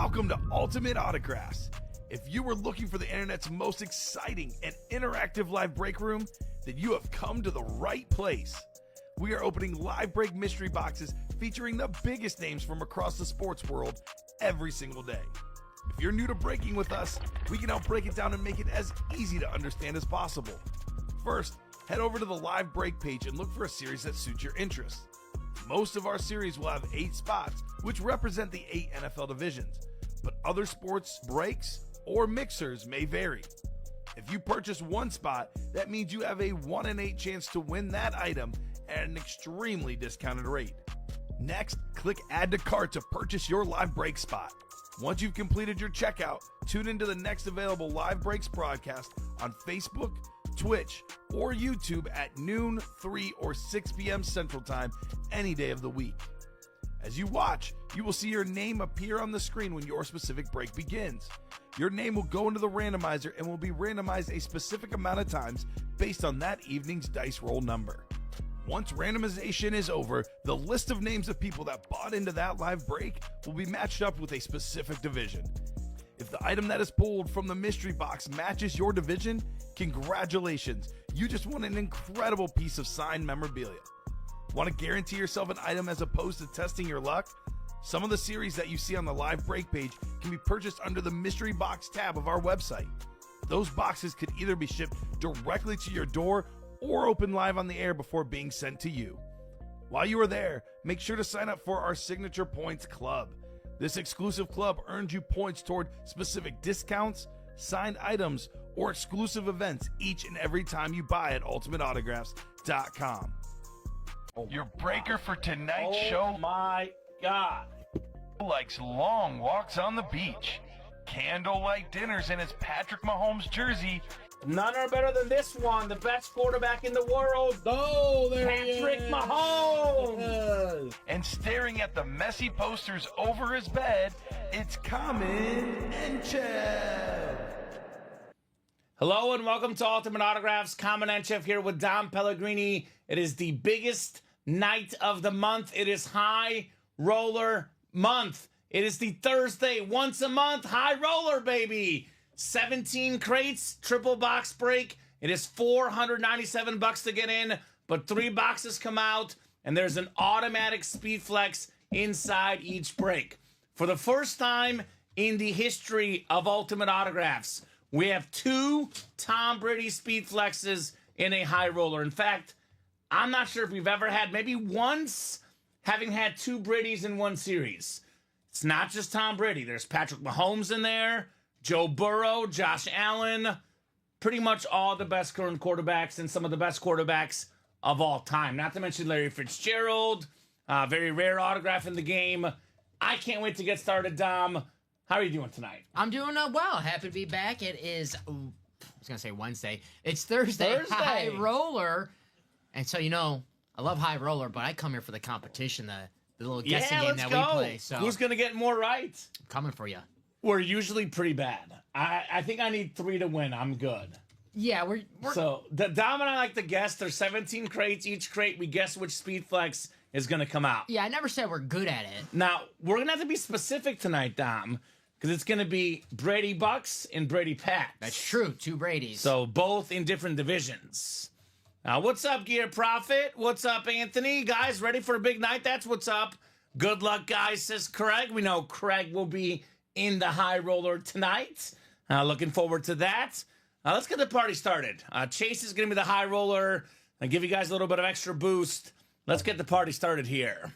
Welcome to Ultimate Autographs. If you were looking for the internet's most exciting and interactive live break room, then you have come to the right place. We are opening live break mystery boxes featuring the biggest names from across the sports world every single day. If you're new to breaking with us, we can help break it down and make it as easy to understand as possible. First, head over to the live break page and look for a series that suits your interests. Most of our series will have 8 spots, which represent the 8 NFL divisions, but other sports breaks or mixers may vary. If you purchase one spot, that means you have a 1 in 8 chance to win that item at an extremely discounted rate. Next, click Add to Cart to purchase your live break spot. Once you've completed your checkout, tune into the next available live breaks broadcast on Facebook, Twitch, or YouTube at noon, 3, or 6 p.m. Central Time any day of the week. As you watch, you will see your name appear on the screen when your specific break begins. Your name will go into the randomizer and will be randomized a specific amount of times based on that evening's dice roll number. Once randomization is over, the list of names of people that bought into that live break will be matched up with a specific division. If the item that is pulled from the mystery box matches your division, congratulations, you just won an incredible piece of signed memorabilia. Want to guarantee yourself an item as opposed to testing your luck? Some of the series that you see on the live break page can be purchased under the mystery box tab of our website. Those boxes could either be shipped directly to your door or open live on the air before being sent to you. While you are there, make sure to sign up for our Signature Points Club. This exclusive club earns you points toward specific discounts, signed items, or exclusive events each and every time you buy at ultimateautographs.com. Your breaker for tonight's show, Oh my God, likes long walks on the beach, candlelight dinners in his Patrick Mahomes jersey, none are better than this one, the best quarterback in the world. Oh, there Patrick he is. Mahomes. and staring at the messy posters over his bed, it's Kamen Entchev. Hello and welcome to Ultimate Autographs. Kamen Entchev here with Dom Pellegrini. It is the biggest night of the month. It is High Roller Month. It is the Thursday, once a month, High Roller, baby. 17 crates, triple box break. It is $497 to get in, but 3 boxes come out, and there's an automatic speed flex inside each break. For the first time in the history of Ultimate Autographs, we have 2 Tom Brady speed flexes in a high roller. In fact, I'm not sure if we've ever had, maybe once, having had 2 Bradys in one series. It's not just Tom Brady. There's Patrick Mahomes in there, Joe Burrow, Josh Allen, pretty much all the best current quarterbacks and some of the best quarterbacks of all time. Not to mention Larry Fitzgerald, very rare autograph in the game. I can't wait to get started, Dom. How are you doing tonight? I'm doing well. Happy to be back. It is, I was going to say Wednesday. It's Thursday. High Roller. And so, you know, I love High Roller, but I come here for the competition, the little guessing game that we play. So who's going to get more right? I'm coming for you. We're usually pretty bad. I think I need 3 to win. I'm good. Yeah, we're So, Dom and I like to guess. There's 17 crates. Each crate, we guess which speed flex is going to come out. Yeah, I never said we're good at it. Now, we're going to have to be specific tonight, Dom, because it's going to be Brady Bucks and Brady Pats. That's true. 2 Bradys. So, both in different divisions. What's up, Gear Profit? What's up, Anthony? Guys, ready for a big night? That's what's up. Good luck, guys, says Craig. We know Craig will be in the high roller tonight. Looking forward to that. Let's get the party started. Chase is going to be the high roller. I'll give you guys a little bit of extra boost. Let's get the party started here.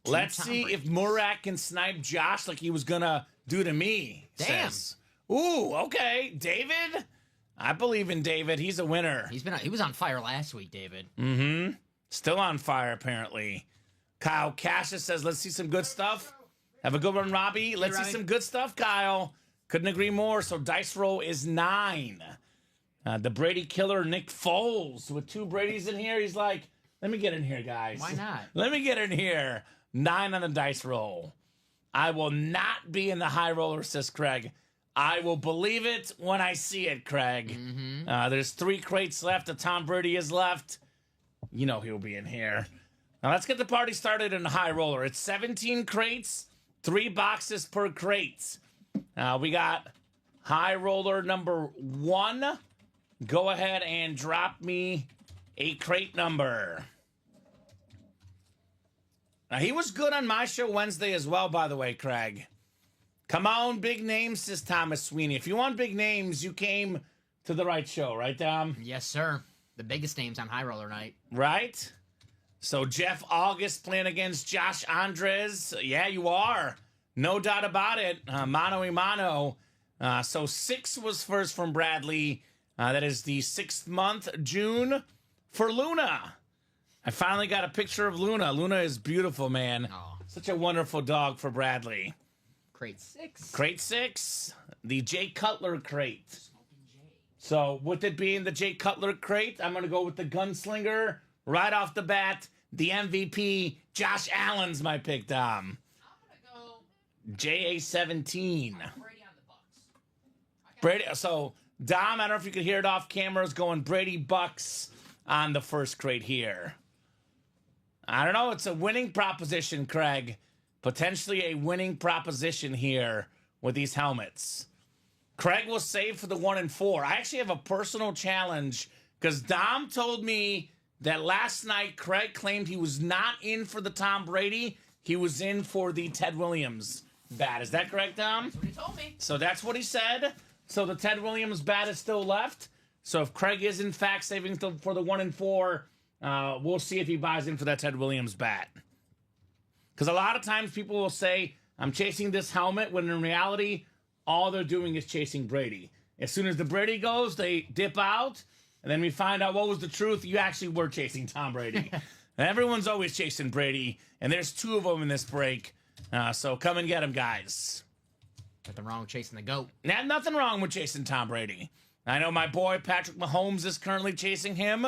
Let's see if Murak can snipe Josh like he was going to do to me. Damn. Says. Ooh, okay. David? I believe in David. He's a winner. He was on fire last week, David. Mm-hmm. Still on fire, apparently. Kyle Cassius says, let's see some good stuff. Have a good one, Robbie. Let's see some good stuff, Kyle. Couldn't agree more. So dice roll is 9. The Brady killer, Nick Foles, with 2 Bradys in here. He's like, let me get in here, guys. Why not? Let me get in here. 9 on the dice roll. I will not be in the high roller, says Craig. I will believe it when I see it, Craig. Mm-hmm. There's 3 crates left. The Tom Brady is left. You know he'll be in here. Now let's get the party started in the high roller. It's 17 crates, 3 boxes per crate. We got high roller number 1. Go ahead and drop me a crate number. Now, he was good on my show Wednesday as well, by the way, Craig. Come on, big names, says Thomas Sweeney. If you want big names, you came to the right show, right, Dom? Yes, sir. The biggest names on High Roller Night. Right? So Jeff August playing against Josh Andres. Yeah, you are. No doubt about it. Mano a mano. So 6 was first from Bradley. That is the 6th month, June, for Luna. I finally got a picture of Luna. Luna is beautiful, man. Oh. Such a wonderful dog for Bradley. Crate 6. Crate 6, the Jay Cutler crate. So with it being the Jay Cutler crate, I'm going to go with the gunslinger right off the bat. The MVP, Josh Allen's my pick, Dom. I'm going to go JA17. Brady on the Bucks. Brady. So Dom, I don't know if you could hear it off camera, is going Brady Bucks on the first crate here. I don't know. It's a winning proposition, Craig. Potentially a winning proposition here with these helmets. Craig will save for the 1 and 4. I actually have a personal challenge because Dom told me that last night Craig claimed he was not in for the Tom Brady. He was in for the Ted Williams bat. Is that correct, Dom? That's what he told me. So that's what he said. So the Ted Williams bat is still left. So if Craig is in fact saving for the 1 and 4, we'll see if he buys in for that Ted Williams bat. Because a lot of times people will say, I'm chasing this helmet, when in reality, all they're doing is chasing Brady. As soon as the Brady goes, they dip out, and then we find out what was the truth. You actually were chasing Tom Brady. And everyone's always chasing Brady, and there's 2 of them in this break. So come and get him, guys. Nothing wrong with chasing the GOAT. Nothing wrong with chasing Tom Brady. I know my boy Patrick Mahomes is currently chasing him.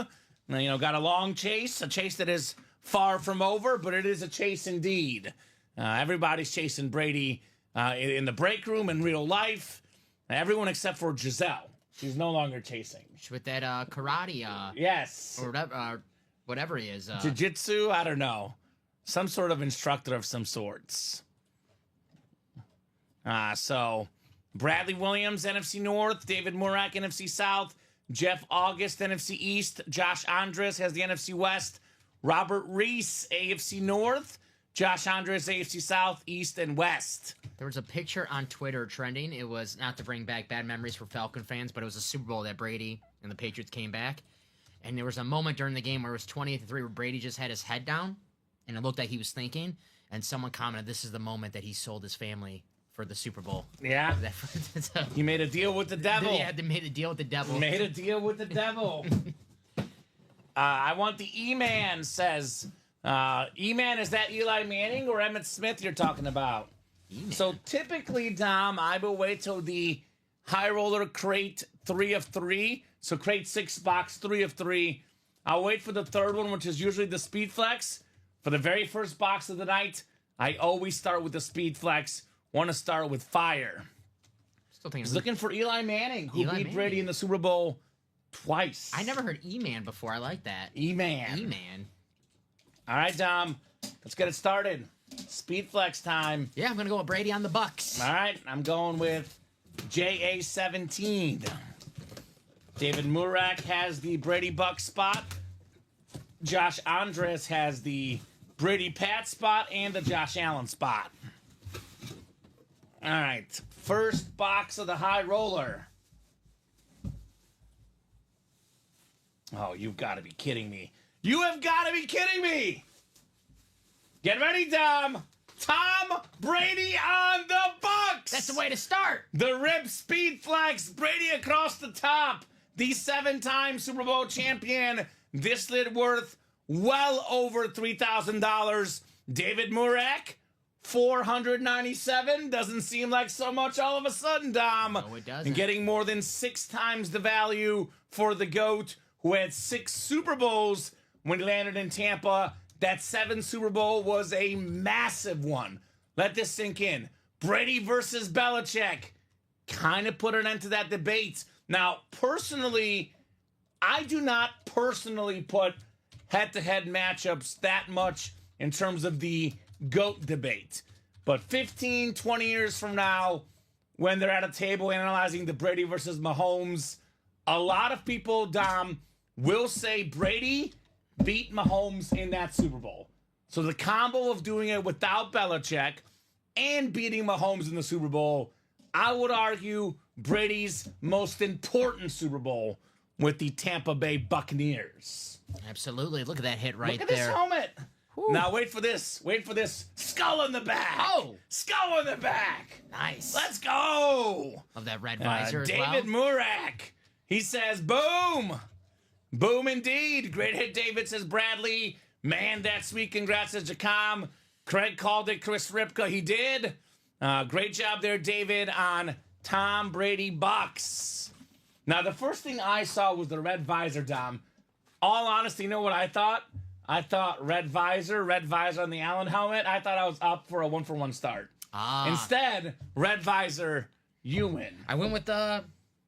Got a long chase, a chase that is far from over, but it is a chase indeed. Everybody's chasing Brady in the break room, in real life. Everyone except for Giselle. She's no longer chasing. She's with that karate. Yes. Or whatever he is. Jiu-jitsu? I don't know. Some sort of instructor of some sorts. So Bradley Williams, NFC North. David Murak, NFC South. Jeff August, NFC East. Josh Andres has the NFC West. Robert Reese, AFC North. Josh Andres, AFC South, East, and West. There was a picture on Twitter trending. It was, not to bring back bad memories for Falcon fans, but it was a Super Bowl that Brady and the Patriots came back. And there was a moment during the game where it was 28-3 where Brady just had his head down, and it looked like he was thinking. And someone commented, this is the moment that he sold his family for the Super Bowl. Yeah. He made a deal with the devil. Yeah, they made a deal with the devil. Made a deal with the devil. I want the E-Man, says. E-Man, is that Eli Manning or Emmitt Smith you're talking about? E-Man. So typically, Dom, I will wait till the high roller crate 3 of 3. So crate 6 box 3 of 3. I'll wait for the third one, which is usually the Speed Flex. For the very first box of the night, I always start with the Speed Flex. Want to start with fire. Still thinking. He's looking for Eli Manning, who beat Brady Manning in the Super Bowl twice. I never heard E-Man before. I like that. E-Man. E-Man. All right, Dom. Let's get it started. Speed Flex time. Yeah, I'm going to go with Brady on the Bucks. All right, I'm going with JA17. David Murak has the Brady Buck spot. Josh Andres has the Brady Pat spot and the Josh Allen spot. All right, first box of the high roller. Oh, you've got to be kidding me. You have got to be kidding me. Get ready, Dom. Tom Brady on the Bucks. That's the way to start. The Rip Speed Flex, Brady across the top. The 7-time Super Bowl champion. This lid worth well over $3,000. David Murak, $497. Doesn't seem like so much all of a sudden, Dom. No, it doesn't. And getting more than 6 times the value for the GOAT, who had 6 Super Bowls when he landed in Tampa. That 7th Super Bowl was a massive one. Let this sink in. Brady versus Belichick kind of put an end to that debate. Now, personally, I do not personally put head-to-head matchups that much in terms of the GOAT debate. But 15, 20 years from now, when they're at a table analyzing the Brady versus Mahomes, a lot of people, Dom, will say Brady beat Mahomes in that Super Bowl. So the combo of doing it without Belichick and beating Mahomes in the Super Bowl, I would argue Brady's most important Super Bowl with the Tampa Bay Buccaneers. Absolutely. Look at that hit right Look at there. this helmet. Whew. Now wait for this. Wait for this. Skull in the back. Oh. Skull in the back. Nice. Let's go. Love that red visor as well. David Murak. He says, boom. Boom indeed. Great hit, David, says Bradley. Man, that's sweet. Congrats to Jacom. Craig called it. Chris Ripka, he did. Great job there, David, on Tom Brady Bucks. Now, the first thing I saw was the red visor, Dom. All honesty, you know what I thought? I thought red visor on the Allen helmet. I thought I was up for a 1-for-1 start. Instead, red visor, you win. I went with the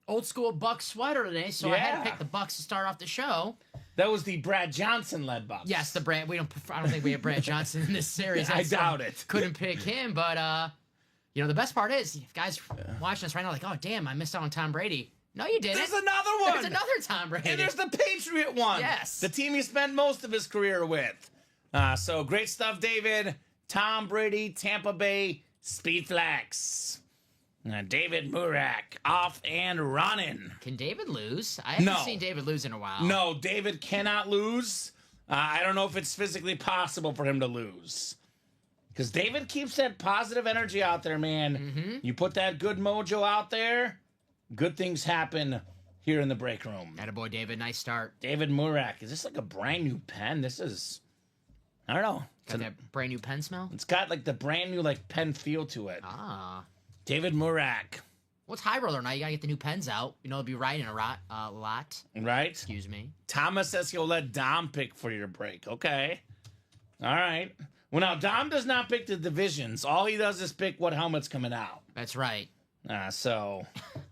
old school Bucks sweater today, so I had to pick the Bucks to start off the show. That was the Brad Johnson-led Bucks. Yes, the Brad. I don't think we have Brad Johnson in this series. I doubt it. Couldn't pick him, but you know the best part is, if guys watching us right now, like, oh damn, I missed out on Tom Brady. No, you didn't. There's another one. There's another Tom Brady. And there's the Patriot one. Yes. The team he spent most of his career with. So great stuff, David. Tom Brady, Tampa Bay, Speed Flex. David Murak, off and running. Can David lose? I haven't seen David lose in a while. No, David cannot lose. I don't know if it's physically possible for him to lose. Because David keeps that positive energy out there, man. Mm-hmm. You put that good mojo out there, good things happen here in the break room. Attaboy, David. Nice start. David Murak. Is this like a brand new pen? This is, I don't know. Got that brand new pen smell? It's got like the brand new like pen feel to it. David Murak. What's high roller now? You gotta get the new pens out. You know, it'll be riding a lot. Right? Excuse me. Thomas says he'll let Dom pick for your break. Okay. All right. Well, now, Dom does not pick the divisions. All he does is pick what helmet's coming out. That's right. So.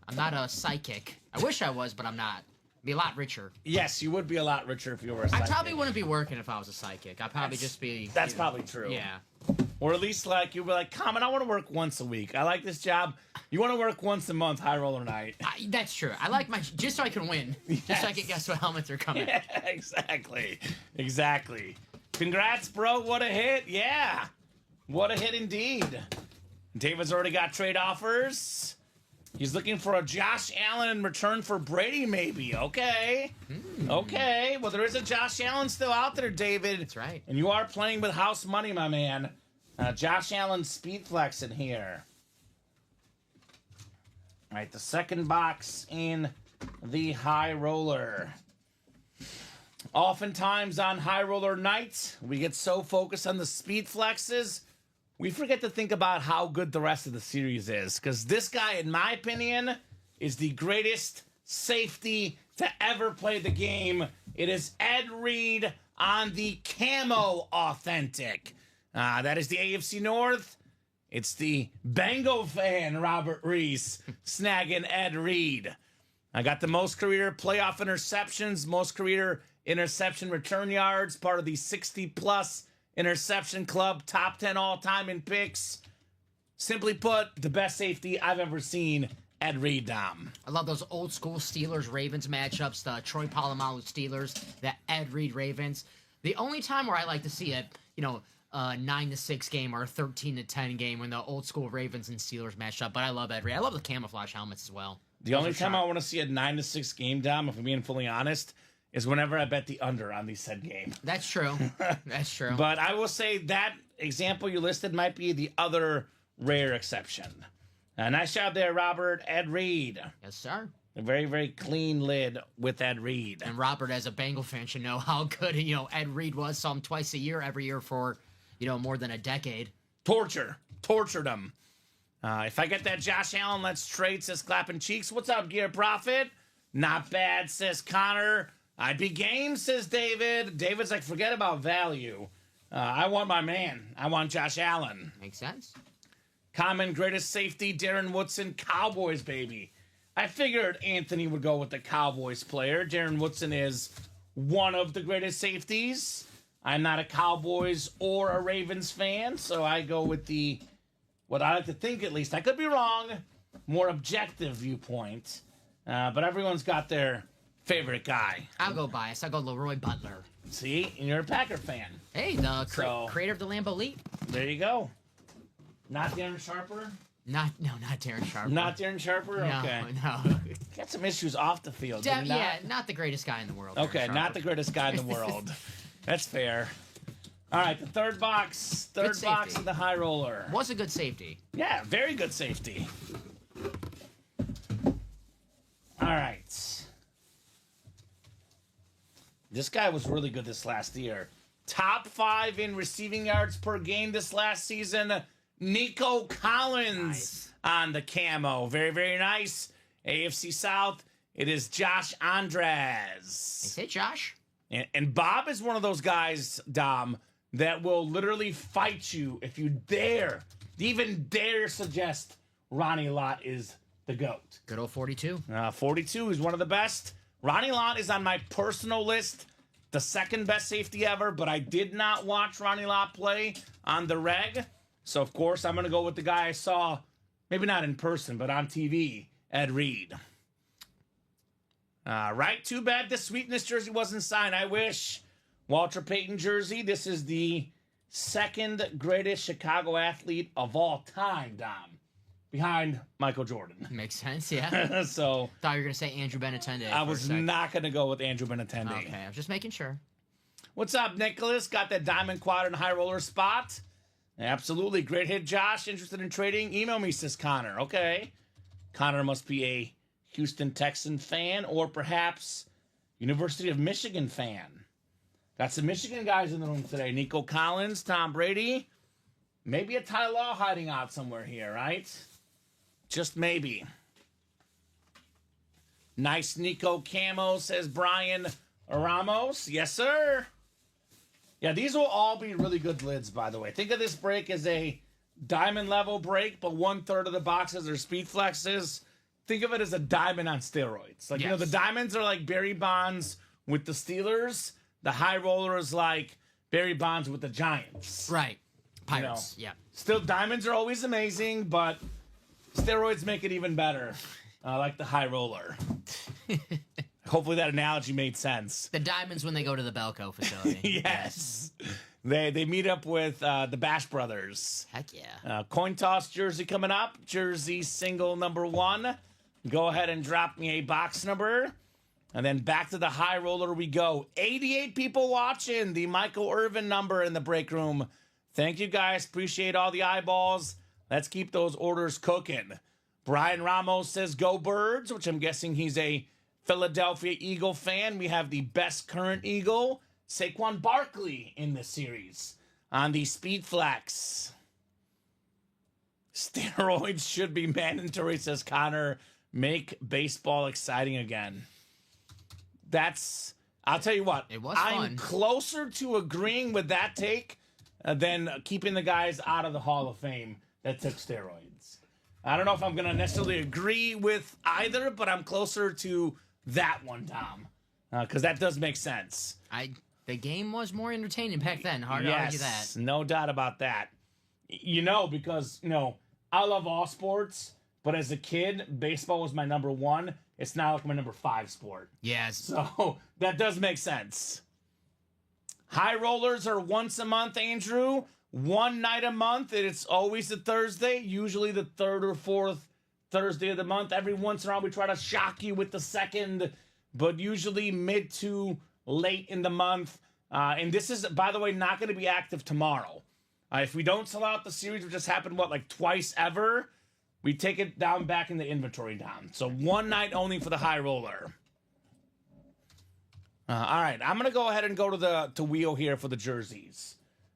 I'm not a psychic. I wish I was, but I'm not. Be a lot richer. Yes, you would be a lot richer if you were a psychic. I probably wouldn't be working if I was a psychic. I'd probably just be... That's probably true. Yeah. Or at least, like, you'd be like, Kamen, I want to work once a week. I like this job. You want to work once a month, high roller night. That's true. I like my... Just so I can win. Yes. Just so I can guess what helmets are coming. Yeah, exactly. Exactly. Congrats, bro. What a hit. Yeah. What a hit indeed. David's already got trade offers. He's looking for a Josh Allen in return for Brady, maybe. Okay. Okay. Well, there is a Josh Allen still out there, David. That's right. And you are playing with house money, my man. Josh Allen speed flex in here. All right, the second box in the high roller. Oftentimes on high roller nights, we get so focused on the speed flexes, we forget to think about how good the rest of the series is. Because this guy, in my opinion, is the greatest safety to ever play the game. It is Ed Reed on the Camo Authentic. That is the AFC North. It's the Bengal fan, Robert Reese, snagging Ed Reed. I got the most career playoff interceptions, most career interception return yards, part of the 60-plus interception club, top 10 all-time in picks. Simply put, the best safety I've ever seen, Ed Reed, Dom. I love those old school Steelers-Ravens matchups, the Troy Polamalu Steelers, the Ed Reed Ravens. The only time where I like to see a 9-6 game or a 13-10 game when the old school Ravens and Steelers match up. But I love Ed Reed. I love the camouflage helmets as well. The only time I want to see a 9-6 game, Dom, if I'm being fully honest, is whenever I bet the under on the said game. That's true. That's true. But I will say that example you listed might be the other rare exception. Nice job there, Robert. Ed Reed. Yes, sir. A very, very clean lid with Ed Reed. And Robert, as a Bengal fan, should know how good Ed Reed was. Saw him twice a year, every year for more than a decade. Tortured him. If I get that Josh Allen, let's trade, says Clapping Cheeks. What's up, Gear Profit? Not bad, says Connor. I'd be game, says David. David's like, forget about value. I want my man. I want Josh Allen. Makes sense. Common greatest safety, Darren Woodson, Cowboys, baby. I figured Anthony would go with the Cowboys player. Darren Woodson is one of the greatest safeties. I'm not a Cowboys or a Ravens fan, so I go with the what I like to think, at least, I could be wrong, more objective viewpoint. But everyone's got their favorite guy. I'll go bias. I'll go Leroy Butler. See? And you're a Packer fan. Hey, the creator of the Lambeau Leap. There you go. Not Darren Sharper? Not Darren Sharper. Not Darren Sharper? No, Okay. no. Got some issues off the field. Yeah, not the greatest guy in the world. Okay, Darren not Sharper. the greatest guy in the world. That's fair. All right, the third box. Third box of the high roller. Was a good safety. Yeah, very good safety. All right. This guy was really good this last year. Top 5 in receiving yards per game this last season. Nico Collins on the camo. Very, very nice. AFC South, it is Josh Andres. Hey, Josh. And Bob is one of those guys, Dom, that will literally fight you if you even dare suggest Ronnie Lott is the GOAT. Good old 42. 42 is one of the best. Ronnie Lott is on my personal list, the second best safety ever, but I did not watch Ronnie Lott play on the reg. So, of course, I'm going to go with the guy I saw, maybe not in person, but on TV, Ed Reed. Right, too bad the Sweetness jersey wasn't signed. I wish. Walter Payton jersey. This is the second greatest Chicago athlete of all time, Dom. Behind Michael Jordan. Makes sense, yeah. So Thought you were going to say Andrew Benintendi. I was not going to go with Andrew Benintendi. Okay, I was just making sure. What's up, Nicholas? Got that diamond quad and high roller spot? Absolutely. Great hit, Josh. Interested in trading? Email me, says Connor. Okay. Connor must be a Houston Texan fan or perhaps University of Michigan fan. Got some Michigan guys in the room today. Nico Collins, Tom Brady. Maybe a Ty Law hiding out somewhere here, right? Just maybe. Nice Nico camo, says Brian Ramos. Yes, sir. Yeah, these will all be really good lids, by the way. Think of this break as a diamond level break, but 1/3 of the boxes are speed flexes. Think of it as a diamond on steroids. Like, you know, the diamonds are like Barry Bonds with the Steelers. The high roller is like Barry Bonds with the Giants. Right. Pirates, yeah. Still, diamonds are always amazing, but steroids make it even better. Like the high roller. Hopefully that analogy made sense. The diamonds when they go to the Belco facility. Yes. They meet up with the Bash Brothers. Heck yeah. Coin toss jersey coming up. Jersey single number 1. Go ahead and drop me a box number. And then back to the high roller we go. 88 people watching. The Michael Irvin number in the break room. Thank you, guys. Appreciate all the eyeballs. Let's keep those orders cooking. Brian Ramos says, go Birds, which I'm guessing he's a Philadelphia Eagle fan. We have the best current Eagle, Saquon Barkley, in this series on the Speed Flex. Steroids should be mandatory, says Connor. Make baseball exciting again. I'll tell you what. It was I'm fun. closer to agreeing with that take than keeping the guys out of the Hall of Fame that took steroids. I don't know if I'm going to necessarily agree with either, but I'm closer to that one, Tom, because that does make sense. The game was more entertaining back then. Hard to argue that. No doubt about that. Because, I love all sports, but as a kid, baseball was my number 1. It's now like my number 5 sport. Yes. So that does make sense. High rollers are once a month, Andrew. One night a month, and it's always a Thursday, usually the 3rd or 4th Thursday of the month. Every once in a while, we try to shock you with the 2nd, but usually mid to late in the month. And this is, by the way, not going to be active tomorrow. If we don't sell out the series, which just happened, twice ever, we take it down back in the inventory down. So one night only for the high roller. All right, I'm going to go ahead and go to wheel here for the jerseys.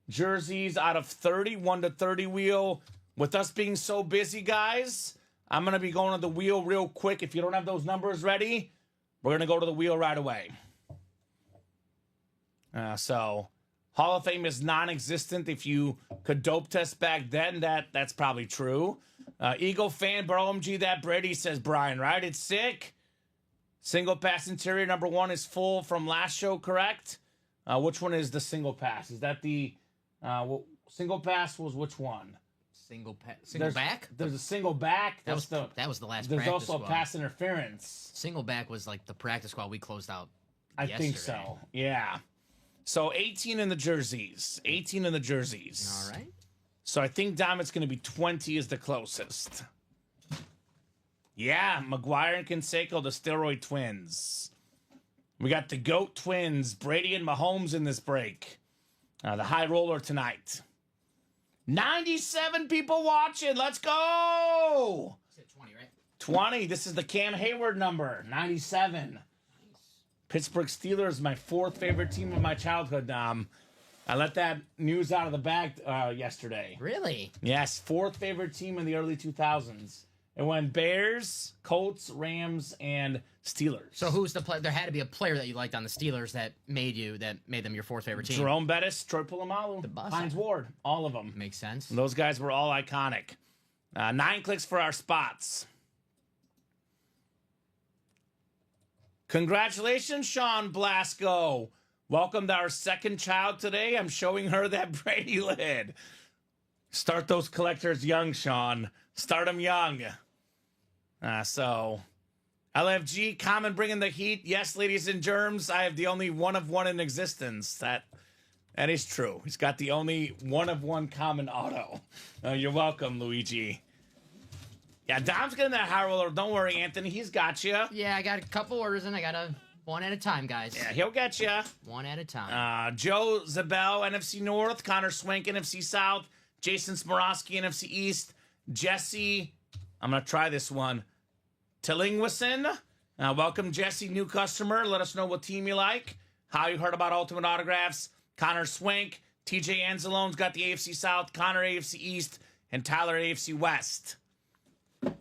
Jerseys out of 30, 1 to 30 wheel. With us being so busy, guys, I'm going to be going to the wheel real quick. If you don't have those numbers ready, we're going to go to the wheel right away. So, Hall of Fame is non-existent. If you could dope test back then, that's probably true. Eagle fan, bro, OMG, that Brady, says Brian, right? It's sick. Single pass interior number 1 is full from last show, correct? Which one is the single pass? Is that the... single pass was which one? Single There's- back? There's a single back. That was the last There's practice also squad. a pass interference. Single back was like the practice squad we closed out. I think so. Yeah. So 18 in the jerseys. 18 in the jerseys. All right. So I think Dom, it's going to be 20 is the closest. Yeah, McGuire and Canseco, the steroid twins. We got the GOAT twins, Brady and Mahomes in this break. The high roller tonight. 97 people watching. Let's go. You said 20, right? 20. This is the Cam Hayward number. 97. Nice. Pittsburgh Steelers, my fourth favorite team of my childhood, Dom. I let that news out of the bag yesterday. Really? Yes, fourth favorite team in the early 2000s. It went Bears, Colts, Rams, and Steelers. So who's the player? There had to be a player that you liked on the Steelers that made them your fourth favorite team. Jerome Bettis, Troy Polamalu, boss. Hines Ward, all of them. Makes sense. And those guys were all iconic. 9 clicks for our spots. Congratulations, Sean Blasco. Welcome to our second child today. I'm showing her that Brady lid. Start those collectors young, Sean. Start them young. So, LFG, Kamen bringing the heat. Yes, ladies and germs, I have the only one of one in existence. That is true. He's got the only one of one Kamen auto. You're welcome, Luigi. Yeah, Dom's getting that high roller. Don't worry, Anthony. He's got you. Yeah, I got a couple orders and I got one at a time, guys. Yeah, he'll get you. One at a time. Joe Zabel, NFC North. Connor Swank, NFC South. Jason Smorosky, NFC East. Jesse, I'm going to try this one. Tilingwison. Welcome, Jesse, new customer. Let us know what team you like. How you heard about Ultimate Autographs. Connor Swank. TJ Anzalone's got the AFC South. Connor, AFC East. And Tyler, AFC West.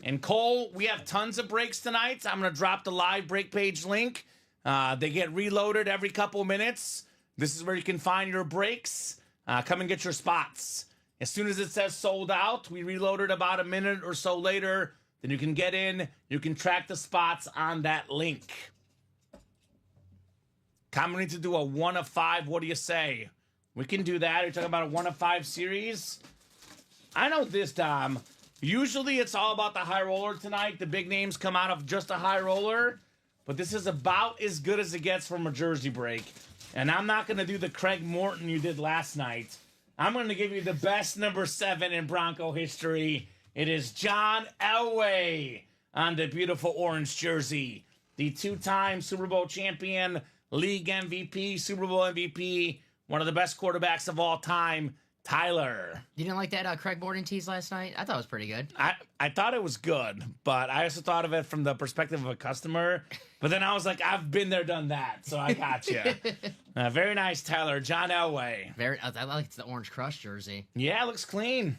And Cole, we have tons of breaks tonight. I'm going to drop the live break page link. They get reloaded every couple minutes. This is where you can find your breaks. Come and get your spots. As soon as it says sold out, we reload it about a minute or so later. Then you can get in. You can track the spots on that link. Coming to do a 1 of 5. What do you say? We can do that. You're talking about a 1 of 5 series? I know this, Dom. Usually it's all about the high roller tonight. The big names come out of just a high roller. But this is about as good as it gets from a jersey break. And I'm not going to do the Craig Morton you did last night. I'm going to give you the best number 7 in Bronco history. It is John Elway on the beautiful orange jersey. The 2-time Super Bowl champion, league MVP, Super Bowl MVP, one of the best quarterbacks of all time, Tyler. You didn't like that Craig Morton tease last night? I thought it was pretty good. I thought it was good, but I also thought of it from the perspective of a customer. But then I was like, I've been there, done that, so I got you. Very nice, Tyler. John Elway. I like the Orange Crush jersey. Yeah, looks clean.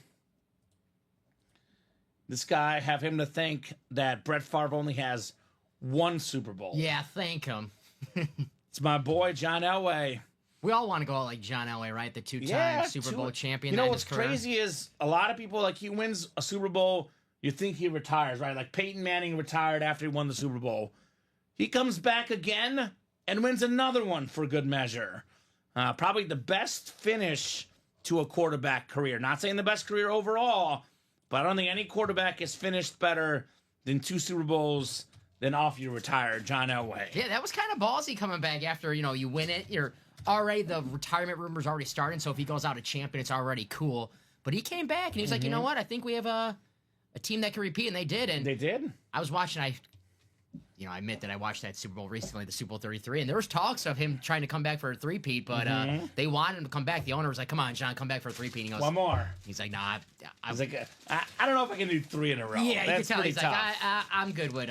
This guy, have him to thank that Brett Favre only has 1 Super Bowl. Yeah, thank him. It's my boy, John Elway. We all want to go out like John Elway, right? The 2-time Super Bowl champion. You know what's crazy is a lot of people, like, he wins a Super Bowl, you think he retires, right? Like Peyton Manning retired after he won the Super Bowl. He comes back again and wins another one for good measure. Probably the best finish to a quarterback career. Not saying the best career overall, but I don't think any quarterback has finished better than 2 Super Bowls than off you retire, John Elway. Yeah, that was kind of ballsy coming back after, you win it. You're already, the retirement rumors already starting, so if he goes out a champion, it's already cool. But he came back, and he was like, you know what? I think we have a team that can repeat, and they did. And they did? I was watching, I admit that I watched that Super Bowl recently, the Super Bowl 33, and there was talks of him trying to come back for a three-peat, but they wanted him to come back. The owner was like, come on, John, come back for a three-peat. He goes, one more. He's like, nah. I was like, I don't know if I can do 3 in a row. Yeah, you can tell. He's tough. like, I'm good with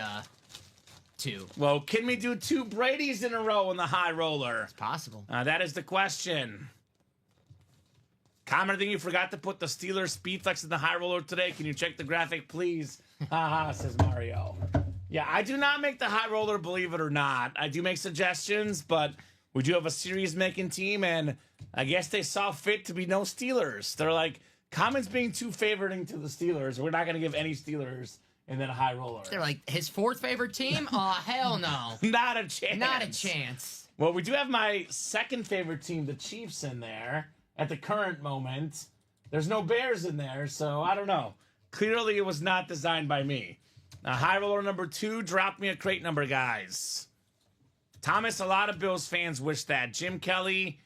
2. Well, can we do 2 Bradys in a row in the high roller? It's possible. That is the question. Common, I think you forgot to put the Steelers speed flex in the high roller today. Can you check the graphic, please? Haha, says Mario. Yeah, I do not make the high roller, believe it or not. I do make suggestions, but we do have a series-making team, and I guess they saw fit to be no Steelers. They're like, Common's being too favoring to the Steelers. We're not going to give any Steelers in that high roller. They're like, his 4th favorite team? Oh, hell no. Not a chance. Not a chance. Well, we do have my 2nd favorite team, the Chiefs, in there at the current moment. There's no bears in there, so I don't know. Clearly, it was not designed by me. High roller number 2, drop me a crate number, guys. Thomas, a lot of Bills fans wish that. Jim Kelly,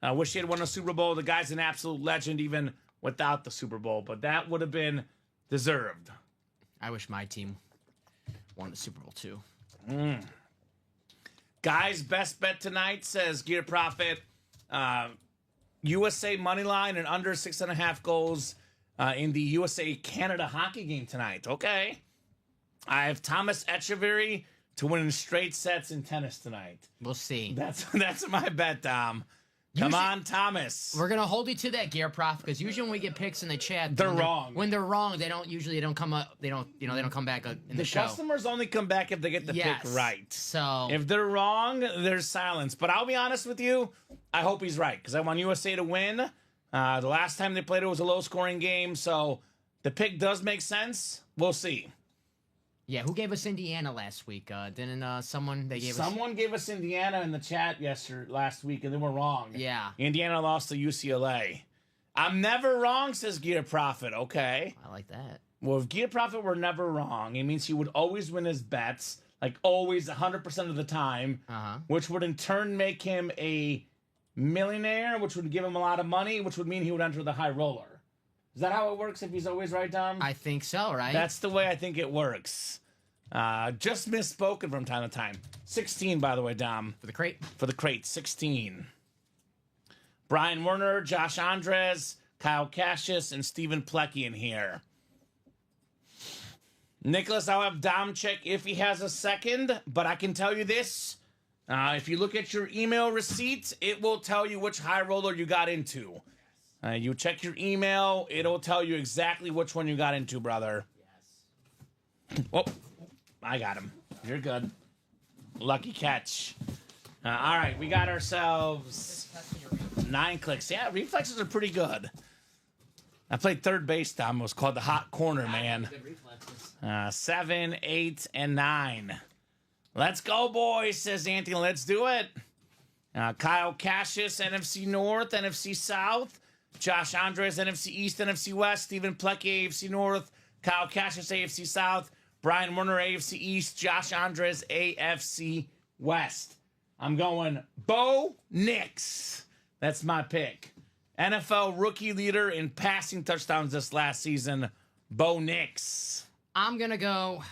wish he had won a Super Bowl. The guy's an absolute legend, even without the Super Bowl, but that would have been deserved. I wish my team won the Super Bowl too. Guys, best bet tonight, says Gear Profit. USA money line and under 6.5 goals in the USA-Canada hockey game tonight. Okay. I have Thomas Etcheverry to win in straight sets in tennis tonight. We'll see. That's my bet, Tom. Come on, Thomas. We're gonna hold you to that, Gear Prof, because usually when we get picks in the chat, they're wrong. When they're wrong, they don't come up. They don't come back in the show. Customers only come back if they get the pick right. So if they're wrong, there's silence. But I'll be honest with you, I hope he's right because I want USA to win. The last time they played it was a low-scoring game, so the pick does make sense. We'll see. Yeah, who gave us Indiana last week? Didn't someone gave us Indiana in the chat last week, and they were wrong. Yeah. Indiana lost to UCLA. I'm never wrong, says Gear Profit. Okay. I like that. Well, if Gear Profit were never wrong, it means he would always win his bets, like always 100% of the time, which would in turn make him a millionaire, which would give him a lot of money, which would mean he would enter the high roller. Is that how it works if he's always right, Dom? I think so, right? That's the way I think it works. Just misspoken from time to time. 16, by the way, Dom. For the crate? For the crate, 16. Brian Werner, Josh Andres, Kyle Cassius, and Stephen Plecky in here. Nicholas, I'll have Dom check if he has a second, but I can tell you this. If you look at your email receipt, it will tell you which high roller you got into. You check your email, it'll tell you exactly which one you got into, brother. Yes. Oh, I got him. You're good. Lucky catch. All right, we got ourselves 9 clicks. Yeah, reflexes are pretty good. I played third base, Tom. It was called the hot corner, man. 7, 8, and 9. Let's go, boys, says Anthony. Let's do it. Kyle Cassius, NFC North, NFC South. Josh Andres, NFC East, NFC West. Stephen Plecky, AFC North. Kyle Cassius, AFC South. Brian Werner, AFC East. Josh Andres, AFC West. I'm going Bo Nix. That's my pick. NFL rookie leader in passing touchdowns this last season, Bo Nix. I'm going to go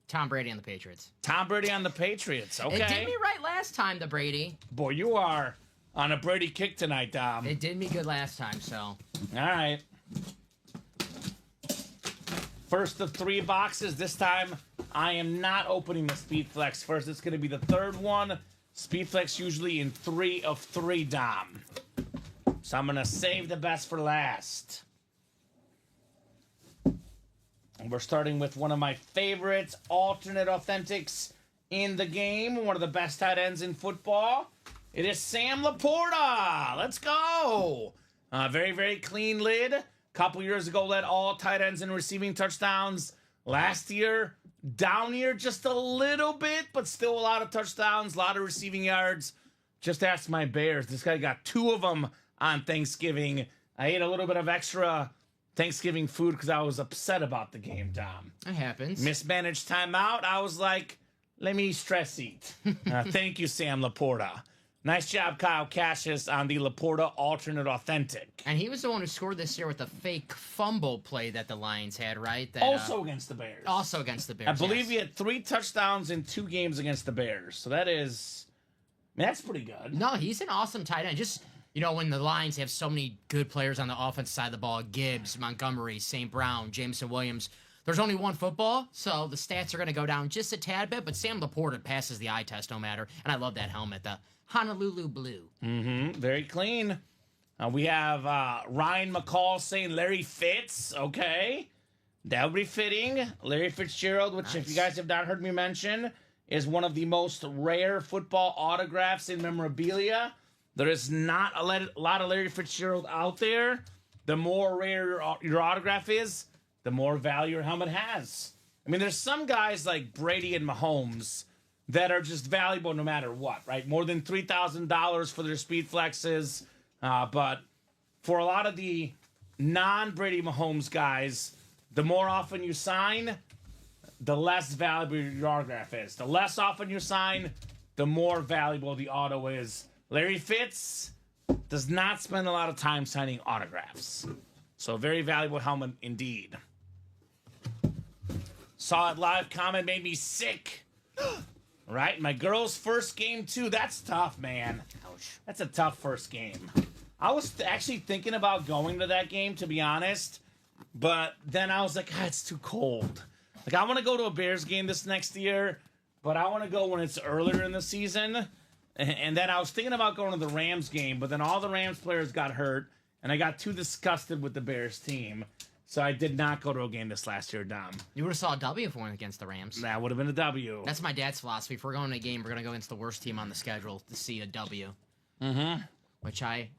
Tom Brady on the Patriots. Tom Brady on the Patriots. Okay. It did me right last time, the Brady. Boy, you are on a Brady kick tonight, Dom. It did me good last time, so. All right. First of 3 boxes. This time, I am not opening the Speed Flex first. It's going to be the third one. Speed Flex usually in 3 of 3, Dom. So I'm going to save the best for last. And we're starting with one of my favorites, alternate authentics in the game. One of the best tight ends in football. It is Sam Laporta. Let's go. Very, very clean lid. Couple years ago, led all tight ends in receiving touchdowns. Last year, down year just a little bit, but still a lot of touchdowns, a lot of receiving yards. Just ask my Bears. This guy got 2 of them on Thanksgiving. I ate a little bit of extra Thanksgiving food because I was upset about the game, Dom. It happens. Mismanaged timeout. I was like, let me stress eat. Thank you, Sam Laporta. Nice job, Kyle Cassius, on the Laporta alternate authentic. And he was the one who scored this year with the fake fumble play that the Lions had, right? That, also against the Bears. Also against the Bears, I believe he had 3 touchdowns in 2 games against the Bears. So that's pretty good. No, he's an awesome tight end. Just, when the Lions have so many good players on the offense side of the ball, Gibbs, Montgomery, St. Brown, Jameson Williams, there's only one football, so the stats are going to go down just a tad bit, but Sam Laporta passes the eye test no matter. And I love that helmet, the Honolulu blue. Very clean. We have Ryan McCall saying Larry Fitz. Okay. That would be fitting. Larry Fitzgerald, which if you guys have not heard me mention, is one of the most rare football autographs in memorabilia. There is not a lot of Larry Fitzgerald out there. The more rare your autograph is, the more value your helmet has. I mean, there's some guys like Brady and Mahomes that are just valuable no matter what, right? More than $3,000 for their speed flexes. But for a lot of the non-Brady Mahomes guys, the more often you sign, the less valuable your autograph is. The less often you sign, the more valuable the auto is. Larry Fitz does not spend a lot of time signing autographs. So very valuable helmet indeed. Saw it live. Kamen made me sick. Right? My girl's first game, too. That's tough, man. Ouch. That's a tough first game. I was actually thinking about going to that game, to be honest. But then I was like, it's too cold. Like, I want to go to a Bears game this next year, but I want to go when it's earlier in the season. And then I was thinking about going to the Rams game, but then all the Rams players got hurt, and I got too disgusted with the Bears team. So I did not go to a game this last year, Dom. You would have saw a W if we went against the Rams. That would have been a W. That's my dad's philosophy. If we're going to a game, we're going to go against the worst team on the schedule to see a W. Mm-hmm. Which I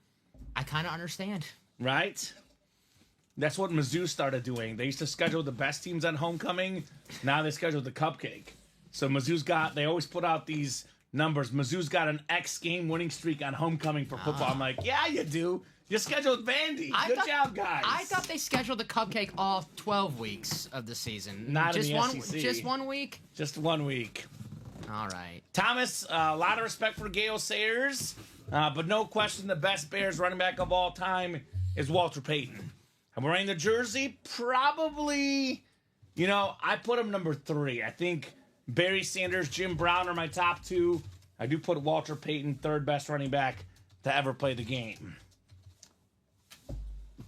kind of understand. Right? That's what Mizzou started doing. They used to schedule the best teams on homecoming. Now they schedule the cupcake. So they always put out these numbers. Mizzou's got an X game winning streak on homecoming for football. I'm like, yeah, you do. You scheduled Vandy. Good job, guys. I thought they scheduled the cupcake all 12 weeks of the season. Not just in the one, SEC. Just 1 week? Just 1 week. All right. Thomas, a lot of respect for Gale Sayers, but no question the best Bears running back of all time is Walter Payton. I'm wearing the jersey. Probably, I put him number 3. I think Barry Sanders, Jim Brown are my top 2. I do put Walter Payton third best running back to ever play the game.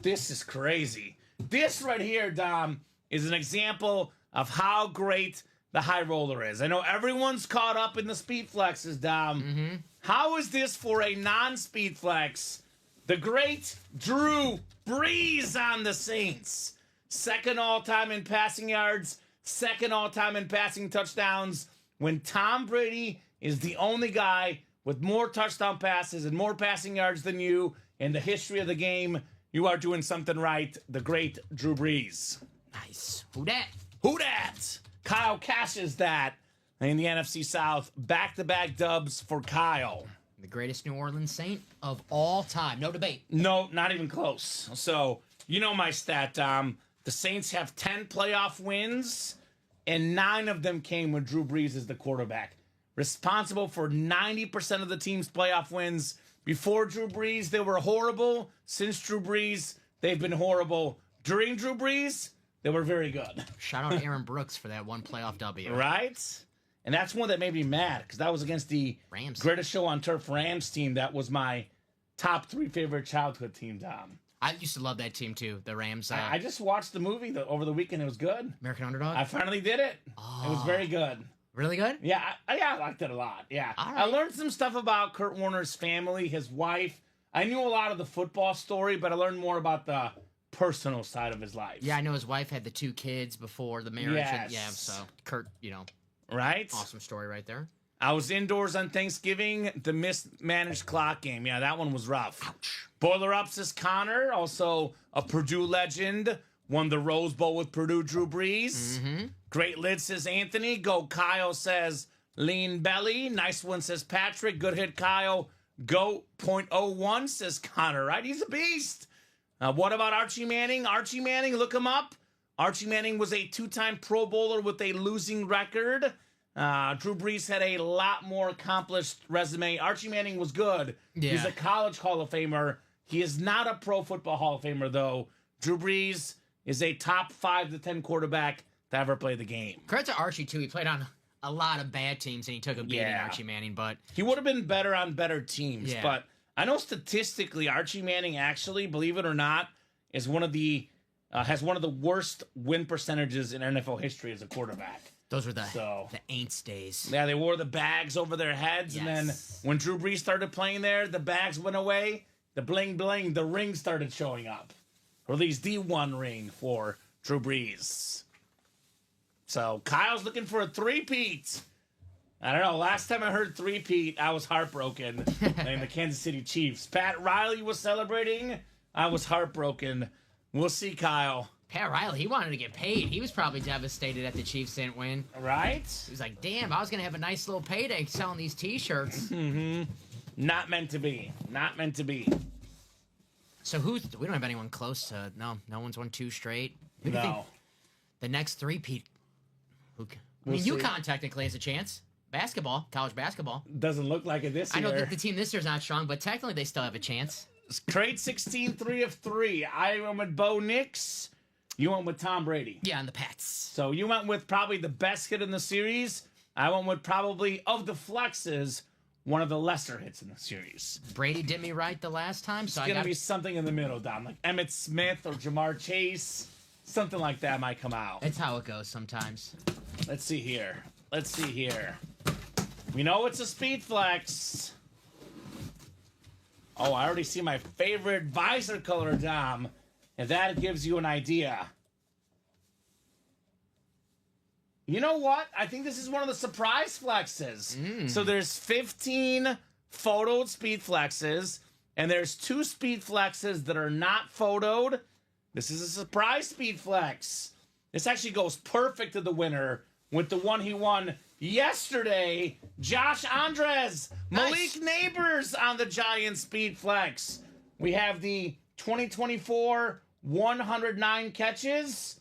This is crazy. This right here, Dom, is an example of how great the high roller is. I know everyone's caught up in the speed flexes, Dom. Mm-hmm. How is this for a non-speed flex? The great Drew Brees on the Saints. Second all-time in passing yards, second all-time in passing touchdowns, when Tom Brady is the only guy with more touchdown passes and more passing yards than you in the history of the game. You are doing something right. The great Drew Brees. Nice. Who dat? Who dat? Kyle cashes that in the NFC South. Back-to-back dubs for Kyle. The greatest New Orleans Saint of all time. No debate. No, not even close. So, you know my stat, Dom. The Saints have 10 playoff wins, and 9 of them came when Drew Brees is the quarterback. Responsible for 90% of the team's playoff wins. Before Drew Brees, they were horrible. Since Drew Brees, they've been horrible. During Drew Brees, they were very good. Shout out Aaron Brooks for that one playoff W. Right? And that's one that made me mad, because that was against the Rams. Greatest Show on Turf Rams team. That was my top 3 favorite childhood team, Dom. I used to love that team, too. The Rams. I just watched the movie over the weekend. It was good. American Underdog? I finally did it. Oh. It was very good. Really good? Yeah, I liked it a lot. Yeah. All right. I learned some stuff about Kurt Warner's family, his wife. I knew a lot of the football story, but I learned more about the personal side of his life. Yeah, I know his wife had the 2 kids before the marriage. Yes. And, yeah, so Kurt, Right? awesome story right there. I was indoors on Thanksgiving, the mismanaged clock game. Yeah, that one was rough. Ouch. Boiler Ups is Connor, also a Purdue legend. Won the Rose Bowl with Purdue, Drew Brees. Mm-hmm. Great lid, says Anthony. Go Kyle, says Lean Belly. Nice one, says Patrick. Good hit, Kyle. Go .01, says Connor. Right? He's a beast. What about Archie Manning? Archie Manning, look him up. Archie Manning was a 2-time Pro Bowler with a losing record. Drew Brees had a lot more accomplished resume. Archie Manning was good. Yeah. He's a college Hall of Famer. He is not a Pro Football Hall of Famer, though. Drew Brees is a top 5 to 10 quarterback to ever play the game. Credit to Archie, too. He played on a lot of bad teams, and he took a beating, Yeah. Archie Manning, but... He would have been better on better teams. Yeah. But I know statistically, Archie Manning actually, believe it or not, is one of the has one of the worst win percentages in NFL history as a quarterback. Those were the Aints days. Yeah, they wore the bags over their heads, Yes. and then when Drew Brees started playing there, the bags went away, the bling bling, the ring started showing up. Or at least the one ring for Drew Brees. So Kyle's looking for a three-peat. I don't know. Last time I heard three-peat, I was heartbroken. And the Kansas City Chiefs. Pat Riley was celebrating. I was heartbroken. We'll see, Kyle. Pat Riley, he wanted to get paid. He was probably devastated that the Chiefs didn't win. Right? He was like, damn, I was going to have a nice little payday selling these T-shirts. Mm-hmm. Not meant to be. Not meant to be. So we don't have anyone close to. No one's won 2 straight. Who do you think No. the next 3-peat? I We'll mean, see. UConn technically has a chance. Basketball, college basketball. Doesn't look like it this I year. know that the team this year's not strong, but technically they still have a chance. Crate 16, 3 of 3. I went with Bo Nix. You went with Tom Brady. Yeah, and the Pats. So you went with probably the best hit in the series. I went with probably, of the flexes, one of the lesser hits in the series. Brady did me right the last time, so It's going to be something in the middle, Dom. Like Emmitt Smith or Jamar Chase. Something like that might come out. That's how it goes sometimes. Let's see here. We know it's a speed flex. Oh, I already see my favorite visor color, Dom. If that gives you an idea. You know what? I think this is one of the surprise flexes. So there's 15 photoed speed flexes, and there's 2 speed flexes that are not photoed. This is a surprise speed flex. This actually goes perfect to the winner with the one he won yesterday, Josh Andres. Nice. Malik Neighbors on the Giants speed flex. We have the 2024 109 catches.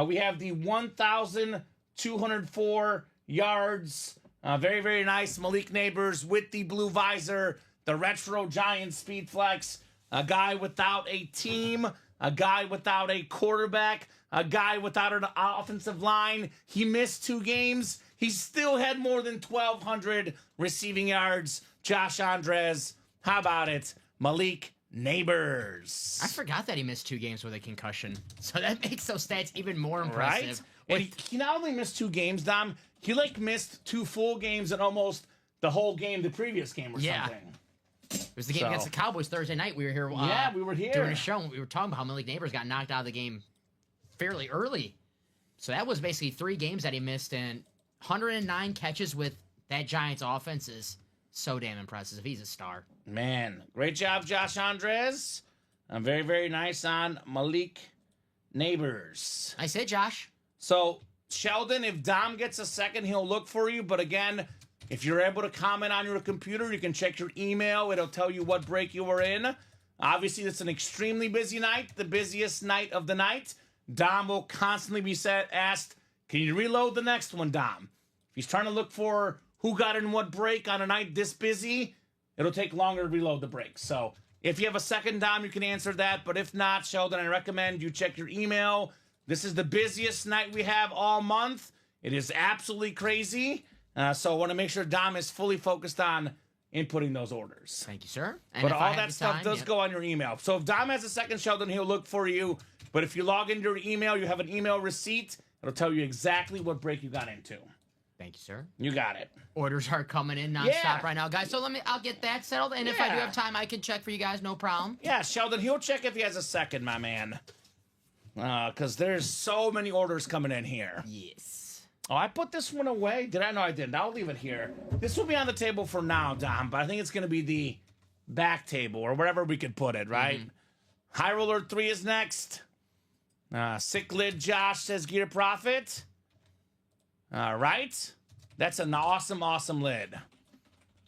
We have the 1,204 yards. Very, very nice. Malik Neighbors with the blue visor, the retro Giants speed flex. A guy without a team, a guy without a quarterback, a guy without an offensive line. He missed 2 games. He still had more than 1,200 receiving yards. Josh Andres, how about it? Malik Neighbors. I forgot that he missed 2 games with a concussion, so that makes those stats even more impressive. Right? And he not only missed 2 games, Dom, he missed 2 full games and almost the whole game, the previous game or something. It was the game against the Cowboys Thursday night. We were here. We were here doing a show. And we were talking about how Malik Neighbors got knocked out of the game fairly early. So that was basically 3 games that he missed, and 109 catches with that Giants offense is so damn impressive. He's a star. Man, great job, Josh Andres. Very, very nice on Malik Neighbors. I said, Josh. So, Sheldon, if Dom gets a second, he'll look for you. But again, if you're able to comment on your computer, you can check your email. It'll tell you what break you were in. Obviously, it's an extremely busy night, the busiest night of the night. Dom will constantly be asked, can you reload the next one, Dom? If he's trying to look for who got in what break on a night this busy, it'll take longer to reload the break. So if you have a second, Dom, you can answer that. But if not, Sheldon, I recommend you check your email. This is the busiest night we have all month. It is absolutely crazy. So I want to make sure Dom is fully focused on inputting those orders. Thank you, sir. And But if I all have that the stuff time, does go on your email. So if Dom has a second, Sheldon, he'll look for you. But if you log into your email, you have an email receipt. It'll tell you exactly what break you got into. Thank you, sir. You got it. Orders are coming in nonstop Yeah. right now, guys. So I'll get that settled. And if I do have time, I can check for you guys. No problem. Yeah, Sheldon, he'll check if he has a second, my man. Because there's so many orders coming in here. Yes. Oh, I put this one away. Did I? No, I didn't. I'll leave it here. This will be on the table for now, Dom, but I think it's going to be the back table or wherever we could put it, right? High Roller 3 is next. Sick Lid Josh says Gear Profit. All right. That's an awesome, awesome lid.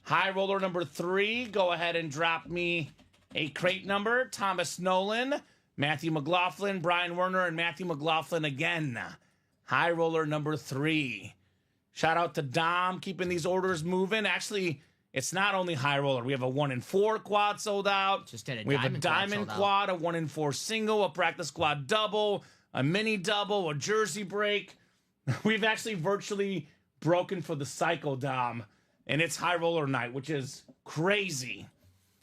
High Roller number 3. Go ahead and drop me a crate number. Thomas Nolan, Matthew McLaughlin, Brian Werner, and Matthew McLaughlin again. High Roller number 3. Shout out to Dom keeping these orders moving. Actually, it's not only High Roller. We have a 1 in 4 quad sold out. Just did a We have a diamond diamond quad, a 1 in 4 single, a practice squad double, a mini double, a jersey break. We've actually virtually broken for the cycle, Dom, and it's High Roller night, which is crazy.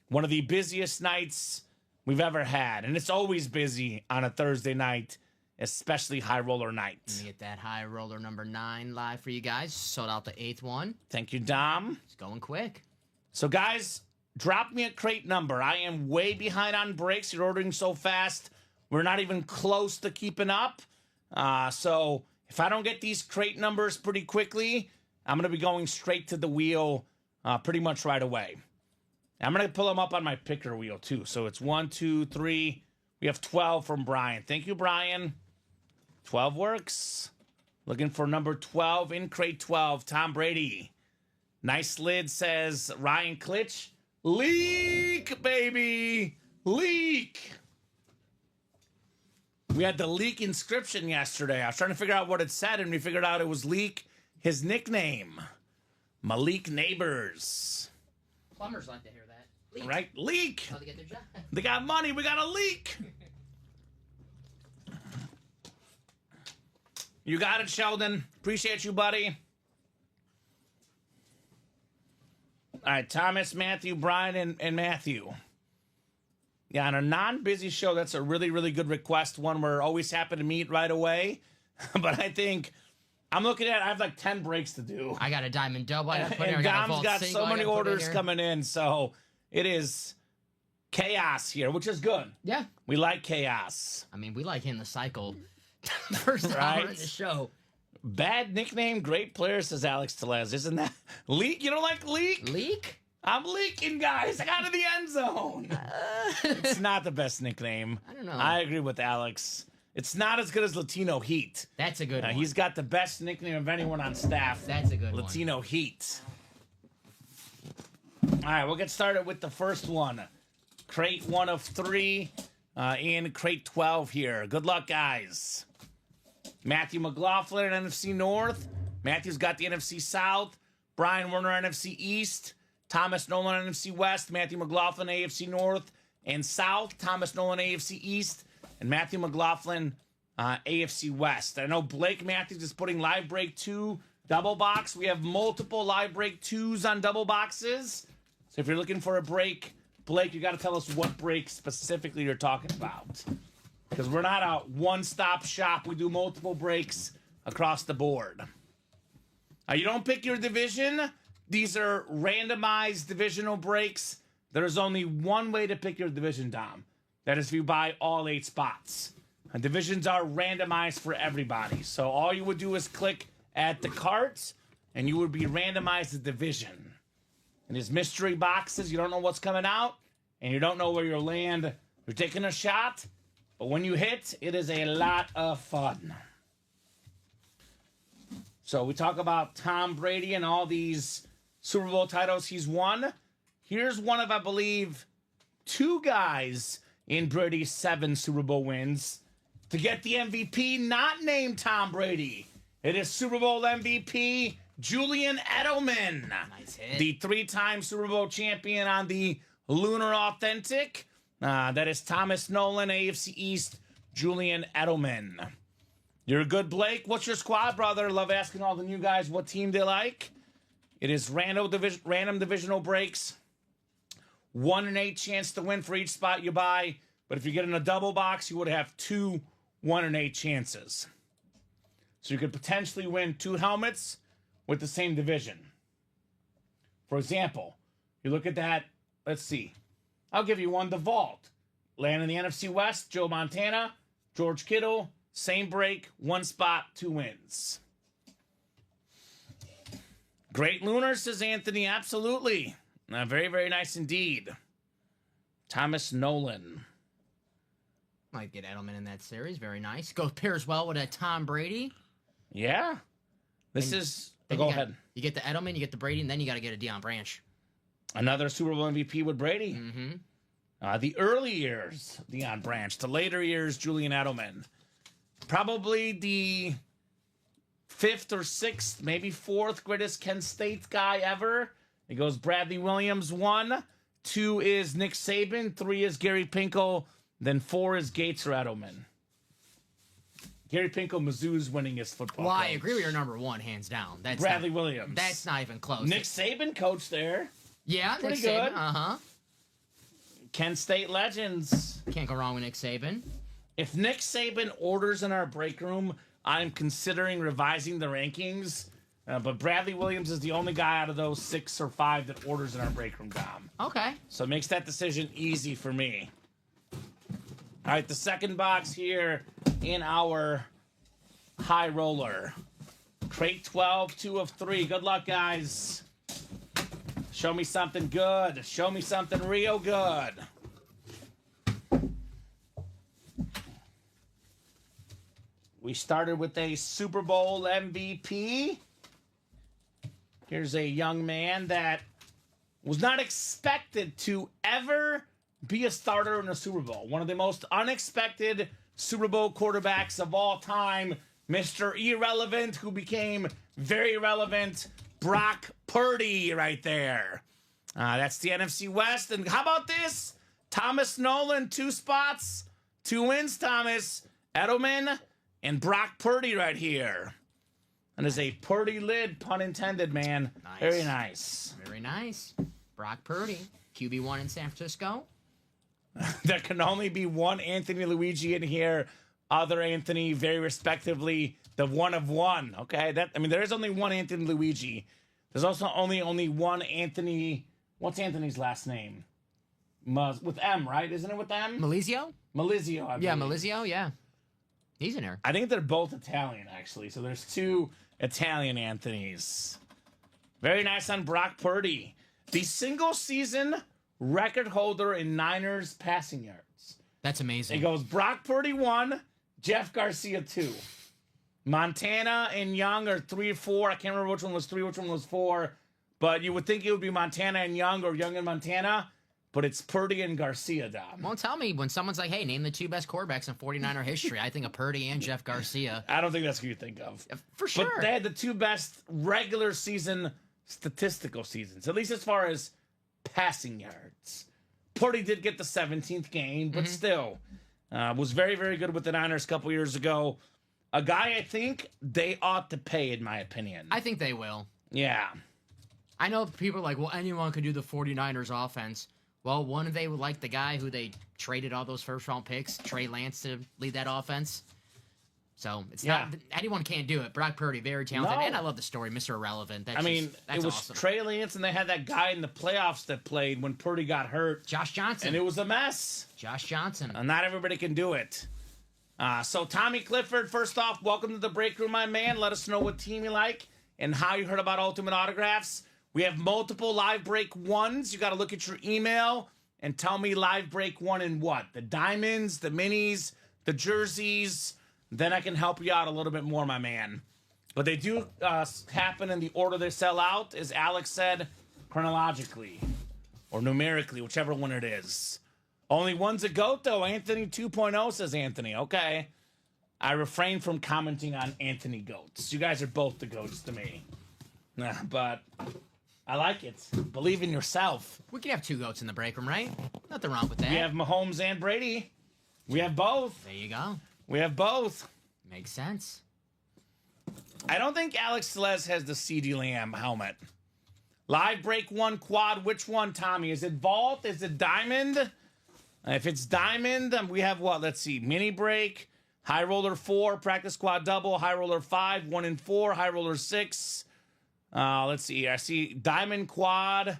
One of the busiest nights we've ever had, and it's always busy on a Thursday night, especially High Roller night. Let me get that High Roller number 9 live for you guys. Sold out the 8th one. Thank you, Dom. It's going quick. So, guys, drop me a crate number. I am way behind on breaks. You're ordering so fast. We're not even close to keeping up. So if I don't get these crate numbers pretty quickly, I'm going to be going straight to the wheel pretty much right away. I'm going to pull them up on my picker wheel, too. So it's 1, 2, 3. We have 12 from Brian. Thank you, Brian. 12 works. Looking for number 12 in crate 12, Tom Brady. Nice lid, says Ryan Klitsch. Leak, baby. Leak. We had the Leak inscription yesterday. I was trying to figure out what it said, and we figured out it was Leak, his nickname. Malik Neighbors. Plumbers like to hear that. Leak. Right? Leak. How they get their job. They got money. We got a leak. You got it, Sheldon. Appreciate you, buddy. All right, Thomas, Matthew, Brian, and Matthew. Yeah, on a non-busy show, that's a really, really good request. One we're always happy to meet right away. But I think I'm looking at, I have like 10 breaks to do. I got a diamond double. I put in, And I Dom's got so many orders in coming in. So it is chaos here, which is good. Yeah. We like chaos. I mean, we like hitting the cycle first Right. hour in the show. Bad nickname, great player, says Alex Telez. Isn't that Leak? You don't like Leak? Leak? I'm leaking, guys. I got to the end zone. It's not the best nickname. I don't know. I agree with Alex. It's not as good as Latino Heat. That's a good one. He's got the best nickname of anyone on staff. That's a good one. Latino Heat. All right, we'll get started with the first one. Crate 1 of 3 in crate 12 here. Good luck, guys. Matthew McLaughlin, NFC North. Matthew's got the NFC South. Brian Werner, NFC East. Thomas Nolan, NFC West. Matthew McLaughlin, AFC North and South. Thomas Nolan, AFC East. And Matthew McLaughlin, AFC West. I know Blake Matthews is putting live break 2 double box. We have multiple live break 2s on double boxes. So if you're looking for a break, Blake, you got to tell us what break specifically you're talking about. Because we're not a one-stop shop. We do multiple breaks across the board. You don't pick your division. These are randomized divisional breaks. There's only one way to pick your division, Dom. That is if you buy all 8 spots. Divisions are randomized for everybody. So all you would do is click at the carts, and you would be randomized the division. And these mystery boxes, you don't know what's coming out, and you don't know where you'll land. You're taking a shot, but when you hit, it is a lot of fun. So we talk about Tom Brady and all these Super Bowl titles he's won. Here's one of, I believe, 2 guys in Brady's 7 Super Bowl wins to get the MVP, not named Tom Brady. It is Super Bowl MVP Julian Edelman. Nice hit. The 3-time Super Bowl champion on the Lunar Authentic. That is Thomas Nolan, AFC East, Julian Edelman. You're good, Blake. What's your squad, brother? Love asking all the new guys what team they like. It is random divisional breaks. 1 in 8 chance to win for each spot you buy. But if you get in a double box, you would have 2 1 in 8 chances. So you could potentially win 2 helmets with the same division. For example, you look at that. Let's see. I'll give you one. The Vault. Land in the NFC West. Joe Montana. George Kittle. Same break. 1 spot. 2 wins. Great Lunar, says Anthony. Absolutely. Very, very nice indeed. Thomas Nolan. Might get Edelman in that series. Very nice. Pairs well with a Tom Brady. Yeah. This is... Go ahead. You get the Edelman, you get the Brady, and then you got to get a Deion Branch. Another Super Bowl MVP with Brady. Mm-hmm. The early years, Deion Branch. The later years, Julian Edelman. Probably the 5th or 6th, maybe 4th greatest Kent State guy ever. It goes Bradley Williams, 1. 2 is Nick Saban. 3 is Gary Pinkel. Then 4 is Gates or Edelman. Gary Pinkel, Mizzou's winningest football Well, coach. I agree with your number 1, hands down. That's Bradley Williams. That's not even close. Nick Saban coached there. Yeah, pretty Nick good. Saban. Uh-huh. Kent State legends. Can't go wrong with Nick Saban. If Nick Saban orders in our break room, I'm considering revising the rankings. But Bradley Williams is the only guy out of those 6 or 5 that orders in our break room, Dom. Okay. So it makes that decision easy for me. All right, the second box here in our high roller. Crate 12, 2 of 3. Good luck, guys. Show me something good. Show me something real good. We started with a Super Bowl MVP. Here's a young man that was not expected to ever be a starter in a Super Bowl. One of the most unexpected Super Bowl quarterbacks of all time, Mr. Irrelevant, who became very relevant, Brock Purdy right there. That's the NFC West. And how about this? Thomas Nolan, 2 spots, 2 wins, Thomas. Edelman and Brock Purdy right here. And there's a Purdy lid, pun intended, man. Nice. Very nice. Very nice. Brock Purdy, QB1 in San Francisco. There can only be one Anthony Luigi in here. Other Anthony, very respectively, the one of one. Okay, there is only one Anthony Luigi. There's also only one Anthony. What's Anthony's last name? With M, right? Isn't it with M? Malizio? Malizio. I believe. Yeah, Malizio. Yeah, he's in there. I think they're both Italian, actually. So there's 2 Italian Anthonys. Very nice on Brock Purdy, the single season record holder in Niners passing yards. That's amazing. It goes Brock Purdy 1, Jeff Garcia 2. Montana and Young are 3 or 4. I can't remember which one was 3, which one was 4. But you would think it would be Montana and Young or Young and Montana. But it's Purdy and Garcia, Dom. Well, tell me, when someone's like, hey, name the 2 best quarterbacks in 49er history, I think of Purdy and Jeff Garcia. I don't think that's who you think of. For sure. But they had the 2 best regular season statistical seasons, at least as far as passing yards. Purdy did get the 17th game, but still was very, very good with the Niners a couple years ago. A guy I think they ought to pay, in my opinion. I think they will. Yeah. I know people are like, well, anyone could do the 49ers offense. Well, one, they would like the guy who they traded all those first-round picks, Trey Lance, to lead that offense. So it's not anyone can't do it. Brock Purdy, very talented, and I love the story, Mr. Irrelevant. That's it was awesome. Trey Lance, and they had that guy in the playoffs that played when Purdy got hurt. Josh Johnson. And it was a mess. Josh Johnson. Not everybody can do it. So Tommy Clifford, first off, welcome to the break room, my man. Let us know what team you like and how you heard about Ultimate Autographs. We have multiple live break 1s. You got to look at your email and tell me live break 1 and what? The diamonds, the minis, the jerseys. Then I can help you out a little bit more, my man. But they do happen in the order they sell out, as Alex said, chronologically or numerically, whichever one it is. Only one's a goat, though. Anthony 2.0, says Anthony. Okay. I refrain from commenting on Anthony goats. You guys are both the goats to me. But I like it. Believe in yourself. We can have 2 goats in the break room, right? Nothing wrong with that. We have Mahomes and Brady. We have both. There you go. We have both. Makes sense. I don't think Alex Celez has the CeeDee Lamb helmet. Live break 1 quad. Which one, Tommy? Is it vault? Is it diamond? If it's diamond, we have what? Let's see. Mini break. High roller 4. Practice squad double. High roller 5. 1 and 4. High roller 6. Let's see. I see diamond quad.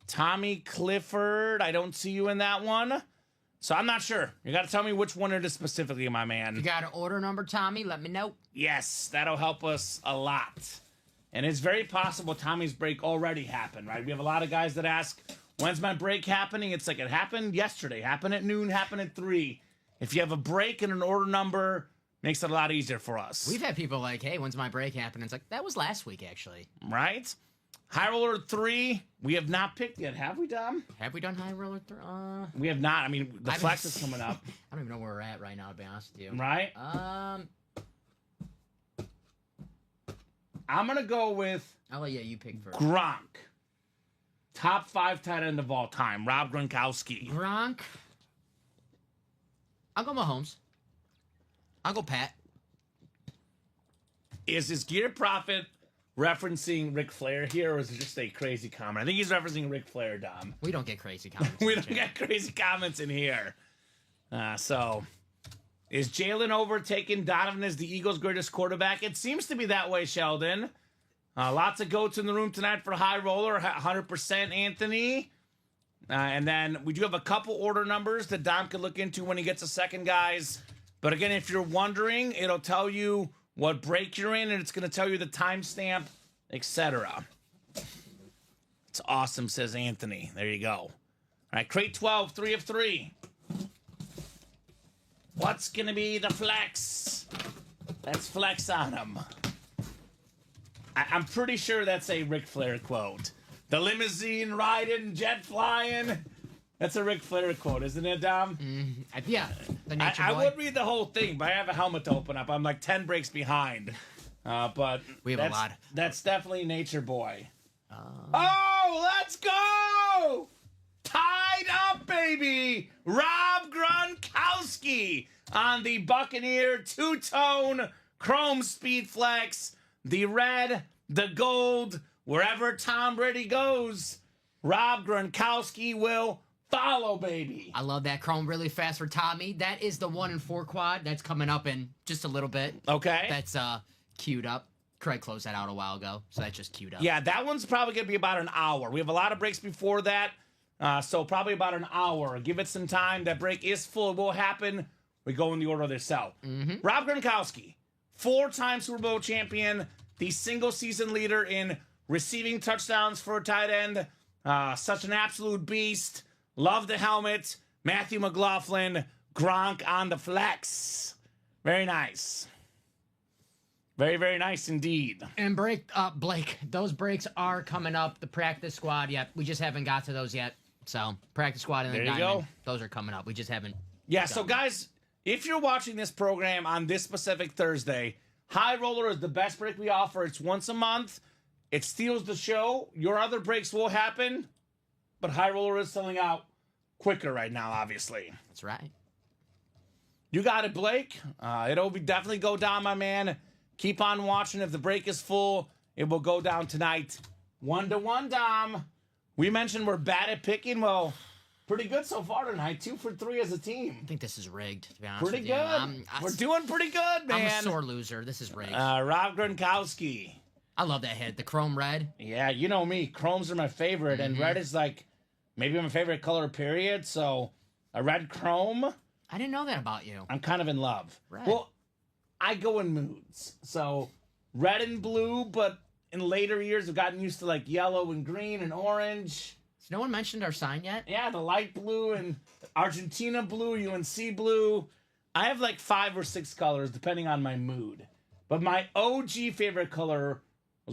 Tommy Clifford. I don't see you in that one. So I'm not sure. You got to tell me which one it is specifically, my man. You got an order number, Tommy? Let me know. Yes, that'll help us a lot. And it's very possible Tommy's break already happened, right? We have a lot of guys that ask, when's my break happening? It's like, it happened yesterday. Happened at noon, happened at 3. If you have a break and an order number, makes it a lot easier for us. We've had people like, hey, when's my break happening? It's like, that was last week, actually. Right? High roller 3, we have not picked yet, have we, Dom? Have we done high roller 3? We have not. I mean, the flex is coming up. I don't even know where we're at right now, to be honest with you. Right? I'm going to go with... I'll let you pick first. Gronk. Top 5 tight end of all time. Rob Gronkowski. Gronk. I'll go Mahomes. I'll go Pat. Is his gear profit referencing Ric Flair here, or is it just a crazy comment? I think he's referencing Ric Flair, Dom. We don't get crazy comments. We don't get crazy comments in here. So, is Jalen overtaking Donovan as the Eagles' greatest quarterback? It seems to be that way, Sheldon. Lots of goats in the room tonight for high roller, 100% Anthony. And then we do have a couple order numbers that Dom could look into when he gets a second, guys. But again, if you're wondering, it'll tell you what break you're in, and it's going to tell you the timestamp, etc. It's awesome, says Anthony. There you go. All right, crate 12, 3 of 3. What's going to be the flex? Let's flex on him. I'm pretty sure that's a Ric Flair quote. The limousine riding, jet flying. That's a Ric Flair quote, isn't it, Dom? Yeah, the Nature I Boy. would read the whole thing, but I have a helmet to open up. I'm like 10 breaks behind. But we have a lot. That's definitely Nature Boy. Oh, let's go! Tied up, baby! Rob Gronkowski on the Buccaneer two-tone Chrome Speed Flex. The red, the gold, wherever Tom Brady goes, Rob Gronkowski will follow, baby. I love that chrome really fast for Tommy. That is the 1-4 quad that's coming up in just a little bit. Okay. That's queued up. Craig closed that out a while ago, so that's just queued up. Yeah, that one's probably going to be about an hour. We have a lot of breaks before that, so probably about an hour. Give it some time. That break is full. It will happen. We go in the order they sell. Rob Gronkowski, 4-time Super Bowl champion, the single-season leader in receiving touchdowns for a tight end. Such an absolute beast. Love the helmet. Matthew McLaughlin, Gronk on the flex. Very nice. Very, very nice indeed. And Blake, those breaks are coming up. The practice squad, yet we just haven't got to those yet. So practice squad and the There you diamond, go. those are coming up. We just haven't. Yeah, so guys, if you're watching this program on this specific Thursday, High Roller is the best break we offer. It's once a month. It steals the show. Your other breaks will happen, but High Roller is selling out quicker right now, obviously. That's right. You got it, Blake. It'll definitely go down, my man. Keep on watching. If the break is full, it will go down tonight. 1-1, Dom. We mentioned we're bad at picking. Well, pretty good so far tonight. 2 for 3 as a team. I think this is rigged, to be honest Pretty with good. you. We're doing pretty good, man. I'm a sore loser. This is rigged. Rob Gronkowski. I love that head. The chrome red. Yeah, you know me. Chromes are my favorite, and red is like maybe my favorite color, period. So a red chrome, I didn't know that about you. I'm kind of in love. Red. Well, I go in moods. So red and blue, but in later years, I've gotten used to like yellow and green and orange. So no one mentioned our sign yet? Yeah, the light blue and Argentina blue, UNC blue. I have like 5 or 6 colors depending on my mood. But my OG favorite color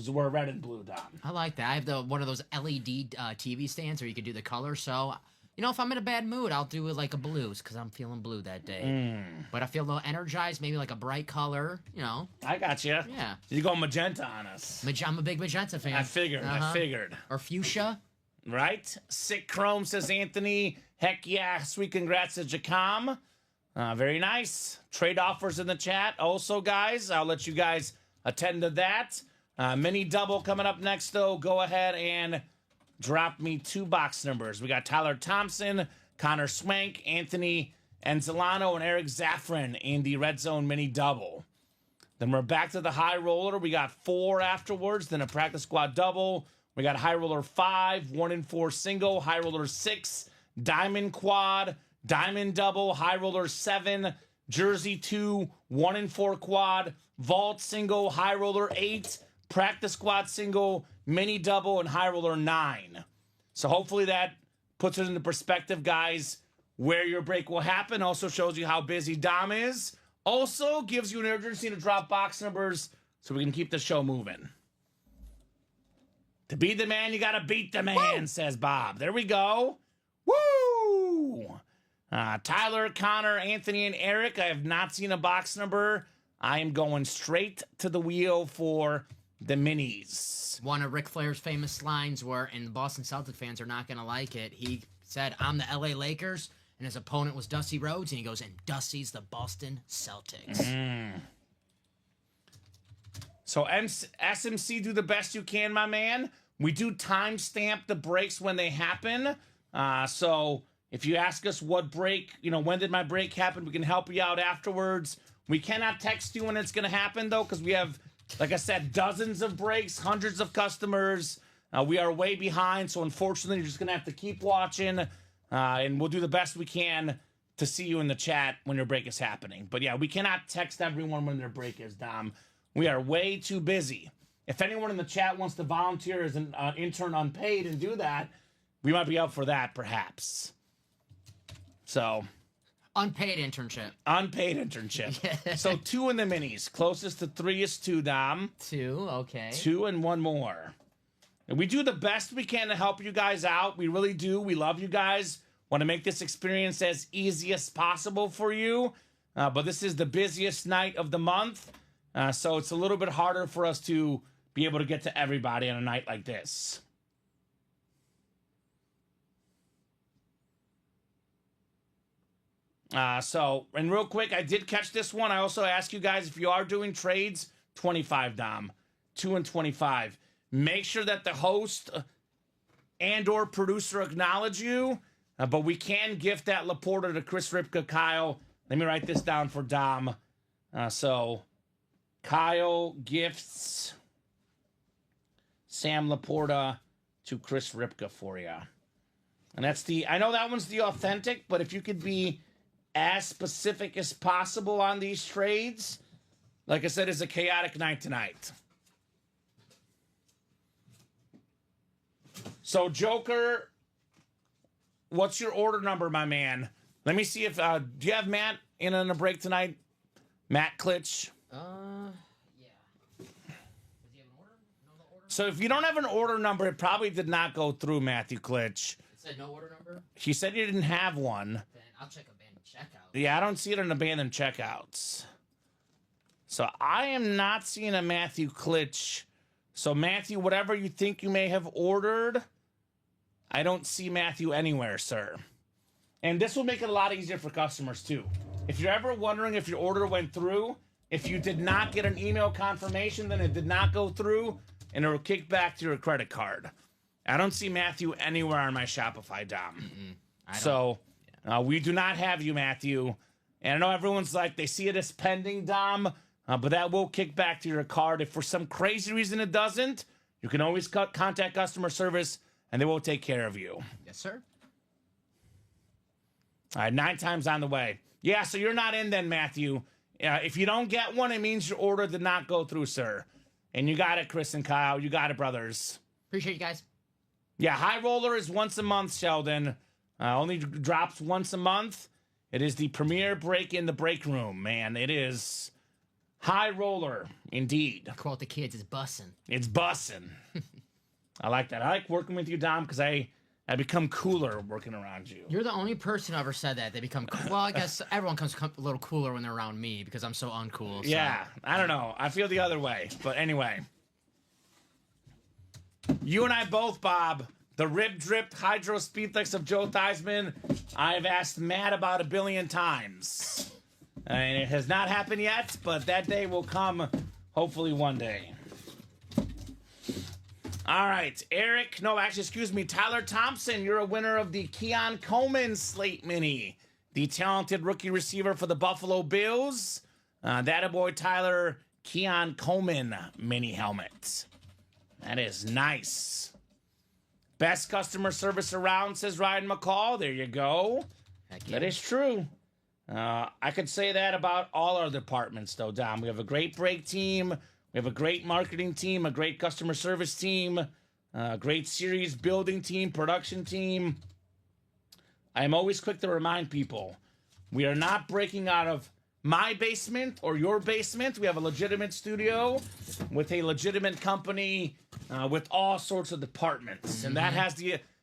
were red and blue, Dom. I like that. I have one of those LED TV stands where you can do the color. So, you know, if I'm in a bad mood, I'll do it like a blues because I'm feeling blue that day. But I feel a little energized, maybe like a bright color, you know. I got you. Yeah. You go magenta on us. I'm a big magenta fan. I figured. Or fuchsia. Right? Sick Chrome, says Anthony. Heck yeah. Sweet congrats to Jacom. Very nice. Trade offers in the chat. Also, guys, I'll let you guys attend to that. Mini double coming up next, though. Go ahead and drop me 2 box numbers. We got Tyler Thompson, Connor Swank, Anthony Enzolano, and Eric Zaffron in the Red Zone mini double. Then we're back to the High Roller. We got 4 afterwards, then a Practice Squad double. We got High Roller 5, 1-4 single, High Roller 6, Diamond Quad, Diamond Double, High Roller 7, Jersey 2, 1-4 quad, Vault Single, High Roller 8, Practice Squad Single, Mini Double, and High Roller 9. So hopefully that puts it into perspective, guys, where your break will happen. Also shows you how busy Dom is. Also gives you an urgency to drop box numbers so we can keep the show moving. To be the man, you got to beat the man, says Bob. There we go. Woo! Tyler, Connor, Anthony, and Eric. I have not seen a box number. I am going straight to the wheel for the minis. One of Ric Flair's famous lines were, and the Boston Celtics fans are not going to like it. He said, "I'm the LA Lakers," and his opponent was Dusty Rhodes, and he goes, "And Dusty's the Boston Celtics." So SMC, do the best you can, my man. We do timestamp the breaks when they happen. So if you ask us what break, when did my break happen, we can help you out afterwards. We cannot text you when it's going to happen, though, because we have, like I said, dozens of breaks, hundreds of customers. We are way behind, so unfortunately, you're just going to have to keep watching, and we'll do the best we can to see you in the chat when your break is happening. But yeah, we cannot text everyone when their break is, Dom. We are way too busy. If anyone in the chat wants to volunteer as an intern unpaid and do that, we might be up for that, perhaps. So, Unpaid internship. Yeah. So 2 in the minis. Closest to 3 is 2, Dom. 2, okay. 2 and 1 more. And we do the best we can to help you guys out. We really do. We love you guys. Want to make this experience as easy as possible for you. But this is the busiest night of the month. So it's a little bit harder for us to be able to get to everybody on a night like this. And real quick, I did catch this one. I also ask you guys, if you are doing trades, 25, Dom. 2 and 25. Make sure that the host and or producer acknowledge you. But we can gift that Laporta to Chris Ripka, Kyle. Let me write this down for Dom. So Kyle gifts Sam Laporta to Chris Ripka for you. And that's I know that one's the authentic, but if you could be as specific as possible on these trades, like I said, it's a chaotic night tonight. So, Joker, what's your order number, my man? Let me see if, do you have Matt in on a break tonight? Matt Klitsch? Yeah. Does he have an order? Know the order? So if you don't have an order number, it probably did not go through, Matthew Klitsch. It said no order number? He said he didn't have one. Then I'll check abandoned checkout. Yeah, I don't see it in abandoned checkouts. So I am not seeing a Matthew Klitsch. So Matthew, whatever you think you may have ordered, I don't see Matthew anywhere, sir. And this will make it a lot easier for customers, too. If you're ever wondering if your order went through, if you did not get an email confirmation, then it did not go through, and it will kick back to your credit card. I don't see Matthew anywhere on my Shopify, Dom. So we do not have you, Matthew. And I know everyone's like, they see it as pending, Dom, but that will kick back to your card. If for some crazy reason it doesn't, you can always contact customer service, and they will take care of you. Yes, sir. All right, 9 times on the way. Yeah, so you're not in then, Matthew. If you don't get one, it means your order did not go through, sir. And you got it, Chris and Kyle. You got it, brothers. Appreciate you guys. Yeah, High Roller is once a month, Sheldon. Only drops once a month. It is the premier break in the break room, man. It is High Roller, indeed. Quote the kids, it's bussin'. It's bussin'. I like that. I like working with you, Dom, because I become cooler working around you. You're the only person who ever said that. They become cool. Well, I guess everyone comes a little cooler when they're around me because I'm so uncool. So. Yeah, I don't know. I feel the other way. But anyway. You and I both, Bob. The rib-dripped hydro speedflex of Joe Theismann, I've asked Matt about 1 billion times. And it has not happened yet, but that day will come hopefully one day. All right, Tyler Thompson, you're a winner of the Keon Coleman Slate Mini, the talented rookie receiver for the Buffalo Bills. That boy, Tyler, Keon Coleman Mini helmet. That is nice. Best customer service around, says Ryan McCall. There you go. Heck yeah. That is true. I could say that about all our departments, though, Dom. We have a great break team. We have a great marketing team, a great customer service team, a great series building team, production team. I am always quick to remind people, we are not breaking out of my basement or your basement. We have a legitimate studio with a legitimate company with all sorts of departments. And that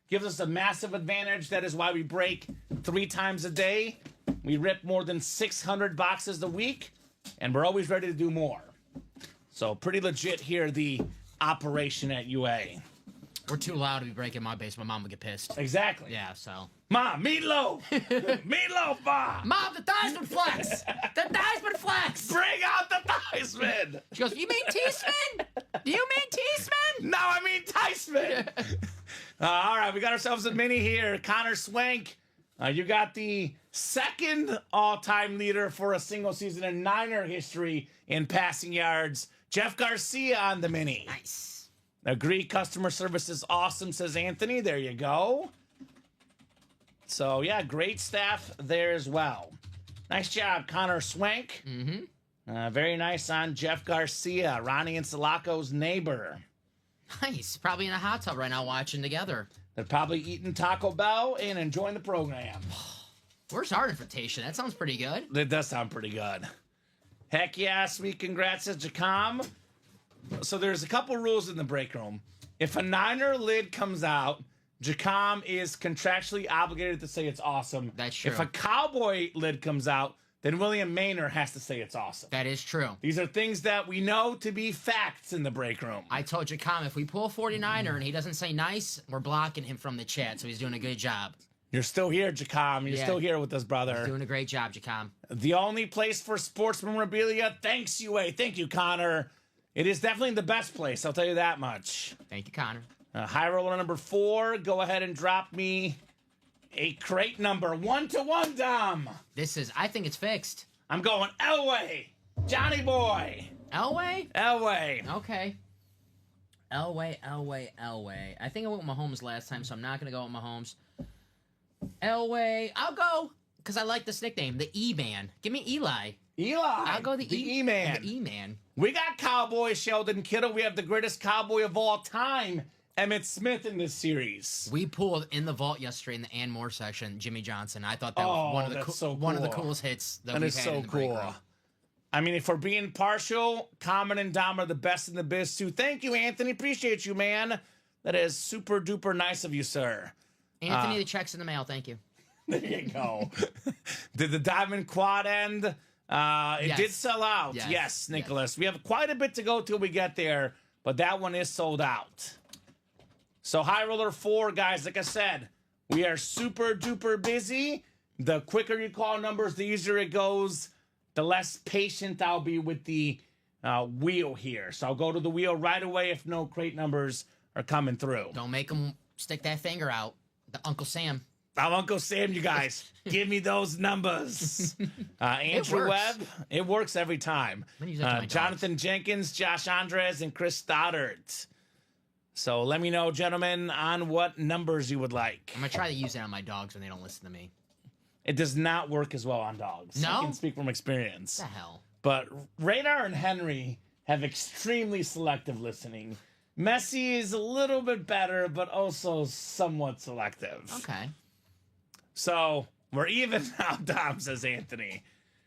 gives us a massive advantage. That is why we break 3 times a day. We rip more than 600 boxes a week, and we're always ready to do more. So pretty legit here, the operation at UA. We're too loud to be breaking my basement. My mom would get pissed. Exactly. Yeah, so. Mom, meatloaf! Meatloaf, Mom! Mom, the Theismann flex! The Theismann flex! Bring out the Theismann! She goes, you mean Teasman? Do you mean Teasman? No, I mean Theismann! All right, we got ourselves a mini here. Connor Swank, you got the second all-time leader for a single season in Niner history in passing yards. Jeff Garcia on the mini. Nice. Agree, customer service is awesome, says Anthony. There you go. So, yeah, great staff there as well. Nice job, Connor Swank. Mm-hmm. Very nice on Jeff Garcia, Ronnie and Sulaco's neighbor. Nice. Probably in a hot tub right now watching together. They're probably eating Taco Bell and enjoying the program. Where's our invitation? That sounds pretty good. That does sound pretty good. Heck yeah, sweet congrats, says Jacom. So there's a couple rules in the break room. If a Niner lid comes out, Jacom is contractually obligated to say it's awesome. That's true. If a cowboy lid comes out, then William Maynard has to say it's awesome. That is true. These are things that we know to be facts in the break room. I told Jacom, if we pull a 49er and he doesn't say nice, we're blocking him from the chat, so he's doing a good job. You're still here, Jacom. You're still here with us, brother. He's doing a great job, Jacom. The only place for sports memorabilia. Thanks, UA. Thank you, Connor. It is definitely the best place, I'll tell you that much. Thank you, Connor. High roller number 4. Go ahead and drop me a crate number 1-1, Dom. I think it's fixed. I'm going Elway. Johnny boy. Elway? Elway. Okay. Elway. I think I went with Mahomes last time, so I'm not going to go with Mahomes. Elway. I'll go, because I like this nickname, the E-Man. Give me Eli. I'll go the E-Man. The E-Man. We got Cowboy Sheldon Kittle. We have the greatest cowboy of all time, Emmitt Smith, in this series. We pulled in the vault yesterday in the Ann Moore section, Jimmy Johnson. I thought that was one of the coolest hits that we've had in the break room. I mean, if we're being partial, Kamen and Dom are the best in the biz, too. Thank you, Anthony. Appreciate you, man. That is super duper nice of you, sir. Anthony, the check's in the mail. Thank you. There you go. Did the Diamond Quad end? It did sell out. Yes, Nicholas. Yes. We have quite a bit to go till we get there, but that one is sold out. So High Roller 4, guys, like I said, we are super duper busy. The quicker you call numbers, the easier it goes. The less patient I'll be with the wheel here. So I'll go to the wheel right away if no crate numbers are coming through. Don't make them stick that finger out. The Uncle Sam. I'm Uncle Sam, you guys. Give me those numbers. Andrew Webb, it works every time. Jonathan Jenkins, Josh Andres, and Chris Stoddard. So let me know, gentlemen, on what numbers you would like. I'm going to try to use that on my dogs when they don't listen to me. It does not work as well on dogs. No? I can speak from experience. What the hell? But Radar and Henry have extremely selective listening. Messi is a little bit better, but also somewhat selective. Okay. So we're even now, Dom, says Anthony.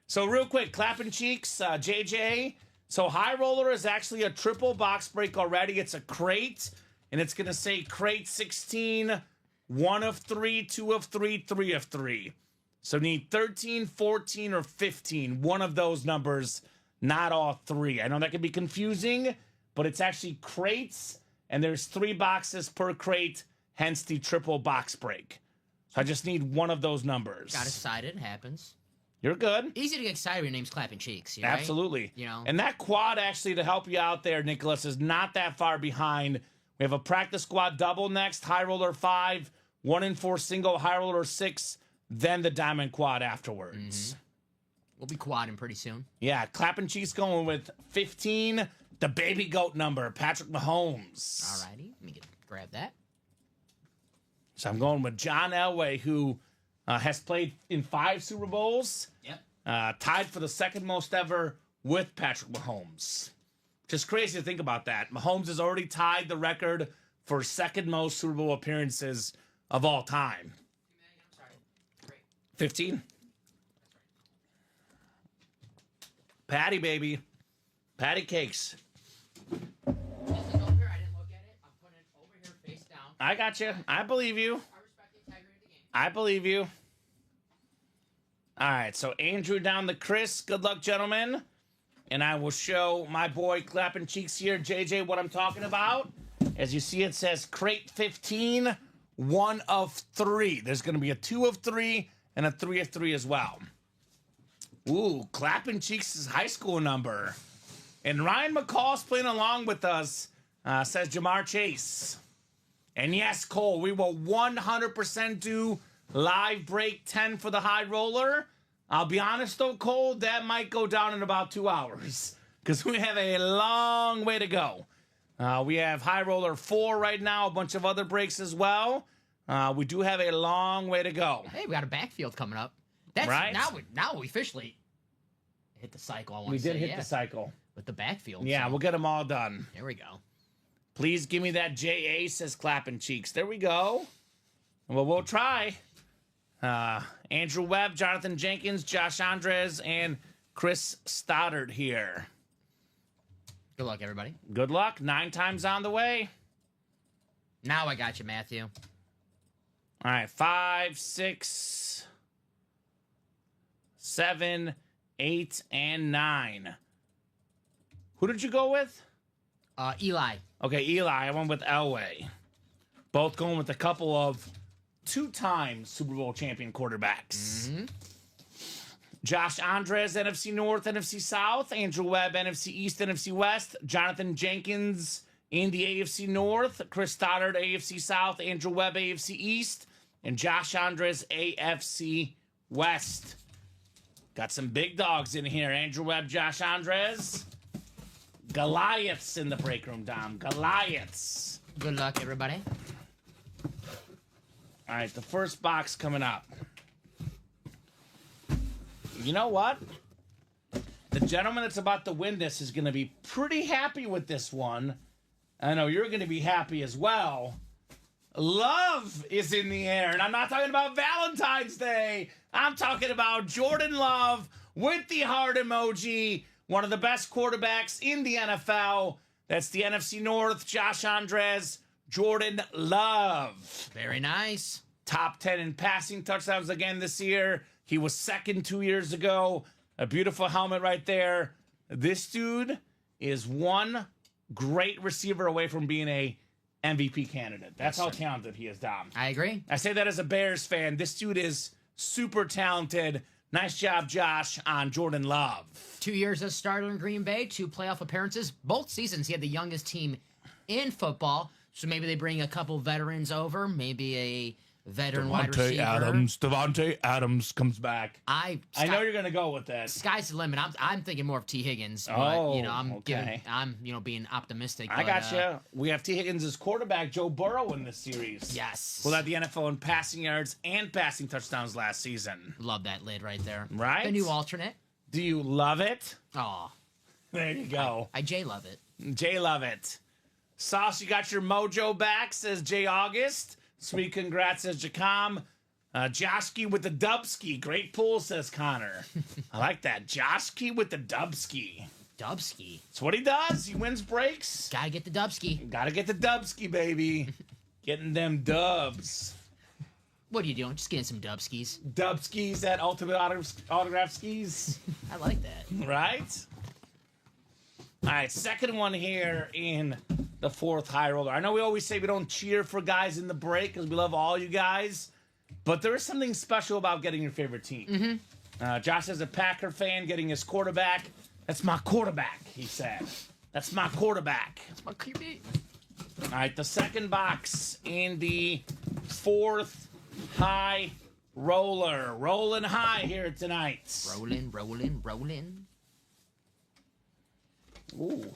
So real quick, clapping cheeks, JJ. So High Roller is actually a triple box break already. It's a crate, and it's going to say crate 16, 1 of 3, 2 of 3, 3 of 3. So need 13, 14, or 15. One of those numbers, not all 3. I know that can be confusing, but it's actually crates, and there's 3 boxes per crate, hence the triple box break. So I just need one of those numbers. Got excited. It happens. You're good. Easy to get excited when your name's Clapping Cheeks. Right? Absolutely. You know? And that quad, actually, to help you out there, Nicholas, is not that far behind. We have a practice squad double next, High Roller 5, 1 and 4 single, High Roller 6, then the Diamond Quad afterwards. Mm-hmm. We'll be quadding pretty soon. Yeah, Clapping Cheeks going with 15, the baby goat number, Patrick Mahomes. All righty. Let me grab that. So I'm going with John Elway, who has played in 5 Super Bowls. Yep. Tied for the second most ever with Patrick Mahomes. Just crazy to think about that. Mahomes has already tied the record for second most Super Bowl appearances of all time. 15? Patty, baby. Patty cakes. Just a note here. I didn't look at it. I'm putting it over here face down. I got you. I believe you. I respect the integrity of the game. I believe you. All right, so Andrew down to Chris. Good luck, gentlemen. And I will show my boy Clapping Cheeks here, JJ, what I'm talking about. As you see, it says crate 15, 1 of 3. There's going to be a 2 of 3 and a 3 of 3 as well. Ooh, Clapping Cheeks' high school number. And Ryan McCall's playing along with us, says Jamar Chase. And yes, Cole, we will 100% do live break 10 for the High Roller. I'll be honest, though, Cole, that might go down in about 2 hours because we have a long way to go. We have High Roller 4 right now, a bunch of other breaks as well. We do have a long way to go. Hey, we got a backfield coming up. That's right. Now we officially hit the cycle. We did hit the cycle. With the backfield. Yeah, so. we'll get them all done. There we go. Please give me that JA, says Clapping Cheeks. There we go. Well, we'll try. Andrew Webb, Jonathan Jenkins, Josh Andres, and Chris Stoddard here. Good luck, everybody. Good luck. 9 times on the way. Now I got you, Matthew. All right, 5, 6, 7, 8, and 9. Who did you go with? Eli. Okay, Eli. I went with Elway. Both going with a couple of two-time Super Bowl champion quarterbacks. Mm-hmm. Josh Andres, NFC North, NFC South. Andrew Webb, NFC East, NFC West. Jonathan Jenkins in the AFC North. Chris Stoddard, AFC South. Andrew Webb, AFC East. And Josh Andres, AFC West. Got some big dogs in here. Andrew Webb, Josh Andres. Goliaths in the break room, Dom. Goliaths. Good luck, everybody. All right, the first box coming up. You know what? The gentleman that's about to win this is going to be pretty happy with this one. I know you're going to be happy as well. Love is in the air, and I'm not talking about Valentine's Day. I'm talking about Jordan Love with the heart emoji, one of the best quarterbacks in the NFL. That's the NFC North, Josh Andres, Jordan Love. Very nice. Top 10 in passing touchdowns again this year. He was second 2 years ago. A beautiful helmet right there. This dude is one great receiver away from being a MVP candidate. That's how talented he is, Dom. I agree. I say that as a Bears fan. This dude is super talented. Nice job, Josh, on Jordan Love. 2 years as starter in Green Bay, 2 playoff appearances. Both seasons, he had the youngest team in football. So maybe they bring a couple veterans over, maybe a veteran wide receiver. Devontae Adams comes back. I know you're gonna go with that. Sky's the limit. I'm thinking more of T. Higgins. But, I'm being optimistic. I got you. We have T. Higgins as quarterback, Joe Burrow in this series. Yes. Who led the NFL in passing yards and passing touchdowns last season. Love that lid right there. Right? The new alternate. Do you love it? Oh. There you go. I J love it. Jay love it. Sauce, you got your mojo back, says Jay August. Sweet congrats, says Jacom. Joshki with the dubski. Great pull, says Connor. I like that. Joshki with the dubski. Dubski. That's what he does. He wins breaks. Gotta get the Dubski. Gotta get the dubski, baby. Getting them dubs. What are you doing? Just getting some Dubskis. Dubskis at Ultimate Autograph Skis. I like that. Right? All right, second one here in the fourth high roller. I know we always say we don't cheer for guys in the break because we love all you guys, but there is something special about getting your favorite team. Mm-hmm. Josh is a Packer fan getting his quarterback. That's my quarterback, he said. That's my quarterback. That's my QB. All right, the second box in the fourth high roller. Rolling high here tonight. Rolling, rolling, rolling. Ooh.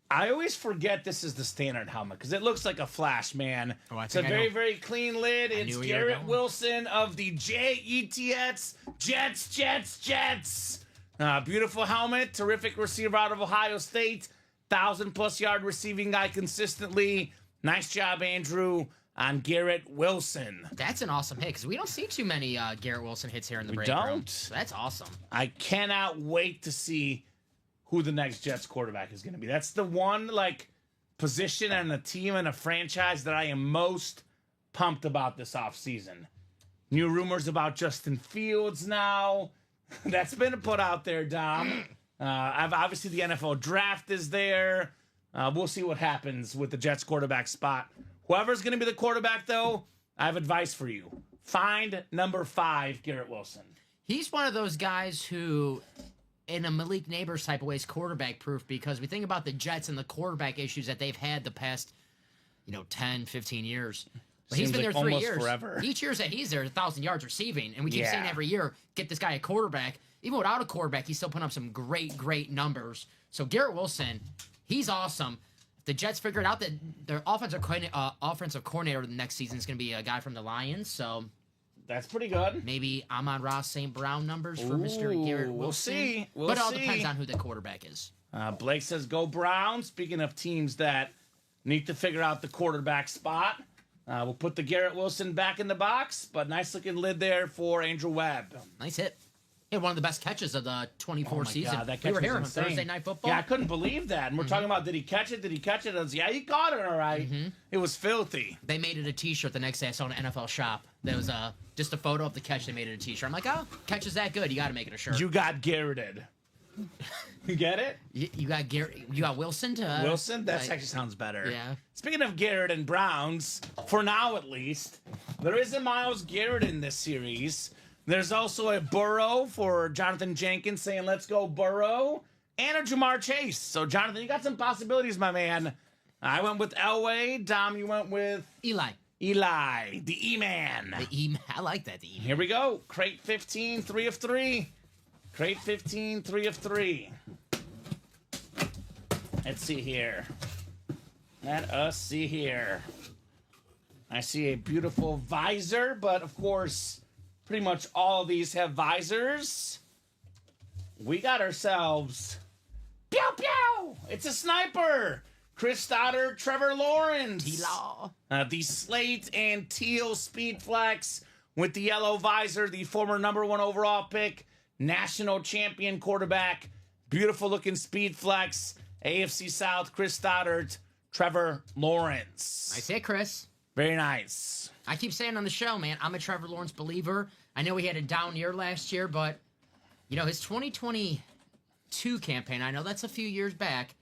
I always forget this is the standard helmet because it looks like a Flash, man. Oh, it's a very, very clean lid. It's Garrett Wilson of the Jets. Jets. Beautiful helmet. Terrific receiver out of Ohio State. 1,000+ yard receiving guy consistently. Nice job, Andrew, on Garrett Wilson. That's an awesome hit because we don't see too many Garrett Wilson hits here in the break room. Don't. So that's awesome. I cannot wait to see who the next Jets quarterback is going to be. That's the one position and a team and a franchise that I am most pumped about this offseason. New rumors about Justin Fields now. That's been put out there, Dom. Obviously the NFL draft is there. We'll see what happens with the Jets quarterback spot. Whoever's going to be the quarterback, though, I have advice for you. Find number 5, Garrett Wilson. He's one of those guys who, in a Malik Neighbors type of way, is quarterback proof because we think about the Jets and the quarterback issues that they've had the past, 10, 15 years. But he's been there 3 years. Forever. Each year that he's there, 1,000 yards receiving, and we keep saying every year, get this guy a quarterback. Even without a quarterback, he's still putting up some great numbers. So Garrett Wilson, he's awesome. If the Jets figure it out that their offensive coordinator the next season is going to be a guy from the Lions, so that's pretty good. maybe Amon-Ra St. Brown numbers for Mr. Garrett Wilson. We'll see. But it all depends on who the quarterback is. Blake says go Browns. Speaking of teams that need to figure out the quarterback spot, we'll put the Garrett Wilson back in the box, but nice looking lid there for Andrew Webb. Nice hit. He had one of the best catches of the 24 season. God, that catch we were was here on insane. Thursday Night Football. Yeah, I couldn't believe that. And we're talking about, did he catch it? Did he catch it? I was, yeah, he caught it all right. It was filthy. They made it a T-shirt the next day. I saw an NFL shop. There was just a photo of the catch. They made it a T-shirt. I'm like, oh, catch is that good. You got to make it a shirt. You got Garretted. You get it? You got Garrett. You got Wilson to Wilson? That actually sounds better. Yeah. Speaking of Garrett and Browns, for now at least, there is a Myles Garrett in this series. There's also a Burrow for Jonathan Jenkins saying, let's go Burrow, and a Jamar Chase. So, Jonathan, you got some possibilities, my man. I went with Elway. Dom, you went with Eli, the E-Man. I like that. The E-Man. Here we go. Crate 15, 3 of 3. Crate 15, 3 of 3. Let's see here. Let us see here. I see a beautiful visor, but of course, pretty much all of these have visors. We got ourselves... Pew, pew! It's a sniper! Chris Stoddard, Trevor Lawrence. T-Law. The slate and teal speed flex with the yellow visor, the former #1 overall pick, national champion quarterback, beautiful looking speed flex, AFC South, Chris Stoddard, Trevor Lawrence. Nice hit, Chris. Very nice. I keep saying on the show, man, I'm a Trevor Lawrence believer. I know he had a down year last year, but, you know, his 2022 campaign, I know that's a few years back.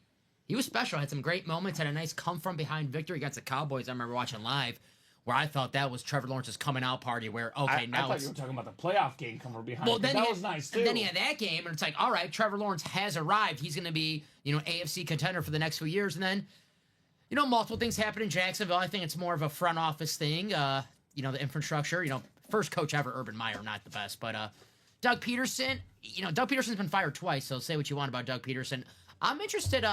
He was special, had some great moments, had a nice come-from-behind victory against the Cowboys. I remember watching live, where I thought that was Trevor Lawrence's coming-out party, where, okay, now I thought you were talking about the playoff game coming behind. Well, then that was nice, too. And then he had that game, and it's like, all right, Trevor Lawrence has arrived. He's going to be, you know, AFC contender for the next few years. And then, you know, multiple things happen in Jacksonville. I think it's more of a front office thing. You know, the infrastructure. You know, first coach ever, Urban Meyer, not the best. But Doug Peterson, you know, Doug Peterson's been fired twice, so say what you want about Doug Peterson. I'm interested,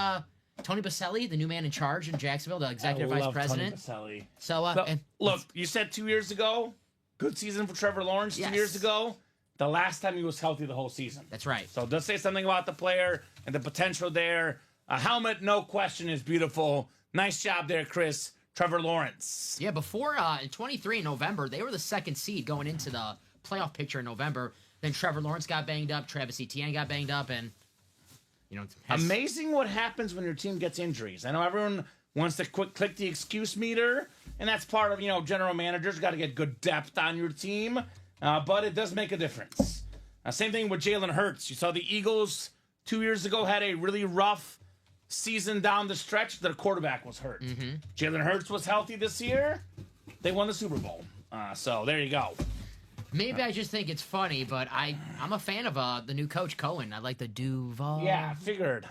Tony Baselli, the new man in charge in Jacksonville, the executive vice president. Tony Baselli. So, look, you said 2 years ago, good season for Trevor Lawrence. Yes. 2 years ago, the last time he was healthy the whole season. That's right. So it does say something about the player and the potential there. A helmet, no question, is beautiful. Nice job there, Chris. Trevor Lawrence. Yeah, before in 23 in November, they were the second seed going into the playoff picture in November. Then Trevor Lawrence got banged up, Travis Etienne got banged up, and you know, amazing what happens when your team gets injuries. I know everyone wants to click the excuse meter, and that's part of, you know, general managers got to get good depth on your team, but it does make a difference. Same thing with Jalen Hurts. You saw the Eagles 2 years ago had a really rough season down the stretch. Their quarterback was hurt. Jalen Hurts was healthy this year. They won the Super Bowl. So there you go. Maybe I just think it's funny, but I'm a fan of the new coach, Cohen. I like the Duval. Yeah,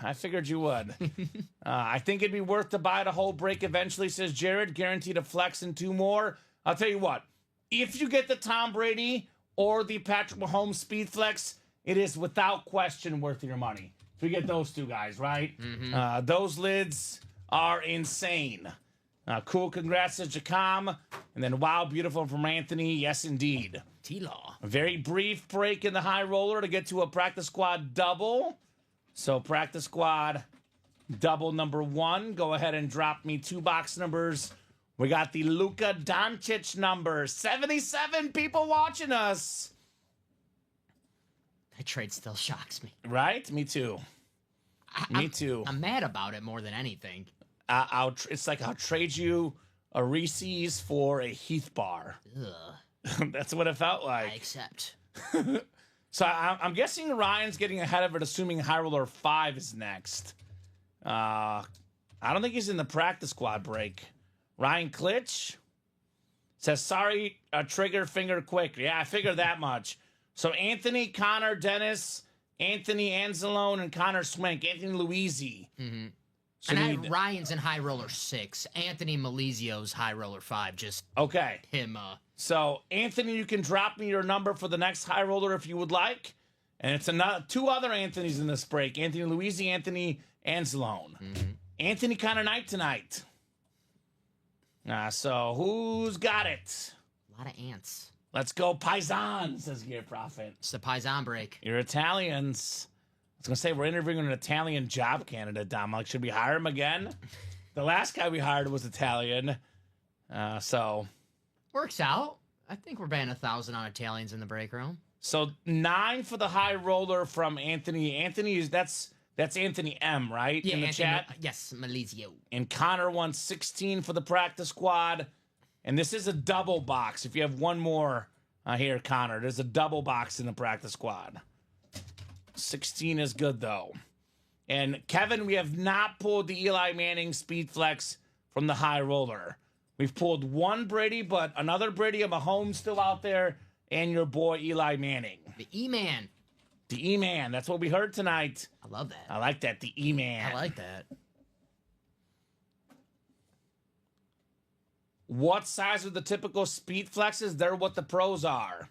I figured you would. I think it'd be worth to buy the whole break eventually, says Jared. Guaranteed a flex and 2 more. I'll tell you what. If you get the Tom Brady or the Patrick Mahomes speed flex, it is without question worth your money. If you get those 2 guys, right? Those lids are insane. Cool, congrats to Jacom. And then, wow, beautiful from Anthony. Yes, indeed. T-Law. A very brief break in the high roller to get to a practice squad double. So practice squad double number 1. Go ahead and drop me 2 box numbers. We got the Luka Doncic number. 77 people watching us. That trade still shocks me. Right? Me too. Me too. I'm mad about it more than anything. It's like I'll trade you a Reese's for a Heath bar. Ugh. That's what it felt like. I accept. So I'm guessing Ryan's getting ahead of it, assuming High Roller 5 is next. I don't think he's in the practice squad break. Ryan Klitsch says, sorry, trigger finger quick. Yeah, I figured that much. So Anthony, Connor, Dennis, Anthony Anzalone, and Connor Swink. Anthony Luisi. So and Ryan's in High Roller 6. Anthony Malizio's High Roller 5. Just okay. Him. So, Anthony, you can drop me your number for the next High Roller if you would like. And it's 2 other Anthonys in this break. Anthony Luisi, Anthony Anzalone. Anthony kind of night tonight. So, who's got it? A lot of ants. Let's go Paisan, says Gear Prophet. It's the Paisan break. You're Italians. I was going to say, we're interviewing an Italian job candidate, Dom. Like, should we hire him again? The last guy we hired was Italian. So... Works out. I think we're batting 1,000 on Italians in the break room. So 9 for the high roller from Anthony. That's Anthony M, right? Yeah, in the Anthony, chat. yes, Malizio. And Connor won 16 for the practice squad. And this is a double box. If you have one more here, Connor, there's a double box in the practice squad. 16 is good, though. And Kevin, we have not pulled the Eli Manning Speed Flex from the high roller. We've pulled one Brady, but another Brady of Mahomes still out there, and your boy Eli Manning. The E-Man. The E-Man. That's what we heard tonight. I love that. I like that. The E-Man. I like that. What size are the typical Speed Flexes? They're what the pros are.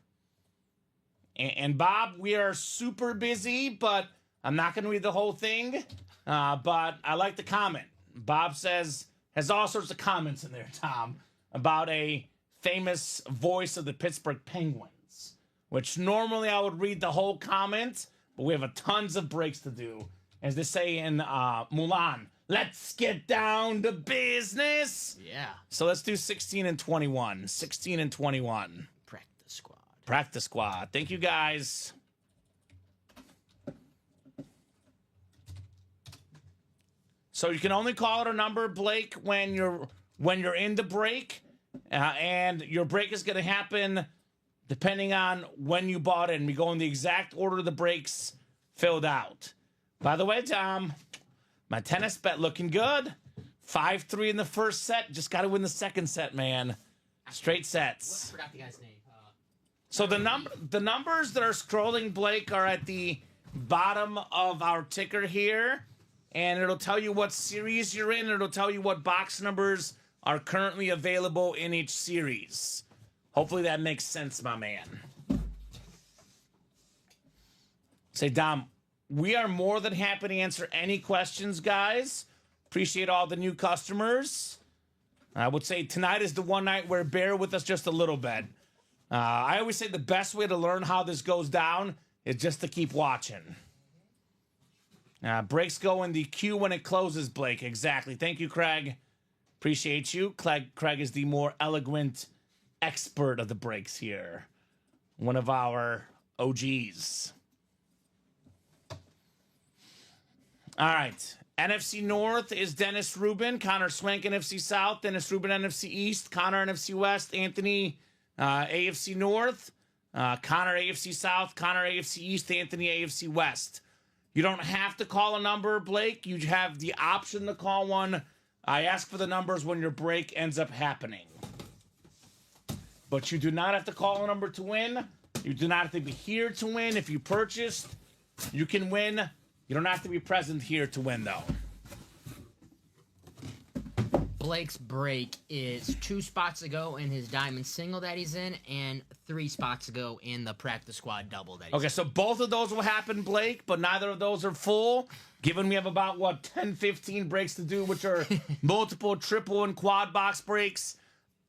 And Bob, we are super busy, but I'm not going to read the whole thing. But I like the comment. Bob has all sorts of comments in there, Tom, about a famous voice of the Pittsburgh Penguins, which normally I would read the whole comment, but we have a tons of breaks to do. As they say in Mulan, let's get down to business. Yeah. So let's do 16 and 21. 16 and 21. Practice squad. Practice squad. Thank you, guys. So you can only call it a number, Blake, when you're in the break, and your break is going to happen depending on when you bought in. We go in the exact order the breaks filled out. By the way, Tom, my tennis bet looking good. 5-3 in the first set. Just got to win the second set, man. Straight sets. I forgot the guy's name. So the numbers that are scrolling, Blake, are at the bottom of our ticker here. And it'll tell you what series you're in. It'll tell you what box numbers are currently available in each series. Hopefully that makes sense, my man. Say, Dom, we are more than happy to answer any questions, guys. Appreciate all the new customers. I would say tonight is the one night where bear with us just a little bit. I always say the best way to learn how this goes down is just to keep watching. Breaks go in the queue when it closes, Blake. Exactly. Thank you, Craig. Appreciate you. Craig is the more eloquent expert of the breaks here. One of our OGs. All right. NFC North is Dennis Rubin. Connor Swank, NFC South. Dennis Rubin, NFC East. Connor, NFC West. Anthony, AFC North. Connor, AFC South. Connor, AFC East. Anthony, AFC West. You don't have to call a number, Blake. You have the option to call one. I ask for the numbers when your break ends up happening. But you do not have to call a number to win. You do not have to be here to win. If you purchased, you can win. You don't have to be present here to win, though. Blake's break is 2 spots ago in his diamond single that he's in, and 3 spots ago in the practice squad double that he's Okay, so both of those will happen, Blake, but neither of those are full. Given we have about, 10, 15 breaks to do, which are multiple triple and quad box breaks,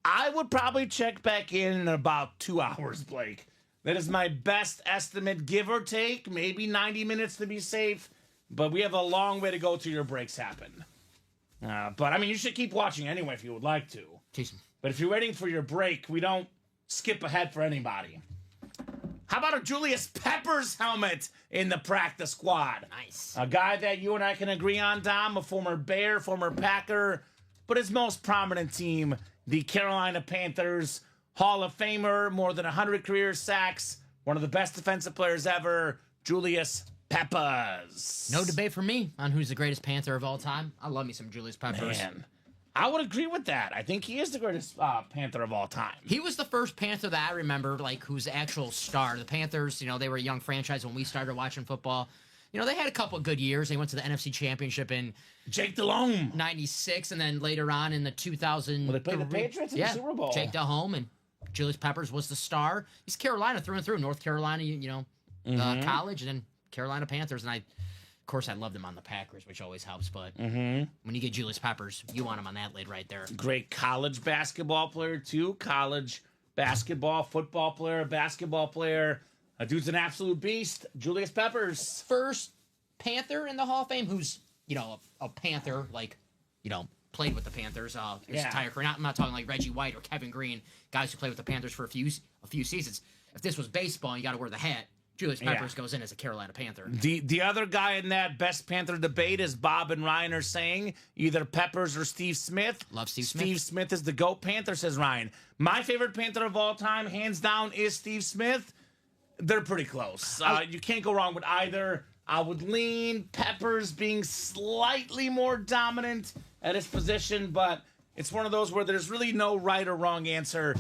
I would probably check back in about 2 hours, Blake. That is my best estimate, give or take, maybe 90 minutes to be safe, but we have a long way to go till your breaks happen. But, I mean, you should keep watching anyway if you would like to. Jason. But if you're waiting for your break, we don't skip ahead for anybody. How about a Julius Peppers helmet in the practice squad? Nice. A guy that you and I can agree on, Dom, a former Bear, former Packer, but his most prominent team, the Carolina Panthers, Hall of Famer, more than 100 career sacks, one of the best defensive players ever, Julius Peppers. No debate for me on who's the greatest Panther of all time. I love me some Julius Peppers. Man, I would agree with that. I think he is the greatest Panther of all time. He was the first Panther that I remember, who's the actual star. The Panthers, they were a young franchise when we started watching football. They had a couple of good years. They went to the NFC Championship in Jake Delhomme. 96, and then later on in the 2000. Well, they played the Patriots in the Super Bowl. Jake Delhomme and Julius Peppers was the star. He's Carolina through and through. North Carolina, college, and then Carolina Panthers. And of course, I loved him on the Packers, which always helps. But when you get Julius Peppers, you want him on that lid right there. Great college basketball player, too. College basketball, football player, basketball player. A dude's an absolute beast. Julius Peppers. First Panther in the Hall of Fame who's, a Panther, played with the Panthers his entire career. I'm not talking like Reggie White or Kevin Green, guys who played with the Panthers for a few seasons. if this was baseball, you got to wear the hat. Julius Peppers goes in as a Carolina Panther. The other guy in that best Panther debate is Bob and Ryan are saying either Peppers or Steve Smith. Love Steve Smith. Steve Smith is the GOAT Panther, says Ryan. My favorite Panther of all time, hands down, is Steve Smith. They're pretty close. You can't go wrong with either. I would lean Peppers being slightly more dominant at his position, but it's one of those where there's really no right or wrong answer.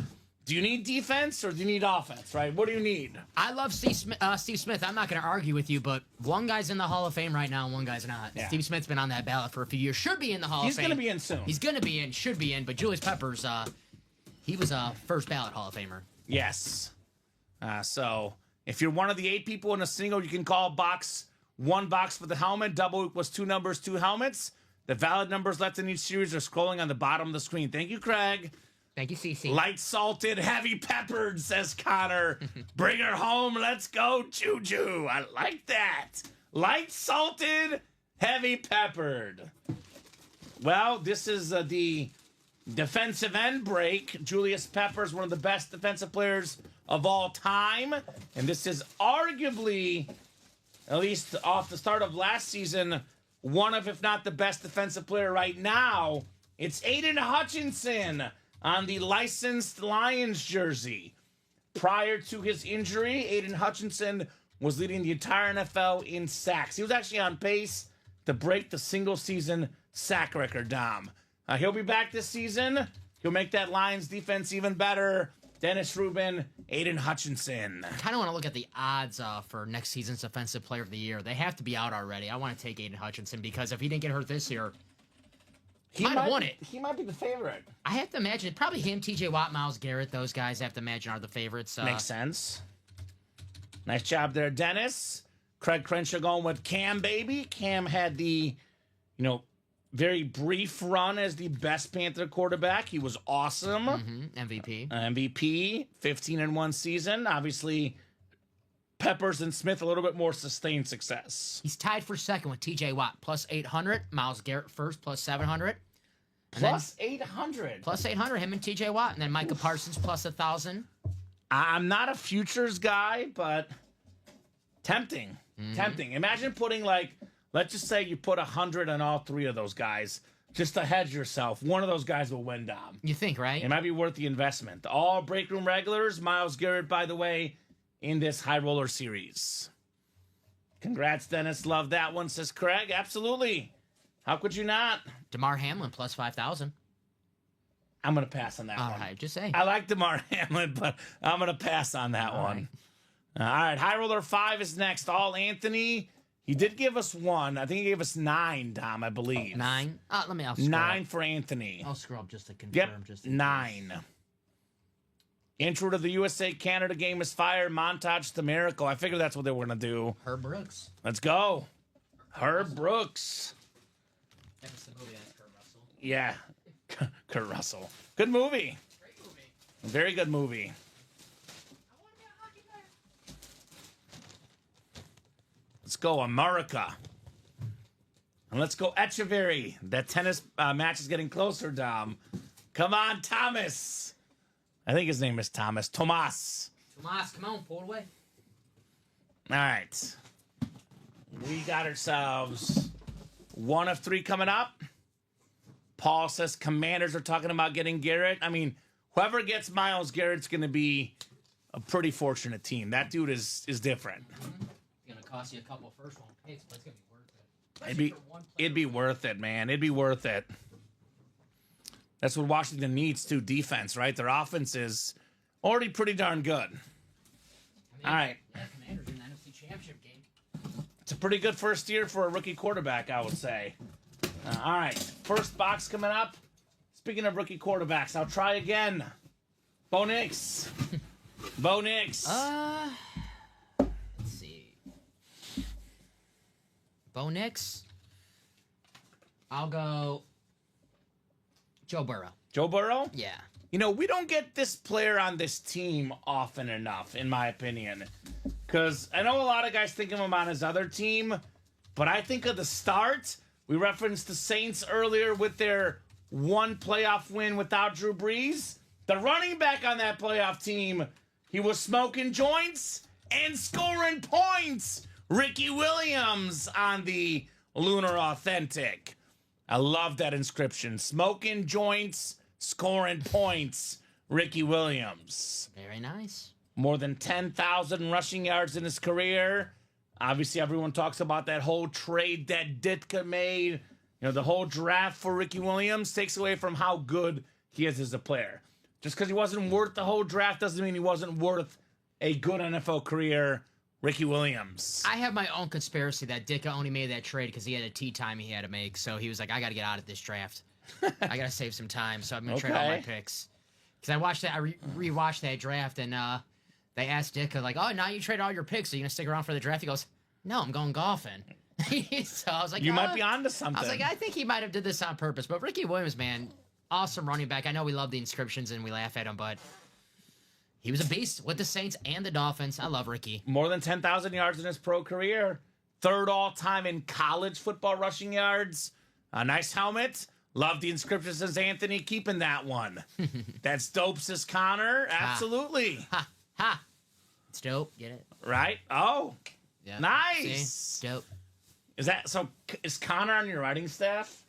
Do you need defense or do you need offense, right? What do you need? I love Steve Smith. I'm not going to argue with you, but one guy's in the Hall of Fame right now and one guy's not. Yeah. Steve Smith's been on that ballot for a few years. Should be in the Hall of Fame. He's going to be in soon. He's going to be in, should be in, but Julius Peppers, he was a first ballot Hall of Famer. Yes. So if you're one of the 8 people in a single, you can call box 1 box for the helmet. Double equals 2 numbers, 2 helmets. The valid numbers left in each series are scrolling on the bottom of the screen. Thank you, Craig. Thank you, CC. Light salted, heavy peppered, says Connor. Bring her home. Let's go, Juju. I like that. Light salted, heavy peppered. Well, this is the defensive end break. Julius Peppers, one of the best defensive players of all time. And this is arguably, at least off the start of last season, one of, if not the best defensive player right now. It's Aiden Hutchinson on the licensed Lions jersey. Prior to his injury, Aiden Hutchinson was leading the entire NFL in sacks. He was actually on pace to break the single-season sack record, Dom. He'll be back this season. He'll make that Lions defense even better. Dennis Rubin, Aiden Hutchinson. I kind of want to look at the odds for next season's Defensive Player of the Year. They have to be out already. I want to take Aiden Hutchinson because if he didn't get hurt this year, he might have won it. He might be the favorite. I have to imagine probably him, T.J. Watt, Myles Garrett. Those guys I have to imagine are the favorites. Makes sense. Nice job there, Dennis. Craig Crenshaw going with Cam, baby. Cam had the, very brief run as the best Panther quarterback. He was awesome. MVP. MVP, 15-1 season. Obviously, Peppers and Smith a little bit more sustained success. He's tied for second with T.J. Watt, plus 800. Myles Garrett first, plus 700. Plus 800. Plus 800, him and T.J. Watt. And then Micah Parsons, plus 1,000. I'm not a futures guy, but tempting. Tempting. Imagine putting, let's just say you put 100 on all 3 of those guys just to hedge yourself. One of those guys will win, Dom. You think, right? It might be worth the investment. All break room regulars, Myles Garrett, by the way, in this high roller series. Congrats, Dennis. Love that one, says Craig. Absolutely. How could you not? DeMar Hamlin, plus 5,000. I'm going to pass on that one. All right, just say. I like DeMar Hamlin, but I'm going to pass on that one. All right, High Roller 5 is next. All Anthony. He did give us 1. I think he gave us 9, Dom, I believe. 9? I'll scroll 9 up. for Anthony. I'll scroll up just to confirm. Yep, just 9. Intro to the USA-Canada game is fire. Montage to Miracle. I figured that's what they were going to do. Herb Brooks. Let's go. Herb Brooks. That's the movie. That's Kurt Russell. Yeah. Kurt Russell. Good movie. Great movie. Very good movie. I want to be a hockey player. Let's go, America. And let's go, Echeverry. That tennis match is getting closer, Dom. Come on, Thomas. I think his name is Thomas. Tomas. Tomas, come on, pull it away. All right. We got ourselves 1 of 3 coming up. Paul says Commanders are talking about getting Garrett. I mean, whoever gets Myles Garrett's going to be a pretty fortunate team. That dude is different. It's going to cost you a couple first-round picks, but it's going to be worth it. It'd be worth it, man. It'd be worth it. That's what Washington needs, too, defense, right? Their offense is already pretty darn good. All right. Yeah, Commanders in the NFC Championship game. It's a pretty good first year for a rookie quarterback, I would say. All right. First box coming up. Speaking of rookie quarterbacks, I'll try again. Bo Nix. Bo Nix. Let's see. Bo Nix. I'll go Joe Burrow. Joe Burrow? Yeah. We don't get this player on this team often enough, in my opinion. Because I know a lot of guys think of him on his other team, but I think of the start. We referenced the Saints earlier with their 1 playoff win without Drew Brees. The running back on that playoff team He was smoking joints and scoring points. Ricky Williams on the Lunar Authentic. I love that inscription. Smoking joints, scoring points. Ricky Williams. Very nice. More than 10,000 rushing yards in his career. Obviously, everyone talks about that whole trade that Ditka made. You know, the whole draft for Ricky Williams takes away from how good he is as a player. Just because he wasn't worth the whole draft doesn't mean he wasn't worth a good NFL career. Ricky Williams. I have my own conspiracy that Ditka only made that trade because he had a tea time he had to make. So he was like, I got to get out of this draft. I got to save some time. So I'm going to trade all my picks. Because I watched that, I rewatched that draft, and they asked Ditka, like, oh, now you trade all your picks. Are you going to stick around for the draft? He goes, no, I'm going golfing. So I was like, you might be onto something. I was like, I think he might have did this on purpose. But Ricky Williams, man, awesome running back. I know we love the inscriptions and we laugh at him, but he was a beast with the Saints and the Dolphins. I love Ricky. More than 10,000 yards in his pro career. Third all-time in college football rushing yards. A nice helmet. Love the inscription, says Anthony. Keeping that one. That's dope, says Connor. Absolutely. Ha. It's dope. Get it? Right? Oh. Yeah. Nice. See? Dope. Is that so? Is Connor on your writing staff?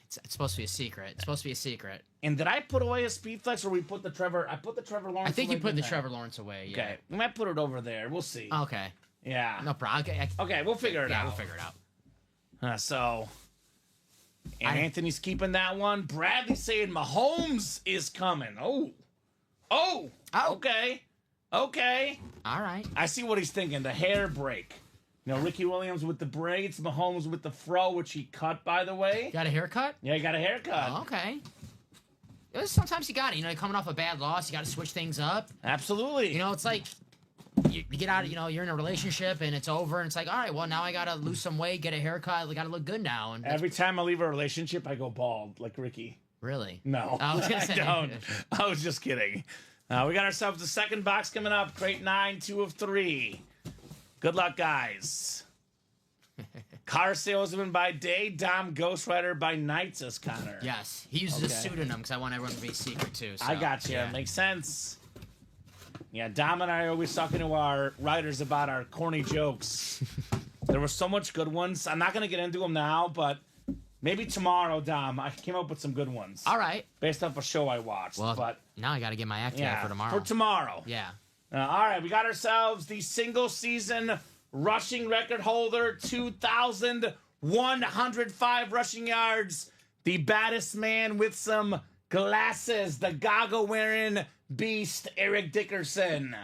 It's supposed to be a secret. It's supposed to be a secret. And did I put away a speed flex, or we put the Trevor? I put the Trevor Lawrence. I think you away put the there. Trevor Lawrence away. Yeah. Okay, we might put it over there. We'll see. Okay. Yeah. No problem. Okay, we'll figure it out. We'll figure it out. And Anthony's keeping that one. Bradley's saying Mahomes is coming. Oh. Okay. All right. I see what he's thinking. The hair break. You know, Ricky Williams with the braids, Mahomes with the fro, which he cut, by the way. Got a haircut? Yeah, he got a haircut. Oh, okay. Sometimes you got it. You know, you're coming off a bad loss. You got to switch things up. Absolutely. You know, it's like you get out, you know, you're in a relationship and it's over. And it's like, all right, well, now I got to lose some weight, get a haircut. I got to look good now. And every time I leave a relationship, I go bald, like Ricky. Really? No, I was gonna say. I don't. I was just kidding. We got ourselves the second box coming up. Crate 9, 2 of 3. Good luck, guys. Car salesman by day, Dom Ghostwriter by night, says Connor. Yes, he uses a pseudonym because I want everyone to be secret too. So, I got you. Yeah. Makes sense. Yeah, Dom and I are always talking to our writers about our corny jokes. There were so much good ones. I'm not going to get into them now, but maybe tomorrow, Dom, I came up with some good ones. All right. Based off a show I watched. Well, but now I got to get my act together for tomorrow. For tomorrow. Yeah. All right, we got ourselves the single season rushing record holder, 2,105 rushing yards. The baddest man with some glasses, the goggle-wearing beast, Eric Dickerson.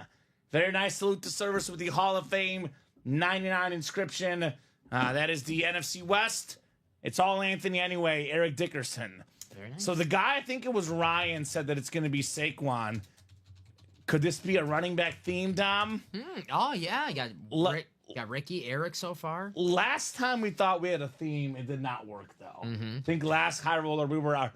Very nice salute to service with the Hall of Fame 99 inscription. That is the NFC West. It's all Anthony anyway, Eric Dickerson. Very nice. So the guy, I think it was Ryan, said that it's going to be Saquon. Could this be a running back theme, Dom? Oh, yeah. You got Ricky, Eric so far. Last time we thought we had a theme, it did not work, though. I think last High Roller, we were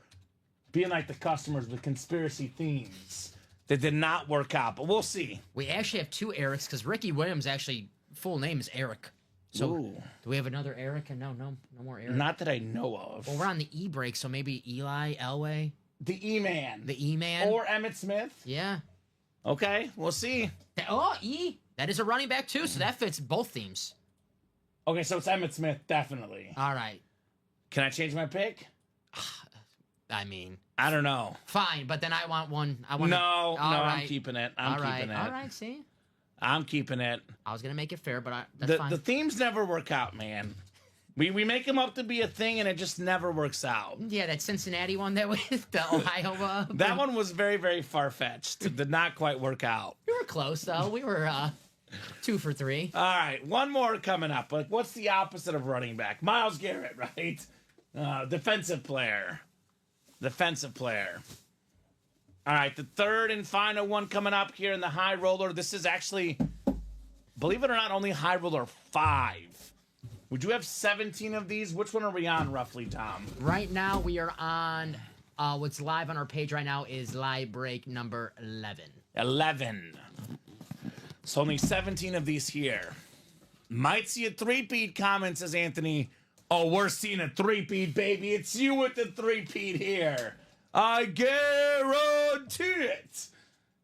being like the customers with conspiracy themes. That did not work out, but we'll see. We actually have two Erics because Ricky Williams' actually full name is Eric. So Ooh. Do we have another Eric? And no more Eric. Not that I know of. Well, we're on the E break, so maybe Eli, Elway. The E-Man. The E-Man. Or Emmitt Smith. Yeah. Okay, we'll see. E. That is a running back, too, so that fits both themes. Okay, so it's Emmitt Smith, definitely. All right. Can I change my pick? I mean, I don't know. fine, but then I want one. No, right. I'm keeping it. I'm keeping it. All right, see? I'm keeping it. I was going to make it fair, but that's fine. The themes never work out, man. We make them up to be a thing, and it just never works out. Yeah, that Cincinnati one that with the Ohio. That one was very, very far-fetched. Did not quite work out. We were close, though. We were 2 for 3. All right, one more coming up. Like, what's the opposite of running back? Myles Garrett, right? Defensive player. Defensive player. All right, the third and final one coming up here in the High Roller. This is actually, believe it or not, only High Roller 5. Would you have 17 of these? Which one are we on roughly, Tom? Right now, we are on, what's live on our page right now is live break number 11. 11. So only 17 of these here. Might see a three-peat comment, says Anthony. Oh, we're seeing a three-peat, baby. It's you with the three-peat here. I guarantee it.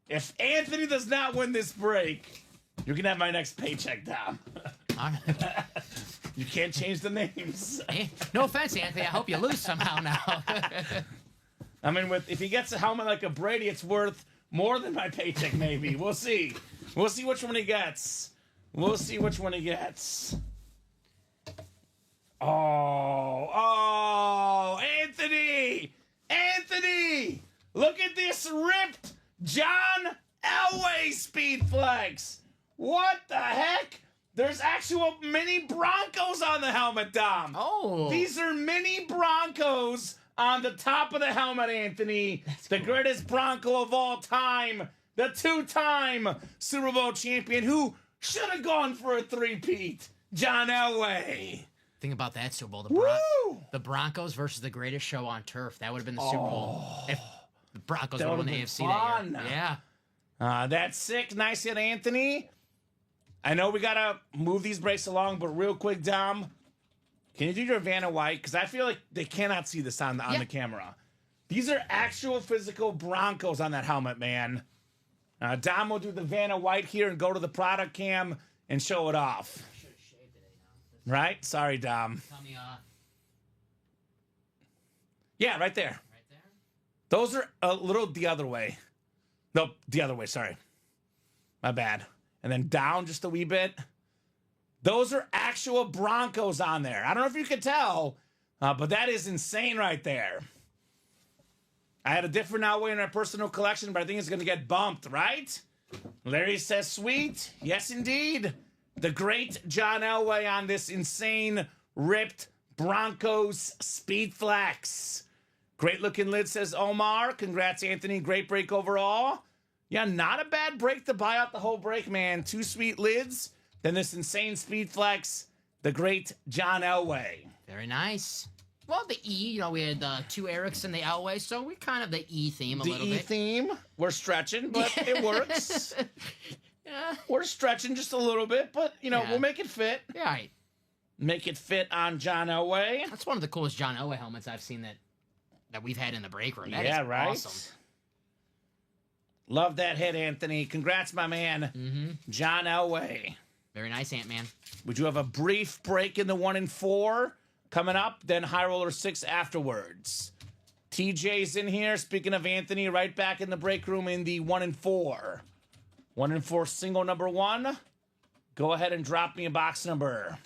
If Anthony does not win this break, you can have my next paycheck, Dom. All right. You can't change the names. No offense, Anthony. I hope you lose somehow now. I mean, if he gets a helmet like a Brady, it's worth more than my paycheck, maybe. We'll see. We'll see which one he gets. We'll see which one he gets. Oh, Anthony! Anthony! Look at this ripped John Elway Speed Flex. What the heck? There's actual mini Broncos on the helmet, Dom. Oh. These are mini Broncos on the top of the helmet, Anthony. That's the cool. greatest Bronco of all time. The two-time Super Bowl champion who should have gone for a three-peat. John Elway. Think about that Super Bowl. Woo! The Broncos versus the greatest show on turf. That would have been the Super Bowl if the Broncos That would have won would've the been AFC that fun. year. Yeah. That's sick. Nice hit, Anthony. I know we got to move these breaks along, but real quick, Dom, can you do your Vanna White? Because I feel like they cannot see this on the camera. These are actual physical Broncos on that helmet, man. Dom will do the Vanna White here and go to the product cam and show it off. Should have shaved today now. Right? Sorry, Dom. Tell me, Yeah, right there. right there. Those are a little the other way. No, the other way, sorry. My bad. And then down just a wee bit. Those are actual Broncos on there. I don't know if you could tell, but that is insane right there. I had a different Elway in our personal collection, but I think it's going to get bumped, right? Larry says, sweet. Yes, indeed. The great John Elway on this insane, ripped Broncos Speed Flex. Great looking lid, says Omar. Congrats, Anthony. Great break overall. Yeah, not a bad break to buy out the whole break, man. Two sweet lids. Then this insane Speed Flex. The great John Elway. Very nice. Well, the E, we had two Erics and the Elway, so we kind of the E theme a little The E bit. theme. We're stretching, but it works. Yeah. We're stretching just a little bit, but, Yeah. we'll make it fit. Yeah, right. Make it fit on John Elway. That's one of the coolest John Elway helmets I've seen that we've had in the break room. That Yeah, is right? awesome. Love that hit, Anthony. Congrats, my man. Mm-hmm. John Elway. Very nice, Ant-Man. Would you have a brief break in the 1 and 4 coming up? Then High Roller 6 afterwards. TJ's in here. Speaking of Anthony, right back in the break room in the 1 and 4. 1 and 4 single number 1. Go ahead and drop me a box number.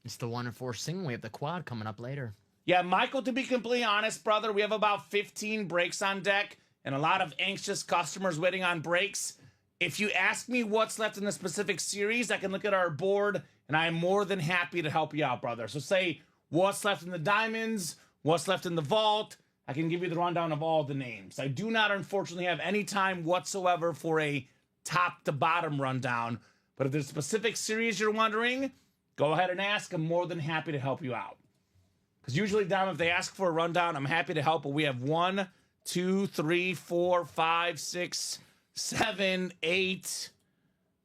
It's the 1 and 4 single. We have the quad coming up later. Yeah, Michael, to be completely honest, brother, we have about 15 breaks on deck and a lot of anxious customers waiting on breaks. If you ask me what's left in the specific series, I can look at our board, and I am more than happy to help you out, brother. So say what's left in the diamonds, what's left in the vault. I can give you the rundown of all the names. I do not, unfortunately, have any time whatsoever for a top-to-bottom rundown. But if there's a specific series you're wondering, go ahead and ask. I'm more than happy to help you out. Because usually, Dom, if they ask for a rundown, I'm happy to help. But we have 1, 2, 3, 4, 5, 6, 7, 8,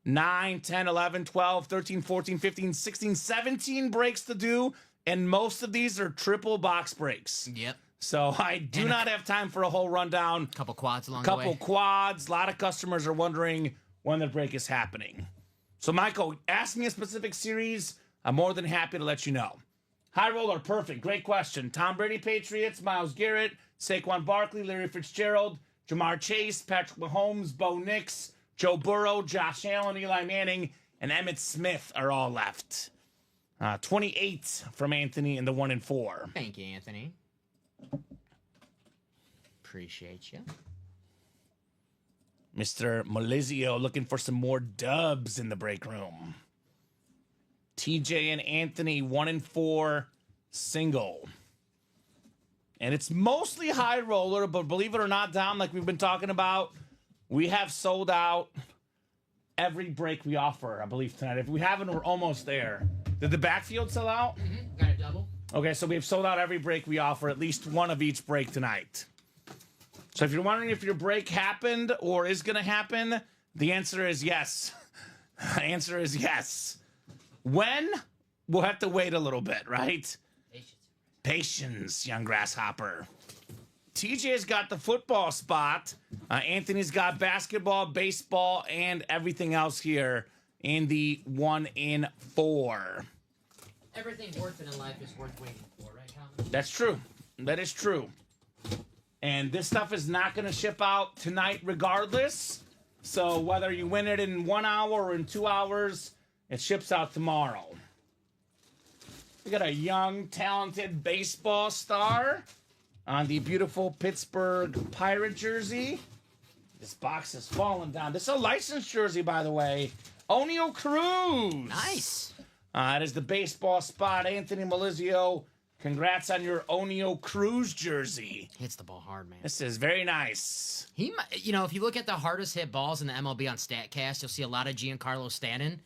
9, 10, 11, 12, 13, 14, 15, 16, 17 breaks to do. And most of these are triple box breaks. Yep. So I do not have time for a whole rundown. Couple quads along the way. Couple quads. A lot of customers are wondering when the break is happening. So, Michael, ask me a specific series. I'm more than happy to let you know. High Roller, perfect. Great question. Tom Brady, Patriots, Myles Garrett, Saquon Barkley, Larry Fitzgerald, Jamar Chase, Patrick Mahomes, Bo Nix, Joe Burrow, Josh Allen, Eli Manning, and Emmitt Smith are all left. 28 from Anthony in the 1 and 4. Thank you, Anthony. Appreciate you. Mr. Melizio looking for some more dubs in the break room. TJ and Anthony 1 and 4 single. And it's mostly High Roller, but believe it or not, Dom, like we've been talking about, we have sold out every break we offer, I believe, tonight. If we haven't, we're almost there. Did the backfield sell out? Mm-hmm. Got a double. Okay, so we've sold out every break we offer, at least one of each break tonight. So if you're wondering if your break happened or is going to happen, the answer is yes. The answer is yes. When? We'll have to wait a little bit, right? Patience. Patience, young grasshopper. TJ's got the football spot. Anthony's got basketball, baseball, and everything else here in the 1 in 4. Everything worth it in life is worth waiting for, right, Kamen? That's true. That is true. And this stuff is not going to ship out tonight regardless. So whether you win it in 1 hour or in 2 hours, it ships out tomorrow. We got a young, talented baseball star on the beautiful Pittsburgh Pirate jersey. This box is falling down. This is a licensed jersey, by the way. O'Neal Cruz. Nice. It is the baseball spot. Anthony Melizio, congrats on your O'Neal Cruz jersey. Hits the ball hard, man. This is very nice. He, if you look at the hardest hit balls in the MLB on StatCast, you'll see a lot of Giancarlo Stanton,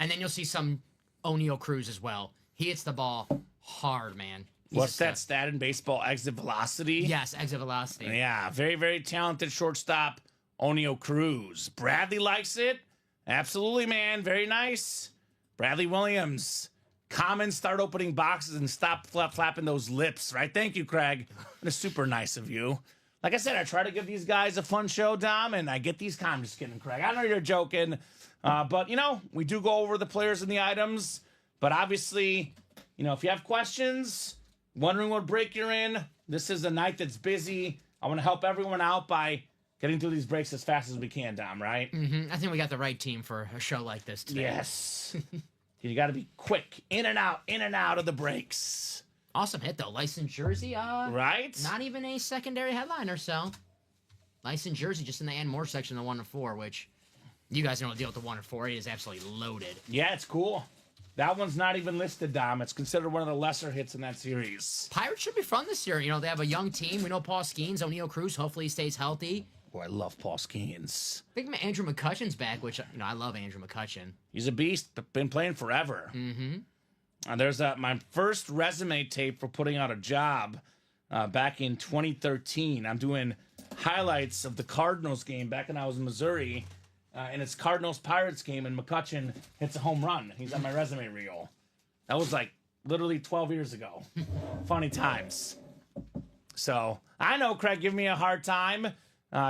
and then you'll see some O'Neal Cruz as well. He hits the ball hard, man. What's that stat in baseball? Exit velocity? Yes, exit velocity. Yeah, very, very talented shortstop, O'Neal Cruz. Bradley likes it. Absolutely, man. Very nice. Bradley Williams. Kamen, start opening boxes and stop flapping those lips, right? Thank you, Craig. That is super nice of you. Like I said, I try to give these guys a fun show, Dom, and I get these I'm just kidding, Craig. I know you're joking. But, we do go over the players and the items. But obviously, if you have questions, wondering what break you're in, this is a night that's busy. I want to help everyone out by getting through these breaks as fast as we can, Dom, right? Mm-hmm. I think we got the right team for a show like this today. Yes. You got to be quick. In and out of the breaks. Awesome hit, though. Licensed jersey. Right? Not even a secondary headliner, so. Licensed jersey just in the and more section of the 1 in 4, which you guys know the deal with the 1 in 4. It is absolutely loaded. Yeah, it's cool. That one's not even listed, Dom. It's considered one of the lesser hits in that series. Pirates should be fun this year. They have a young team. We know Paul Skeens, O'Neal Cruz. Hopefully he stays healthy. Oh, I love Paul Skeens. I think Andrew McCutcheon's back, which, I love Andrew McCutcheon. He's a beast. Been playing forever. Mm-hmm. There's my first resume tape for putting out a job back in 2013. I'm doing highlights of the Cardinals game back when I was in Missouri. And it's Cardinals-Pirates game, and McCutcheon hits a home run. He's on my resume reel. That was like literally 12 years ago. Funny times. So, I know Craig giving me a hard time.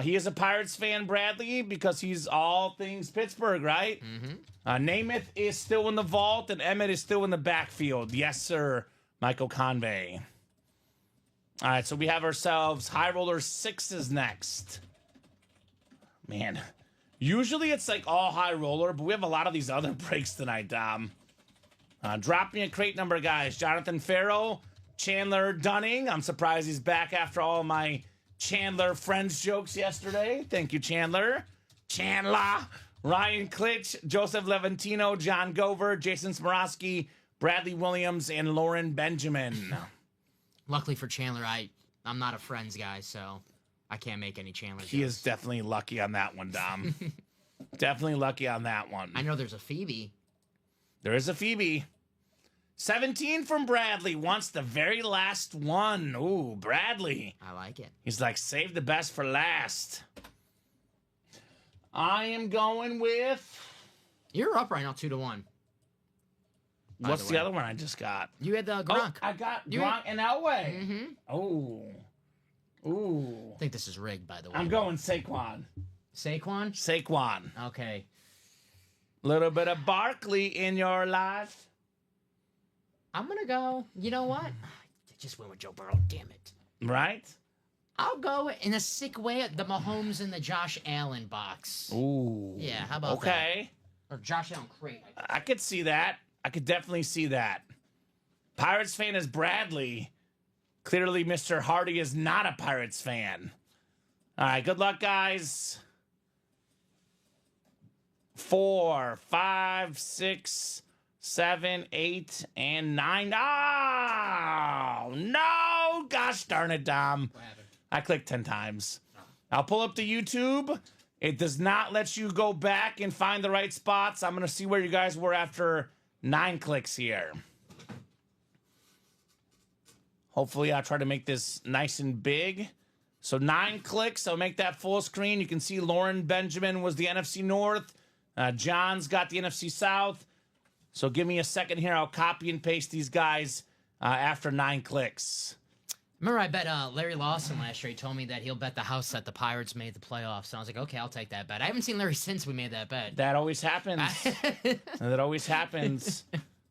He is a Pirates fan, Bradley, because he's all things Pittsburgh, right? Mm-hmm. Namath is still in the vault, and Emmett is still in the backfield. Yes, sir, Michael Convey. All right, so we have ourselves High Roller 6s next. Man, usually it's like all High Roller, but we have a lot of these other breaks tonight, Dom. Drop me a crate number, guys. Jonathan Farrow, Chandler Dunning. I'm surprised he's back after all my Chandler Friends jokes yesterday. Thank you, Chandler. Ryan Klitsch, Joseph Levantino, John Gover, Jason Smorosky, Bradley Williams, and Lauren Benjamin. Luckily for Chandler, I'm not a Friends guy, so I can't make any Chandler jokes. He is definitely lucky on that one, Dom. Definitely lucky on that one. I know there's a Phoebe. There is a Phoebe. 17 from Bradley wants the very last one. Ooh, Bradley. I like it. He's like, save the best for last. I am going with... You're up right now, 2-1. What's the other one I just got? You had the Gronk. Oh, I got Gronk and Elway. Mm-hmm. Oh. Ooh. I think this is rigged, by the way. I'm going Saquon. Saquon? Okay. Little bit of Barkley in your life. I'm going to go, you know what? I just went with Joe Burrow, damn it. Right? I'll go in a sick way at the Mahomes and the Josh Allen box. Ooh. Yeah, how about that? Okay. Or Josh Allen crate. I could see that. I could definitely see that. Pirates fan is Bradley. Clearly, Mr. Hardy is not a Pirates fan. All right, good luck, guys. 4, 5, 6, 7, 8, and 9. Oh, no! Gosh darn it, Dom. What happened? I clicked 10 times. I'll pull up the YouTube. It does not let you go back and find the right spots. I'm going to see where you guys were after 9 clicks here. Hopefully, I'll try to make this nice and big. So 9 clicks. I'll make that full screen. You can see Lauren Benjamin was the NFC North. John's got the NFC South. So give me a second here. I'll copy and paste these guys after 9 clicks. Remember, I bet Larry Lawson last year. He told me that he'll bet the house that the Pirates made the playoffs. And I was like, okay, I'll take that bet. I haven't seen Larry since we made that bet. That always happens. That always happens.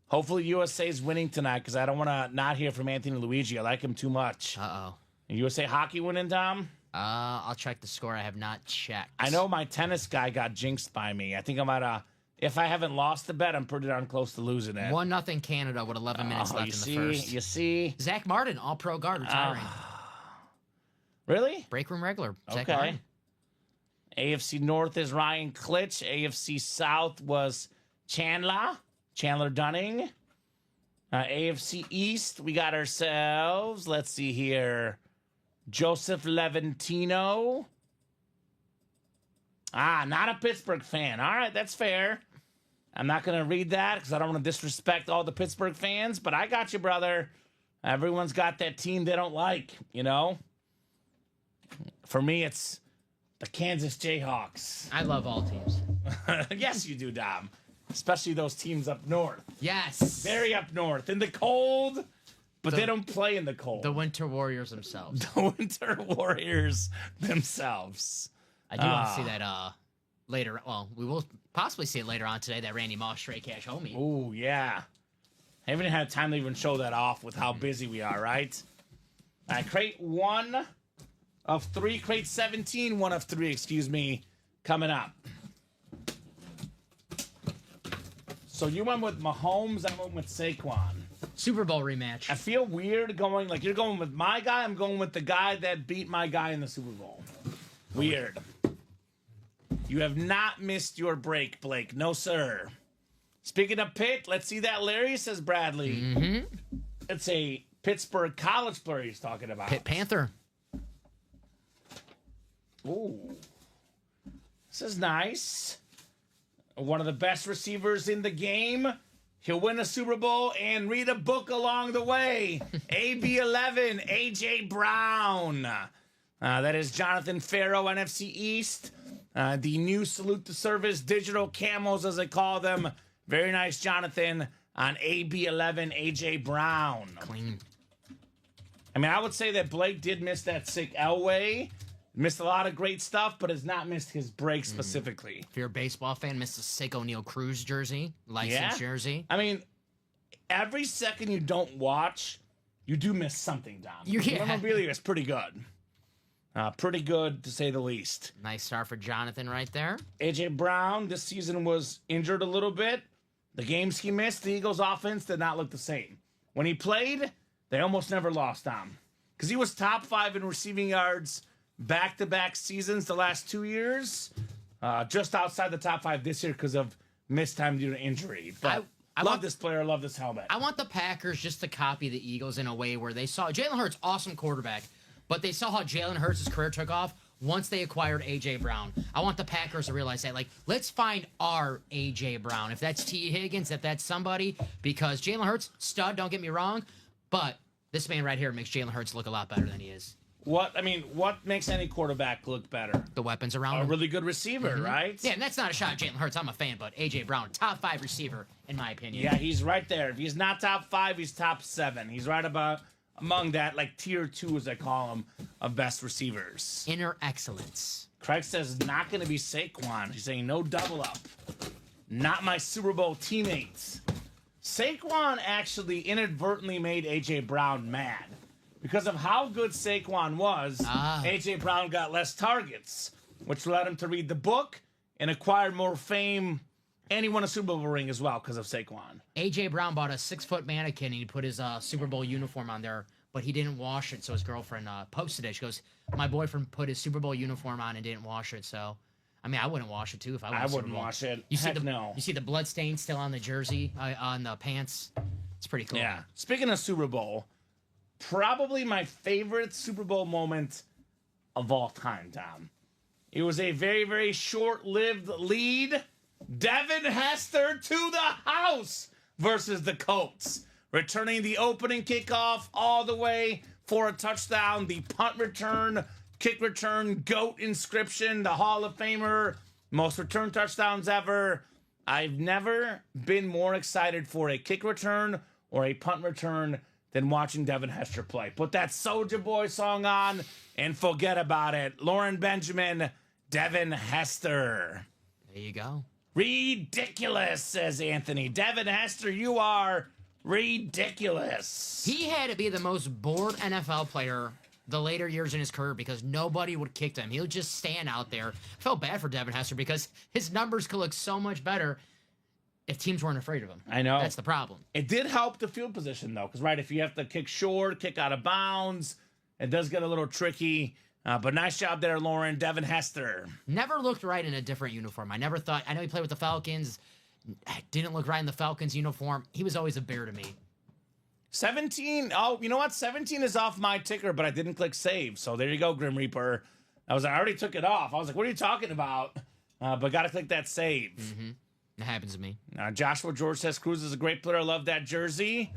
Hopefully USA's winning tonight because I don't want to not hear from Anthony Luigi. I like him too much. Uh-oh. USA hockey winning, Dom? I'll check the score. I have not checked. I know my tennis guy got jinxed by me. I think I'm at if I haven't lost the bet, I'm pretty darn close to losing it. 1-0 Canada with 11 minutes left in the first. You see? Zach Martin, all-pro guard, retiring. Really? Break room regular. Zach Okay. Martin. AFC North is Ryan Klitsch. AFC South was Chandler Dunning. AFC East, we got ourselves, let's see here, Joseph Levantino. Not a Pittsburgh fan. All right, that's fair. I'm not going to read that because I don't want to disrespect all the Pittsburgh fans, but I got you, brother. Everyone's got that team they don't like, you know? For me, it's the Kansas Jayhawks. I love all teams. Yes, you do, Dom. Especially those teams up north. Yes. Very up north. In the cold, but they don't play in the cold. The Winter Warriors themselves. The Winter Warriors themselves. I do want to see that later. Well, we will possibly see it later on today, that Randy Moss Stray Cash homie. Oh, yeah. I haven't had time to even show that off with how busy we are, right? All right, crate 1 of 3, crate 17, 1 of 3, excuse me, coming up. So you went with Mahomes, I went with Saquon. Super Bowl rematch. I feel weird going, like you're going with my guy, I'm going with the guy that beat my guy in the Super Bowl. Weird. You have not missed your break, Blake. No, sir. Speaking of Pitt, let's see that, Larry, says Bradley. Mm-hmm. It's a Pittsburgh College player he's talking about. Pitt Panther. Ooh. This is nice. One of the best receivers in the game. He'll win a Super Bowl and read a book along the way. AB11, A.J. Brown. That is Jonathan Farrow, NFC East. The new Salute to Service digital camos, as they call them. Very nice, Jonathan, on AB11, A.J. Brown. Clean. I mean, I would say that Blake did miss that sick Elway. Missed a lot of great stuff, but has not missed his break specifically. If you're a baseball fan, missed the sick O'Neal Cruz jersey, licensed jersey. I mean, every second you don't watch, you do miss something, Dom. Yeah. Memorabilia is pretty good. Pretty good, to say the least. Nice start for Jonathan right there. A.J. Brown this season was injured a little bit. The games he missed, the Eagles' offense did not look the same. When he played, they almost never lost, Dom. Because he was top 5 in receiving yards back-to-back seasons the last 2 years. Just outside the top 5 this year because of missed time due to injury. But I love this player. I love this helmet. I want the Packers just to copy the Eagles in a way where they saw Jalen Hurts, awesome quarterback, but they saw how Jalen Hurts' career took off once they acquired A.J. Brown. I want the Packers to realize that, like, let's find our A.J. Brown. If that's T. Higgins, if that's somebody, because Jalen Hurts, stud, don't get me wrong, but this man right here makes Jalen Hurts look a lot better than he is. What makes any quarterback look better? The weapons around A him. really good receiver, right? Yeah, and that's not a shot at Jalen Hurts. I'm a fan, but A.J. Brown, top 5 receiver, in my opinion. Yeah, he's right there. If he's not top 5, he's top 7. He's right about among that, like tier 2, as I call him, of best receivers. Inner excellence. Craig says not going to be Saquon. He's saying no double up. Not my Super Bowl teammates. Saquon actually inadvertently made A.J. Brown mad. Because of how good Saquon was, A.J. Brown got less targets, which led him to read the book and acquire more fame, and he won a Super Bowl ring as well because of Saquon. A.J. Brown bought a 6-foot mannequin, and he put his Super Bowl uniform on there, but he didn't wash it, so his girlfriend posted it. She goes, my boyfriend put his Super Bowl uniform on and didn't wash it, so... I mean, I wouldn't wash it, too, if I won a Super wouldn't Bowl. wash it. You see no. You see the blood stain still on the jersey, on the pants? It's pretty cool. Yeah. Speaking of Super Bowl... Probably my favorite Super Bowl moment of all time, Tom. It was a very, very short-lived lead. Devin Hester to the house versus the Colts. Returning the opening kickoff all the way for a touchdown. The punt return, kick return, GOAT inscription, the Hall of Famer. Most return touchdowns ever. I've never been more excited for a kick return or a punt return than watching Devin Hester play. Put that Soulja Boy song on and forget about it. Lauren Benjamin, Devin Hester. There you go. Ridiculous, says Anthony. Devin Hester, you are ridiculous. He had to be the most bored NFL player the later years in his career because nobody would kick him. He would just stand out there. I felt bad for Devin Hester because his numbers could look so much better if teams weren't afraid of him. I know. That's the problem. It did help the field position, though, because, right, if you have to kick short, kick out of bounds, it does get a little tricky. But nice job there, Lauren. Devin Hester. Never looked right in a different uniform. I never thought, I know he played with the Falcons, didn't look right in the Falcons uniform. He was always a bear to me. 17. Oh, you know what? 17 is off my ticker, but I didn't click save. So there you go, Grim Reaper. I already took it off. I was like, what are you talking about? But got to click that save. Mm-hmm. That happens to me. Joshua George says Cruz is a great player. I love that jersey.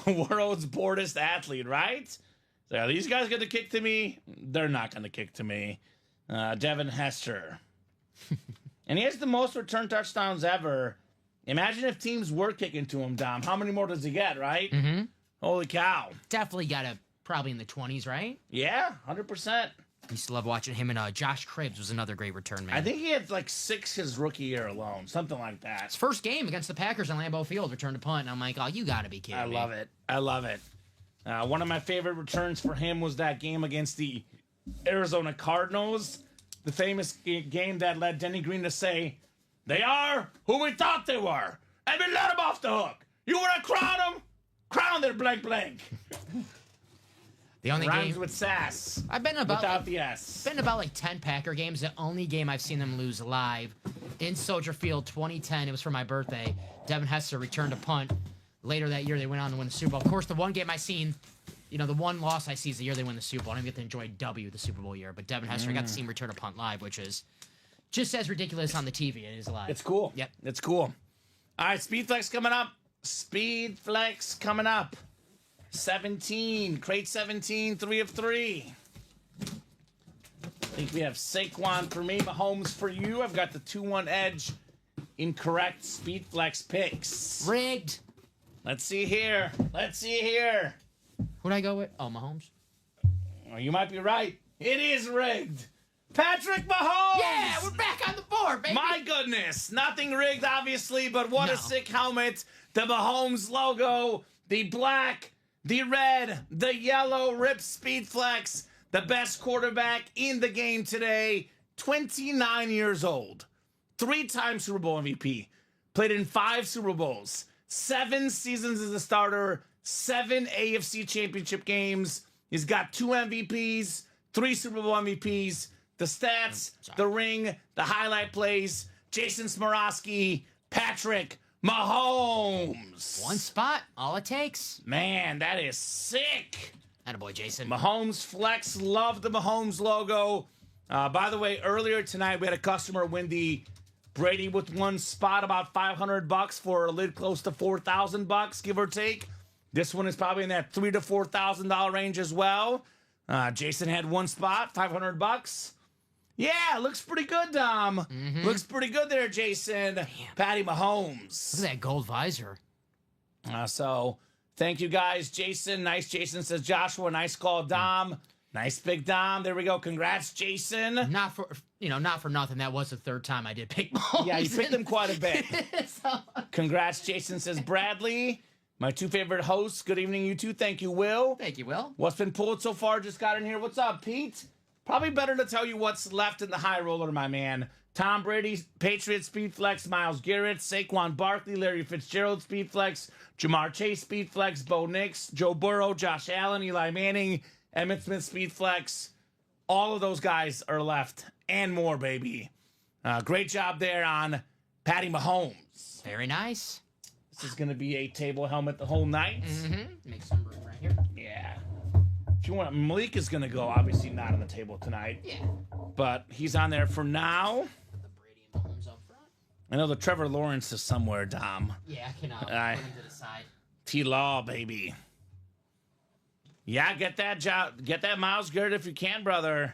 World's boredest athlete, right? So are these guys going to kick to me? They're not going to kick to me. Devin Hester. And he has the most return touchdowns ever. Imagine if teams were kicking to him, Dom. How many more does he get, right? Mm-hmm. Holy cow. Definitely got a probably in the 20s, right? Yeah, 100%. Used to love watching him, and Josh Cribbs was another great return man. I think he had like 6 his rookie year alone, something like that. His first game against the Packers on Lambeau Field, returned to punt, and I'm like, oh, you got to be kidding me. I love it. I love it. One of my favorite returns for him was that game against the Arizona Cardinals, the famous game that led Denny Green to say, they are who we thought they were, and we let them off the hook. You want to crown them? Crown their blank blank. The only Rhymes game with sass. I've been about without the S. Been about like 10 Packer games. The only game I've seen them lose live in Soldier Field, 2010. It was for my birthday. Devin Hester returned a punt. Later that year, they went on to win the Super Bowl. Of course, the one game I seen, the one loss I see is the year they win the Super Bowl. I didn't get to enjoy W the Super Bowl year, but Devin Hester, I got to see him return a punt live, which is just as ridiculous on the TV as it is live. It's cool. Yep. It's cool. All right, Speed Flex coming up. 17, crate 17, 3 of 3. I think we have Saquon for me, Mahomes for you. I've got the 2-1 edge. Incorrect Speed Flex picks. Rigged. Let's see here. Who'd I go with? Oh, Mahomes. Well, you might be right. It is rigged. Patrick Mahomes! Yeah, we're back on the board, baby. My goodness. Nothing rigged, obviously, but what No. a sick helmet. The Mahomes logo, the black, the red, the yellow, Rip Speed Flex, the best quarterback in the game today, 29 years old, 3-time Super Bowl MVP, played in 5 Super Bowls, 7 seasons as a starter, 7 AFC championship games. He's got 2 MVPs, 3 Super Bowl MVPs, the stats, the ring, the highlight plays, Jason Smorosky, Patrick Mahomes. One spot, all it takes. Man, that is sick. Attaboy, Jason. Mahomes Flex, love the Mahomes logo. By the way, earlier tonight, we had a customer win the Brady with one spot, about $500 for a lid close to $4,000, give or take. This one is probably in that $3,000 to $4,000 range as well. Jason had one spot, $500. Yeah, looks pretty good, Dom. Mm-hmm. Looks pretty good there, Jason. Damn. Patty Mahomes. Look at that gold visor. So, thank you guys. Jason, nice. Jason says, Joshua, nice call, Dom. Nice big Dom. There we go. Congrats, Jason. Not for nothing. That was the 3rd time I did pick Mahomes. Yeah, you picked him quite a bit. So- Congrats, Jason says, Bradley. My 2 favorite hosts. Good evening, you two. Thank you, Will. Thank you, Will. What's been pulled so far? Just got in here. What's up, Pete? Probably better to tell you what's left in the high roller, my man. Tom Brady, Patriots Speed Flex, Myles Garrett, Saquon Barkley, Larry Fitzgerald Speed Flex, Jamar Chase Speed Flex, Bo Nix, Joe Burrow, Josh Allen, Eli Manning, Emmitt Smith Speed Flex. All of those guys are left and more, baby. Great job there on Patty Mahomes. Very nice. This is going to be a table helmet the whole night. Mm-hmm. Make some room right here. Yeah. If you want, Malik is going to go, obviously not on the table tonight. Yeah. But he's on there for now. Put the Brady and Mahomes up front. I know the Trevor Lawrence is somewhere, Dom. Yeah, I can put him to the side. T-Law, baby. Yeah, get that Myles Garrett if you can, brother.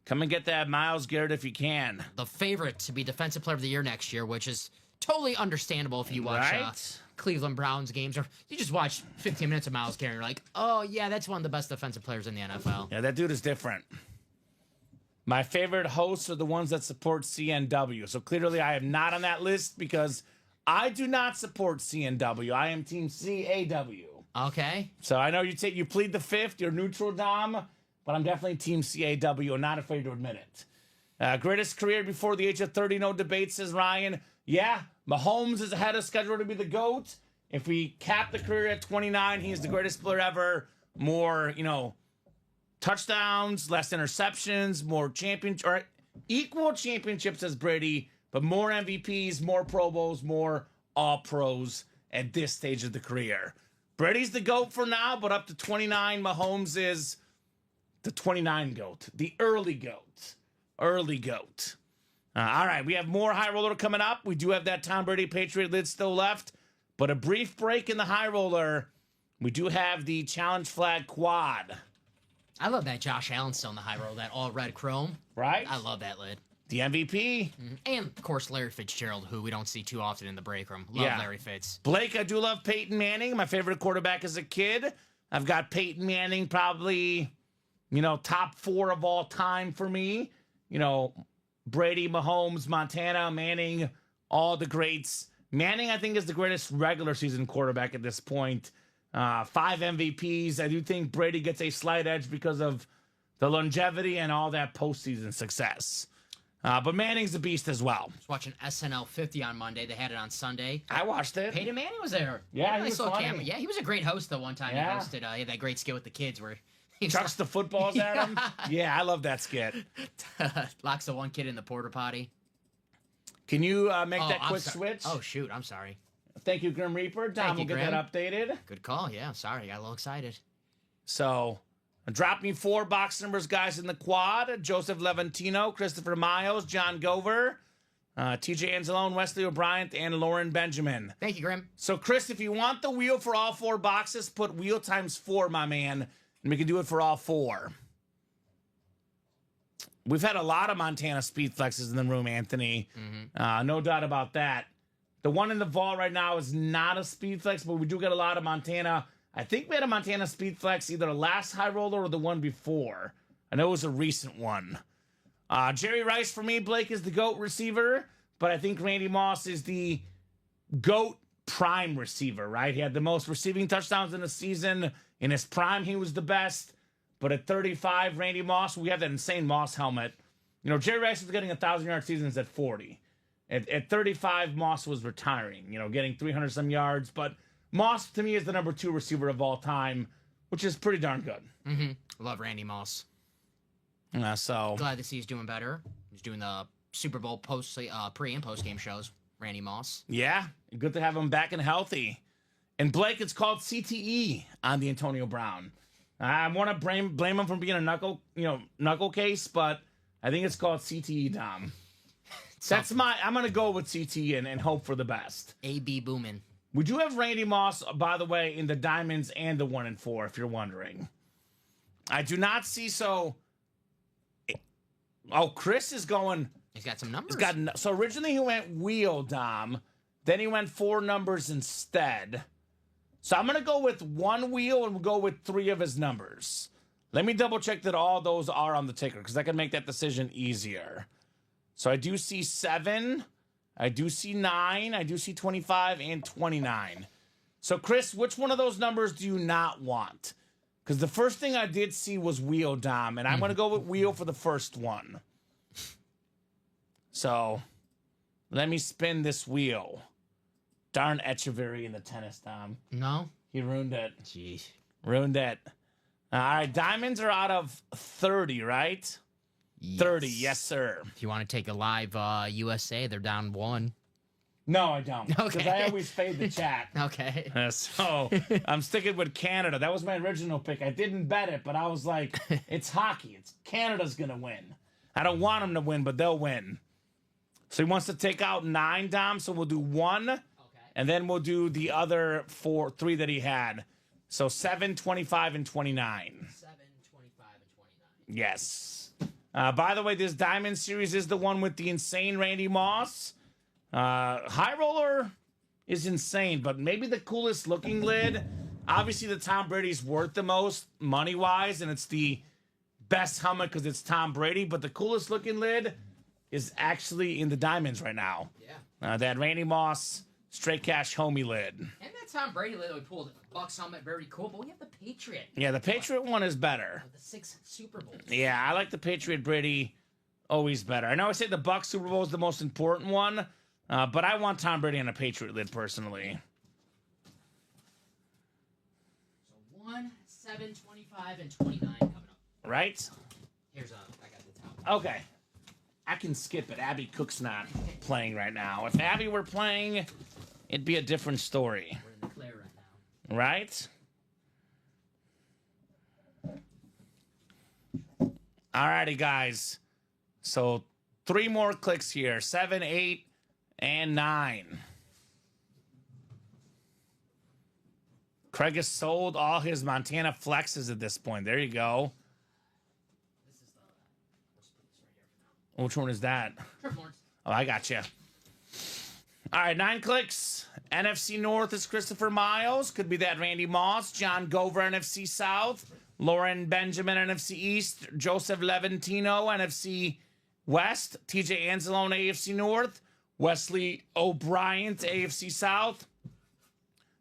Come and get that Myles Garrett if you can. The favorite to be Defensive Player of the Year next year, which is totally understandable if you watch Right? Cleveland Browns games, or you just watch 15 minutes of Myles Garrett, you're like, oh, yeah, that's one of the best defensive players in the NFL. Yeah, that dude is different. My favorite hosts are the ones that support CNW. So clearly I am not on that list because I do not support CNW. I am Team CAW. Okay. So I know you plead the fifth. You're neutral, Dom, but I'm definitely Team CAW and not afraid to admit it. Greatest career before the age of 30, no debate, says Ryan. Yeah, Mahomes is ahead of schedule to be the GOAT. If we cap the career at 29, he's the greatest player ever. More, touchdowns, less interceptions, equal championships as Brady, but more MVPs, more Pro Bowls, more All-Pros at this stage of the career. Brady's the GOAT for now, but up to 29, Mahomes is the 29 GOAT, the early GOAT. Early GOAT. All right, we have more High Roller coming up. We do have that Tom Brady Patriot lid still left, but a brief break in the High Roller. We do have the Challenge Flag Quad. I love that Josh Allen's still in the High Roller, that all red chrome. Right? I love that lid. The MVP. And, of course, Larry Fitzgerald, who we don't see too often in the break room. Love Larry Fitz. Blake, I do love Peyton Manning. My favorite quarterback as a kid. I've got Peyton Manning probably, top 4 of all time for me. Brady, Mahomes, Montana, Manning, all the greats. Manning, I think, is the greatest regular season quarterback at this point. 5 MVPs. I do think Brady gets a slight edge because of the longevity and all that postseason success. But Manning's a beast as well. I was watching SNL 50 on Monday. They had it on Sunday. I watched it. Peyton Manning was there. Yeah, he was funny. Yeah, he was a great host the one time he hosted. He had that great skit with the kids where he chucks the footballs at him. Yeah, I love that skit. Locks the one kid in the porta potty. Can you make that quick switch? Oh, shoot. I'm sorry. Thank you, Grim Reaper. Tom will get that updated. Good call. Yeah, sorry. I got a little excited. So, drop me 4 box numbers, guys, in the quad. Joseph Levantino, Christopher Miles, John Gover, TJ Anzalone, Wesley O'Brien, and Lauren Benjamin. Thank you, Grim. So, Chris, if you want the wheel for all 4 boxes, put wheel times 4, my man, and we can do it for all 4. We've had a lot of Montana speed flexes in the room, Anthony. No doubt about that. The one in the vault right now is not a speed flex, but we do get a lot of Montana. I think we had a Montana speed flex either the last High Roller or the one before. I know it was a recent one. Jerry Rice for me, Blake, is the GOAT receiver, but I think Randy Moss is the GOAT prime receiver, right? He had the most receiving touchdowns in the season. In his prime, he was the best. But at 35, Randy Moss, we have that insane Moss helmet. Jerry Rice was getting 1,000-yard seasons at 40. At 35, Moss was retiring, getting 300-some yards. But Moss, to me, is the number 2 receiver of all time, which is pretty darn good. Love Randy Moss. So glad to see he's doing better. He's doing the Super Bowl pre- and post-game shows, Randy Moss. Yeah, good to have him back and healthy. And Blake, it's called CTE on the Antonio Brown. I want to blame him for being a knuckle case, but I think it's called CTE, Dom. I'm going to go with CTE and hope for the best. A.B. Boomin. We do have Randy Moss, by the way, in the diamonds and the 1 and 4, if you're wondering. I do not see Chris is going. He's got some numbers. So originally he went wheel, Dom. Then he went 4 numbers instead. So I'm going to go with 1 wheel and we'll go with 3 of his numbers. Let me double check that all those are on the ticker because I can make that decision easier. So I do see 7, I do see 9, I do see 25 and 29. So Chris, which one of those numbers do you not want? Because the first thing I did see was wheel, Dom, and I'm going to go with wheel for the first one. So let me spin this wheel. Darn Etcheverry in the tennis, Dom. No? He ruined it. Jeez. Ruined it. All right, diamonds are out of 30, right? Yes. 30, yes, sir. If you want to take a live USA, they're down 1. No, I don't. Okay. Because I always fade the chat. Okay. So I'm sticking with Canada. That was my original pick. I didn't bet it, but I was like, it's hockey. Canada's going to win. I don't want them to win, but they'll win. So he wants to take out 9, Dom, so we'll do 1. Okay. And then we'll do the other 3 that he had. So 7, 25, and 29. 7, 25, and 29. Yes. By the way, this Diamond Series is the one with the insane Randy Moss. High Roller, is insane, but maybe the coolest looking lid, obviously the Tom Brady's worth the most money-wise, and it's the best helmet because it's Tom Brady, but the coolest looking lid is actually in the diamonds right now. Yeah. That Randy Moss straight cash homie lid. And that Tom Brady lid that we pulled, Bucks helmet, very cool, but we have the Patriot. Yeah, the Patriot one is better. The 6 Super Bowls. Yeah, I like the Patriot Brady always better. I know I say the Bucks Super Bowl is the most important one, but I want Tom Brady on a Patriot lid personally. So 1, 7, 25, and 29 coming up. Right? Here's I got the top. Okay. I can skip it. Abby Cook's not playing right now. If Abby were playing, it'd be a different story. We're in the clear right now. Right? Alrighty, guys. So 3 more clicks here. 7, 8, and 9. Craig has sold all his Montana flexes at this point. There you go. This is the. Which one is that? Triple Lawrence. Oh, I got you. All right, 9 clicks. NFC North is Christopher Miles. Could be that Randy Moss. John Gover, NFC South. Lauren Benjamin, NFC East. Joseph Levantino, NFC West. TJ Anzalone, AFC North. Wesley O'Brien, AFC South.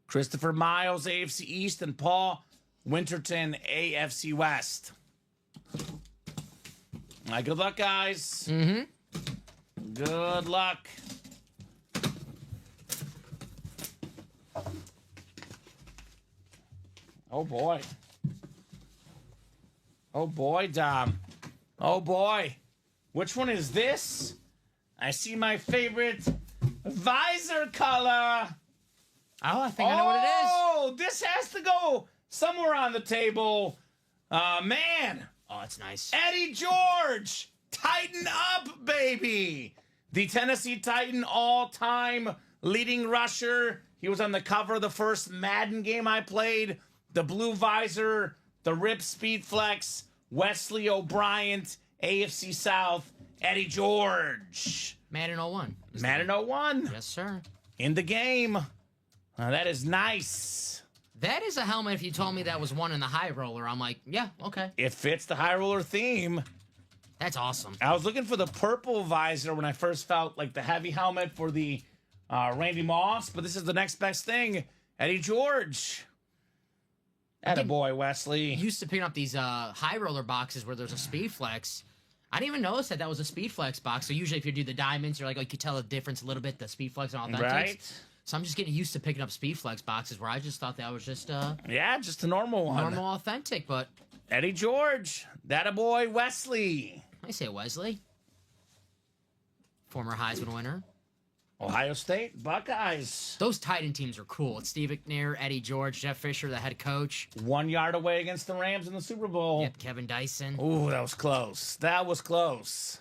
Christopher Miles, AFC East. And Paul Winterton, AFC West. All right, good luck, guys. Mm-hmm. Good luck. Oh, boy. Oh, boy, Dom. Oh, boy. Which one is this? I see my favorite visor color. Oh, I think I know what it is. Oh, this has to go somewhere on the table. Man. Oh, it's nice. Eddie George. Tighten up, baby. The Tennessee Titan all-time leading rusher. He was on the cover of the first Madden game I played. The blue visor, the rip speed flex, Wesley O'Brien, AFC South, Eddie George. Madden 01. Madden 01. Yes, sir. In the game. That is nice. That is a helmet. If you told me that was one in the high roller, I'm like, yeah, okay. It fits the high roller theme. That's awesome. I was looking for the purple visor when I first felt like the heavy helmet for the Randy Moss, but this is the next best thing. Eddie George. Attaboy, Wesley. Used to picking up these high roller boxes where there's a speed flex. I didn't even notice that was a speed flex box. So usually if you do the diamonds, you're like, oh, you could tell the difference a little bit, the speed flex and all that. Right. So I'm just getting used to picking up speed flex boxes where I just thought that was just yeah, just a normal one. normal authentic, but Eddie George. Attaboy, Wesley. I say Wesley. Former Heisman winner. Ohio State Buckeyes. Those Titan teams are cool. It's Steve McNair, Eddie George, Jeff Fisher, the head coach. 1 yard away against the Rams in the Super Bowl. Yep, Kevin Dyson. Ooh, that was close. That was close.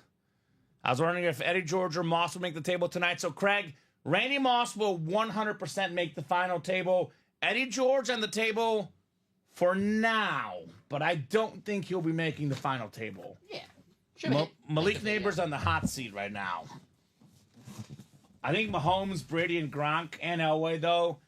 I was wondering if Eddie George or Moss will make the table tonight. So, Craig, Randy Moss will 100% make the final table. Eddie George on the table for now, but I don't think he'll be making the final table. Yeah. Malik Neighbors on the hot seat right now. I think Mahomes, Brady, and Gronk and Elway, though,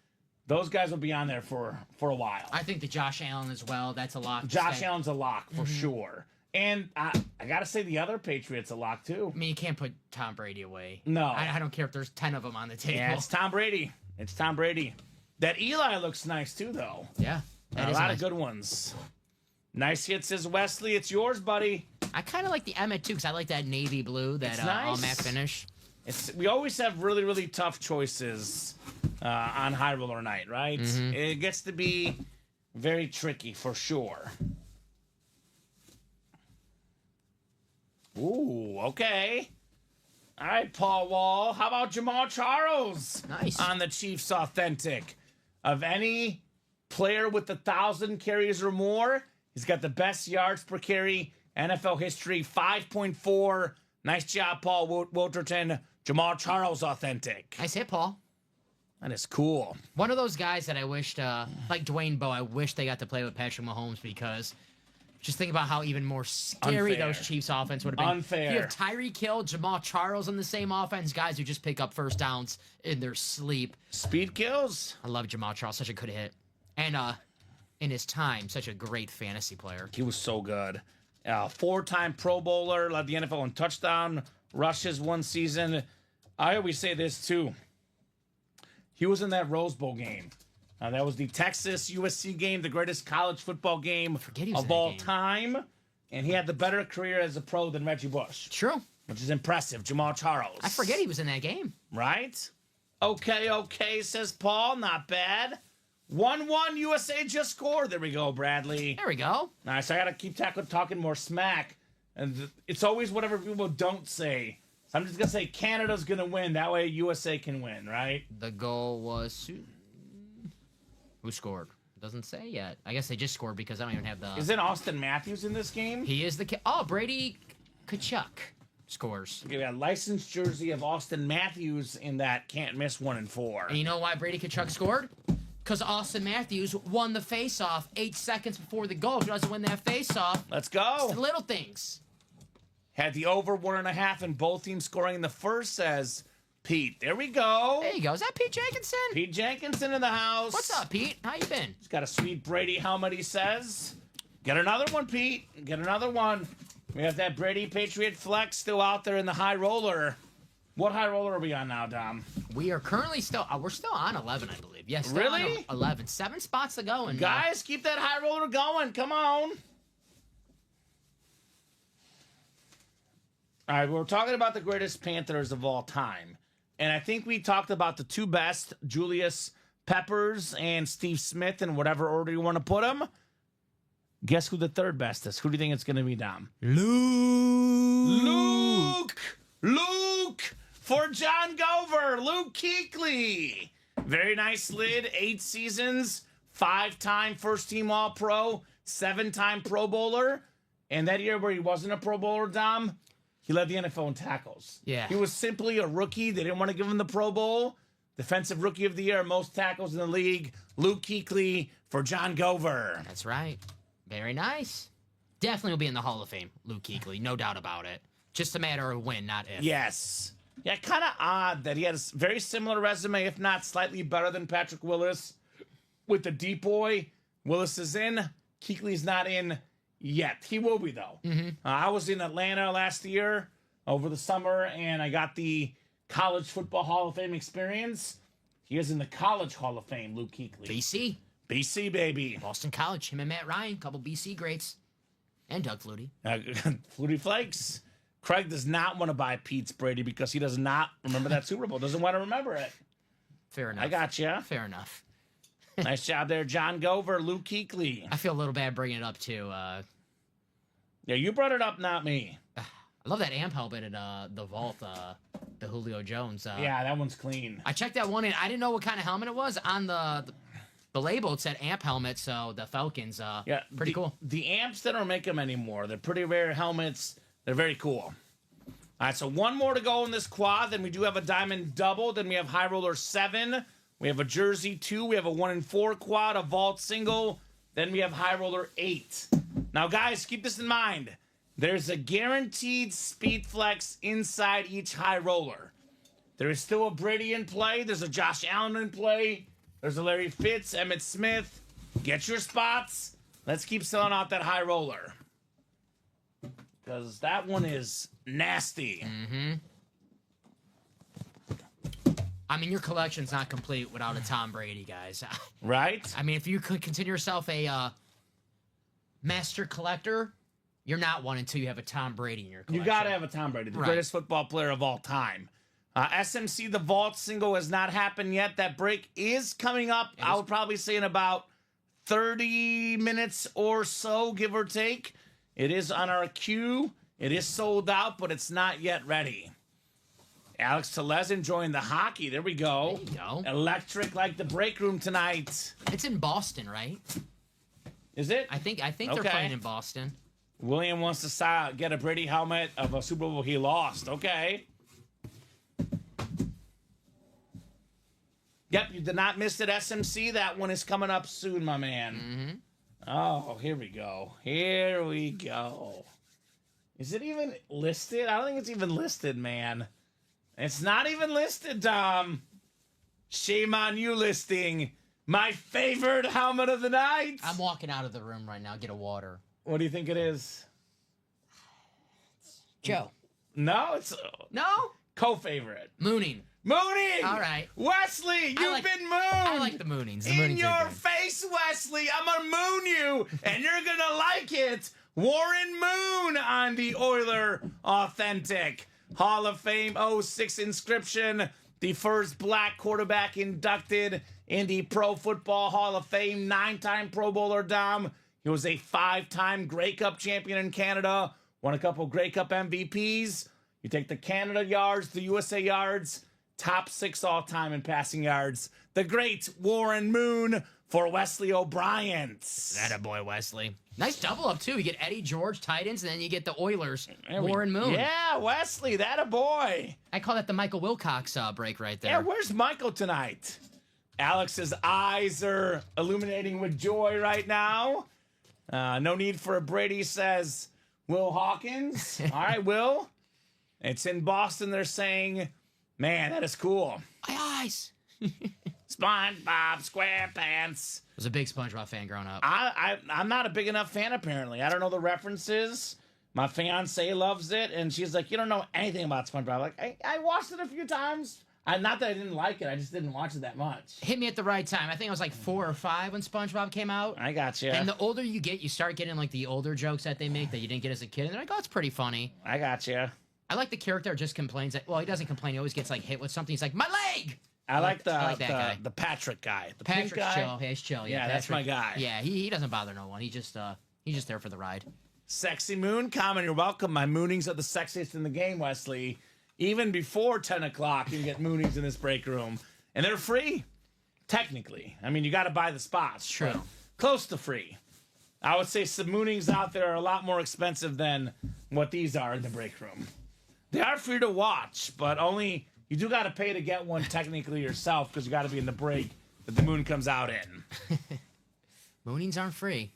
those guys will be on there for a while. I think the Josh Allen as well. That's a lock. Josh Allen's a lock for sure. And I got to say the other Patriots a lock, too. I mean, you can't put Tom Brady away. No. I don't care if there's 10 of them on the table. Yeah, it's Tom Brady. It's Tom Brady. That Eli looks nice, too, though. Yeah. A lot of good ones. Nice hit, says Wesley. It's yours, buddy. I kind of like the Emmett, too, because I like that navy blue, that nice. all matte finish. We always have really, really tough choices on High Roller Night, right? Mm-hmm. It gets to be very tricky for sure. Ooh, okay. All right, Paul Wall. How about Jamal Charles? Nice. On the Chiefs Authentic. Of any player with 1,000 carries or more, he's got the best yards per carry, NFL history, 5.4. Nice job, Paul Wilterton. Jamal Charles Authentic. Nice hit, Paul. That is cool. One of those guys that I wished, like Dwayne Bowe, I wish they got to play with Patrick Mahomes because Just think about how even more scary Unfair. those Chiefs offense would have been. Unfair. You have Tyreek Hill, Jamal Charles on the same offense, guys who just pick up first downs in their sleep. Speed kills. I love Jamal Charles, such a good hit. And in his time, such a great fantasy player. He was so good. 4-time Pro Bowler, led the NFL in touchdown rushes one season. I always say this too. He was in that Rose Bowl game. That was the Texas USC game, the greatest college football game of all time. And he had the better career as a pro than Reggie Bush. True. Which is impressive. Jamal Charles. I forget he was in that game. Right? Okay, says Paul. Not bad. 1-1 USA just scored. There we go, Bradley. There we go. All right, so I got to keep talking more smack. And it's always whatever people don't say. So I'm just going to say Canada's going to win. That way USA can win, right? The goal was... Who scored? Doesn't say yet. I guess they just scored because I don't even have the... Isn't Austin Matthews in this game? He is the... Oh, Brady Kachuk scores. We got a licensed jersey of Austin Matthews in that can't miss 1 and 4. And you know why Brady Kachuk scored? Because Austin Matthews won the face-off 8 seconds before the goal. If he doesn't win that face-off... Let's go. It's the little things. Had the over 1.5 and both teams scoring in the first, says Pete. There we go. There you go. Is that Pete Jenkinson? Pete Jenkinson in the house. What's up, Pete? How you been? He's got a sweet Brady helmet, he says. Get another one, Pete. Get another one. We have that Brady Patriot flex still out there in the high roller. What high roller are we on now, Dom? We are currently still... we're still on 11, I believe. Yes, still really? on 11. 7 spots to go. And, guys, keep that high roller going. Come on. All right, we're talking about the greatest Panthers of all time. And I think we talked about the 2 best, Julius Peppers and Steve Smith, in whatever order you want to put them. Guess who the 3rd best is? Who do you think it's going to be, Dom? Luke for John Gover. Luke Kuechly. Very nice lid. 8 seasons. 5-time first-team All-Pro. 7-time Pro Bowler. And that year where he wasn't a Pro Bowler, Dom, he led the NFL in tackles. Yeah. He was simply a rookie. They didn't want to give him the Pro Bowl. Defensive Rookie of the Year, most tackles in the league. Luke Kuechly for John Gover. That's right. Very nice. Definitely will be in the Hall of Fame, Luke Kuechly. No doubt about it. Just a matter of when, not if. Yes. Yeah, kind of odd that he had a very similar resume, if not slightly better than Patrick Willis. With the deep boy, Willis is in. Kuechly's not in yet. He will be, though. Mm-hmm. I was in Atlanta last year over the summer, and I got the College Football Hall of Fame experience. He is in the College Hall of Fame, Luke Kuechly. BC, baby. Boston College. Him and Matt Ryan, couple BC greats. And Doug Flutie. Flutie Flakes. Craig does not want to buy Pete's Brady because he does not remember that Super Bowl. Doesn't want to remember it. Fair enough. I got you. Fair enough. Nice job there, John Gover, Luke Kuechly. I feel a little bad bringing it up, too. Yeah, you brought it up, not me. I love that amp helmet in the vault, the Julio Jones. Yeah, that one's clean. I checked that one in. I didn't know what kind of helmet it was. On the label, it said amp helmet, so the Falcons, yeah, pretty cool. The amps, they don't make them anymore. They're pretty rare helmets. They're very cool. All right, so 1 more to go in this quad. Then we do have a diamond double. Then we have high roller 7. We have a jersey 2. We have a 1 and 4 quad, a vault single. Then we have high roller 8. Now, guys, keep this in mind. There's a guaranteed speed flex inside each high roller. There is still a Brady in play. There's a Josh Allen in play. There's a Larry Fitz, Emmitt Smith. Get your spots. Let's keep selling out that high roller. Because that one is nasty. Mm-hmm. I mean, your collection's not complete without a Tom Brady, guys. Right? I mean, if you could consider yourself a master collector, you're not one until you have a Tom Brady in your collection. You got to have a Tom Brady, the greatest football player of all time. SMC, the vault single has not happened yet. That break is coming up, I would probably say, in about 30 minutes or so, give or take. It is on our queue. It is sold out, but it's not yet ready. Alex Tellez enjoying the hockey. There we go. There you go. Electric like the break room tonight. It's in Boston, right? Is it? I think they're playing in Boston. William wants to get a Brady helmet of a Super Bowl he lost. Okay. Yep, you did not miss it, SMC. That one is coming up soon, my man. Mm-hmm. Oh, here we go. Here we go. Is it even listed? I don't think it's even listed, man. It's not even listed, Dom. Shame on you listing my favorite helmet of the night. I'm walking out of the room right now. Get a water. What do you think it is? Joe. No, it's No? co-favorite. Mooning. Mooning! All right. Wesley, you've been mooned! I like the moonings. The In moonings your are good. face, Wesley! I'm gonna moon you, and you're gonna like it! Warren Moon on the Oiler Authentic Hall of Fame 06 inscription. The first black quarterback inducted in the Pro Football Hall of Fame. 9-time Pro Bowler, Dom. He was a 5-time Grey Cup champion in Canada. Won a couple Grey Cup MVPs. You take the Canada yards, the USA yards. Top 6 all-time in passing yards. The great Warren Moon for Wesley O'Brien. That a boy, Wesley. Nice double up, too. You get Eddie George, Titans, and then you get the Oilers, Warren Moon. Yeah, Wesley, that a boy. I call that the Michael Wilcox break right there. Yeah, where's Michael tonight? Alex's eyes are illuminating with joy right now. No need for a Brady, says Will Hawkins. All right, Will. It's in Boston. They're saying, man, that is cool. My eyes. SpongeBob SquarePants. I was a big SpongeBob fan growing up. I'm not a big enough fan, apparently. I don't know the references. My fiance loves it, and she's like, you don't know anything about SpongeBob. I'm like, I watched it a few times. Not that I didn't like it. I just didn't watch it that much. Hit me at the right time. I think I was like 4 or 5 when SpongeBob came out. I got you. And the older you get, you start getting like the older jokes that they make that you didn't get as a kid. And they're like, oh, it's pretty funny. I got you. I like the character who just complains that, well, he doesn't complain. He always gets like hit with something. He's like, my leg! I like that guy. the Patrick guy. The Patrick's pink guy. chill. Yeah, he's chill. Yeah, that's my guy. Yeah, he doesn't bother no one. He's just there for the ride. Sexy Moon, comment, you're welcome. My moonings are the sexiest in the game, Wesley. Even before 10 o'clock, you can get moonings in this break room. And they're free, technically. I mean, you got to buy the spots. True. Close to free. I would say some moonings out there are a lot more expensive than what these are in the break room. They are free to watch, but only you do got to pay to get one technically yourself because you got to be in the break that the moon comes out in. Moonings aren't free.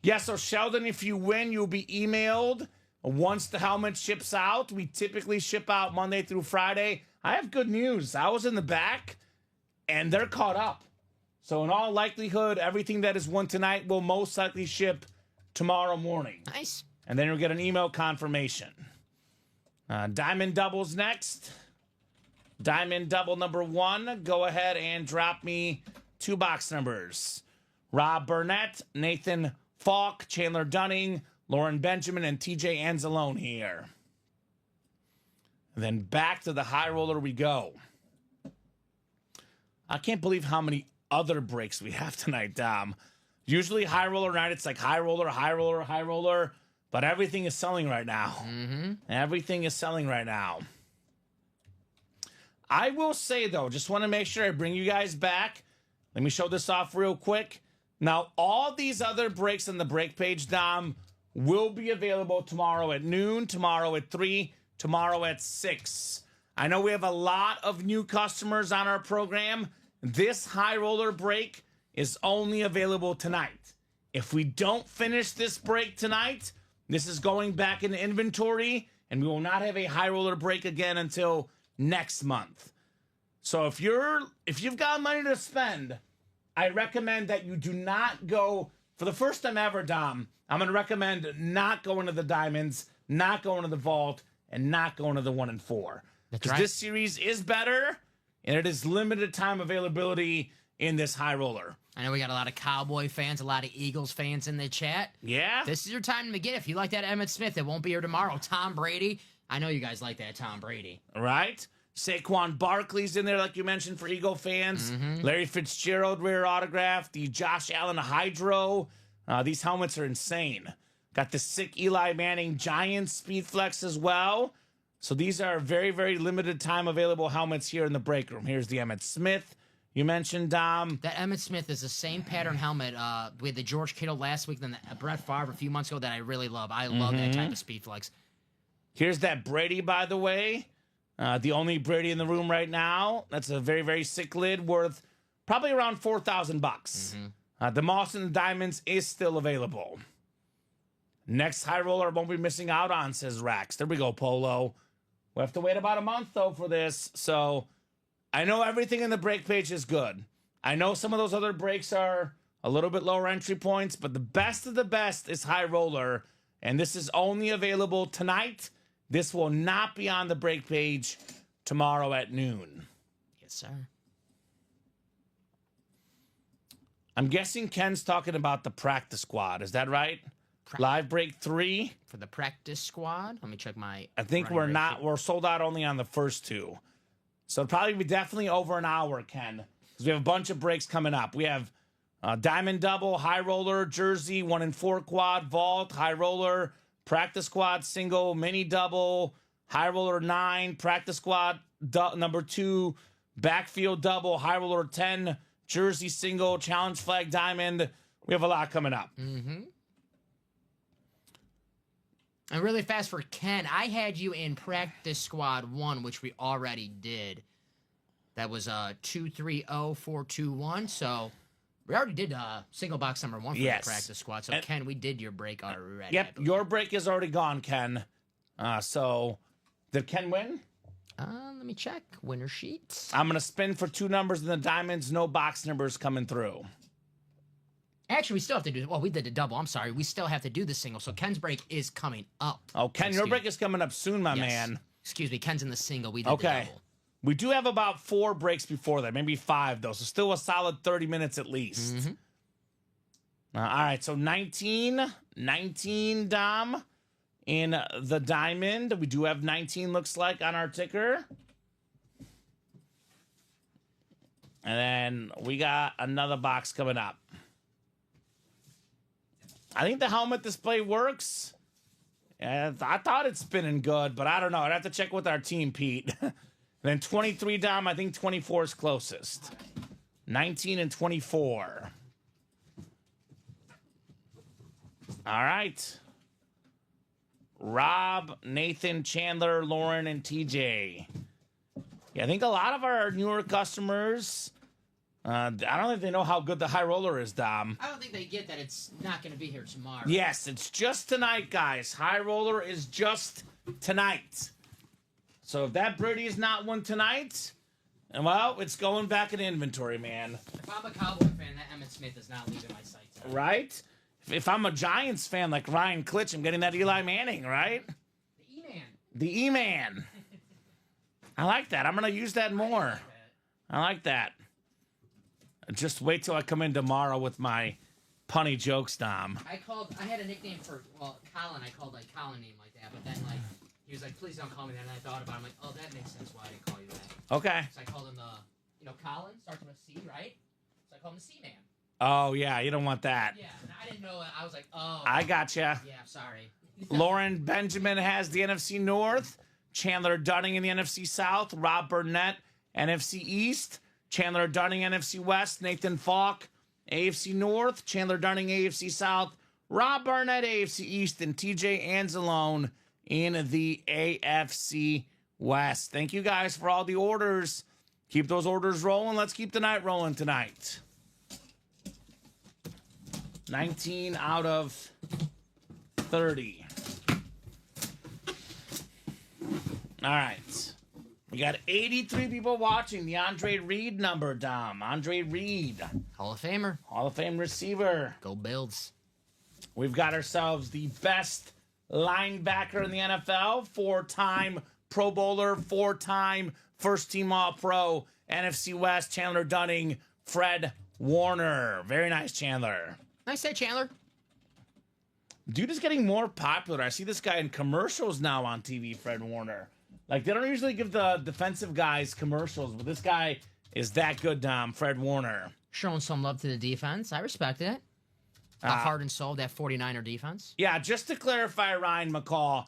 Yeah, so Sheldon, if you win, you'll be emailed once the helmet ships out. We typically ship out Monday through Friday. I have good news. I was in the back, and they're caught up. So in all likelihood, everything that is won tonight will most likely ship tomorrow morning. Nice. And then you'll get an email confirmation. Diamond doubles next. Diamond double number 1. Go ahead and drop me 2 box numbers. Rob Burnett, Nathan Falk, Chandler Dunning, Lauren Benjamin, and TJ Anzalone here. And then back to the high roller we go. I can't believe how many other breaks we have tonight, Dom. Usually high roller night, it's like high roller, high roller, high roller. But everything is selling right now. Mm-hmm. Everything is selling right now. I will say, though, just want to make sure I bring you guys back. Let me show this off real quick. Now, all these other breaks on the break page, Dom, will be available tomorrow at noon, tomorrow at 3, tomorrow at 6. I know we have a lot of new customers on our program. This high roller break is only available tonight. If we don't finish this break tonight, this is going back into inventory, and we will not have a high roller break again until next month. So if you've got money to spend, I recommend that you do not go, for the first time ever, Dom, I'm going to recommend not going to the Diamonds, not going to the Vault, and not going to the 1 and 4. Because right. This series is better, and it is limited time availability in this high roller. I know we got a lot of Cowboy fans, a lot of Eagles fans in the chat. Yeah? This is your time to get it. If you like that Emmitt Smith, it won't be here tomorrow. Tom Brady. I know you guys like that Tom Brady. Right? Saquon Barkley's in there, like you mentioned, for Eagle fans. Mm-hmm. Larry Fitzgerald rare autograph. The Josh Allen Hydro. These helmets are insane. Got the sick Eli Manning Giants Speed Flex as well. So these are very, very limited time available helmets here in the break room. Here's the Emmitt Smith. You mentioned, Dom. That Emmitt Smith is the same pattern helmet with the George Kittle last week, then the Brett Favre a few months ago that I really love. I love that type of Speed Flex. Here's that Brady, by the way. The only Brady in the room right now. That's a very, very sick lid worth probably around $4,000. The Moss and the Diamonds is still available. Next high roller won't be missing out on, says Rax. There we go, Polo. We have to wait about a month, though, for this. So I know everything in the break page is good. I know some of those other breaks are a little bit lower entry points, but the best of the best is high roller. And this is only available tonight. This will not be on the break page tomorrow at noon. Yes, sir. I'm guessing Ken's talking about the practice squad. Is that right? Live break 3 for the practice squad. Let me check my. I think we're sold out only on the first 2. So it'll probably be definitely over an hour, Ken, because we have a bunch of breaks coming up. We have Diamond Double, High Roller, Jersey, 1 and 4 quad, Vault, High Roller, Practice Squad Single, Mini Double, High Roller 9, Practice Squad number 2, Backfield Double, High Roller 10, Jersey Single, Challenge Flag Diamond. We have a lot coming up. And really fast for Ken, I had you in Practice Squad 1, which we already did. That was 230421. So we already did single box number 1 for the Practice Squad. So Ken, we did your break already. Yep, your break is already gone, Ken. So did Ken win? Let me check. Winner sheet. I'm going to spin for 2 numbers in the diamonds. No box numbers coming through. Actually, we still have to do... Well, we did the double. I'm sorry. We still have to do the single. So Ken's break is coming up. Oh, Ken, your break is coming up soon, my man. Excuse me. Ken's in the single. We did the double. We do have about 4 breaks before that. Maybe 5, though. So still a solid 30 minutes at least. All right. So 19, Dom. In the diamond, we do have 19, looks like, on our ticker. And then we got another box coming up. I think the helmet display works. And I thought it's spinning good, but I don't know. I'd have to check with our team, Pete. And then 23, Dom, I think 24 is closest. 19 and 24. All right. Rob, Nathan, Chandler, Lauren, and TJ. Yeah, I think a lot of our newer customers, I don't think they know how good the high roller is, Dom. I don't think they get that it's not going to be here tomorrow. Yes, it's just tonight, guys. High roller is just tonight. So if that birdie is not one tonight, well, it's going back in inventory, man. If I'm a Cowboy fan, that Emmitt Smith is not leaving my sights. Right? If I'm a Giants fan like Ryan Klitsch, I'm getting that Eli Manning, right? The E-Man. The E-Man. I like that. I'm going to use that more. I like that. Just wait till I come in tomorrow with my punny jokes, Dom. I had a nickname for, Colin. I called, Colin name like that. But then, he was like, please don't call me that. And I thought about it. I'm like, oh, that makes sense why I didn't call you that. Okay. So I called him, Colin. Starts with a C, right? So I called him the C-Man. Oh, yeah, you don't want that. Yeah, and I didn't know it. I was like, oh. I gotcha. Yeah, sorry. Lauren Benjamin has the NFC North. Chandler Dunning in the NFC South. Rob Burnett, NFC East. Chandler Dunning, NFC West. Nathan Falk, AFC North. Chandler Dunning, AFC South. Rob Burnett, AFC East. And TJ Anzalone in the AFC West. Thank you guys for all the orders. Keep those orders rolling. Let's keep the night rolling tonight. 19 out of 30. All right. We got 83 people watching. The Andre Reed number, Dom. Andre Reed. Hall of Famer. Hall of Fame receiver. Go Bills. We've got ourselves the best linebacker in the NFL. 4-time Pro Bowler. 4-time first-team All-Pro. NFC West, Chandler Dunning. Fred Warner. Very nice, Chandler. Nice day, Chandler. Dude is getting more popular. I see this guy in commercials now on TV, Fred Warner. Like, they don't usually give the defensive guys commercials, but this guy is that good, Dom. Fred Warner. Showing some love to the defense. I respect it. Heart and soul, that 49er defense. Yeah, just to clarify, Ryan McCall,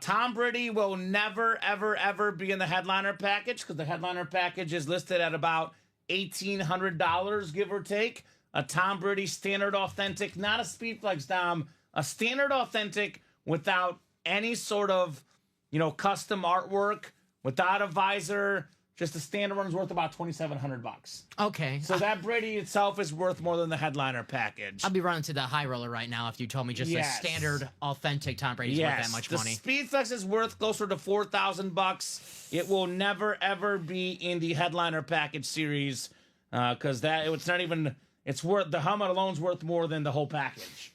Tom Brady will never, ever, ever be in the headliner package because the headliner package is listed at about $1,800, give or take. A Tom Brady standard authentic, not a Speedflex, Dom, a standard authentic without any sort of, custom artwork, without a visor, Just the standard one is worth about $2,700. Okay. So that Brady itself is worth more than the headliner package. I'll be running to the high roller right now if you told me just the standard, authentic Tom Brady's worth that much money. The Speedflex is worth closer to $4,000. It will never ever be in the headliner package series because it's not even. It's worth the helmet alone's worth more than the whole package.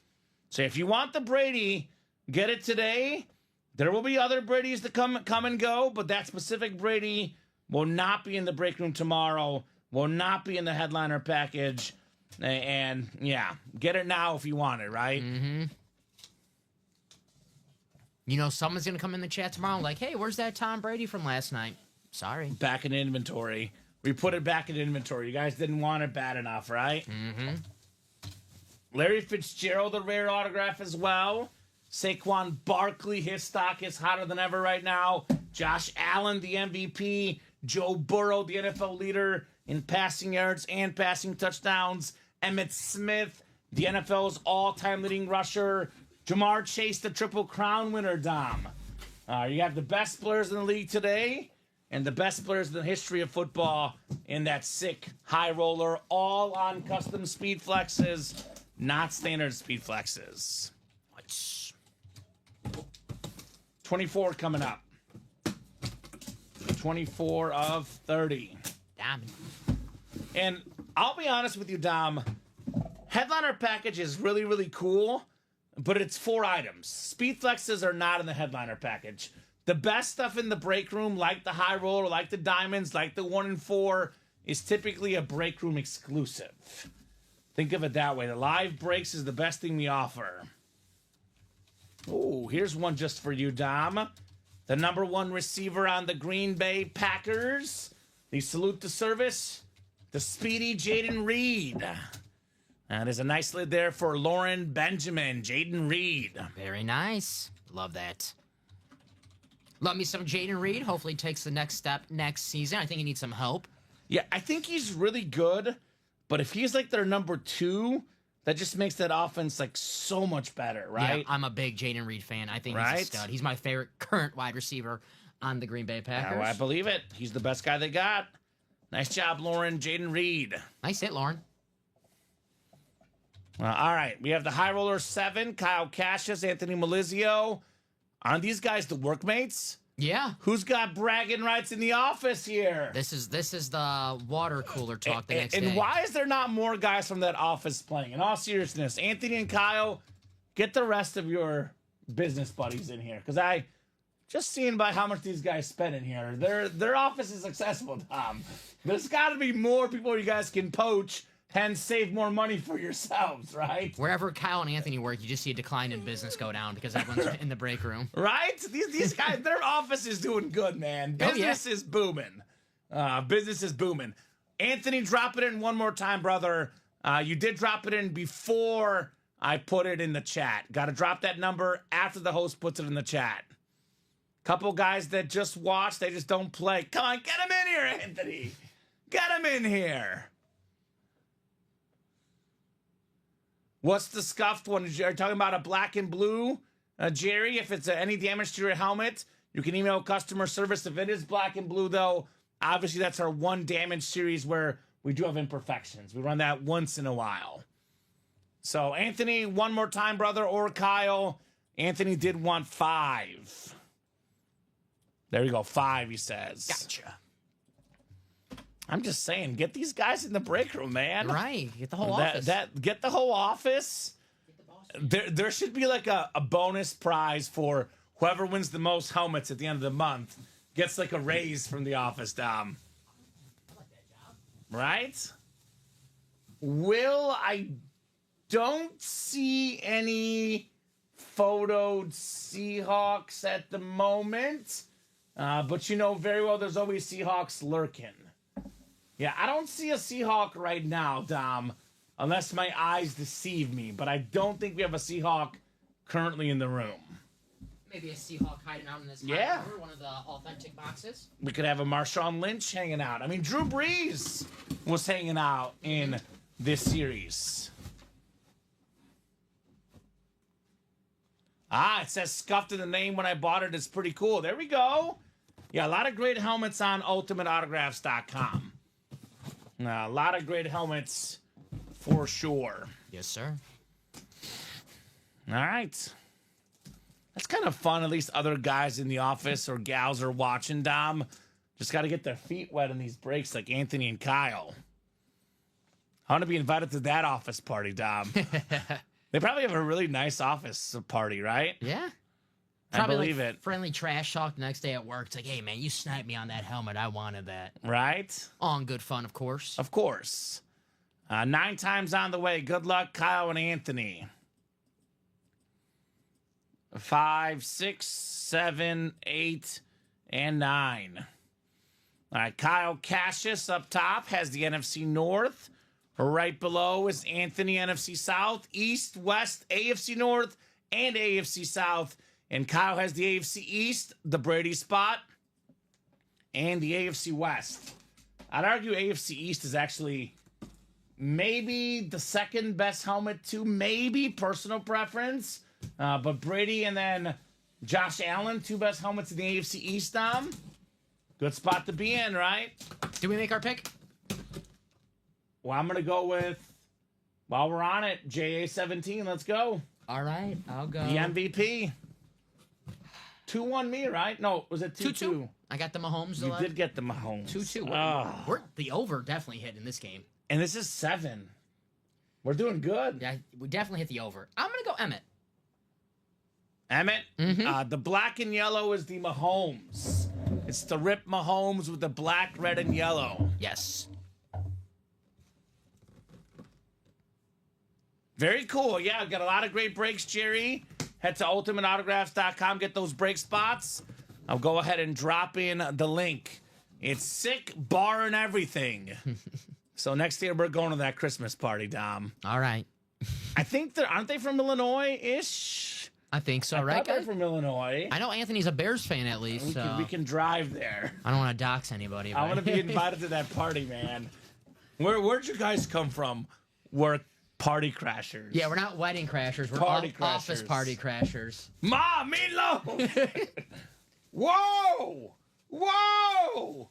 So if you want the Brady, get it today. There will be other Bradys that come and go, but that specific Brady will not be in the break room tomorrow, will not be in the headliner package. And, yeah, get it now if you want it, right? Mm-hmm. You know, someone's going to come in the chat tomorrow like, hey, where's that Tom Brady from last night? Sorry. Back in inventory. We put it back in inventory. You guys didn't want it bad enough, right? Mm-hmm. Larry Fitzgerald, a rare autograph as well. Saquon Barkley, his stock is hotter than ever right now. Josh Allen, the MVP. Joe Burrow, the NFL leader in passing yards and passing touchdowns. Emmitt Smith, the NFL's all-time leading rusher. Jamar Chase, the Triple Crown winner, Dom. You have the best players in the league today and the best players in the history of football in that sick high roller, all on custom speed flexes, not standard speed flexes. 24 coming up. 24 of 30. Damn. And I'll be honest with you, Dom. Headliner package is really, really cool, but it's 4 items. Speed flexes are not in the headliner package. The best stuff in the break room, like the high roller, like the diamonds, like the 1 and 4, is typically a break room exclusive. Think of it that way. The live breaks is the best thing we offer. Oh, here's one just for you, Dom. The number 1 receiver on the Green Bay Packers. They salute the service. The speedy Jaden Reed. There's a nice lid there for Lauren Benjamin, Jaden Reed. Very nice. Love that. Love me some Jaden Reed. Hopefully takes the next step next season. I think he needs some help. Yeah, I think he's really good. But if he's like their number 2, that just makes that offense like so much better, right? Yeah, I'm a big Jaden Reed fan. I think he's a stud. He's my favorite current wide receiver on the Green Bay Packers. Oh, I believe it. He's the best guy they got. Nice job, Lauren. Jaden Reed. Nice hit, Lauren. All right. We have the High Roller 7, Kyle Cassius, Anthony Melizio. Aren't these guys the workmates? Yeah. Who's got bragging rights in the office here? This is the water cooler talk the next day. And why is there not more guys from that office playing? In all seriousness, Anthony and Kyle, get the rest of your business buddies in here. Because I just seeing by how much these guys spend in here, their office is successful, Tom. There's got to be more people you guys can poach and save more money for yourselves, right? Wherever Kyle and Anthony work, you just see a decline in business go down because everyone's in the break room. Right? These guys, their office is doing good, man. Business is booming. Business is booming. Anthony, drop it in one more time, brother. You did drop it in before I put it in the chat. Got to drop that number after the host puts it in the chat. Couple guys that just watch, they just don't play. Come on, get him in here, Anthony. Get him in here. What's the scuffed one? Are you talking about a black and blue, Jerry? If it's any damage to your helmet, you can email customer service. If it is black and blue, though, obviously that's our 1 damage series where we do have imperfections. We run that once in a while. So, Anthony, one more time, brother, or Kyle. Anthony did want 5. There you go, 5, he says. Gotcha. I'm just saying, get these guys in the break room, man. Right, get the whole office. Get the whole office. There should be like a bonus prize for whoever wins the most helmets at the end of the month. Gets like a raise from the office, Dom. I like that job. Right? I don't see any photoed Seahawks at the moment. But you know very well there's always Seahawks lurking. Yeah, I don't see a Seahawk right now, Dom, unless my eyes deceive me. But I don't think we have a Seahawk currently in the room. Maybe a Seahawk hiding out in this one of the authentic boxes. We could have a Marshawn Lynch hanging out. I mean, Drew Brees was hanging out in this series. It says scuffed in the name when I bought it. It's pretty cool. There we go. Yeah, a lot of great helmets on ultimateautographs.com. A lot of great helmets for sure. Yes, sir. All right. That's kind of fun. At least other guys in the office or gals are watching, Dom. Just got to get their feet wet in these breaks like Anthony and Kyle. I want to be invited to that office party, Dom. They probably have a really nice office party, right? Yeah. I Probably believe like it. Friendly trash talk the next day at work. It's like, hey, man, you sniped me on that helmet. I wanted that. Right? All in good fun, of course. Of course. 9 times on the way. Good luck, Kyle and Anthony. 5, 6, 7, 8, and 9. All right, Kyle Cassius up top has the NFC North. Right below is Anthony, NFC South, East, West, AFC North, and AFC South. And Kyle has the AFC East, the Brady spot, and the AFC West. I'd argue AFC East is actually maybe the second best helmet too, maybe personal preference. But Brady and then Josh Allen, 2 best helmets in the AFC East, Dom. Good spot to be in, right? Did we make our pick? Well, I'm going to go with, while we're on it, JA17. Let's go. All right, I'll go. The MVP. 2-1 me, right? No, was it 2-2? I got the Mahomes. You did get the Mahomes. 2-2. We're the over definitely hit in this game. And this is 7. We're doing good. Yeah, we definitely hit the over. I'm going to go Emmett. Emmett, Mm-hmm. the black and yellow is the Mahomes. It's the Rip Mahomes with the black, red, and yellow. Yes. Very cool. Yeah, I've got a lot of great breaks, Jerry. Head to ultimateautographs.com. Get those break spots. I'll go ahead and drop in the link. It's sick, bar, and everything. So next year, we're going to that Christmas party, Dom. All right. I think aren't they from Illinois-ish? I think so, I right, thought they're guys? from Illinois. I know Anthony's a Bears fan at least, so We can drive there. I don't want to dox anybody. I but- want to be invited to that party, man. Where'd you guys come from? We're party crashers. Yeah, we're not wedding crashers. We're Party office crashers. party crashers. Ma, Meatloaf! Whoa! Whoa!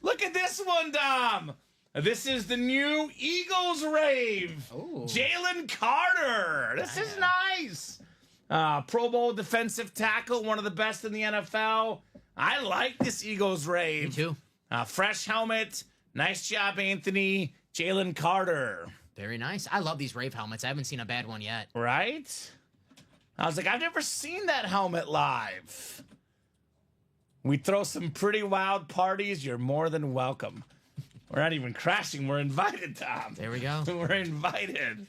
Look at this one, Dom. This is the new Eagles rave. Ooh. Jalen Carter. This is nice. Pro Bowl defensive tackle, one of the best in the NFL. I like this Eagles rave. Me too. Fresh helmet. Nice job, Anthony. Jalen Carter. Very nice. I love these rave helmets. I haven't seen a bad one yet. Right? I was like, I've never seen that helmet live. We throw some pretty wild parties. You're more than welcome. We're not even crashing. We're invited, Tom. There we go. We're invited.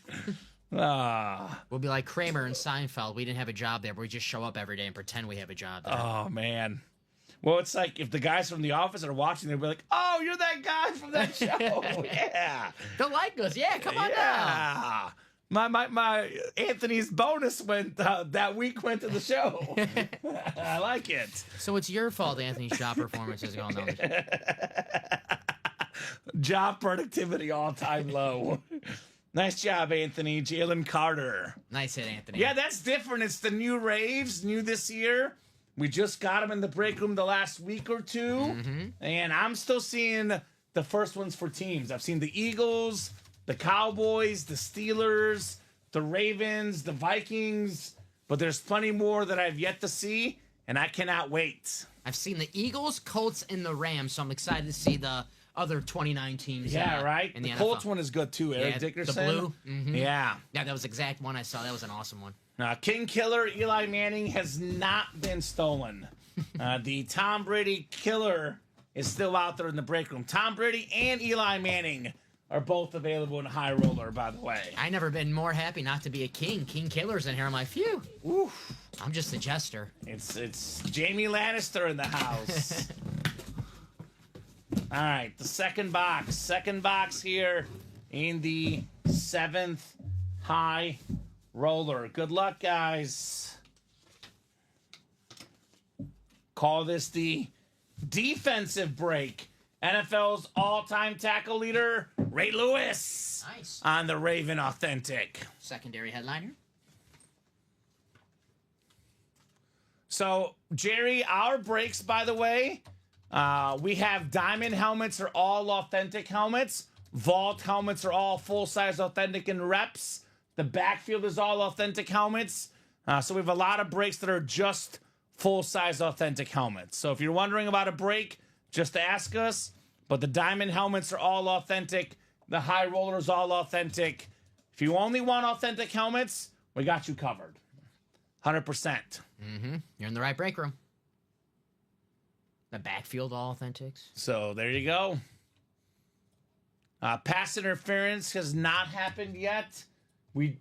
We'll be like Kramer and Seinfeld. We didn't have a job there, but we just show up every day and pretend we have a job there. Oh, man. Well, it's like if the guys from the office are watching, they'll be like, oh, you're that guy from that show. Yeah. They'll like us. Yeah, come on down. Yeah. My Anthony's bonus went that week went to the show. I like it. So it's your fault Anthony's job performance is going on. Job productivity all time low. Nice job, Anthony. Jalen Carter. Nice hit, Anthony. Yeah, that's different. It's the new raves, new this year. We just got them in the break room the last week or two, and I'm still seeing the first ones for teams. I've seen the Eagles, the Cowboys, the Steelers, the Ravens, the Vikings, but there's plenty more that I've yet to see, and I cannot wait. I've seen the Eagles, Colts, and the Rams, so I'm excited to see the other 29 teams. Yeah, right? In The the Colts NFL. one is good too, Eric Yeah, Dickerson. the blue. Yeah. Yeah, that was the exact one I saw. That was an awesome one. King Killer Eli Manning has not been stolen. The Tom Brady Killer is still out there in the break room. Tom Brady and Eli Manning are both available in High Roller, by the way. I never been more happy not to be a king. King Killer's in here. I'm like, phew. Oof. I'm just a jester. It's Jamie Lannister in the house. All right, the second box. Second box here in the 7th High Roller. Good luck, guys. Call this the defensive break. NFL's all-time tackle leader, Ray Lewis. Nice. On the Raven Authentic. Secondary headliner. So, Jerry, our breaks, by the way, We have diamond helmets are all authentic helmets. Vault helmets are all full-size authentic and reps. The backfield is all authentic helmets. So we have a lot of breaks that are just full-size authentic helmets. So if you're wondering about a break, just ask us. But the diamond helmets are all authentic. The high roller is all authentic. If you only want authentic helmets, we got you covered. 100%. You're in the right break room. The backfield all authentics. So there you go. Pass interference has not happened yet.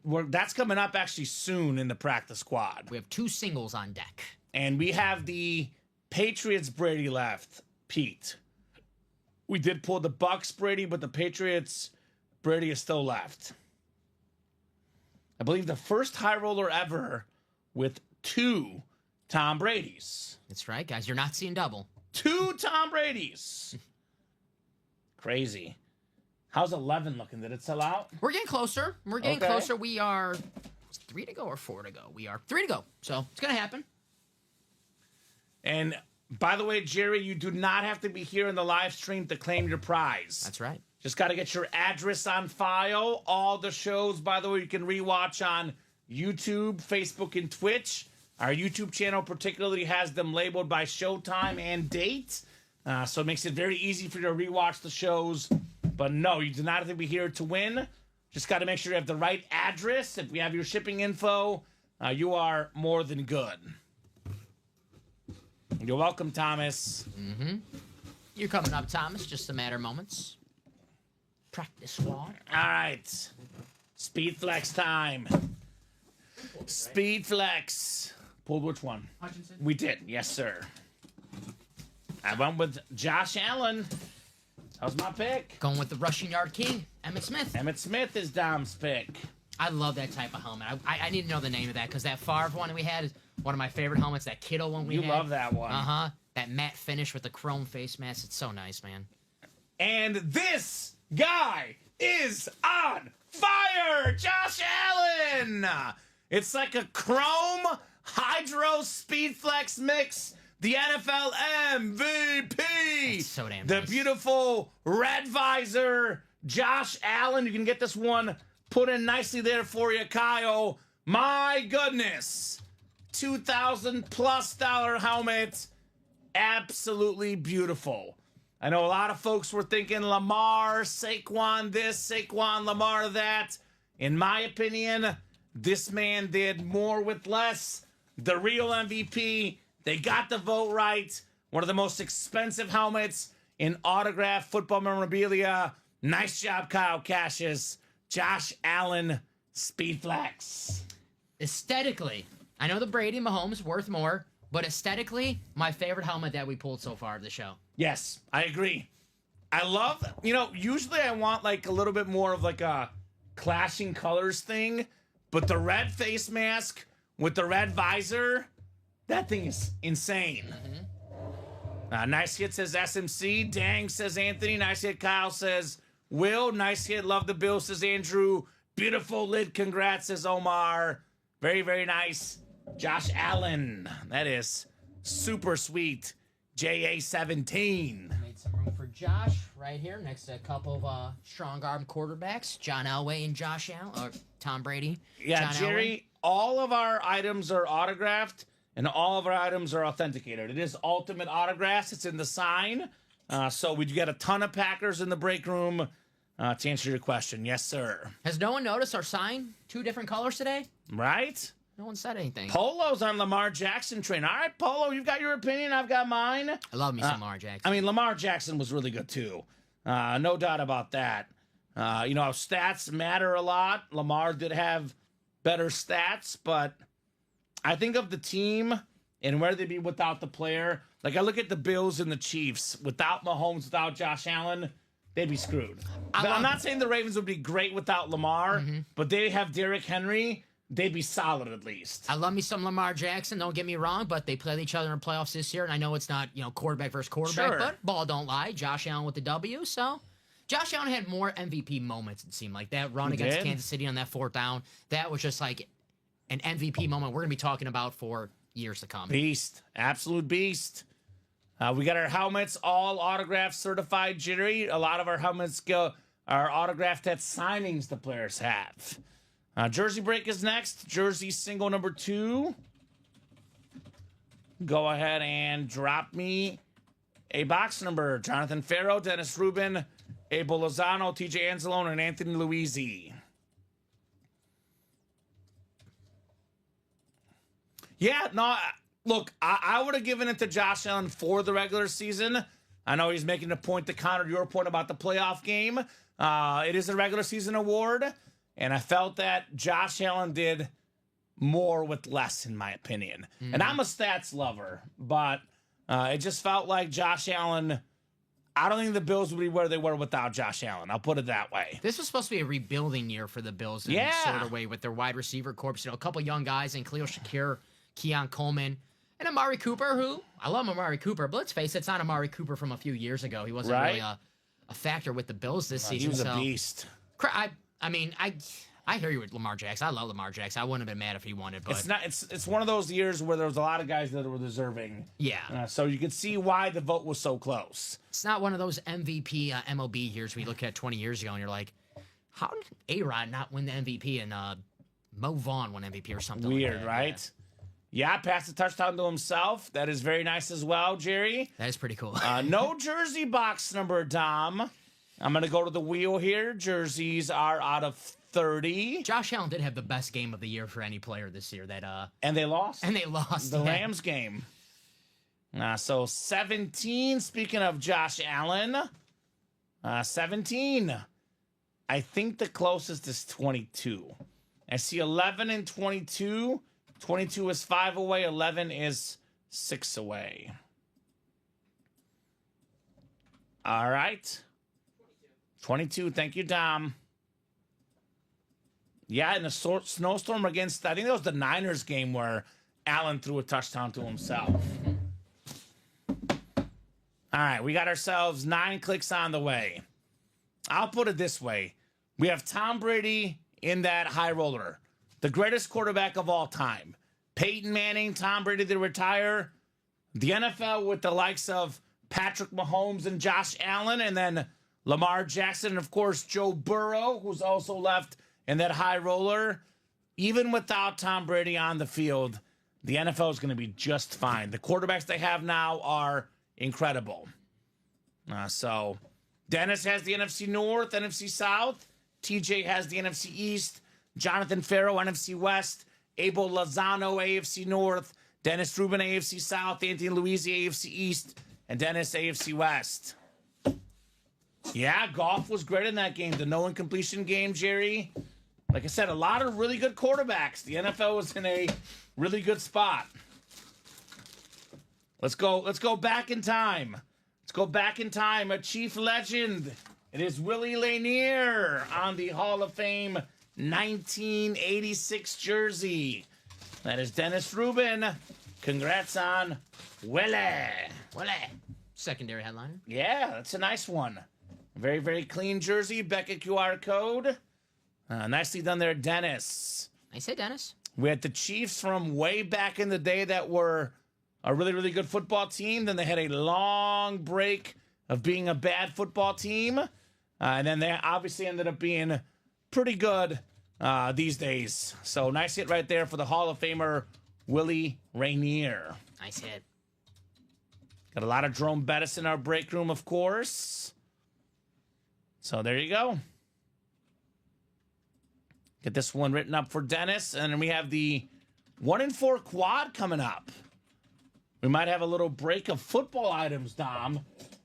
That's coming up actually soon in the practice squad. We have 2 singles on deck. And we have the Patriots Brady left, Pete. We did pull the Bucks Brady, but the Patriots Brady is still left. I believe the first high roller ever with 2 Tom Bradys. That's right, guys. You're not seeing double. 2 Tom Bradys. Crazy. How's 11 looking? Did it sell out? We're getting closer. We're getting closer. We are 3 to go or 4 to go. We are 3 to go. So it's going to happen. And by the way, Jerry, you do not have to be here in the live stream to claim your prize. That's right. Just got to get your address on file. All the shows, by the way, you can rewatch on YouTube, Facebook, and Twitch. Our YouTube channel particularly has them labeled by showtime and date. So it makes it very easy for you to rewatch the shows. But no, you do not have to be here to win. Just got to make sure you have the right address. If we have your shipping info, you are more than good. You're welcome, Thomas. You're coming up, Thomas. Just a matter of moments. Practice squad. All right. Speed flex time. Speed flex. Pulled which one? Hutchinson. We did. Yes, sir. I went with Josh Allen. That was my pick. Going with the rushing yard king, Emmitt Smith. Emmitt Smith is Dom's pick. I love that type of helmet. I need to know the name of that because that Favre one we had is one of my favorite helmets. That Kittle one we had. You love that one. That matte finish with the chrome face mask. It's so nice, man. And this guy is on fire! Josh Allen! It's like a chrome hydro speed flex mix. The NFL MVP. That's so damn the nice. Beautiful red visor. Josh Allen. You can get this one put in nicely there for you, Kyle. My goodness. $2,000+ helmet. Absolutely beautiful. I know a lot of folks were thinking Lamar, Saquon this, Saquon, Lamar that. In my opinion, this man did more with less. The real MVP. They got the vote right. One of the most expensive helmets in autographed football memorabilia. Nice job, Kyle Cassius. Josh Allen, Speed Flex. Aesthetically, I know the Brady Mahomes worth more, but aesthetically, my favorite helmet that we pulled so far of the show. Yes, I agree. I love, usually I want like a little bit more of like a clashing colors thing, but the red face mask with the red visor, that thing is insane. Nice hit, says SMC. Dang, says Anthony. Nice hit, Kyle, says Will. Nice hit, love the Bill, says Andrew. Beautiful lid, congrats, says Omar. Very, very nice. Josh Allen. That is super sweet. JA17. Made some room for Josh right here next to a couple of strong arm quarterbacks, John Elway and Josh Allen, or Tom Brady. Yeah, John Jerry, Elway. all of our items are autographed. And all of our items are authenticated. It is ultimate autographs. It's in the sign. So we get a ton of Packers in the break room to answer your question. Yes, sir. Has no one noticed our sign? 2 different colors today? Right? No one said anything. Polo's on Lamar Jackson train. All right, Polo, you've got your opinion. I've got mine. I love me some Lamar Jackson. I mean, Lamar Jackson was really good, too. No doubt about that. Stats matter a lot. Lamar did have better stats, but I think of the team and where they'd be without the player. Like, I look at the Bills and the Chiefs. Without Mahomes, without Josh Allen, they'd be screwed. I'm not saying the Ravens would be great without Lamar, but they have Derrick Henry. They'd be solid at least. I love me some Lamar Jackson, don't get me wrong, but they played each other in the playoffs this year, and I know it's not, quarterback versus quarterback, Sure. but ball don't lie. Josh Allen with the W, so Josh Allen had more MVP moments, it seemed like. That run against did. Kansas City on that 4th down, that was just like an MVP moment we're going to be talking about for years to come. Beast. Absolute beast. We got our helmets all autographed certified, Jerry. A lot of our helmets are autographed at signings the players have. Jersey break is next. Jersey single number 2. Go ahead and drop me a box number. Jonathan Farrow, Dennis Rubin, Abel Lozano, TJ Anzalone, and Anthony Luizzi. Yeah, no, look, I would have given it to Josh Allen for the regular season. I know he's making a point to counter your point about the playoff game. It is a regular season award, and I felt that Josh Allen did more with less, in my opinion. And I'm a stats lover, but it just felt like Josh Allen, I don't think the Bills would be where they were without Josh Allen. I'll put it that way. This was supposed to be a rebuilding year for the Bills in sort of way with their wide receiver corps. You know, a couple young guys in Khalil Shakir, Keon Coleman, and Amari Cooper, who, I love Amari Cooper, but let's face it, it's not Amari Cooper from a few years ago. He wasn't really a factor with the Bills this season. He was a beast. I mean, I hear you with Lamar Jackson. I love Lamar Jackson. I wouldn't have been mad if he won it, but it's one of those years where there was a lot of guys that were deserving. Yeah. So you can see why the vote was so close. It's not one of those MVP MLB years we look at 20 years ago and you're like, how did A-Rod not win the MVP and Mo Vaughn won MVP or something? Weird, like that? right? Yeah, passed a touchdown to himself. That is very nice as well, Jerry. That is pretty cool. No jersey box number, Dom. I'm going to go to the wheel here. Jerseys are out of 30. Josh Allen did have the best game of the year for any player this year. And they lost. The Rams game. So 17, speaking of Josh Allen, 17. I think the closest is 22. I see 11 and 22. 22 is 5 away. 11 is 6 away. All right. 22. Thank you, Dom. Yeah, in a snowstorm against, I think that was the Niners game where Allen threw a touchdown to himself. All right, we got ourselves 9 clicks on the way. I'll put it this way. We have Tom Brady in that high roller, the greatest quarterback of all time. Peyton Manning, Tom Brady to retire. The NFL with the likes of Patrick Mahomes and Josh Allen, and then Lamar Jackson, and of course, Joe Burrow, who's also left in that high roller. Even without Tom Brady on the field, the NFL is going to be just fine. The quarterbacks they have now are incredible. So Dennis has the NFC North, NFC South. TJ has the NFC East. Jonathan Farrow, NFC West. Abel Lozano, AFC North. Dennis Rubin, AFC South. Anthony Luizzi, AFC East. And Dennis, AFC West. Yeah, Goff was great in that game. The no incompletion game, Jerry. Like I said, a lot of really good quarterbacks. The NFL was in a really good spot. Let's go back in time. Let's go back in time. A Chief legend. It is Willie Lanier on the Hall of Fame 1986 jersey. That is Dennis Rubin. Congrats on Willie. Secondary headliner. Yeah, that's a nice one. Very, very clean jersey. Beckett QR code. Nicely done there, Dennis. Nice hit, Dennis. We had the Chiefs from way back in the day that were a really, really good football team. Then they had a long break of being a bad football team. And then they obviously ended up being pretty good these days. So nice hit right there for the Hall of Famer, Willie Rainier. Nice hit. Got a lot of Jerome Bettis in our break room, of course. So there you go. Get this one written up for Dennis. And then we have the 1-in-4 quad coming up. We might have a little break of football items, Dom.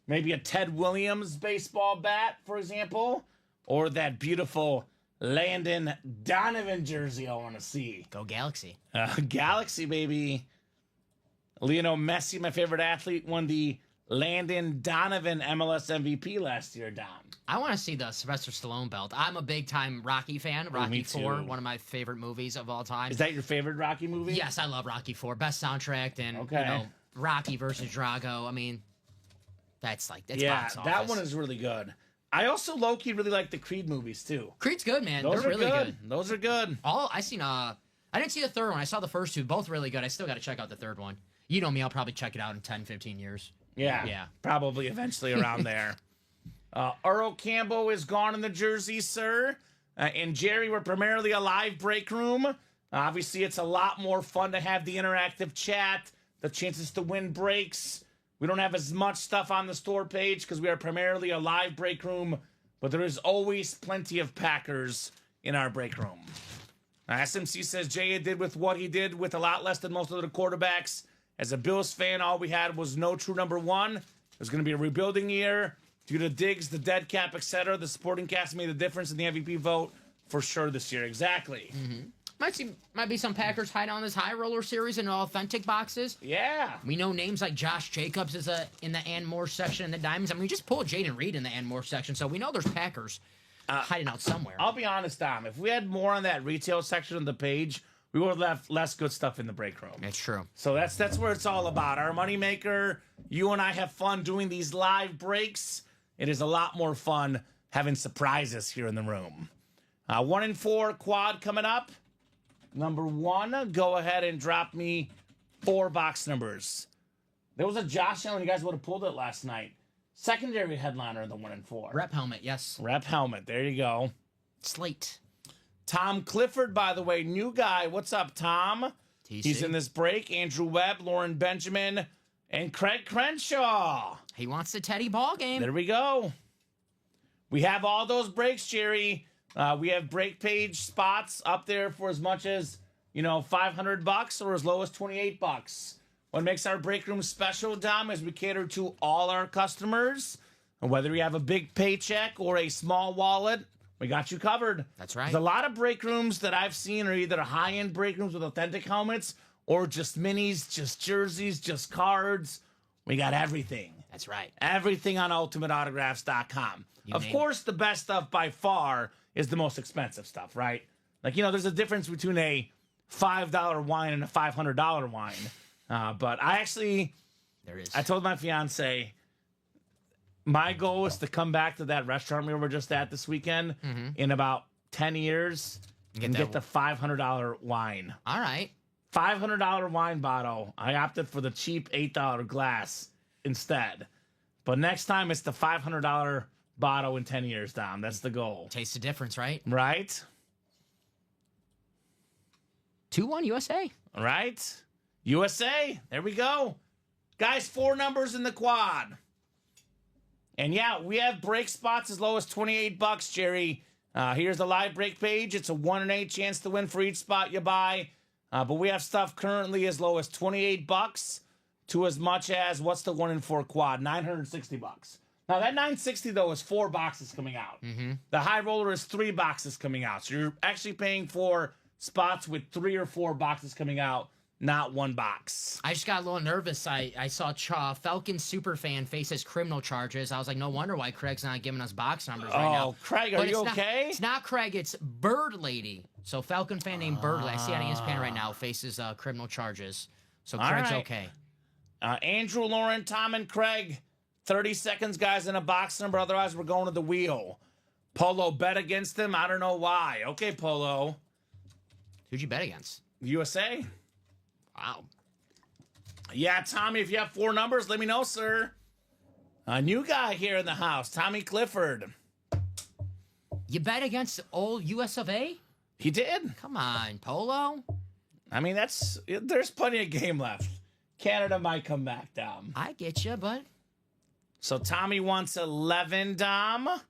Maybe a Ted Williams baseball bat, for example. Or that beautiful Landon Donovan jersey I want to see. Go Galaxy. Galaxy, baby. Lionel Messi, my favorite athlete, won the Landon Donovan MLS MVP last year, Dom. I want to see the Sylvester Stallone belt. I'm a big-time Rocky fan. Rocky IV, one of my favorite movies of all time. Is that your favorite Rocky movie? Yes, I love Rocky IV. Best soundtrack, and you know, Rocky versus Drago. I mean, that's box office. That one is really good. I also low-key really like the Creed movies too. Creed's good, man. Those They're are really good. Those are good. I didn't see the third one. I saw the first two, both really good. I still got to check out the third one. You know me, I'll probably check it out in 10, 15 years. Yeah. Probably eventually around there. Earl Campbell is gone in the jersey, sir. And Jerry, we're primarily a live break room. Obviously, it's a lot more fun to have the interactive chat, the chances to win breaks. We don't have as much stuff on the store page because we are primarily a live break room, but there is always plenty of Packers in our break room. SMC says Jay did with what he did with a lot less than most of the quarterbacks. As a Bills fan, all we had was no true number one. It was going to be a rebuilding year. Due to Diggs, the dead cap, etc., the supporting cast made the difference in the MVP vote for sure this year. Exactly. Mm-hmm. Might be some Packers hiding on this high roller series in authentic boxes. Yeah. We know names like Josh Jacobs is in the and more section in the Diamonds. I mean, we just pulled Jaden Reed in the and more section, so we know there's Packers hiding out somewhere. I'll be honest, Dom. If we had more on that retail section of the page, we would have left less good stuff in the break room. It's true. So that's where it's all about. Our moneymaker, you and I have fun doing these live breaks. It is a lot more fun having surprises here in the room. 1 and 4 quad coming up. Number 1, go ahead and drop me 4 box numbers. There was a Josh Allen. You guys would have pulled it last night. Secondary headliner in the 1 and 4. Rep helmet, yes. Rep helmet. There you go. Slate. Tom Clifford, by the way, new guy. What's up, Tom? TC. He's in this break. Andrew Webb, Lauren Benjamin, and Craig Crenshaw. He wants the Teddy ball game. There we go. We have all those breaks, Jerry. We have break page spots up there for as much as, $500 or as low as $28. What makes our break room special, Dom, is we cater to all our customers. And whether you have a big paycheck or a small wallet, we got you covered. That's right. There's a lot of break rooms that I've seen are either high-end break rooms with authentic helmets or just minis, just jerseys, just cards. We got everything. That's right. Everything on ultimateautographs.com. Of course, the best stuff by far is the most expensive stuff, right? There's a difference between a $5 wine and a $500 wine. But there is. I told my fiance, my goal is to come back to that restaurant we were just at this weekend in about 10 years and get the $500 wine. All right. $500 wine bottle. I opted for the cheap $8 glass instead. But next time it's the $500 bottle in 10 years, Dom. That's the goal. Taste the difference, right? Right? 2-1 USA. Right? USA. There we go. Guys, 4 numbers in the quad. And yeah, we have break spots as low as $28, Jerry. Here's the live break page. It's a 1 in 8 chance to win for each spot you buy. But we have stuff currently as low as $28 to as much as, what's the 1 in 4 quad? $960. Now, that $960, though, is 4 boxes coming out. Mm-hmm. The high roller is 3 boxes coming out. So you're actually paying for spots with 3 or 4 boxes coming out, not 1 box. I just got a little nervous. I saw Falcon superfan face his criminal charges. I was like, no wonder why Craig's not giving us box numbers right now. Oh, Craig, are you okay? It's not Craig. It's Bird Lady. So Falcon fan named Bird Lady. I see it on ESPN right now. Faces criminal charges. So Craig's okay. Andrew, Lauren, Tom, and Craig. 30 seconds, guys, in a box number. Otherwise, we're going to the wheel. Polo bet against them. I don't know why. Okay, Polo. Who'd you bet against? USA. Wow. Yeah, Tommy, if you have 4 numbers, let me know, sir. A new guy here in the house, Tommy Clifford. You bet against old US of A? He did. Come on, Polo. I mean, there's plenty of game left. Canada might come back, Dom. I get you, but... So Tommy wants 11, Dom. All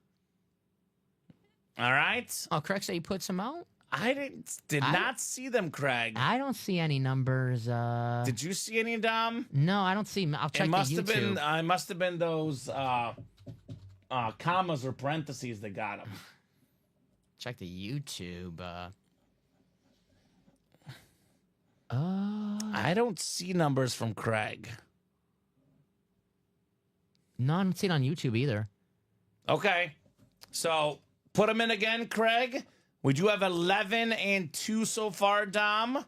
right. Oh, Craig said he put some out? I did not see them, Craig. I don't see any numbers. Did you see any, Dom? No, I don't see. I'll check the YouTube. It must have been those commas or parentheses that got them. Check the YouTube. I don't see numbers from Craig. No, I don't see it on YouTube either. Okay. So put them in again, Craig. We do have 11 and 2 so far, Dom.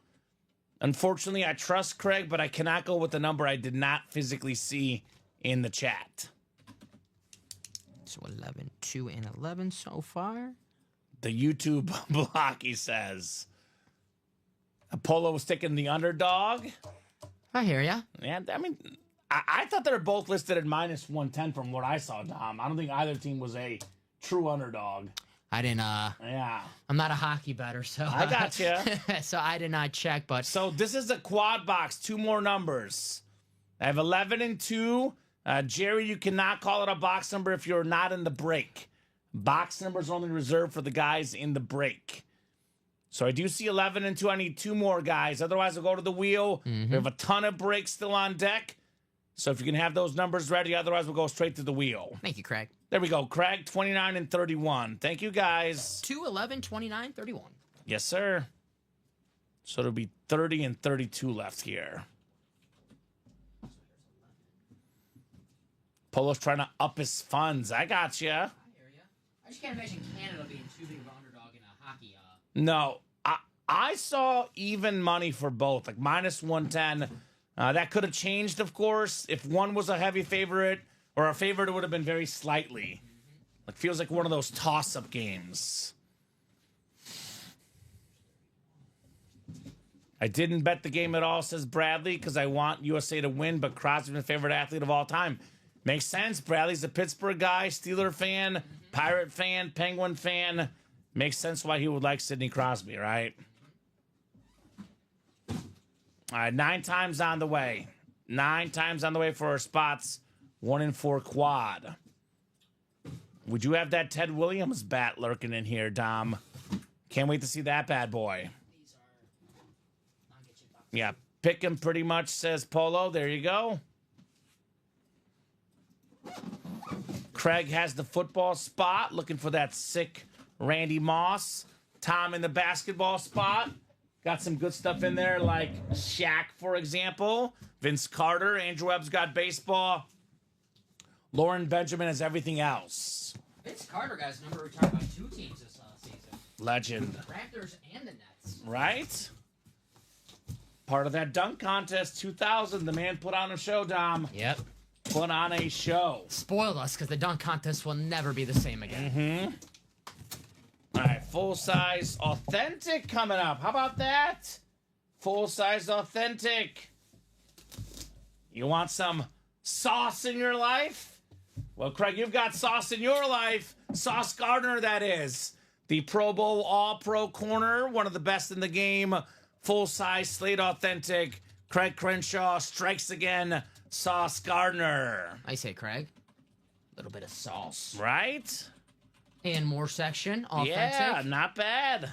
Unfortunately, I trust Craig, but I cannot go with the number I did not physically see in the chat. So 11, 2, and 11 so far. The YouTube block, he says. Apollo was taking the underdog. I hear ya. Yeah, I mean, I thought they were both listed at minus 110 from what I saw, Dom. I don't think either team was a true underdog. I didn't. Yeah. I'm not a hockey bettor, so I got you. So I did not check. But so this is a quad box. 2 more numbers. I have 11 and 2. Jerry, you cannot call it a box number if you're not in the break. Box numbers only reserved for the guys in the break. So I do see 11 and 2. I need 2 more guys. Otherwise, I'll go to the wheel. We have a ton of breaks still on deck. So if you can have those numbers ready, otherwise we'll go straight to the wheel. Thank you, Craig. There we go. Craig, 29 and 31. Thank you, guys. 2, 11, 29, 31. Yes, sir. So it'll be 30 and 32 left here. Polo's trying to up his funds. I got you. I hear you. I just can't imagine Canada being too big of an underdog in a hockey. No. I saw even money for both, like minus 110. That could have changed, of course. If one was a heavy favorite or a favorite, it would have been very slightly. Like feels like one of those toss-up games. I didn't bet the game at all, says Bradley, because I want USA to win, but Crosby's my favorite athlete of all time. Makes sense. Bradley's a Pittsburgh guy, Steeler fan, Pirate fan, Penguin fan. Makes sense why he would like Sidney Crosby, right? All right, 9 times on the way. 9 times on the way for our spots. 1 in 4 quad. Would you have that Ted Williams bat lurking in here, Dom? Can't wait to see that bad boy. Yeah, pick him pretty much, says Polo. There you go. Craig has the football spot, looking for that sick Randy Moss. Tom in the basketball spot. Got some good stuff in there, like Shaq, for example. Vince Carter. Andrew Webb's got baseball. Lauren Benjamin has everything else. Vince Carter got his number retired by 2 teams this season. Legend. Raptors and the Nets. Right? Part of that dunk contest 2000. The man put on a show, Dom. Yep. Put on a show. Spoiled us because the dunk contest will never be the same again. All right, full-size authentic coming up. How about that? Full-size authentic. You want some sauce in your life? Well, Craig, you've got sauce in your life. Sauce Gardner, that is. The Pro Bowl All-Pro corner, one of the best in the game. Full-size Slate authentic. Craig Crenshaw strikes again. Sauce Gardner. I say, Craig. A little bit of sauce. Right? And more section. Authentic. Yeah, not bad.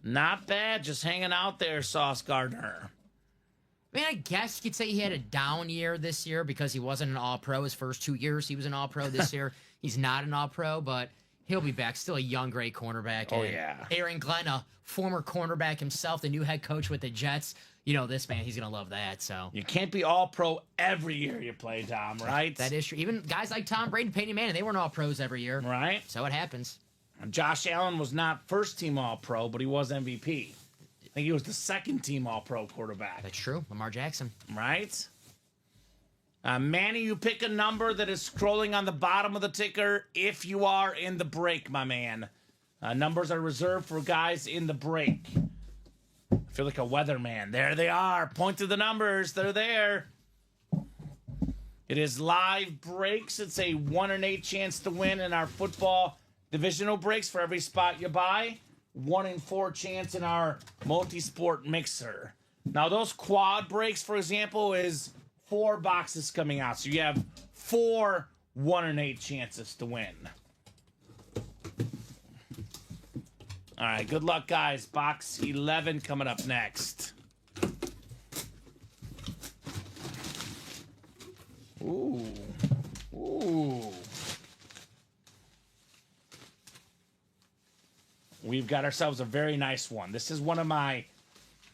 Not bad. Just hanging out there, Sauce Gardner. I mean, I guess you could say he had a down year this year because he wasn't an All-Pro. His first 2 years, he was an All-Pro. This year, he's not an All-Pro, but he'll be back. Still a young, great cornerback. Oh, and yeah. Aaron Glenn, a former cornerback himself, the new head coach with the Jets. You know, this man, he's going to love that. So You can't be All-Pro every year you play, Tom, right? that is true. Even guys like Tom Brady, Peyton Manning, they weren't All-Pros every year. Right? So it happens. Josh Allen was not first-team All-Pro, but he was MVP. I think he was the second-team All-Pro quarterback. That's true. Lamar Jackson. Right? Manny, you pick a number that is scrolling on the bottom of the ticker if you are in the break, my man. Numbers are reserved for guys in the break. I feel like a weatherman. There they are. Point to the numbers. They're there. It is live breaks. It's a 1 in 8 chance to win in our football divisional breaks for every spot you buy. 1 in 4 chance in our multi-sport mixer. Now, those quad breaks, for example, is 4 boxes coming out. So you have 4 1 in 8 chances to win. All right, good luck, guys. Box 11 coming up next. Ooh. Ooh. We've got ourselves a very nice one. This is one of my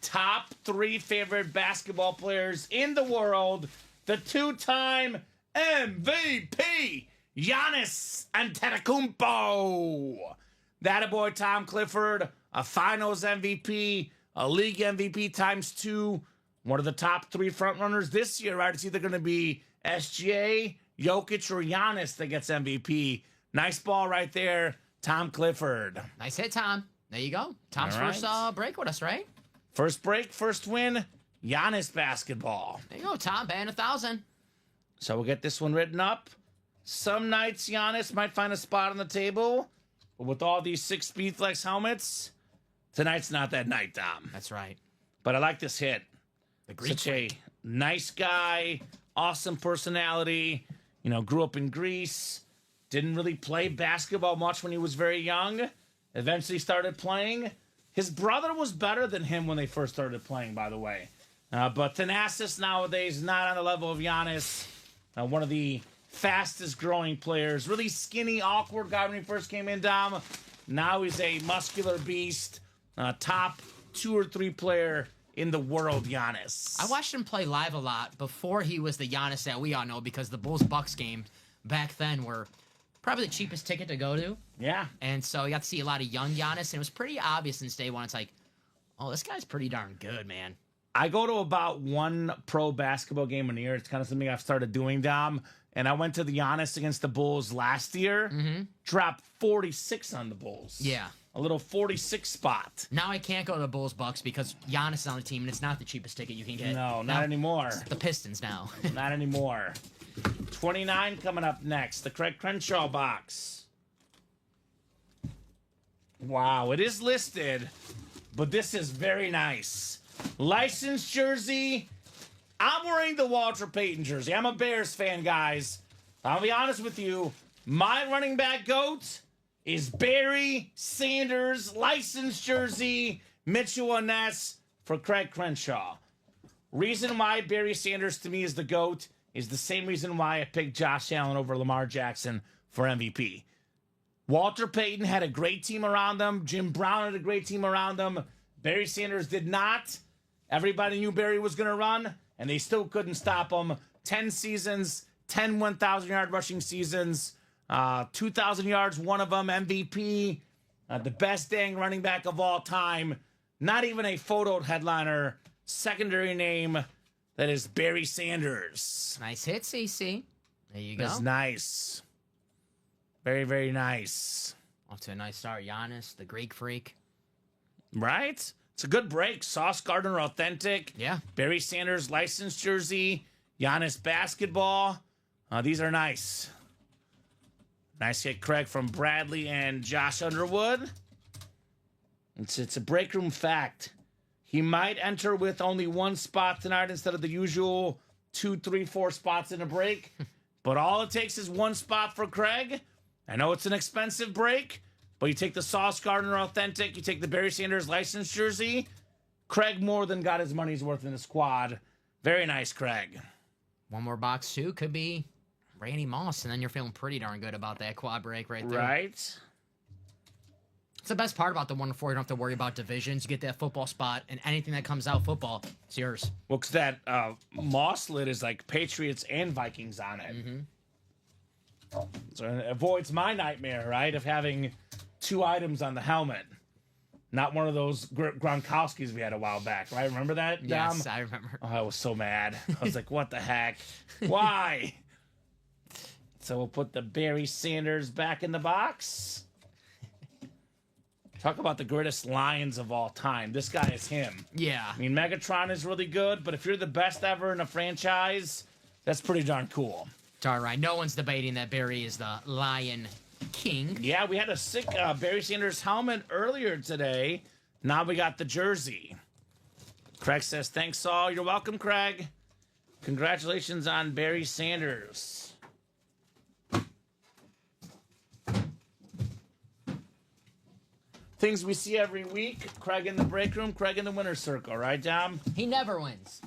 top 3 favorite basketball players in the world. The 2-time MVP, Giannis Antetokounmpo. That boy Tom Clifford, a finals MVP, a league MVP times 2. One of the top 3 frontrunners this year, right? It's either going to be SGA, Jokic, or Giannis that gets MVP. Nice ball right there, Tom Clifford. Nice hit, Tom. There you go. Tom's All right. first break with us, right? First break, first win, Giannis basketball. There you go, Tom. Batting 1,000. So we'll get this one written up. Some nights Giannis might find a spot on the table, but with all these 6 Flex helmets, tonight's not that night, Dom. That's right. But I like this hit. The Greek Such a nice guy, awesome personality. You know, grew up in Greece. Didn't really play basketball much when he was very young. Eventually started playing. His brother was better than him when they first started playing, by the way. But Thanasis nowadays not on the level of Giannis. One of the fastest growing players. Really skinny, awkward guy when he first came in, Dom. Now he's a muscular beast. Top 2 or 3 player in the world, Giannis. I watched him play live a lot before he was the Giannis that we all know, because the Bulls-Bucks game back then were probably the cheapest ticket to go to. Yeah. And so you got to see a lot of young Giannis, and it was pretty obvious since day one. It's like, oh, this guy's pretty darn good, man. I go to about 1 pro basketball game a year. It's kind of something I've started doing, Dom. And I went to the Giannis against the Bulls last year. Dropped 46 on the Bulls. Yeah. A little 46 spot. Now I can't go to the Bulls-Bucks because Giannis is on the team, and it's not the cheapest ticket you can get. No, now, not anymore. The Pistons now. Not anymore. 29 coming up next. The Craig Crenshaw box. Wow, it is listed, but this is very nice. Licensed jersey. I'm wearing the Walter Payton jersey. I'm a Bears fan, guys. I'll be honest with you. My running back GOAT is Barry Sanders, licensed jersey, Mitchell and Ness for Craig Crenshaw. Reason why Barry Sanders to me is the GOAT is the same reason why I picked Josh Allen over Lamar Jackson for MVP. Walter Payton had a great team around him. Jim Brown had a great team around him. Barry Sanders did not. Everybody knew Barry was going to run, and they still couldn't stop him. 10 seasons, 10 1,000-yard rushing seasons, 2,000 yards, one of them, MVP, the best dang running back of all time. Not even a photo headliner. Secondary name, that is Barry Sanders. Nice hit, CC. There you go. That's nice. Very, very nice. Off to a nice start. Giannis, the Greek freak. Right? It's a good break. Sauce Gardner authentic. Yeah. Barry Sanders licensed jersey. Giannis basketball. These are nice. Nice hit, Craig, from Bradley and Josh Underwood. It's a break room fact. He might enter with only 1 spot tonight instead of the usual 2, 3, 4 spots in a break. But all it takes is 1 spot for Craig. I know it's an expensive break, but you take the Sauce Gardner authentic, you take the Barry Sanders licensed jersey. Craig more than got his money's worth in the squad. Very nice, Craig. One more box, too. Could be Randy Moss, and then you're feeling pretty darn good about that quad break right there. Right. It's the best part about the 1-4. You don't have to worry about divisions. You get that football spot, and anything that comes out football, it's yours. Well, because that Moss lid is like Patriots and Vikings on it. So it avoids my nightmare, right, of having 2 items on the helmet. Not one of those Gronkowskis we had a while back, right? Remember that, Dom? Yes, I remember. Oh, I was so mad. I was like, what the heck? Why? So we'll put the Barry Sanders back in the box. Talk about the greatest Lions of all time. This guy is him. Yeah. I mean, Megatron is really good, but if you're the best ever in a franchise, that's pretty darn cool. It's all right. No one's debating that Barry is the Lion King. Yeah, we had a sick Barry Sanders helmet earlier today. Now we got the jersey. Craig says, thanks, Saul. You're welcome, Craig. Congratulations on Barry Sanders. Things we see every week. Craig in the break room, Craig in the winner's circle, right, Dom? He never wins.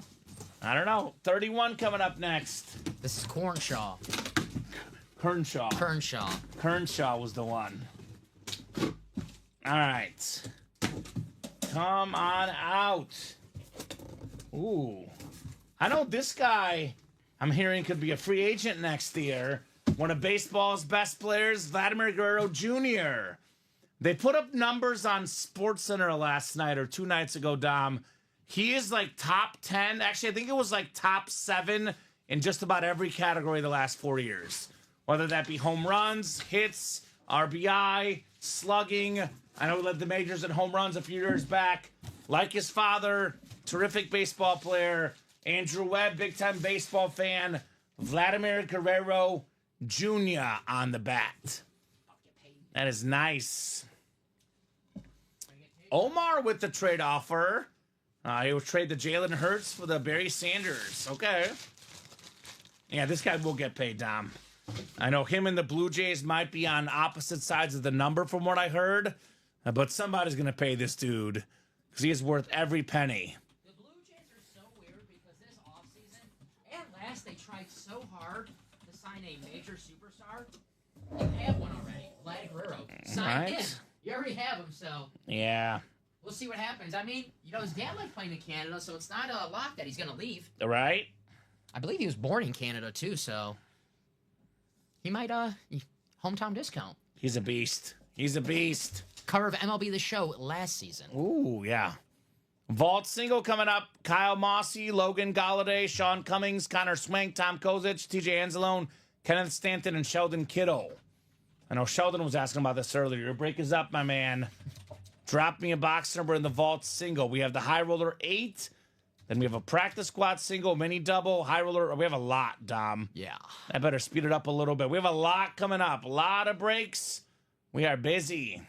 I don't know. 31 coming up next. This is Cornshaw. Kernshaw. Kernshaw was the one. All right. Come on out. Ooh. I know this guy, I'm hearing, could be a free agent next year. One of baseball's best players, Vladimir Guerrero Jr. They put up numbers on SportsCenter last night or 2 nights ago, Dom. He is like top 10. Actually, I think it was like top 7 in just about every category the last 4 years. Whether that be home runs, hits, RBI, slugging. I know he led the majors in home runs a few years back. Like his father, terrific baseball player. Andrew Webb, big-time baseball fan. Vladimir Guerrero Jr. on the bat. That is nice. Omar with the trade offer. He will trade the Jalen Hurts for the Barry Sanders. Okay. Yeah, this guy will get paid, Dom. I know him and the Blue Jays might be on opposite sides of the number from what I heard, but somebody's going to pay this dude because he is worth every penny. The Blue Jays are so weird because this offseason and last they tried so hard to sign a major superstar. You have one already, Vlad Guerrero. Signed him. You already have him, so. Yeah. We'll see what happens. I mean, you know, his dad likes playing in Canada, so it's not a lock that he's going to leave. Right? I believe he was born in Canada, too, so he might, hometown discount. He's a beast. He's a beast. Cover of MLB The Show last season. Ooh, yeah. Vault single coming up. Kyle Mossey, Logan Galladay, Sean Cummings, Connor Swank, Tom Kozich, TJ Anzalone, Kenneth Stanton, and Sheldon Kittle. I know Sheldon was asking about this earlier. Your break is up, my man. Drop me a box number in the vault single. We have the high roller 8. Then we have a practice squad single, mini double, high roller. We have a lot, Dom. Yeah. I better speed it up a little bit. We have a lot coming up. A lot of breaks. We are busy.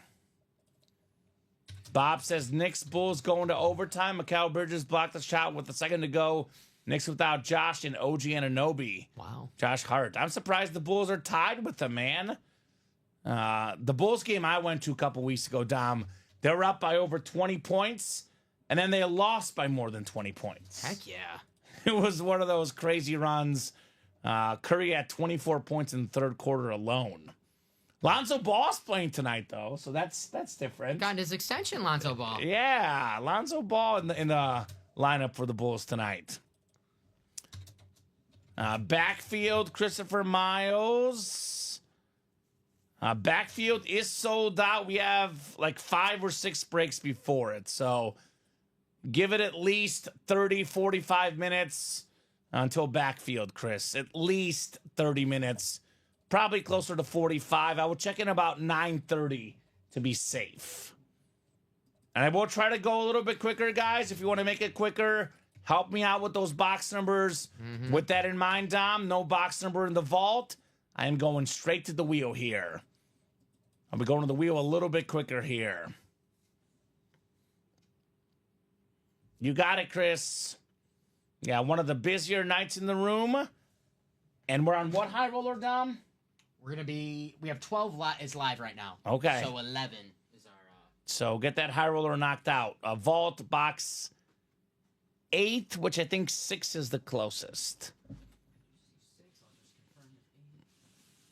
Bob says Knicks Bulls going to overtime. Mikal Bridges blocked the shot with a second to go. Knicks without Josh and OG Anunoby. Wow. Josh Hart. I'm surprised the Bulls are tied with them, man. The Bulls game I went to a couple weeks ago, Dom, they were up by over 20 points, and then they lost by more than 20 points. Heck yeah. It was one of those crazy runs. Curry had 24 points in the third quarter alone. Lonzo Ball's playing tonight, though, so that's different. Got his extension, Lonzo Ball. Yeah, Lonzo Ball in the lineup for the Bulls tonight. Backfield, Christopher Miles. Backfield is sold out. We have like 5 or 6 breaks before it. So give it at least 30, 45 minutes until backfield, Chris. At least 30 minutes. Probably closer to 45. I will check in about 9:30 to be safe. And I will try to go a little bit quicker, guys. If you want to make it quicker, help me out with those box numbers. With that in mind, Dom, no box number in the vault. I am going straight to the wheel here. I'll be going to the wheel a little bit quicker here. You got it, Chris. Yeah, one of the busier nights in the room. And we're on what high roller, Dom? We have 12 is live right now. Okay. So 11 is our... So get that high roller knocked out. A vault box 8, which I think 6 is the closest.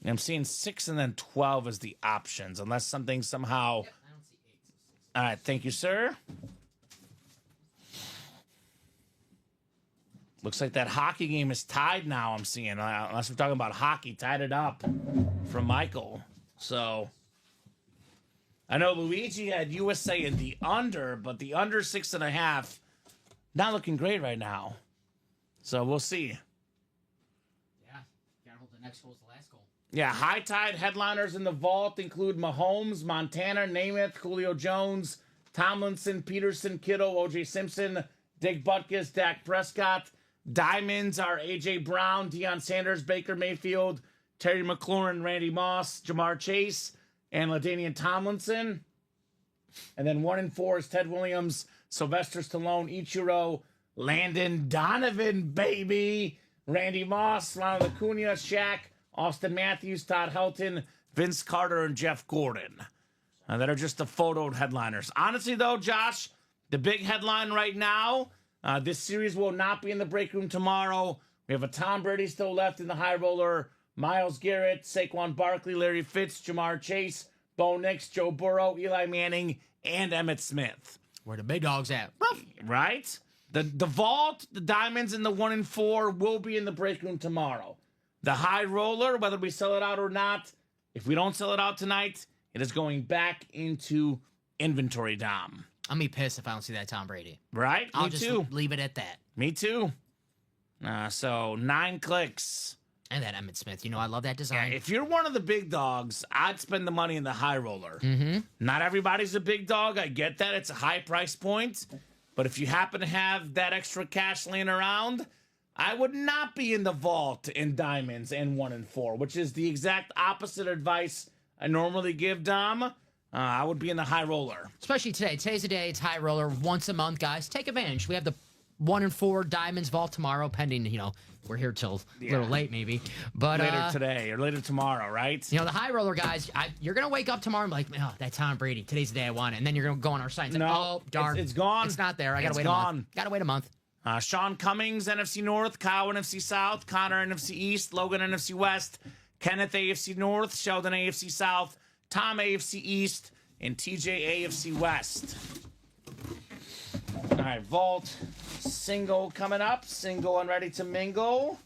I'm seeing 6 and then 12 as the options, unless something somehow... Yep, I don't see 8, so 6. All right, thank you, sir. Looks like that hockey game is tied now, I'm seeing. Unless we're talking about hockey, tied it up from Michael. So, I know Luigi had USA in the under, but the under 6.5, not looking great right now. So, we'll see. Yeah, gotta hope the next goal is the last goal. Yeah, high tide headliners in the vault include Mahomes, Montana, Namath, Julio Jones, Tomlinson, Peterson, Kittle, O.J. Simpson, Dick Butkus, Dak Prescott. Diamonds are A.J. Brown, Deion Sanders, Baker Mayfield, Terry McLaurin, Randy Moss, Jamar Chase, and LaDainian Tomlinson. And then 1 and 4 is Ted Williams, Sylvester Stallone, Ichiro, Landon Donovan, baby, Randy Moss, Ronald Acuna, Shaq, Austin Matthews, Todd Helton, Vince Carter, and Jeff Gordon. That are just the photoed headliners. Honestly, though, Josh, the big headline right now, this series will not be in the break room tomorrow. We have a Tom Brady still left in the high roller. Myles Garrett, Saquon Barkley, Larry Fitz, Jamar Chase, Bo Nix, Joe Burrow, Eli Manning, and Emmitt Smith. Where the big dogs at? Right? The vault, the diamonds, and the 1 and 4 will be in the break room tomorrow. The high roller, whether we sell it out or not, if we don't sell it out tonight, it is going back into inventory, Dom. I'm gonna be pissed if I don't see that Tom Brady. Right? I'll Me just too. leave it at that. Me too. So 9 clicks. And that Emmitt Smith. You know, I love that design. Yeah, if you're one of the big dogs, I'd spend the money in the high roller. Mm-hmm. Not everybody's a big dog. I get that. It's a high price point. But if you happen to have that extra cash laying around, I would not be in the vault in diamonds and 1 and 4, which is the exact opposite advice I normally give, Dom. I would be in the high roller. Especially today. Today's the day. It's high roller once a month, guys. Take advantage. We have the 1 and 4 diamonds vault tomorrow, pending, we're here till a little late maybe. But later today or later tomorrow, right? The high roller guys, you're going to wake up tomorrow and be like, oh, that Tom Brady. Today's the day I want it. And then you're going to go on our site and say, oh, darn. It's gone. It's not there. I got to wait a month. Got to wait a month. Sean Cummings, NFC North. Kyle, NFC South. Connor, NFC East. Logan, NFC West. Kenneth, AFC North. Sheldon, AFC South. Tom, AFC East. And TJ, AFC West. All right, Vault. Single coming up. Single and ready to mingle.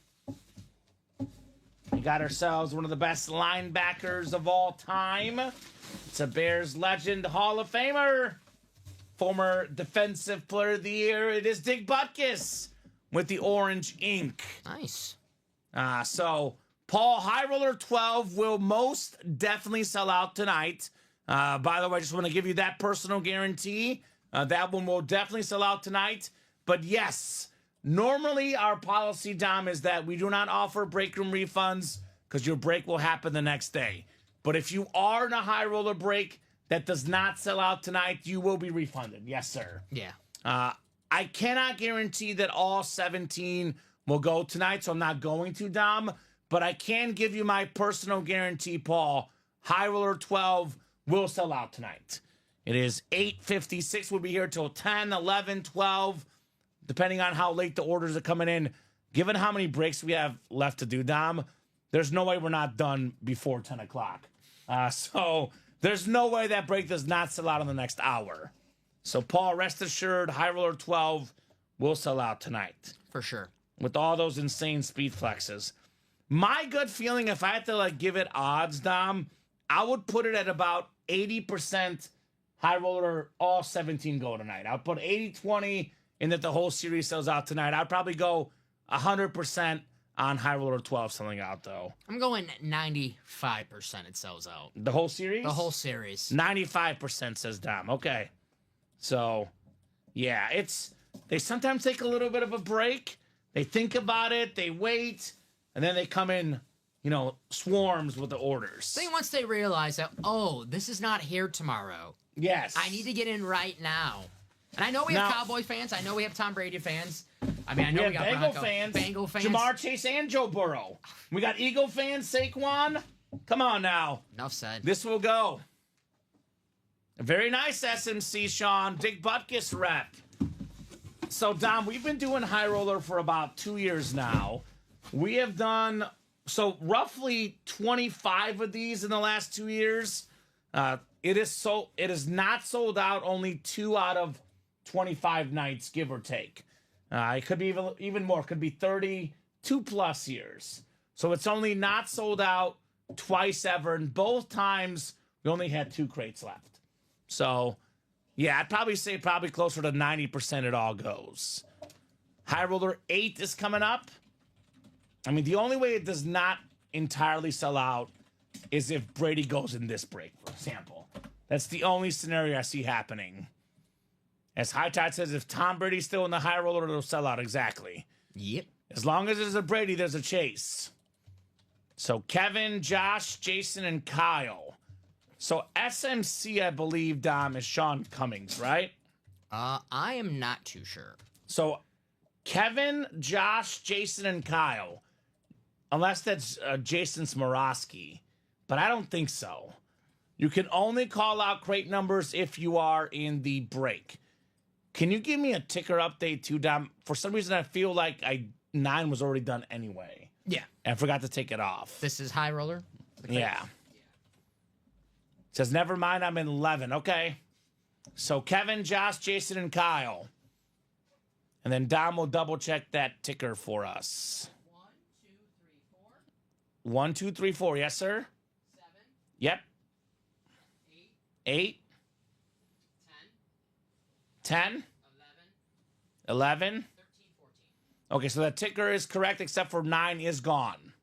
We got ourselves one of the best linebackers of all time. It's a Bears legend, Hall of Famer, former Defensive Player of the Year. It is Dick Butkus with the orange ink. Nice. So, Paul, High Roller 12 will most definitely sell out tonight. By the way, I just want to give you that personal guarantee. That one will definitely sell out tonight. But yes, normally our policy, Dom, is that we do not offer break room refunds because your break will happen the next day. But if you are in a high roller break that does not sell out tonight, you will be refunded. Yes, sir. Yeah. I cannot guarantee that all 17 will go tonight, so I'm not going to, Dom. But I can give you my personal guarantee, Paul. High roller 12 will sell out tonight. It is 8:56. We'll be here till 10, 11, 12. Depending on how late the orders are coming in, given how many breaks we have left to do, Dom, there's no way we're not done before 10 o'clock. So there's no way that break does not sell out in the next hour. So, Paul, rest assured, High Roller 12 will sell out tonight. For sure. With all those insane speed flexes. My gut feeling, if I had to give it odds, Dom, I would put it at about 80% High Roller, all 17 go tonight. I'll put 80-20 in that the whole series sells out tonight. I'd probably go 100% on High Roller 12 selling out, though. I'm going 95% it sells out. The whole series? The whole series. 95% says Dom. Okay. So, yeah, they sometimes take a little bit of a break. They think about it, they wait, and then they come in, swarms with the orders. I think once they realize that, this is not here tomorrow. Yes. I need to get in right now. And I know we have Cowboy fans. I know we have Tom Brady fans. I mean, I know we got Bengal fans. Jamar Chase and Joe Burrow. We got Eagle fans, Saquon. Come on now. Enough said. This will go. Very nice SMC, Sean. Dick Butkus rep. So, Dom, we've been doing High Roller for about 2 years now. We have done, roughly 25 of these in the last 2 years. It is not sold out only 2 out of 25 nights, give or take. It could be even more. It could be 32 plus years. So it's only not sold out twice ever. And both times, we only had 2 crates left. So, yeah, I'd probably say closer to 90% it all goes. High Roller 8 is coming up. I mean, the only way it does not entirely sell out is if Brady goes in this break, for example. That's the only scenario I see happening. As High Tide says, if Tom Brady's still in the High Roller, it'll sell out exactly. Yep. As long as there's a Brady, there's a Chase. So Kevin, Josh, Jason, and Kyle. So SMC, I believe, Dom, is Sean Cummings, right? I am not too sure. So Kevin, Josh, Jason, and Kyle. Unless that's Jason Smorosky. But I don't think so. You can only call out crate numbers if you are in the break. Can you give me a ticker update too, Dom? For some reason, I feel like 9 was already done anyway. Yeah. And I forgot to take it off. This is High Roller? Yeah. It says, never mind, I'm in 11. Okay. So Kevin, Josh, Jason, and Kyle. And then Dom will double check that ticker for us. 1, 2, 3, 4. Yes, sir? 7. Yep. 8. 10. 11. 13, 14. Okay, so that ticker is correct, except for 9 is gone.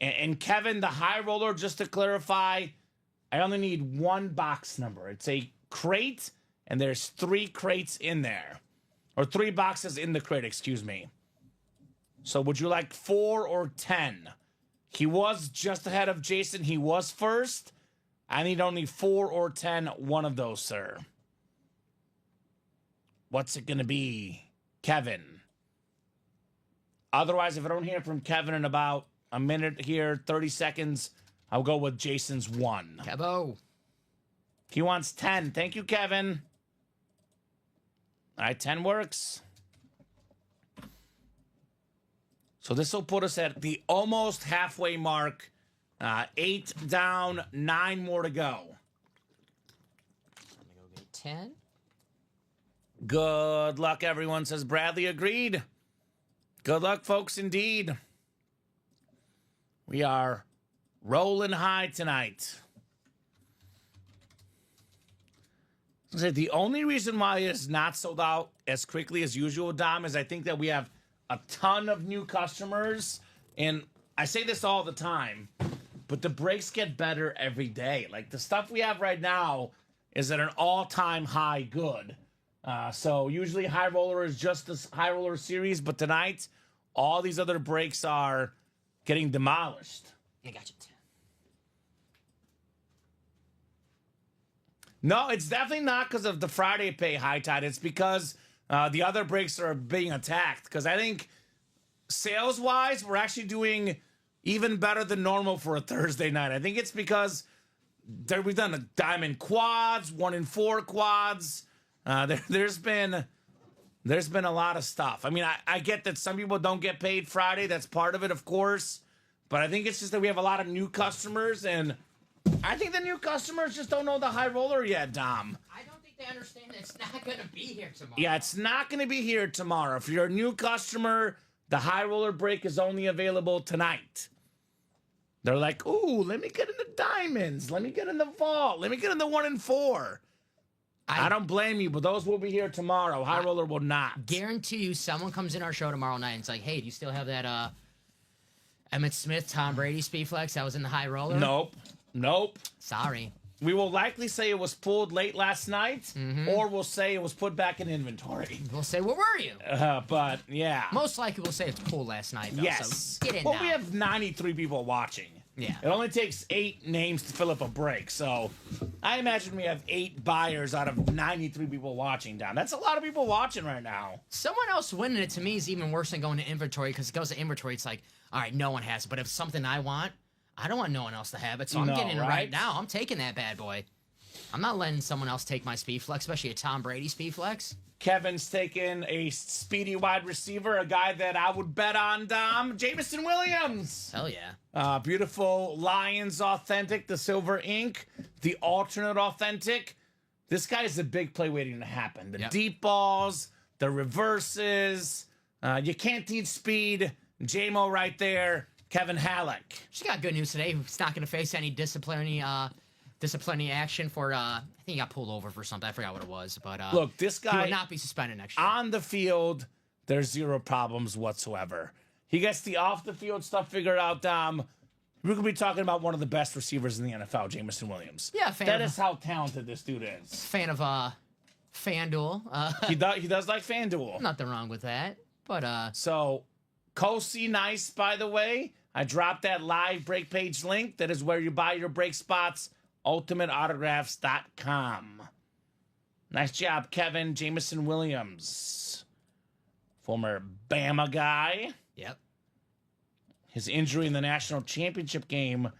And Kevin, the High Roller, just to clarify, I only need 1 box number. It's a crate, and there's 3 crates in there. Or 3 boxes in the crate, excuse me. So would you like 4 or 10? He was just ahead of Jason. He was first. I need only 4 or 10. One of those, sir. What's it going to be? Kevin. Otherwise, if I don't hear from Kevin in about a minute here, 30 seconds, I'll go with Jason's 1. Kevo. He wants 10. Thank you, Kevin. All right, 10 works. So this will put us at the almost halfway mark. 8 down, 9 more to go. I'm going to go get 10. Good luck, everyone, says Bradley. Agreed. Good luck, folks, indeed. We are rolling high tonight. The only reason why it's not sold out as quickly as usual, Dom, is I think that we have a ton of new customers. And I say this all the time, but the breaks get better every day. Like, the stuff we have right now is at an all-time high good. So usually High Roller is just this High Roller series, but tonight all these other breaks are getting demolished. I got you 10. No, it's definitely not because of the Friday pay, High Tide. It's because the other breaks are being attacked. Because I think sales-wise, we're actually doing even better than normal for a Thursday night. I think it's because we've done a diamond quads, 1 in 4 quads. There's been a lot of stuff. I mean, I get that some people don't get paid Friday. That's part of it, of course. But I think it's just that we have a lot of new customers, and I think the new customers just don't know the High Roller yet, Dom. I don't think they understand that it's not going to be here tomorrow. Yeah, it's not going to be here tomorrow. If you're a new customer, the High Roller break is only available tonight. They're like, ooh, let me get in the diamonds. Let me get in the vault. Let me get in the 1 in 4. I don't blame you, but those will be here tomorrow. High Roller will not. Guarantee you someone comes in our show tomorrow night and it's like, hey, do you still have that Emmitt Smith, Tom Brady speed flex that was in the High Roller? Nope. Sorry. We will likely say it was pulled late last night, or we'll say it was put back in inventory. We'll say, where were you? But, yeah. Most likely we'll say it's pulled last night, though. Yes. So get in Well, now. we have 93 people watching. Yeah. It only takes 8 names to fill up a break, so I imagine we have 8 buyers out of 93 people watching, Don. That's a lot of people watching right now. Someone else winning it, to me, is even worse than going to inventory, because it goes to inventory, it's like, all right, no one has it. But if it's something I want, I don't want no one else to have it, so I'm getting it right now. I'm taking that bad boy. I'm not letting someone else take my speed flex, especially a Tom Brady speed flex. Kevin's taking a speedy wide receiver, a guy that I would bet on, Dom. Jameson Williams. Hell yeah. Beautiful Lions authentic, the silver ink, the alternate authentic. This guy is a big play waiting to happen. The deep balls, the reverses. You can't teach speed. J-Mo right there. Kevin Halleck. She's got good news today. He's not going to face any disciplinary action for, I think he got pulled over for something. I forgot what it was. But look, this guy he will not be suspended next year. On the field, there's 0 problems whatsoever. He gets the off-the-field stuff figured out, Dom. We're going to be talking about one of the best receivers in the NFL, Jameson Williams. Yeah, That is how talented this dude is. Fan of FanDuel. He does like FanDuel. Nothing wrong with that. But So, Kosi Nice, by the way. I dropped that live break page link. That is where you buy your break spots. UltimateAutographs.com. Nice job, Kevin. Jameson Williams. Former Bama guy. Yep. His injury in the national championship game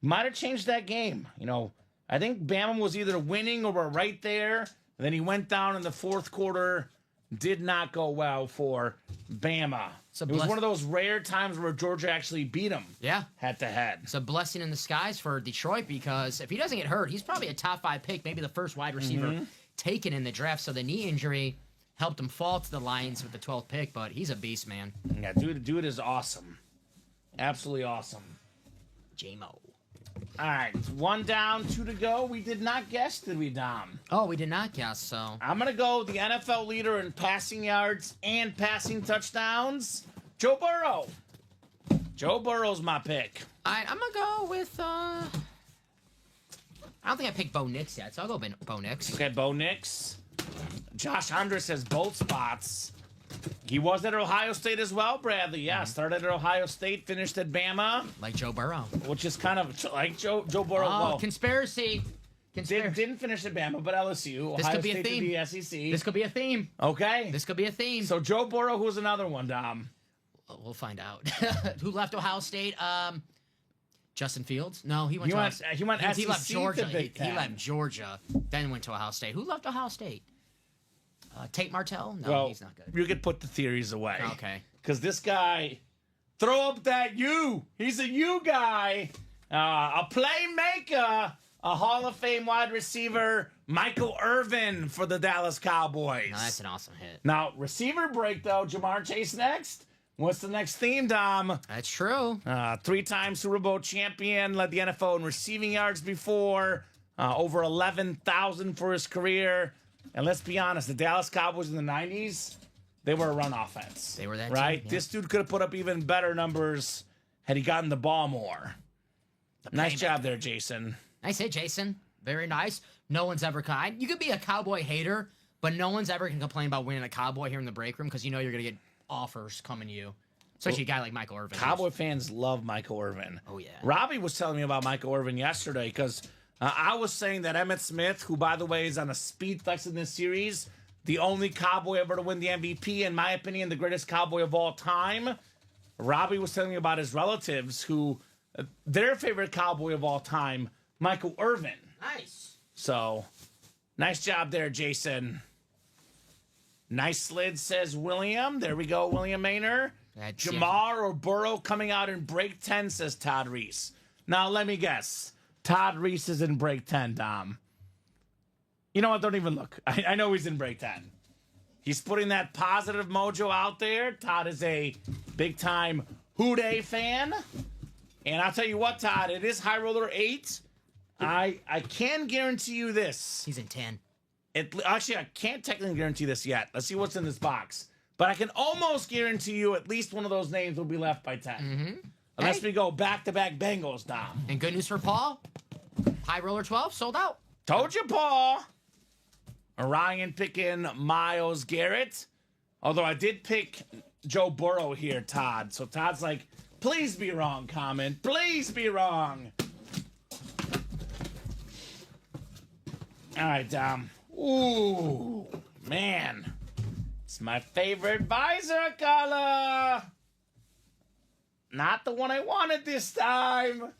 might have changed that game. You know, I think Bama was either winning or were right there. And then he went down in the 4th quarter. Did not go well for Bama. It was one of those rare times where Georgia actually beat him. Yeah. Head to head. It's a blessing in disguise for Detroit, because if he doesn't get hurt, he's probably a top 5 pick, maybe the first wide receiver taken in the draft. So the knee injury helped him fall to the Lions with the 12th pick, but he's a beast, man. Yeah, dude is awesome. Absolutely awesome. J-Mo. All right, 1 down, 2 to go. We did not guess, did we, Dom? Oh, we did not guess, so. I'm going to go the NFL leader in passing yards and passing touchdowns, Joe Burrow. Joe Burrow's my pick. All right, I'm going to go with, I don't think I picked Bo Nix yet, so I'll go Bo Nix. Okay, Bo Nix. Josh Andres has both spots. He was at Ohio State as well, Bradley. Yeah, started at Ohio State, finished at Bama. Like Joe Burrow. Which is kind of like Joe Burrow. Oh, well, conspiracy. didn't finish at Bama, but LSU. This Ohio could be State a theme. to the SEC. This could be a theme. Okay. This could be a theme. So Joe Burrow, who's another one, Dom? We'll find out. Who left Ohio State? Justin Fields? No, he went. He went He left SEC Georgia. to Big He Ten. left Georgia, then went to Ohio State. Who left Ohio State? Tate Martell? No, Well, he's not good. you could put the theories away. Okay. Because this guy, throw up that U. He's a U guy. A playmaker. A Hall of Fame wide receiver, Michael Irvin for the Dallas Cowboys. No, that's an awesome hit. Now, receiver break, though. Jamar Chase next. What's the next theme, Dom? That's true. Three-time Super Bowl champion, led the NFL in receiving yards before, over 11,000 for his career. And let's be honest, the Dallas Cowboys in the 90s, they were a run offense. They were that right? team, yeah. This dude could have put up even better numbers had he gotten the ball more. Nice job there, Jason. Nice hit, Jason. Very nice. No one's ever kind. You could be a Cowboy hater, but no one's ever going to complain about winning a Cowboy here in the break room because you know you're going to get offers coming to you. Especially a guy like Michael Irvin. Cowboy fans love Michael Irvin. Oh, yeah. Robbie was telling me about Michael Irvin yesterday because I was saying that Emmitt Smith, who, by the way, is on a speed flex in this series, the only Cowboy ever to win the MVP, in my opinion, the greatest Cowboy of all time. Robbie was telling me about his relatives who, their favorite Cowboy of all time, Michael Irvin. Nice. So, nice job there, Jason. Nice slid, says William. There we go, William Maynor. Jamar or Burrow coming out in break 10, says Todd Reese. Now, let me guess. Todd Reese is in break 10, Dom. You know what? Don't even look. I know he's in break 10. He's putting that positive mojo out there. Todd is a big-time Houday fan. And I'll tell you what, Todd, it is High Roller 8. I can guarantee you this. He's in 10. Actually, I can't technically guarantee this yet. Let's see what's in this box. But I can almost guarantee you at least one of those names will be left by 10. Mm-hmm. Unless we go back-to-back Bengals, Dom. And good news for Paul. High Roller 12 sold out. Told you, Paul. Orion picking Myles Garrett. Although I did pick Joe Burrow here, Todd. So Todd's like, please be wrong, Kamen. Please be wrong. All right, Dom. Ooh, man. It's my favorite visor color. Not the one I wanted this time.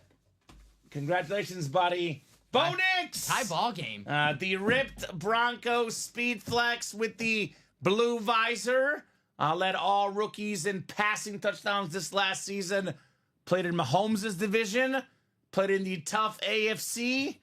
Congratulations, buddy. Bo Nix! High ball game. The ripped Bronco Speed Flex with the blue visor. Led all rookies in passing touchdowns this last season. Played in Mahomes' division. Played in the tough AFC.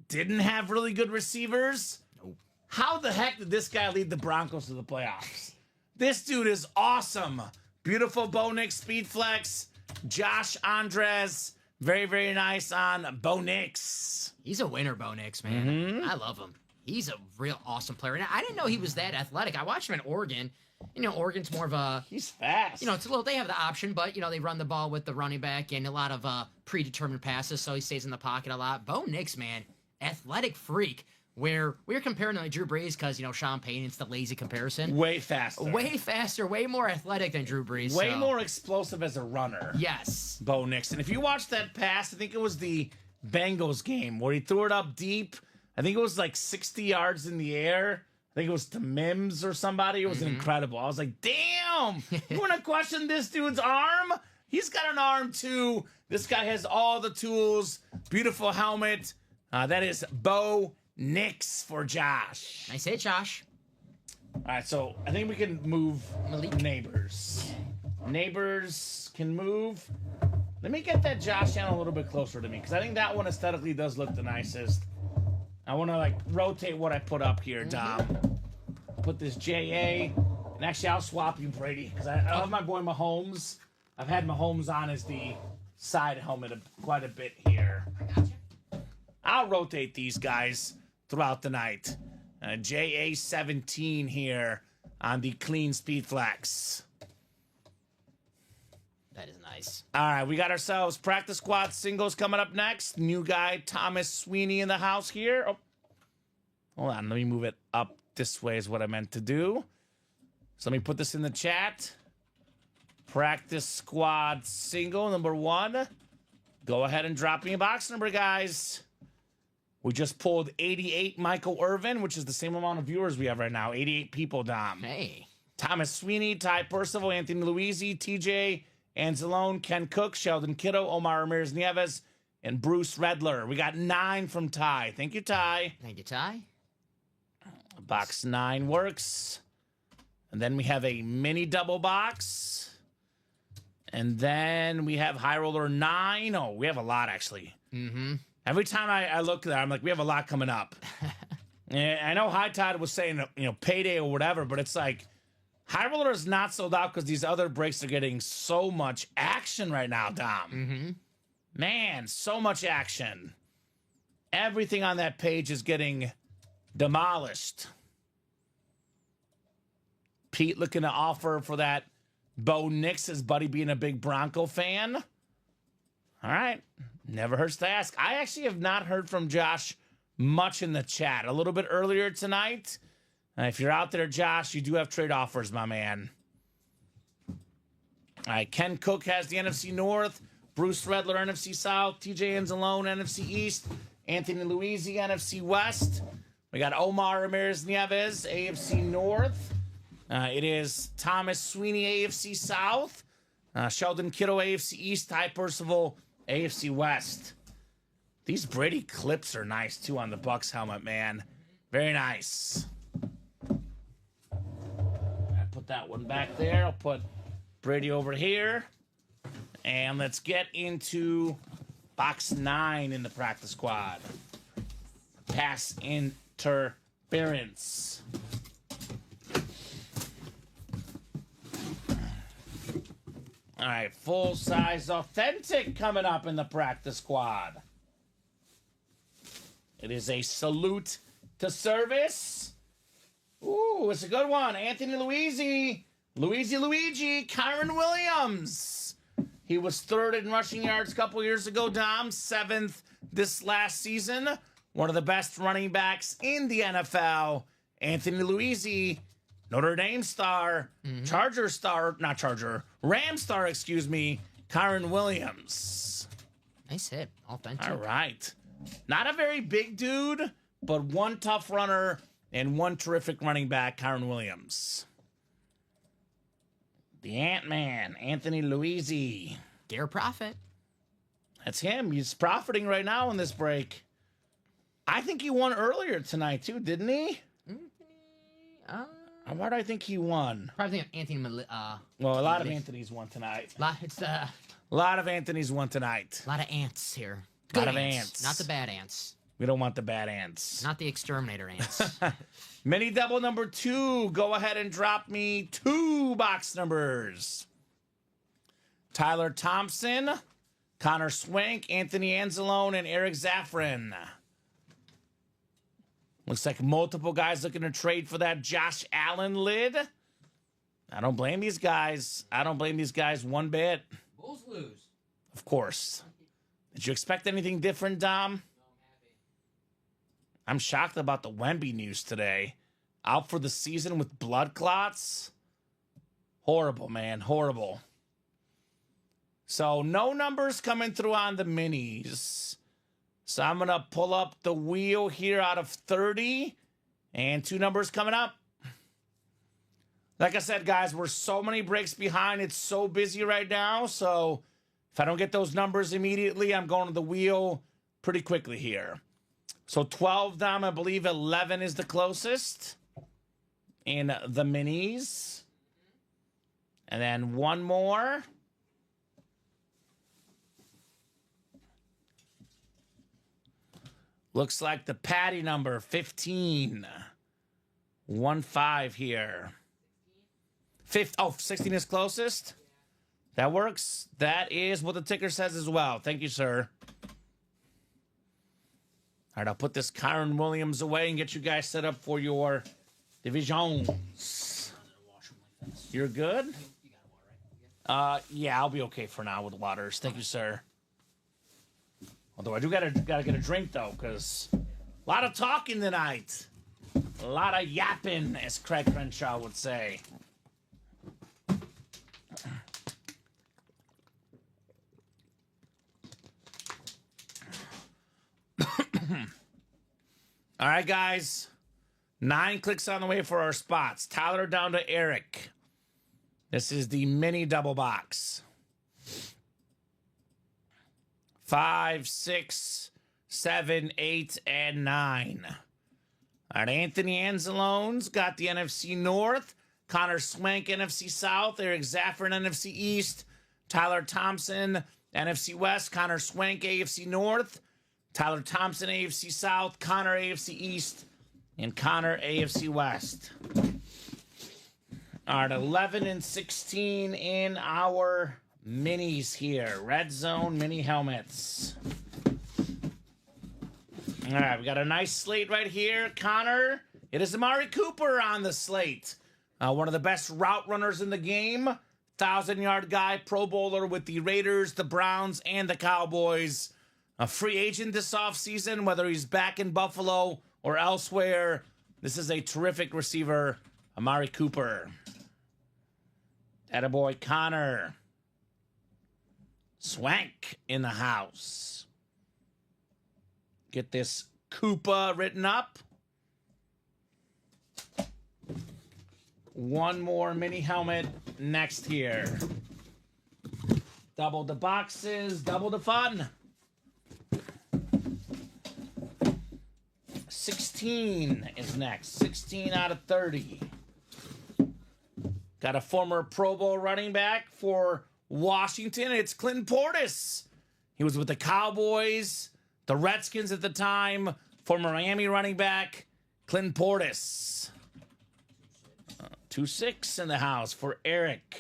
Didn't have really good receivers. Nope. How the heck did this guy lead the Broncos to the playoffs? This dude is awesome. Beautiful Bo Nix Speed Flex. Josh Andres. Very, very nice on Bo Nix. He's a winner, Bo Nix, man. I love him. He's a real awesome player. And I didn't know he was that athletic. I watched him in Oregon. You know, Oregon's more of a... He's fast. You know, it's a little... They have the option, but, you know, they run the ball with the running back and a lot of predetermined passes, so he stays in the pocket a lot. Bo Nix, man, athletic freak. Where we're comparing him to Drew Brees because, you know, Sean Payton, it's the lazy comparison. Way faster. Way faster, way more athletic than Drew Brees. Way more explosive as a runner. Yes. Bo Nix. And if you watch that pass, I think it was the Bengals game where he threw it up deep. I think it was like 60 yards in the air. I think it was to Mims or somebody. It was incredible. I was like, damn, you want to question this dude's arm? He's got an arm too. This guy has all the tools. Beautiful helmet. That is Bo Nix for Josh. Nice hit, Josh. All right, so I think we can move Malik. neighbors. Neighbors can move. Let me get that Josh down a little bit closer to me because I think that one aesthetically does look the nicest. I want to like rotate what I put up here, Dom. Put this JA, and actually I'll swap you, Brady, because I love my boy Mahomes. I've had Mahomes on as the side helmet quite a bit here. I'll rotate these guys throughout the night. JA17 here on the clean speed flex. That is nice. All right, we got ourselves practice squad singles coming up next. New guy Thomas Sweeney in the house here. Oh, hold on, let me move it up this way is what I meant to do. So let me put this in the chat. Practice squad single number 1. Go ahead and drop me a box number, guys. We just pulled 88 Michael Irvin, which is the same amount of viewers we have right now. 88 people, Dom. Hey. Thomas Sweeney, Ty Percival, Anthony Luisi, TJ Anzalone, Ken Cook, Sheldon Kiddo, Omar Ramirez Nieves, and Bruce Redler. We got 9 from Ty. Thank you, Ty. Thank you, Ty. Box 9 works. And then we have a mini double box. And then we have high roller 9. Oh, we have a lot, actually. Mm-hmm. Every time I look at that, I'm like, we have a lot coming up. And I know High Tide was saying, payday or whatever, but it's like, high roller is not sold out because these other breaks are getting so much action right now, Dom. Mm-hmm. Man, so much action. Everything on that page is getting demolished. Pete looking to offer for that Bo Nix, his buddy being a big Bronco fan. All right. Never hurts to ask. I actually have not heard from Josh much in the chat. A little bit earlier tonight. If you're out there, Josh, you do have trade offers, my man. All right. Ken Cook has the NFC North. Bruce Redler, NFC South. TJ Anzalone, NFC East. Anthony Luisi, NFC West. We got Omar Ramirez Nieves, AFC North. It is Thomas Sweeney, AFC South. Sheldon Kiddo, AFC East. Ty Percival, AFC West. These Brady clips are nice, too, on the Bucs helmet, man. Very nice. I put that one back there. I'll put Brady over here. And let's get into box 9 in the practice squad. Pass interference. All right, full-size authentic coming up in the practice squad. It is a salute to service. Ooh, it's a good one. Anthony Luigi, Kyron Williams. He was 3rd in rushing yards a couple years ago, Dom. 7th this last season. One of the best running backs in the NFL. Anthony Luisi, Notre Dame star, Ram star, excuse me, Kyron Williams. Nice hit. Authentic. All right. Not a very big dude, but one tough runner and one terrific running back, Kyron Williams. The Ant-Man, Anthony Luisi. Dare profit. That's him. He's profiting right now in this break. I think he won earlier tonight, too, didn't he? Why do I think he won? Probably think Anthony. Well, a lot of Anthony's won tonight. A lot of Anthony's won tonight. A lot of ants here. A lot of ants. Not the bad ants. We don't want the bad ants. Not the exterminator ants. Mini double number 2. Go ahead and drop me 2 box numbers. Tyler Thompson, Connor Swank, Anthony Anzalone, and Eric Zaffron. Looks like multiple guys looking to trade for that Josh Allen lid. I don't blame these guys. One bit. Bulls lose. Of course. Did you expect anything different, Dom? No, I'm happy. I'm shocked about the Wemby news today. Out for the season with blood clots. Horrible, man. Horrible. So no numbers coming through on the minis. So I'm going to pull up the wheel here out of 30. And 2 numbers coming up. Like I said, guys, we're so many breaks behind. It's so busy right now. So if I don't get those numbers immediately, I'm going to the wheel pretty quickly here. So 12 down, I believe 11 is the closest in the minis. And then one more. Looks like the Patty number 15. 1-5 here. 16 is closest. That works. That is what the ticker says as well. Thank you, sir. All right, I'll put this Kyron Williams away and get you guys set up for your divisions. You're good? Yeah, I'll be okay for now with waters. Thank you, sir. Although I do gotta get a drink though, because a lot of talking tonight. A lot of yapping, as Craig Crenshaw would say. All right, guys. 9 clicks on the way for our spots. Tyler down to Eric. This is the mini double box. 5, 6, 7, 8, and 9. All right, Anthony Anzalone's got the NFC North. Connor Swank, NFC South. Eric Zaffron, NFC East. Tyler Thompson, NFC West. Connor Swank, AFC North. Tyler Thompson, AFC South. Connor, AFC East. And Connor, AFC West. All right, 11 and 16 in our minis here. Red Zone mini helmets. All right, we got a nice slate right here. Connor, it is Amari Cooper on the slate. One of the best route runners in the game. 1,000-yard guy, Pro Bowler with the Raiders, the Browns, and the Cowboys. A free agent this offseason, whether he's back in Buffalo or elsewhere. This is a terrific receiver, Amari Cooper. Attaboy Connor. Swank in the house. Get this Koopa written up. One more mini helmet next here. Double the boxes, double the fun. 16 is next. 16 out of 30. Got a former Pro Bowl running back for Washington. It's Clinton Portis. He was with the Cowboys, the Redskins at the time. Former Miami running back, Clinton Portis. 2-6 in the house for Eric.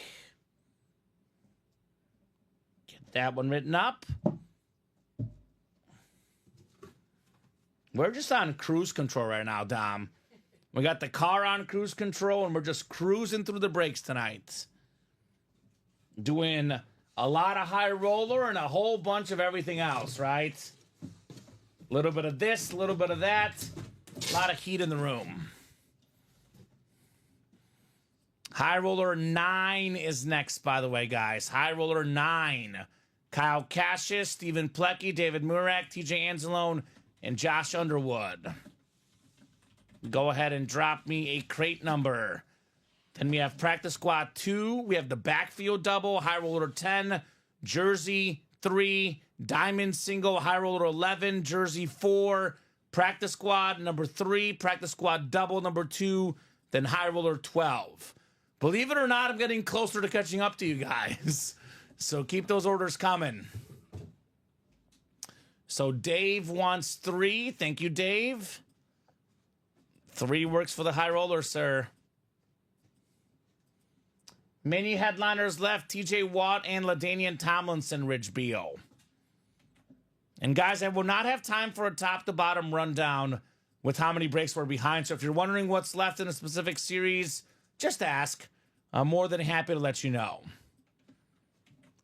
Get that one written up. We're just on cruise control right now, Dom. We got the car on cruise control, and we're just cruising through the breaks tonight. Doing a lot of high roller and a whole bunch of everything else, right? A little bit of this, a little bit of that. A lot of heat in the room. High roller 9 is next, by the way, guys. High roller 9. Kyle Cassius, Stephen Plecky, David Murak, TJ Anzalone, and Josh Underwood. Go ahead and drop me a crate number. Then we have Practice Squad 2. We have the backfield double, High Roller 10, Jersey 3, Diamond Single, High Roller 11, Jersey 4, Practice Squad number 3, Practice Squad double number 2, then High Roller 12. Believe it or not, I'm getting closer to catching up to you guys. So keep those orders coming. So Dave wants 3. Thank you, Dave. 3 works for the high roller, sir. Many headliners left. TJ Watt and LaDainian Tomlinson, Ridge Beal. And guys, I will not have time for a top-to-bottom rundown with how many breaks we're behind. So if you're wondering what's left in a specific series, just ask. I'm more than happy to let you know.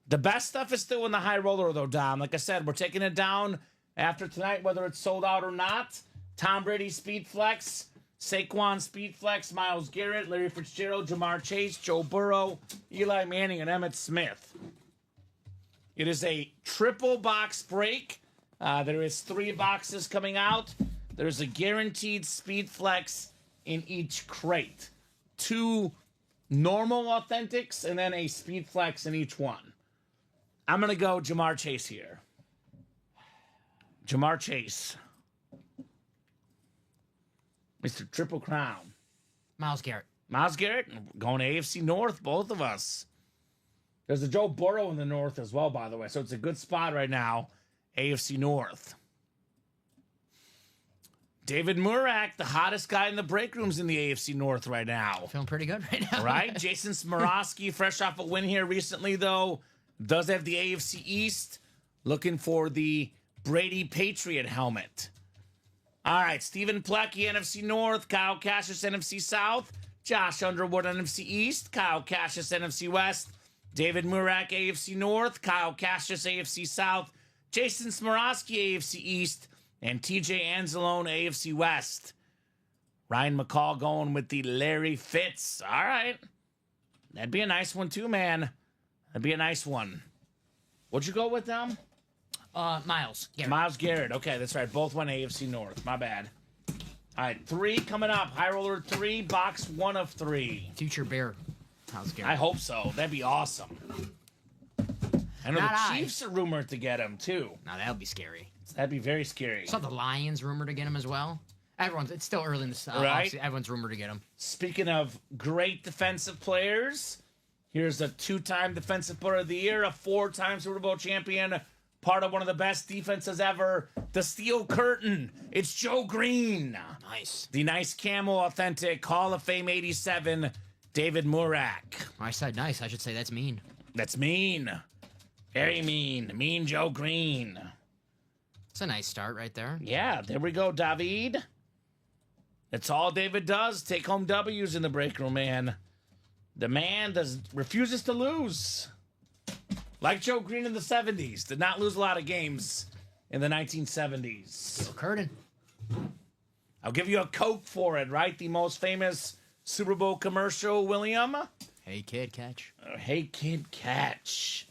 The best stuff is still in the high roller, though, Dom. Like I said, we're taking it down after tonight, whether it's sold out or not. Tom Brady Speed Flex, Saquon Speed Flex, Myles Garrett, Larry Fitzgerald, Jamar Chase, Joe Burrow, Eli Manning, and Emmitt Smith. It is a triple box break. There is 3 boxes coming out. There's a guaranteed Speed Flex in each crate. 2 normal authentics and then a Speed Flex in each one. I'm going to go Jamar Chase here. Jamar Chase. Mr. Triple Crown. Myles Garrett. Myles Garrett, going to AFC North, both of us. There's a Joe Burrow in the North as well, by the way. So it's a good spot right now, AFC North. David Murak, the hottest guy in the break rooms in the AFC North right now. Feeling pretty good right now. Right? Jason Smorosky, fresh off a win here recently, though, does have the AFC East. Looking for the Brady Patriot helmet. All right, Stephen Plecky, NFC North. Kyle Cassius, NFC South. Josh Underwood, NFC East. Kyle Cassius, NFC West. David Murak, AFC North. Kyle Cassius, AFC South. Jason Smorosky, AFC East. And TJ Anzalone, AFC West. Ryan McCall going with the Larry Fitz. All right. That'd be a nice one too, man. That'd be a nice one. What'd you go with, them? Myles Garrett. Myles Garrett. Okay, that's right. Both went AFC North. My bad. All right, 3 coming up. High Roller 3, box 1 of 3. Future Bear. How's it going? I hope so. That'd be awesome. I know the Chiefs are rumored to get him, too. Now, that would be scary. That'd be very scary. Saw the Lions rumored to get him as well. It's still early in the right? Everyone's rumored to get him. Speaking of great defensive players, here's a 2-time Defensive Player of the Year, a 4-time Super Bowl champion, part of one of the best defenses ever, the Steel Curtain. It's Joe Green. Nice. The nice camel authentic Hall of Fame 87, David Murak. I said nice. I should say that's mean. That's mean. Very mean. Mean Joe Green. It's a nice start right there. Yeah, there we go, David. That's all David does. Take home W's in the break room, man. The man refuses to lose. Like Joe Green in the 70s. Did not lose a lot of games in the 1970s. Steel Curtain. I'll give you a Coke for it, right? The most famous Super Bowl commercial, William. Hey, kid, catch. Hey, kid, catch.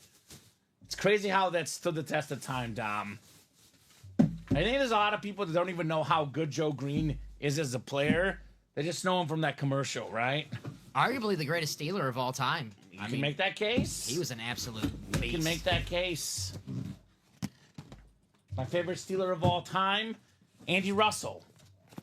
It's crazy how that stood the test of time, Dom. I think there's a lot of people that don't even know how good Joe Green is as a player. They just know him from that commercial, right? Arguably the greatest Steeler of all time. You can make that case. He was an absolute beast. You can make that case. My favorite Steeler of all time, Andy Russell.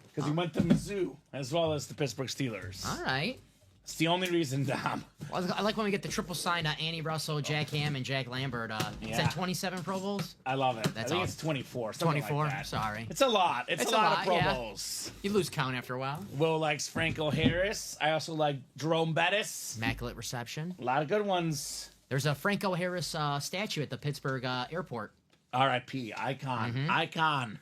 Because he went to Mizzou as well as the Pittsburgh Steelers. All right. It's the only reason, Dom. Well, I like when we get the triple sign, Andy Russell, Jack Ham, and Jack Lambert. Is that 27 Pro Bowls? I love it. That's I think awesome. It's 24. 24? Like that. Sorry. It's a lot. It's a lot of Pro yeah. Bowls. You lose count after a while. Will likes Franco Harris. I also like Jerome Bettis. Immaculate reception. A lot of good ones. There's a Franco Harris statue at the Pittsburgh airport. R.I.P. Icon. Mm-hmm. Icon.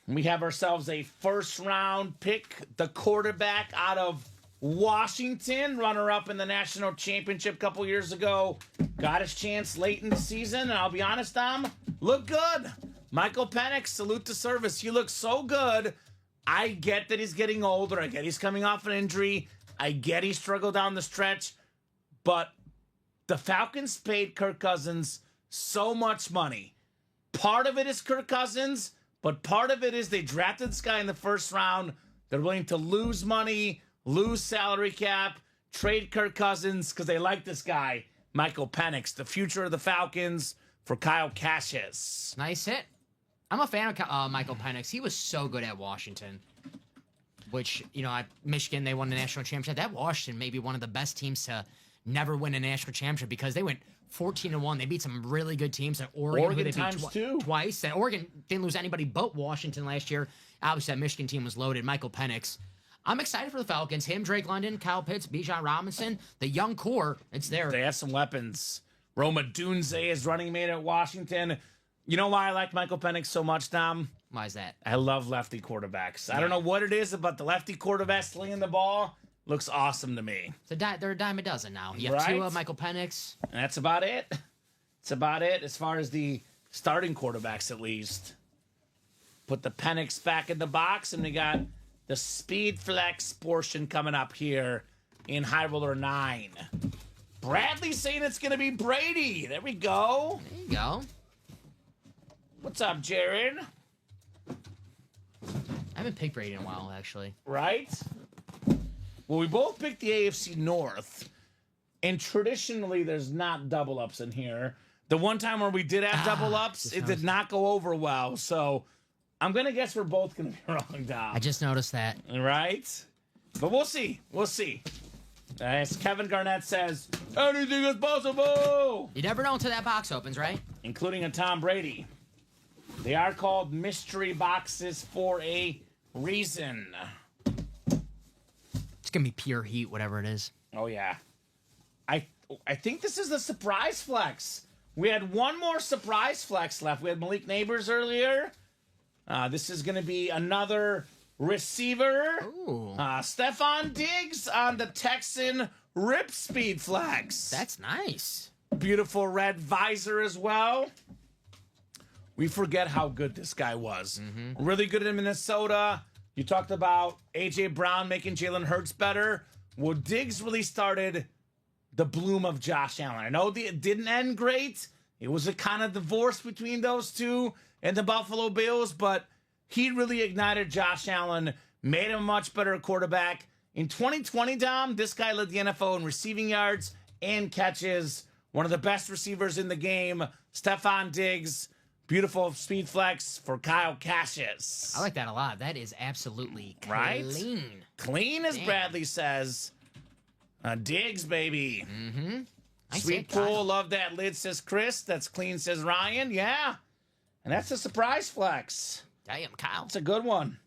We have ourselves a first-round pick, the quarterback out of Washington, runner-up in the national championship a couple years ago. Got his chance late in the season, and I'll be honest, Dom, look good. Michael Penix, salute to service. He looks so good. I get that he's getting older. I get he's coming off an injury. I get he struggled down the stretch. But the Falcons paid Kirk Cousins so much money. Part of it is Kirk Cousins, but part of it is they drafted this guy in the first round. They're willing to lose money, lose salary cap, trade Kirk Cousins because they like this guy, Michael Penix, the future of the Falcons, for Kyle Cassius. Nice hit. I'm a fan of Michael Penix. He was so good at Washington, which, Michigan, they won the national championship. That Washington may be one of the best teams to never win a national championship because they went 14-1. They beat some really good teams at Oregon, who they beat twice. And Oregon didn't lose anybody but Washington last year. Obviously, that Michigan team was loaded. Michael Penix. I'm excited for the Falcons. Him, Drake London, Kyle Pitts, Bijan Robinson, the young core. It's there. They have some weapons. Roma Dunze is running mate at Washington. You know why I like Michael Penix so much, Dom? Why is that? I love lefty quarterbacks. I don't know what it is about the lefty quarterback slinging the ball. Looks awesome to me. They're a dime a dozen now. You have two of Michael Penix. And that's about it. That's about it as far as the starting quarterbacks, at least. Put the Penix back in the box, and we got the Speed Flex portion coming up here in High Roller 9. Bradley saying it's going to be Brady. There we go. There you go. What's up, Jared? I haven't picked Brady in a while, actually. Right? Well, we both picked the AFC North, and traditionally there's not double ups in here. The one time where we did have double ups, it did not go over well. So I'm going to guess we're both going to be wrong, Dom. I just noticed that. Right? But we'll see. We'll see. As Kevin Garnett says, anything is possible! You never know until that box opens, right? Including a Tom Brady. They are called mystery boxes for a reason. It's going to be pure heat, whatever it is. Oh, yeah. I think this is the surprise flex. We had one more surprise flex left. We had Malik Neighbors earlier. This is going to be another receiver. Ooh. Stephon Diggs on the Texan Rip Speed flex. That's nice. Beautiful red visor as well. We forget how good this guy was. Mm-hmm. Really good in Minnesota. You talked about A.J. Brown making Jalen Hurts better. Well, Diggs really started the bloom of Josh Allen. I know it didn't end great. It was a kind of divorce between those two and the Buffalo Bills, but He really ignited Josh Allen, made him a much better quarterback. In 2020, Dom, this guy led the NFL in receiving yards and catches. One of the best receivers in the game, Stephon Diggs. Beautiful speed flex for Kyle Cassius. I like that a lot. That is absolutely clean. Right? Clean, as Bradley says. Diggs, baby. Mm-hmm. Sweet pool. Love that lid, says Chris. That's clean, says Ryan. Yeah. And that's a surprise flex. Damn, Kyle. It's a good one.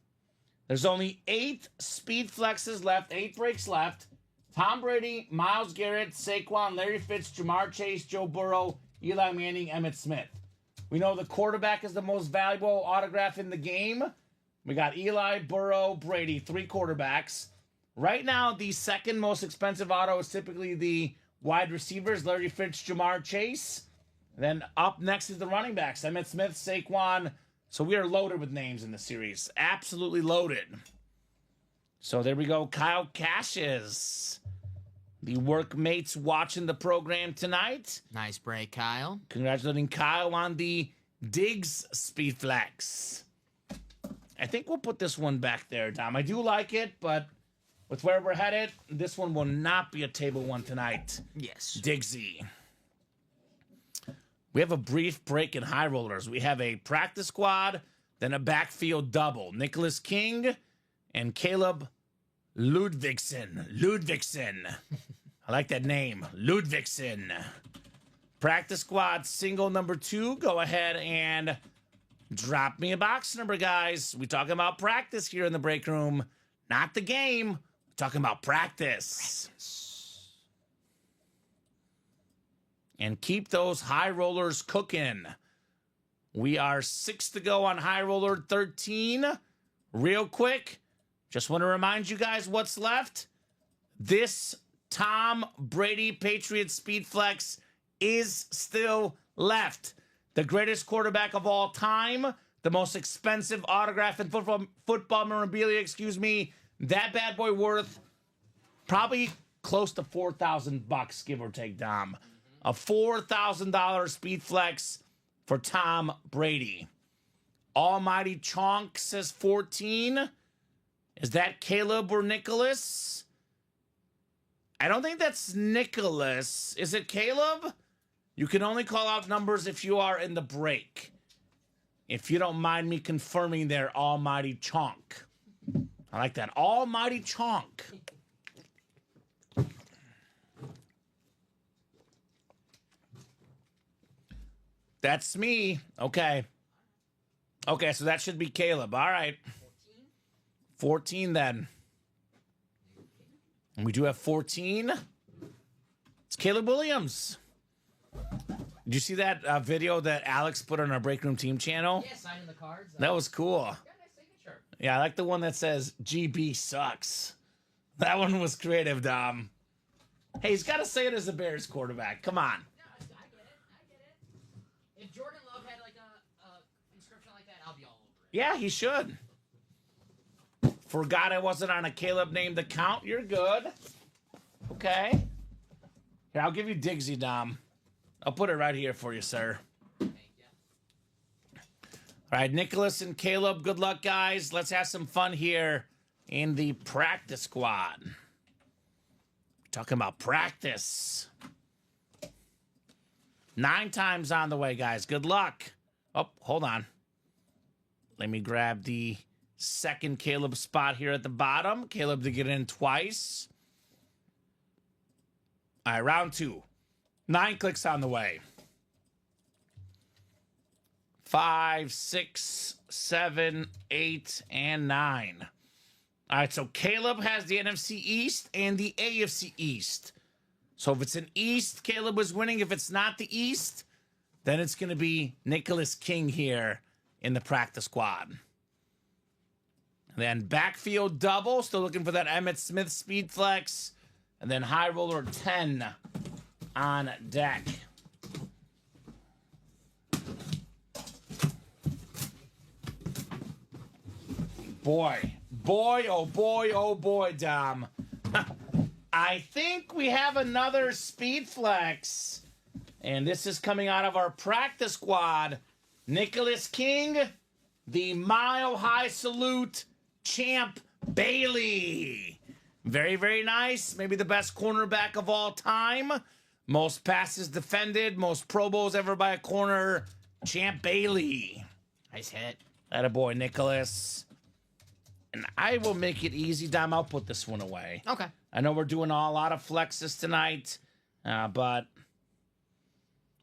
There's only 8 speed flexes left, 8 breaks left. Tom Brady, Myles Garrett, Saquon, Larry Fitz, Jamar Chase, Joe Burrow, Eli Manning, Emmitt Smith. We know the quarterback is the most valuable autograph in the game. We got Eli, Burrow, Brady, 3 quarterbacks. Right now, the second most expensive auto is typically the wide receivers, Larry Fitz, Jamar Chase. And then up next is the running backs, Emmitt Smith, Saquon. So we are loaded with names in the series. Absolutely loaded. So there we go. Kyle Cassius. The workmates watching the program tonight. Nice break, Kyle. Congratulating Kyle on the Diggs Speed Flex. I think we'll put this one back there, Dom. I do like it, but with where we're headed, this one will not be a table one tonight. Yes. Diggsy. We have a brief break in high rollers. We have a practice squad, then a backfield double. Nicholas King and Caleb Ludvigsen. I like that name. Ludvigsen. Practice squad single number 2. Go ahead and drop me a box number, guys. We talking about practice here in the break room, not the game. We're talking about practice. And keep those high rollers cooking. We are 6 to go on high roller 13. Real quick, just want to remind you guys what's left. This Tom Brady Patriots Speed Flex is still left. The greatest quarterback of all time, the most expensive autograph in football memorabilia, that bad boy worth probably close to $4,000, give or take, Dom. A $4,000 Speed Flex for Tom Brady. Almighty Chonk says 14. Is that Caleb or Nicholas? I don't think that's Nicholas. Is it Caleb? You can only call out numbers if you are in the break. If you don't mind me confirming there, Almighty Chonk. I like that. Almighty Chonk. That's me. Okay. Okay, so that should be Caleb. All right. 14 then. And we do have 14. It's Caleb Williams. Did you see that video that Alex put on our Break Room Team channel? Yeah, signing the cards. That was cool. Got a nice signature. Yeah, I like the one that says GB sucks. That one was creative, Dom. Hey, he's got to say it as a Bears quarterback. Come on. No, I get it. If Jordan Love had like a inscription like that, I'll be all over it. Yeah, he should. Forgot I wasn't on a Caleb named account. You're good. Okay. Here, I'll give you Diggsy, Dom. I'll put it right here for you, sir. Thank you. All right, Nicholas and Caleb, good luck, guys. Let's have some fun here in the practice squad. We're talking about practice. 9 times on the way, guys. Good luck. Oh, hold on. Let me grab the second Caleb spot here at the bottom. Caleb to get in twice. All right, round 2. 9 clicks on the way. 5, 6, 7, 8, and 9. All right, so Caleb has the NFC East and the AFC East. So if it's an East, Caleb was winning. If it's not the East, then it's going to be Nicholas King here in the practice squad. And then backfield double, still looking for that Emmitt Smith speed flex. And then high roller 10 on deck. Boy, oh boy, Dom. I think we have another speed flex. And this is coming out of our practice squad. Nicholas King, the Mile High Salute champ, Bailey. Very, very nice. Maybe the best cornerback of all time. Most passes defended, most Pro Bowls ever by a corner, champ Bailey. Nice hit. Attaboy, Nicholas. And I will make it easy, Dom. I'll put this one away. Okay. I know we're doing a lot of flexes tonight, but I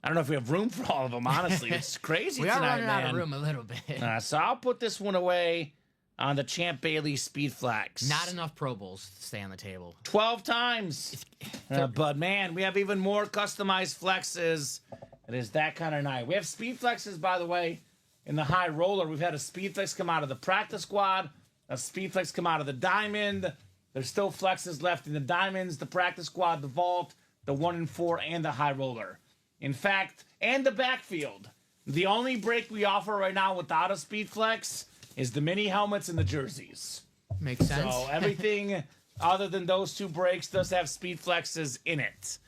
don't know if we have room for all of them, honestly. It's crazy we tonight, are running man. out of room a little bit. So I'll put this one away on the Champ Bailey Speed Flex. Not enough Pro Bowls to stay on the table. 12 times. But, man, we have even more customized flexes. It is that kind of night. We have Speed Flexes, by the way, in the high roller. We've had a Speed Flex come out of the practice squad, a Speed Flex come out of the diamond. There's still flexes left in the diamonds, the practice squad, the vault, the 1 and 4, and the high roller. In fact, and the backfield. The only break we offer right now without a Speed Flex is the mini helmets and the jerseys. Makes sense. So everything other than those two breaks does have Speed Flexes in it.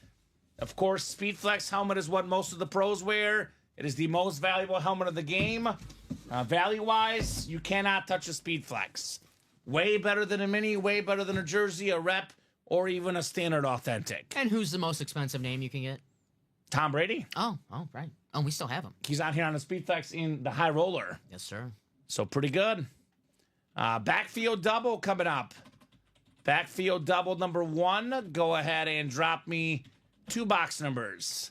Of course, Speed Flex helmet is what most of the pros wear. It is the most valuable helmet of the game. Value-wise, you cannot touch a Speed Flex. Way better than a mini, way better than a jersey, a rep, or even a standard authentic. And who's the most expensive name you can get? Tom Brady. Oh, right. Oh, we still have him. He's out here on the Speed Flex in the high roller. Yes, sir. So pretty good. Backfield double coming up. Backfield double number 1. Go ahead and drop me 2 box numbers.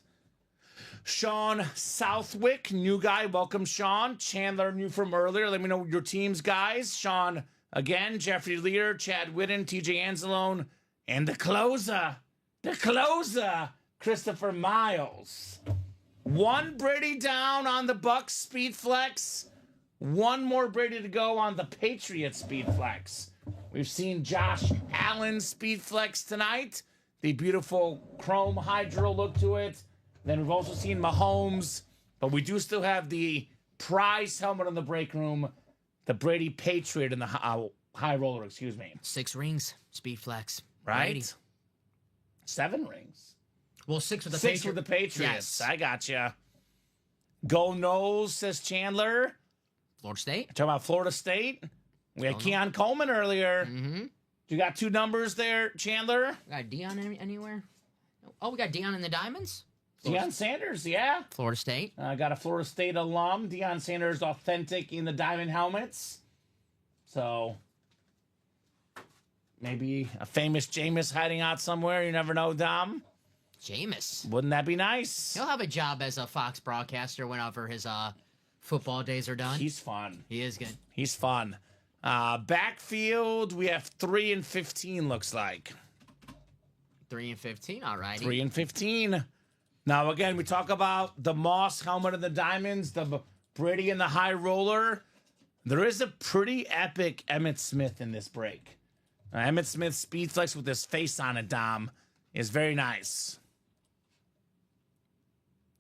Sean Southwick, new guy. Welcome, Sean. Chandler, new from earlier. Let me know your teams, guys. Sean, again. Jeffrey Lear, Chad Whitten, TJ Anzalone, and the closer, Christopher Miles. 1 Brady down on the Bucks Speed Flex. 1 more Brady to go on the Patriots Speed Flex. We've seen Josh Allen Speed Flex tonight. The beautiful chrome hydro look to it. Then we've also seen Mahomes, but we do still have the prize helmet in the break room, the Brady Patriot in the high roller, excuse me. 6 rings, Speed Flex. Right? Brady. 7 rings. Well, 6 with the 6 Patriots. with the Patriots. Yes. I gotcha. Go Knowles, says Chandler. Florida State. Talking about Florida State. We had Keon Coleman earlier. Mm-hmm. You got 2 numbers there, Chandler? Got Deion anywhere? Oh, we got Deion in the Diamonds? Deion Sanders, yeah. Florida State. Got a Florida State alum. Deion Sanders, authentic in the diamond helmets. So, maybe a famous Jameis hiding out somewhere. You never know, Dom. Jameis. Wouldn't that be nice? He'll have a job as a Fox broadcaster whenever his football days are done. He's fun. He is good. He's fun. Backfield, we have 3 and 15, looks like. 3 and 15, all righty. 3 and 15. Now, again, we talk about the Moss helmet and the diamonds, the Brady and the high roller. There is a pretty epic Emmitt Smith in this break. Emmitt Smith Speed Flex with his face on it, Dom, is very nice.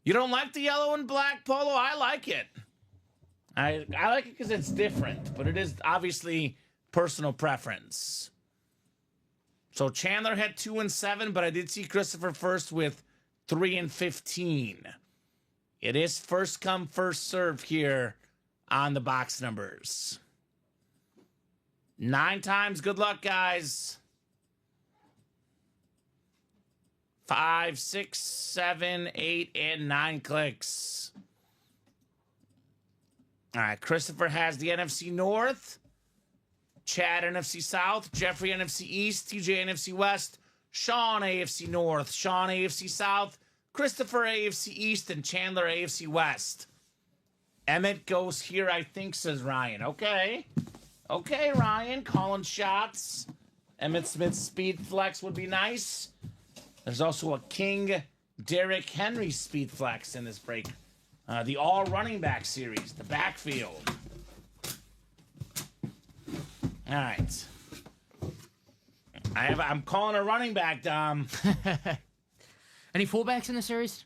You don't like the yellow and black polo? I like it. I like it because it's different, but it is obviously personal preference. So Chandler had 2 and 7, but I did see Christopher first with 3 and 15. It is first come, first serve here on the box numbers. 9 times. Good luck, guys. 5, 6, 7, 8, and 9 clicks. All right, Christopher has the NFC North, Chad NFC South, Jeffrey NFC East, TJ NFC West, Sean AFC North, Sean AFC South, Christopher AFC East, and Chandler AFC West. Emmett goes here, I think, says Ryan. Okay, Ryan, calling shots. Emmitt Smith's Speed Flex would be nice. There's also a King Derrick Henry Speed Flex in this break. The all running back series, the backfield. All right. I'm calling a running back, Dom. Any fullbacks in the series?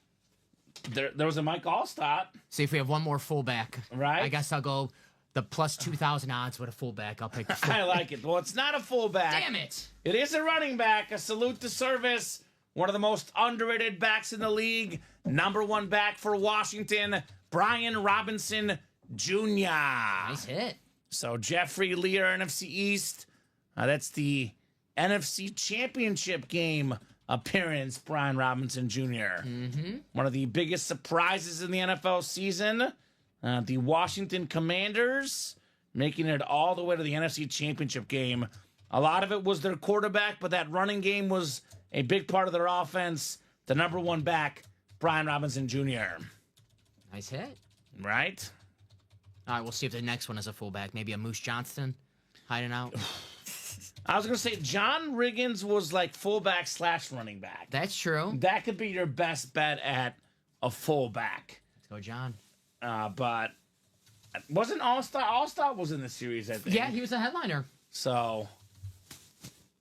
There was a Mike Allstott. See if we have one more fullback. Right. I guess I'll go the plus 2,000 odds with a fullback. I'll pick the fullback. I like it. Well, it's not a fullback. Damn it. It is a running back. A salute to service. One of the most underrated backs in the league. Number 1 back for Washington, Brian Robinson Jr. Nice hit. So Jeffrey Lear, NFC East. That's the NFC Championship game appearance, Brian Robinson Jr. One of the biggest surprises in the NFL season. The Washington Commanders making it all the way to the NFC Championship game. A lot of it was their quarterback, but that running game was a big part of their offense. The number one back, Brian Robinson Jr. Nice hit. Right? All right, we'll see if the next one is a fullback. Maybe a Moose Johnston hiding out. I was going to say John Riggins was like fullback / running back. That's true. That could be your best bet at a fullback. Let's go, John. But wasn't All-Star? All-Star was in the series, I think. Yeah, he was a headliner. So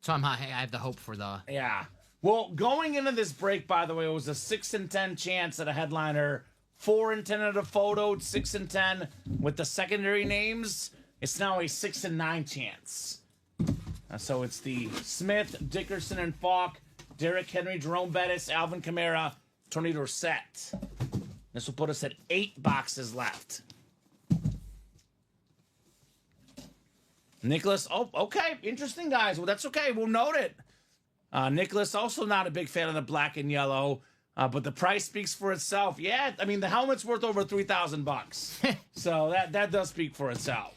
I have the hope for the... yeah. Well, going into this break, by the way, it was a 6-10 chance at a headliner. 4-10 at a photo, 6-10 with the secondary names. It's now a 6-9 chance. So it's the Smith, Dickerson, and Falk, Derrick Henry, Jerome Bettis, Alvin Kamara, Tony Dorsett. This will put us at 8 boxes left. Nicholas, oh, okay, interesting, guys. Well, that's okay. We'll note it. Nicholas, also not a big fan of the black and yellow, but the price speaks for itself. Yeah, I mean, the helmet's worth over $3,000. So that does speak for itself.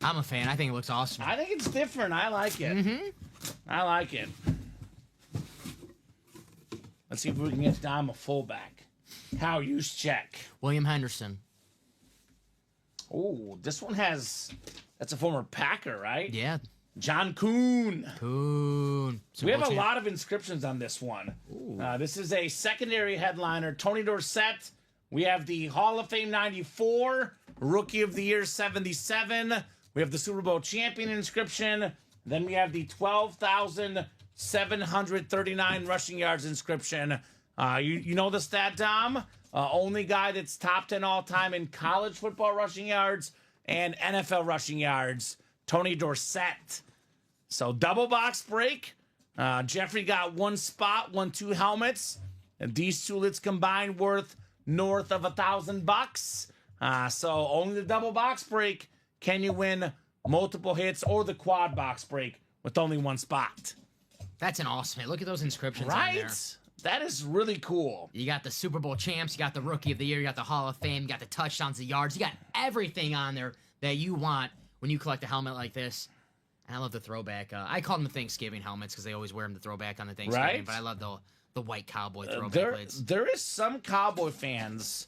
I'm a fan. I think it looks awesome. I think it's different. I like it. I like it. Let's see if we can get Dom a fullback. How use check. William Henderson. Oh, this one has... That's a former Packer, right? Yeah. John Kuhn. We have a lot of inscriptions on this one. This is a secondary headliner. Tony Dorsett. We have the Hall of Fame 94. Rookie of the Year 77. We have the Super Bowl champion inscription. Then we have the 12,739 rushing yards inscription. You know the stat, Dom? Only guy that's top 10 all-time in college football rushing yards and NFL rushing yards, Tony Dorsett. So double box break. Jeffrey got one spot, won 2 helmets. And these 2 lids combined worth north of $1,000. So only the double box break can you win multiple hits, or the quad box break with only 1 spot. That's an awesome hit. Look at those inscriptions on there. That is really cool. You got the Super Bowl champs, you got the Rookie of the Year, you got the Hall of Fame, you got the touchdowns, the yards. You got everything on there that you want when you collect a helmet like this. And I love the throwback. I call them the Thanksgiving helmets because they always wear them the throwback on the Thanksgiving. Right? But I love the white cowboy throwback lids. There is some Cowboy fans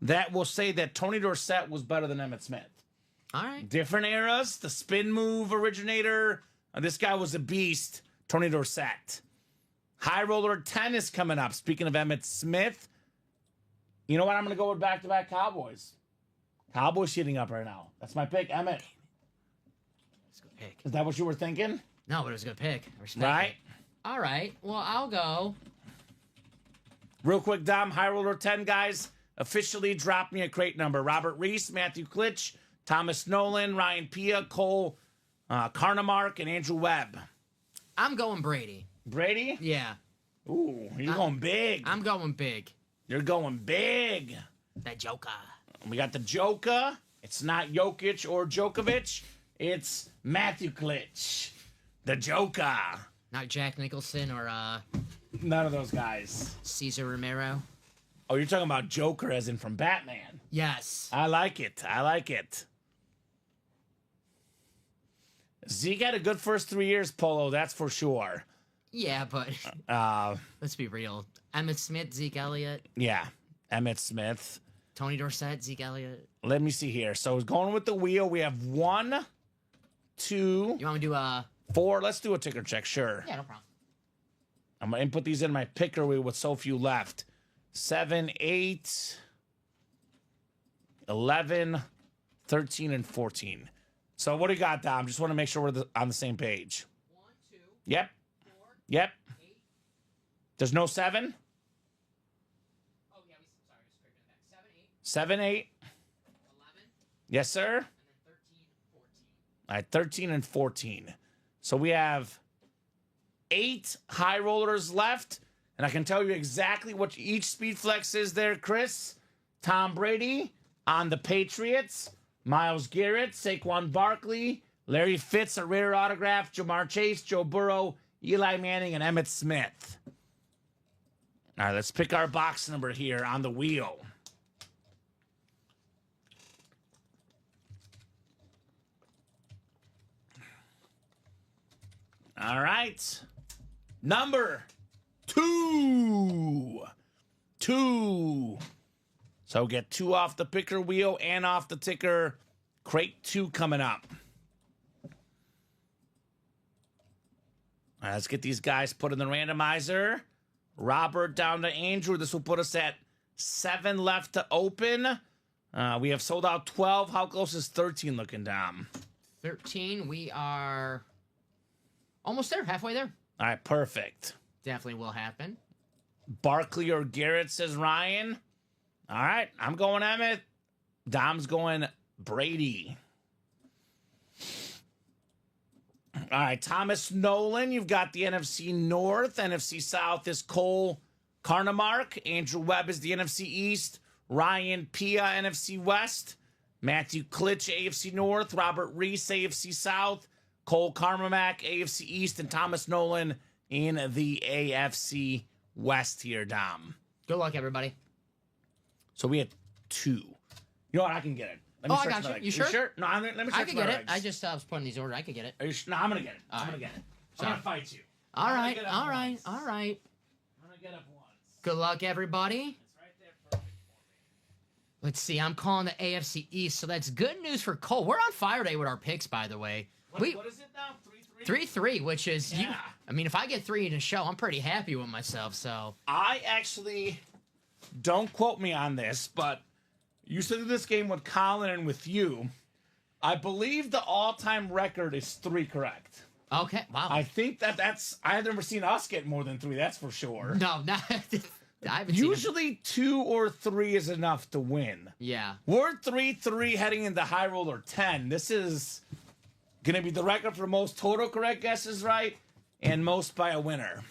that will say that Tony Dorsett was better than Emmitt Smith. All right. Different eras. The spin move originator. This guy was a beast. Tony Dorsett. High roller 10 is coming up. Speaking of Emmitt Smith, you know what? I'm going to go with back-to-back Cowboys. Cowboys heating up right now. That's my pick, Emmitt. It's a good pick. Is that what you were thinking? No, but it was a good pick. I respect Right? it. All right. Well, I'll go. Real quick, Dom. High roller 10 guys officially dropped me a crate number. Robert Reese, Matthew Klitsch, Thomas Nolan, Ryan Pia, Cole Carnamark, and Andrew Webb. I'm going Brady. Brady? Yeah. Ooh, you're going big. I'm going big. You're going big. That Joker. We got the Joker. It's not Jokic or Djokovic. It's Matthew Klitsch. The Joker. Not Jack Nicholson or None of those guys. Cesar Romero. Oh, you're talking about Joker as in from Batman. Yes. I like it. I like it. Zeke had a good first 3 years, Polo, that's for sure. Yeah, but let's be real. Emmitt Smith, Zeke Elliott. Yeah, Emmitt Smith. Tony Dorsett, Zeke Elliott. Let me see here. So going with the wheel, we have 1, 2. You want me to do 4. Let's do a ticker check, sure. Yeah, no problem. I'm going to input these in my picker wheel with so few left. 7, 8, 11, 13, and 14. So what do you got, Dom? Just want to make sure we're on the same page. 1, 2. Yep. 4. Yep. 8. There's no 7? Oh, yeah, sorry, scraping it back. 7, 8. 11. Yes, sir. And then 13, 14. All right, 13 and 14. So we have 8 high rollers left, and I can tell you exactly what each speed flex is there, Chris. Tom Brady on the Patriots. Myles Garrett, Saquon Barkley, Larry Fitz, a rare autograph, Jamar Chase, Joe Burrow, Eli Manning, and Emmitt Smith. All right, let's pick our box number here on the wheel. All right. Number 2. 2. So get 2 off the picker wheel and off the ticker. Crate 2 coming up. All right, let's get these guys put in the randomizer. Robert down to Andrew. This will put us at 7 left to open. We have sold out 12. How close is 13 looking, Dom? 13, we are almost there, halfway there. All right, perfect. Definitely will happen. Barkley or Garrett, says Ryan. All right, I'm going Emmett. Dom's going Brady. All right, Thomas Nolan, you've got the NFC North. NFC South is Cole Carnamark. Andrew Webb is the NFC East. Ryan Pia, NFC West. Matthew Klitsch, AFC North. Robert Reese, AFC South. Cole Carmack, AFC East. And Thomas Nolan in the AFC West here, Dom. Good luck, everybody. So we had 2. You know what? I can get it. Let me I got you. You sure? No, let me search I can get it. regs. I just was putting these orders. I can get it. Are you no, I'm going to get it. All I'm right. going to get it. Sorry. I'm going to fight you. All I'm right. gonna get up All right. once. All right. I'm going to get up once. Good luck, everybody. It's right there perfect for me. Let's see. I'm calling the AFC East, so that's good news for Cole. We're on fire day with our picks, by the way. What is it now? 3-3? 3-3, which is you. Yeah. I mean, if I get 3 in a show, I'm pretty happy with myself. So I actually, don't quote me on this, but you said in this game with Colin and with you, I believe the all-time record is 3 correct. okay, wow. I think I've never seen us get more than 3, that's for sure. No, not. I haven't seen Usually 2 or 3 is enough to win. Yeah. We're 3-3 heading into High Roller 10. This is going to be the record for most total correct guesses right and most by a winner.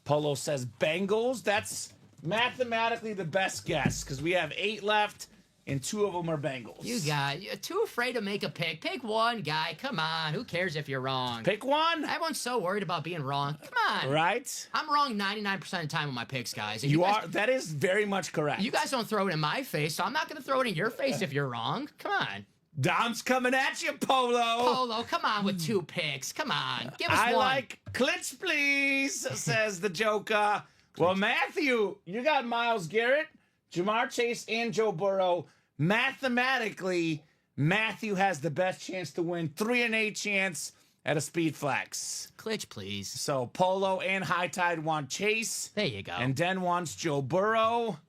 Polo says Bengals. That's mathematically the best guess because we have 8 left and 2 of them are Bengals. You're too afraid to make a pick. Pick one, guy. Come on. Who cares if you're wrong? Pick one. Everyone's so worried about being wrong. Come on. Right? I'm wrong 99% of the time with my picks, guys. And You guys, are. That is very much correct. You guys don't throw it in my face, so I'm not going to throw it in your face if you're wrong. Come on. Dom's coming at you, Polo. Polo, come on with 2 picks. Come on. Give us I one. like Klitsch, please, says the Joker. Well, Matthew, you got Myles Garrett, Jamar Chase, and Joe Burrow. Mathematically, Matthew has the best chance to win. 3 and 8 chance at a speed flex. Klitsch, please. So Polo and High Tide want Chase. There you go. And Den wants Joe Burrow.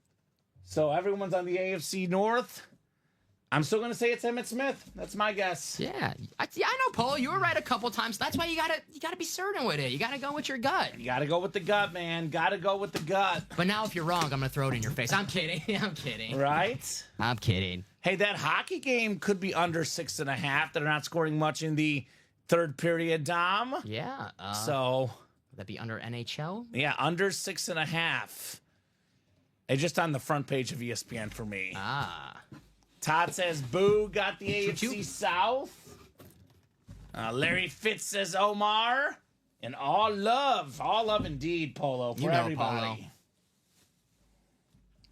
So everyone's on the AFC North. I'm still going to say it's Emmitt Smith. That's my guess. Yeah, I know, Polo. You were right a couple times. That's why you gotta be certain with it. You gotta go with your gut. You got to go with the gut, man. Got to go with the gut. But now, if you're wrong, I'm gonna throw it in your face. I'm kidding. I'm kidding. Right? I'm kidding. Hey, that hockey game could be under 6.5. They're not scoring much in the third period, Dom. Yeah. So, would that be under NHL? yeah, under 6.5. It's just on the front page of ESPN for me. Ah. Todd says, boo, got the AFC Choo-choo. South. Larry Fitz says, Omar. And all love indeed, Polo, for You know, everybody. Polo.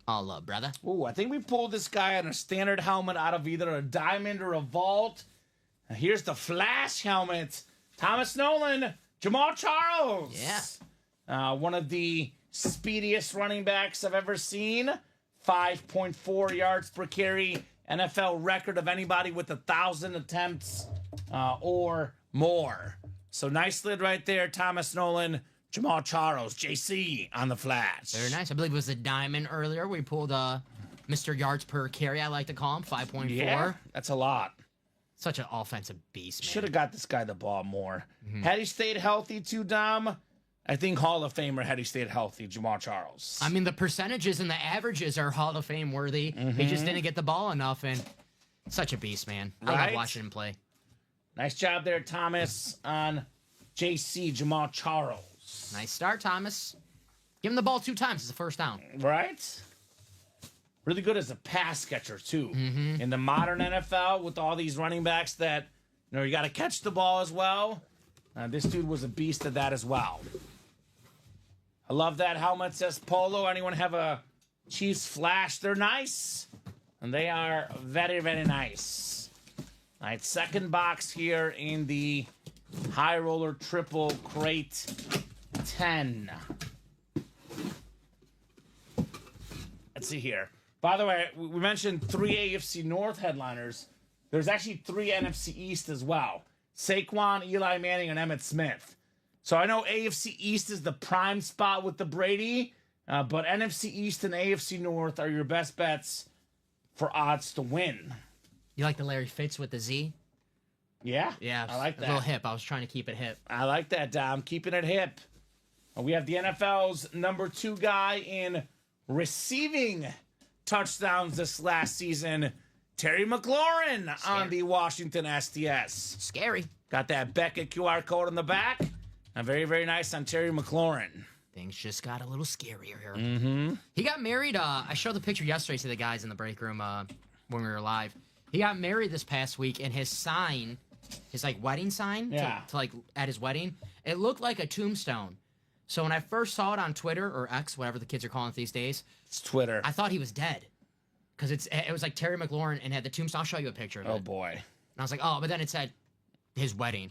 All love, brother. Ooh, I think we pulled this guy on a standard helmet out of either a diamond or a vault. Here's the flash helmet. Thomas Nolan, Jamal Charles. Yeah. One of the speediest running backs I've ever seen. 5.4 yards per carry. NFL record of anybody with 1,000 attempts or more. So nice lid right there. Thomas Nolan, Jamal Charles, JC on the flash. Very nice. I believe it was a diamond earlier. We pulled Mr. Yards per carry, I like to call him, 5.4. Yeah, that's a lot. Such an offensive beast, man. Should have got this guy the ball more. Had he stayed healthy too, Dom, I think Hall of Famer had he stayed healthy, Jamal Charles. I mean, the percentages and the averages are Hall of Fame worthy. He just didn't get the ball enough, and such a beast, man. I love Right? watching him play. Nice job there, Thomas, on JC, Jamal Charles. Nice start, Thomas. Give him the ball 2 times. It's a first down. Right? really good as a pass catcher, too. In the modern NFL, with all these running backs that, you got to catch the ball as well, this dude was a beast at that as well. I love that helmet. Says Polo. Anyone have a Chiefs flash? They're nice. And they are very, very nice. All right, second box here in the High Roller Triple Crate 10. Let's see here. By the way, we mentioned 3 AFC North headliners. There's actually 3 NFC East as well. Saquon, Eli Manning, and Emmitt Smith. So I know AFC East is the prime spot with the Brady, but NFC East and AFC North are your best bets for odds to win. You like the Larry Fitz with the Z? Yeah? Yeah. I like that. A little hip. I was trying to keep it hip. I like that, Dom. Keeping it hip. We have the NFL's number 2 guy in receiving touchdowns this last season, Terry McLaurin on the Washington STS. Scary. Got that Beckett QR code on the back. Very, very nice on Terry McLaurin. Things just got a little scarier here. He got married. I showed the picture yesterday to the guys in the break room when we were live. He got married this past week, and his sign, his wedding sign, to at his wedding, it looked like a tombstone. So when I first saw it on Twitter or X, whatever the kids are calling it these days, it's Twitter. I thought he was dead because it was like Terry McLaurin and had the tombstone. I'll show you a picture of it. Oh boy! And I was like, oh, but then it said his wedding.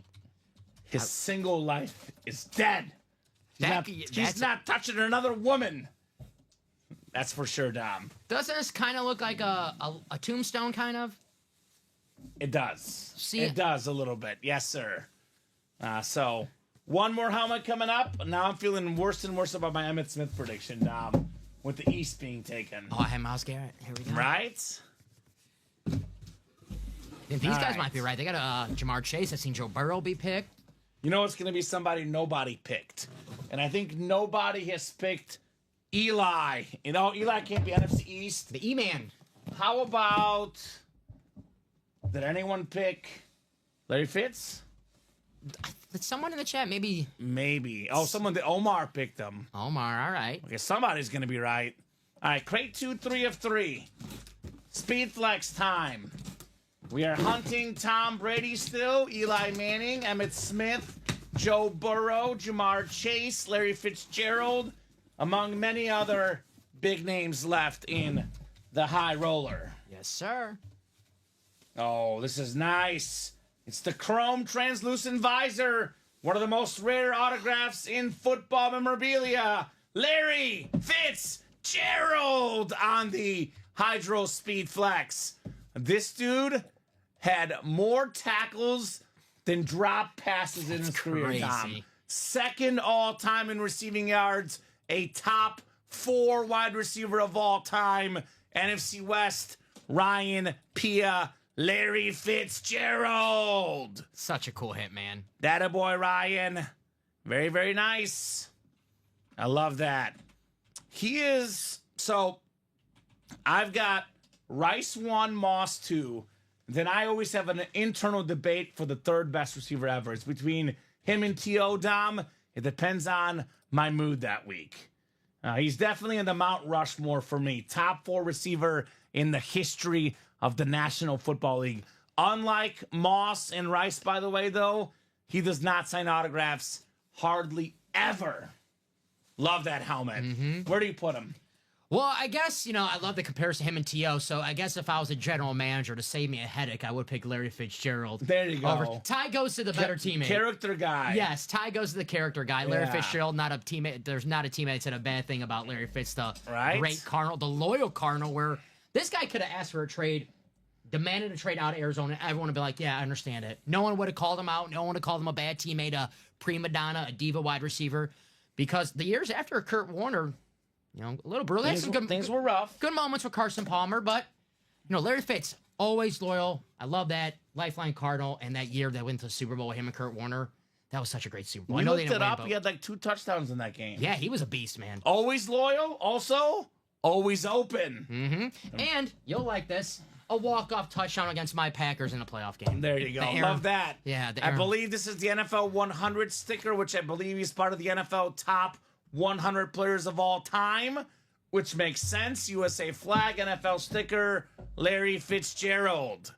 His single life is dead. He's not touching another woman. That's for sure, Dom. Doesn't this kind of look like a tombstone, kind of? It does. It does a little bit. Yes, sir. So, one more helmet coming up. Now I'm feeling worse and worse about my Emmitt Smith prediction, Dom, with the East being taken. Oh, I had Myles Garrett. Here we go. Right? These guys might be right. They got Jamar Chase. I've seen Joe Burrow be picked. You know it's going to be somebody nobody picked. And I think nobody has picked Eli. Eli can't be NFC East. The E-Man. How about... Did anyone pick Larry Fitz? Did someone in the chat maybe... Maybe. Oh, Omar picked him. Omar, all right. Okay, somebody's going to be right. All right, crate 2, 3 of 3. Speed flex time. We are hunting Tom Brady still, Eli Manning, Emmitt Smith, Joe Burrow, Jamar Chase, Larry Fitzgerald, among many other big names left in the high roller. Yes, sir. Oh, this is nice. It's the Chrome Translucent Visor, one of the most rare autographs in football memorabilia. Larry Fitzgerald on the Hydro Speed Flex. This dude had more tackles than drop passes in his career, Tom. Second all-time in receiving yards, a top 4 wide receiver of all time. NFC West, Ryan Pia, Larry Fitzgerald. Such a cool hit, man. That boy, Ryan. Very, very nice. I love that. He is... So, I've got Rice 1, Moss 2. Then I always have an internal debate for the third best receiver ever. It's between him and T.O. Dom. It depends on my mood that week. He's definitely in the Mount Rushmore for me. Top 4 receiver in the history of the National Football League. Unlike Moss and Rice, by the way, though, he does not sign autographs hardly ever. Love that helmet. Where do you put him? Well, I guess, I love the comparison to him and T.O., so I guess if I was a general manager to save me a headache, I would pick Larry Fitzgerald. There you go. Ty goes to the better teammate. Character guy. Yes, Ty goes to the character guy. Larry Fitzgerald, not a teammate. There's not a teammate that said a bad thing about Larry Fitz, the great Cardinal, the loyal Cardinal, where this guy could have asked for a trade, demanded a trade out of Arizona. Everyone would be like, yeah, I understand it. No one would have called him out. No one would have called him a bad teammate, a prima donna, a diva wide receiver. Because the years after Kurt Warner... a little brutal. Things were rough. Good moments with Carson Palmer, but, Larry Fitz, always loyal. I love that. Lifeline Cardinal, and that year they went to the Super Bowl with him and Kurt Warner. That was such a great Super Bowl. We looked it up. He had 2 touchdowns in that game. Yeah, he was a beast, man. Always loyal. Also, always open. And, you'll like this, a walk-off touchdown against my Packers in a playoff game. There you go. Love that. Yeah. I believe this is the NFL 100 sticker, which I believe is part of the NFL top 100 players of all time. which makes sense. USA flag, NFL sticker, Larry Fitzgerald.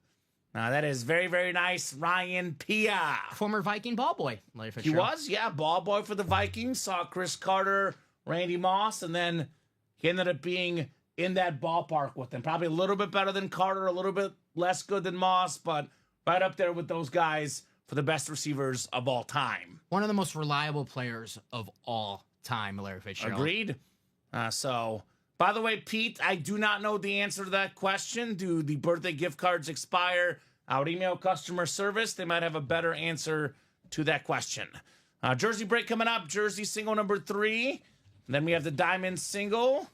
That is very, very nice. Ryan Pia. Former Viking ball boy, Larry He Fitzgerald. was, yeah, ball boy for the Vikings. Saw Chris Carter, Randy Moss, and then he ended up being in that ballpark with them. Probably a little bit better than Carter, a little bit less good than Moss, but right up there with those guys for the best receivers of all time. One of the most reliable players of all time, Larry Fitzgerald. Agreed. So, by the way, Pete, I do not know the answer to that question. Do the birthday gift cards expire? I would email customer service. They might have a better answer to that question. Jersey break coming up. Jersey single number 3. And then we have the diamond single.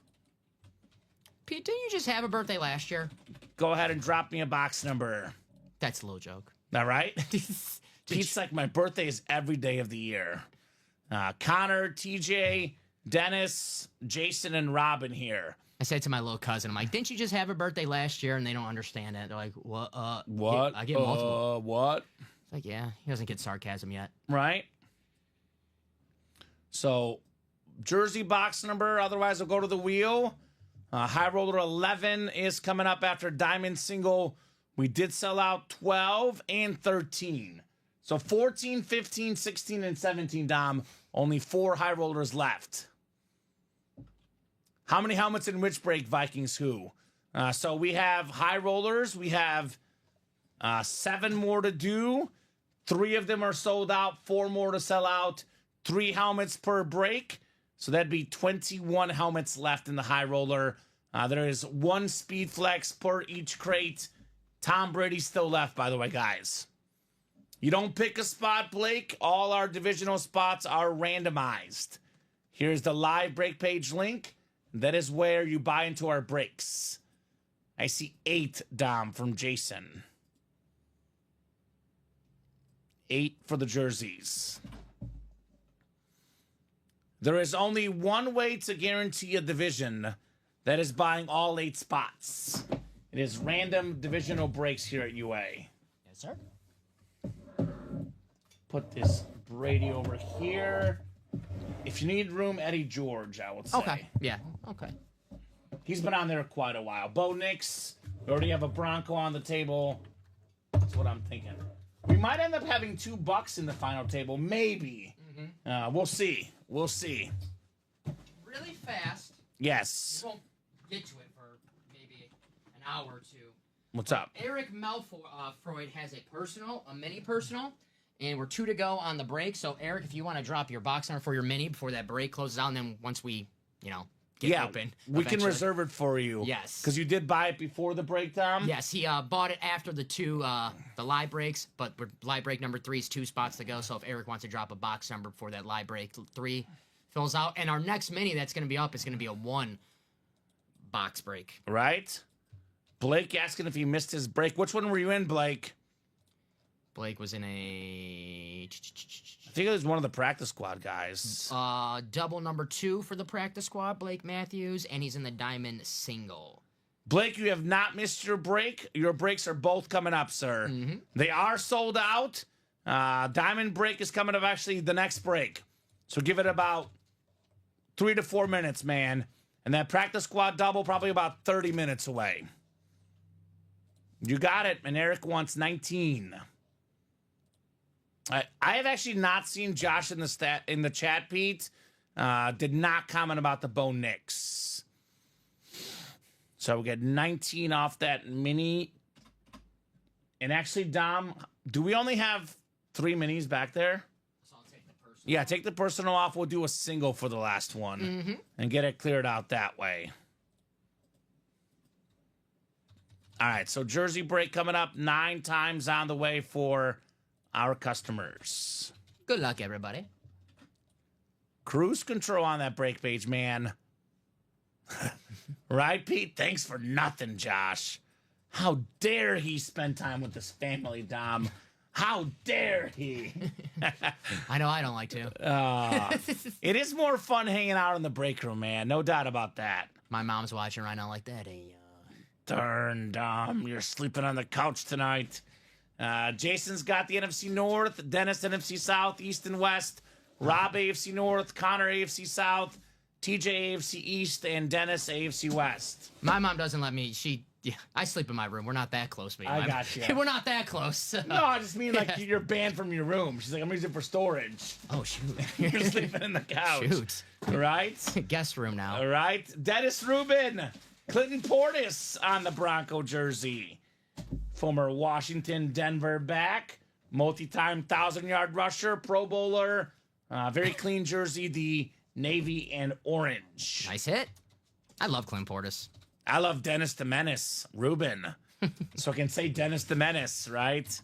Pete, didn't you just have a birthday last year? Go ahead and drop me a box number. That's a little joke. All right? Pete's like, my birthday is every day of the year. Connor, TJ, Dennis, Jason, and Robin here. I said to my little cousin, I'm like, didn't you just have a birthday last year? And they don't understand it. They're like, what? What? I get multiple. What? It's like, yeah, he doesn't get sarcasm yet. Right? So, Jersey box number. Otherwise, we'll go to the wheel. High roller 11 is coming up after diamond single. We did sell out 12 and 13. So 14, 15, 16, and 17, Dom. Only 4 high rollers left. How many helmets in which break, Vikings who? So we have high rollers. We have 7 more to do. 3 of them are sold out. 4 more to sell out. 3 helmets per break. So that'd be 21 helmets left in the high roller. There is 1 speed flex per each crate. Tom Brady's still left, by the way, guys. You don't pick a spot, Blake. All our divisional spots are randomized. Here's the live break page link. That is where you buy into our breaks. I see 8, Dom, from Jason. 8 for the jerseys. There is only one way to guarantee a division. That is buying all 8 spots. It is random divisional breaks here at UA. Yes, sir. Put this Brady over here. If you need room, Eddie George, I would say. Okay. Yeah. Okay. He's been on there quite a while. Bo Nix. We already have a Bronco on the table. That's what I'm thinking. We might end up having 2 Bucks in the final table. Maybe. Mm-hmm. We'll see. We'll see. Really fast. Yes. We won't get to it for maybe an hour or 2. What's up? Eric Freud has a mini personal, and we're 2 to go on the break. So, Eric, if you want to drop your box number for your mini before that break closes out, and then once we, get open. We can reserve it for you. Yes. Because you did buy it before the break, Tom? Yes, he bought it after the 2, the live breaks, but live break number 3 is 2 spots to go. So if Eric wants to drop a box number before that live break 3 fills out, and our next mini that's going to be up is going to be a 1 box break. Right? Blake asking if he missed his break. Which one were you in, Blake? Blake was in a... I think it was one of the practice squad guys. Double number 2 for the practice squad, Blake Matthews, and he's in the diamond single. Blake, you have not missed your break. Your breaks are both coming up, sir. Mm-hmm. They are sold out. Diamond break is coming up actually the next break. So give it about 3 to 4 minutes, man. And that practice squad double probably about 30 minutes away. You got it. And Eric wants 19. I have actually not seen Josh in the chat, Pete. Did not comment about the Bo Nix. So we get 19 off that mini. And actually, Dom, do we only have 3 minis back there? So I'll take the personal. Yeah, take the personal off. We'll do a single for the last one and get it cleared out that way. All right, so jersey break coming up 9 times on the way for our customers. Good luck, everybody. Cruise control on that break page, man. Right, Pete? Thanks for nothing, Josh. How dare he spend time with his family, Dom? How dare he? I know I don't like to. It is more fun hanging out in the break room, man. No doubt about that. My mom's watching right now like that. Darn, Dom. You're sleeping on the couch tonight. Jason's got the NFC North, Dennis NFC South, East and West, Rob AFC North, Connor AFC South, TJ AFC East, and Dennis AFC West. My mom doesn't let me. I sleep in my room. We're not that close. Me. I got you. We're not that close. No, I just mean like you're banned from your room. She's like, I'm using it for storage. Oh shoot! You're sleeping in the couch. Shoot. Right? Guest room now. All right. Dennis Rubin, Clinton Portis on the Bronco jersey. Former Washington, Denver back. Multi-time 1,000-yard rusher, Pro Bowler. Very clean jersey, the navy and orange. Nice hit. I love Clint Portis. I love Dennis the Menace, Rubin. So I can say Dennis the Menace, right?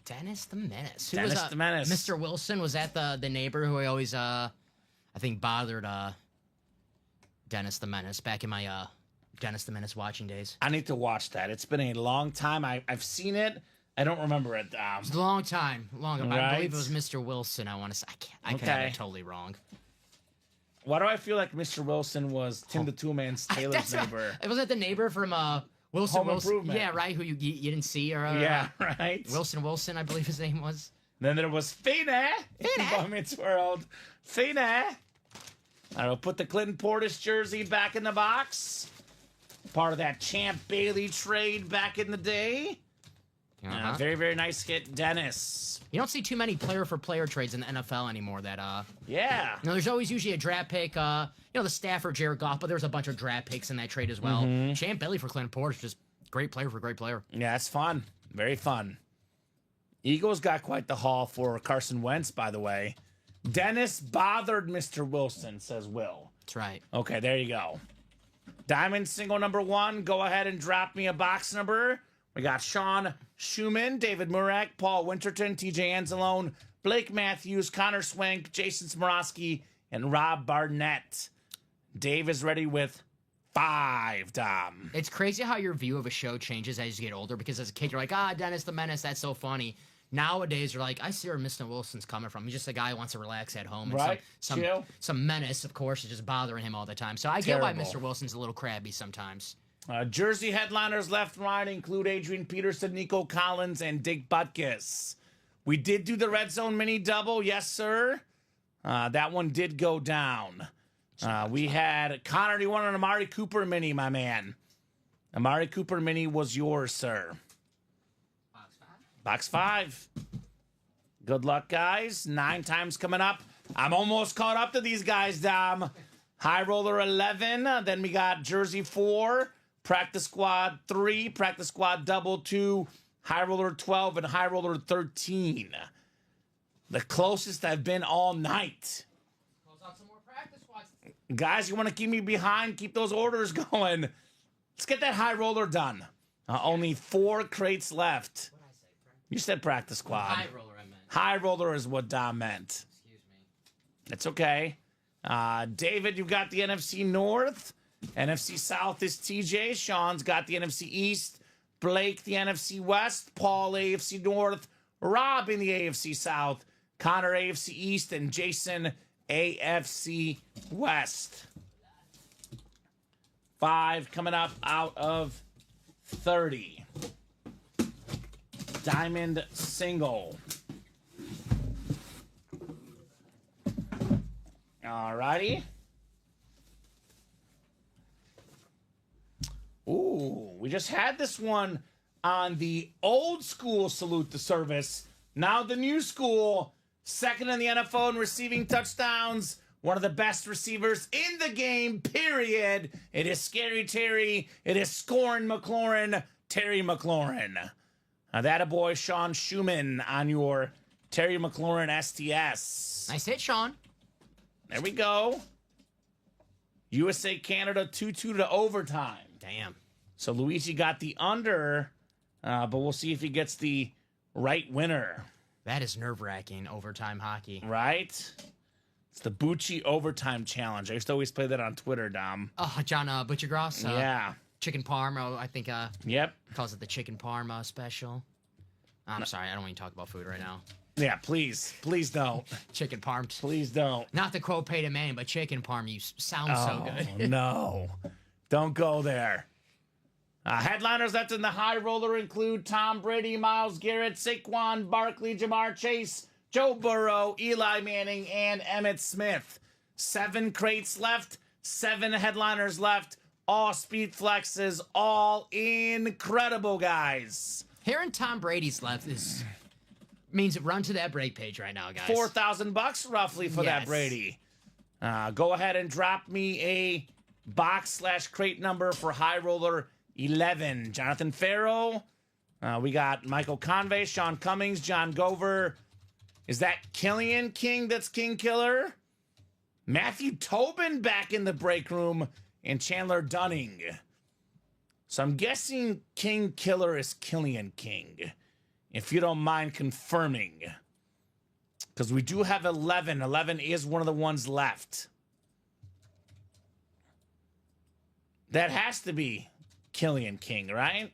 Dennis the Menace. Dennis the Menace. Mr. Wilson, was that the neighbor who I always, I think, bothered Dennis the Menace back in my Dennis the Menace watching days? I need to watch that. It's been a long time. I've seen it. I don't remember it. It's a long time. I Right. believe it was Mr. Wilson. I want to say. I could have it totally wrong. Why do I feel like Mr. Wilson was Tim the Toolman's Taylor's neighbor? Was that the neighbor from Wilson? Home Wilson? Improvement. Yeah, right. Who you didn't see or Yeah, right. Wilson, I believe his name was. Then there was Fina in Boy Meets World. Fina. I will put the Clinton Portis jersey back in the box. Part of that Champ Bailey trade back in the day. Very, very nice hit, Dennis. You don't see too many player-for-player trades in the NFL anymore. Yeah. There's always usually a draft pick. The Stafford, Jared Goff, but there's a bunch of draft picks in that trade as well. Champ Bailey for Clinton Portis, just great player for great player. Yeah, it's fun. Very fun. Eagles got quite the haul for Carson Wentz, by the way. Dennis bothered Mr. Wilson, says Will. That's right. Okay, there you go. Diamond single number 1. Go ahead and drop me a box number. We got Sean Schumann, David Murak, Paul Winterton, TJ Anzalone, Blake Matthews, Connor Swank, Jason Smorosky, and Rob Barnett. Dave is ready with 5, Dom. It's crazy how your view of a show changes as you get older, because as a kid, you're like, Dennis the Menace, that's so funny. Nowadays, you're like, I see where Mr. Wilson's coming from. He's just a guy who wants to relax at home. And Right. Chill. some menace, of course, is just bothering him all the time. So I get why Mr. Wilson's a little crabby sometimes. Jersey headliners left and right include Adrian Peterson, Nico Collins, and Dick Butkus. We did do the Red Zone mini double, yes, sir. That one did go down. We had Connor, do you want an Amari Cooper mini, my man? Amari Cooper mini was yours, sir. Box 5. Good luck, guys. 9 times coming up. I'm almost caught up to these guys, Dom. High Roller 11. Then we got Jersey 4. Practice Squad 3, Practice Squad Double 2, High Roller 12, and High Roller 13. The closest I've been all night. Close out some more Practice Squads. Guys, you want to keep me behind? Keep those orders going. Let's get that High Roller done. Only 4 crates left. What did I say? You said Practice Squad. High Roller, I meant. High Roller is what Dom meant. Excuse me. It's okay. David, you've got the NFC North. NFC South is TJ. Sean's got the NFC East. Blake, the NFC West. Paul, AFC North. Rob in the AFC South. Connor, AFC East. And Jason, AFC West. 5 coming up out of 30. Diamond single. Alrighty. Ooh, we just had this one on the old school salute the service. Now the new school, second in the NFL in receiving touchdowns. One of the best receivers in the game, period. It is Scary Terry. It is Scorin' McLaurin, Terry McLaurin. That a boy, Sean Schumann on your Terry McLaurin STS. Nice hit, Sean. There we go. USA Canada 2-2 to overtime. Damn. So Luigi got the under, but we'll see if he gets the right winner. That is nerve-wracking, overtime hockey. Right? It's the Bucci Overtime Challenge. I used to always play that on Twitter, Dom. Oh, John Butchergross? Yeah. Chicken Parma, I think Yep. calls it the Chicken Parma special. I'm sorry, I don't want to talk about food right now. Yeah, please. Please don't. Chicken Parm. Please don't. Not to quote Peyton Manning, but Chicken Parm, you sound so good. No. Don't go there. Headliners left in the high roller include Tom Brady, Myles Garrett, Saquon Barkley, Jamar Chase, Joe Burrow, Eli Manning, and Emmitt Smith. 7 crates left, 7 headliners left, all speed flexes, all incredible, guys. Hearing Tom Brady's left means run to that break page right now, guys. $4,000 roughly for that Brady. Go ahead and drop me a box/crate number for High Roller 11. Jonathan Farrow. We got Michael Convey, Sean Cummings, John Gover. Is that Killian King that's King Killer? Matthew Tobin back in the break room, and Chandler Dunning. So I'm guessing King Killer is Killian King, if you don't mind confirming. Because we do have 11. 11 is one of the ones left. That has to be Killian King, right?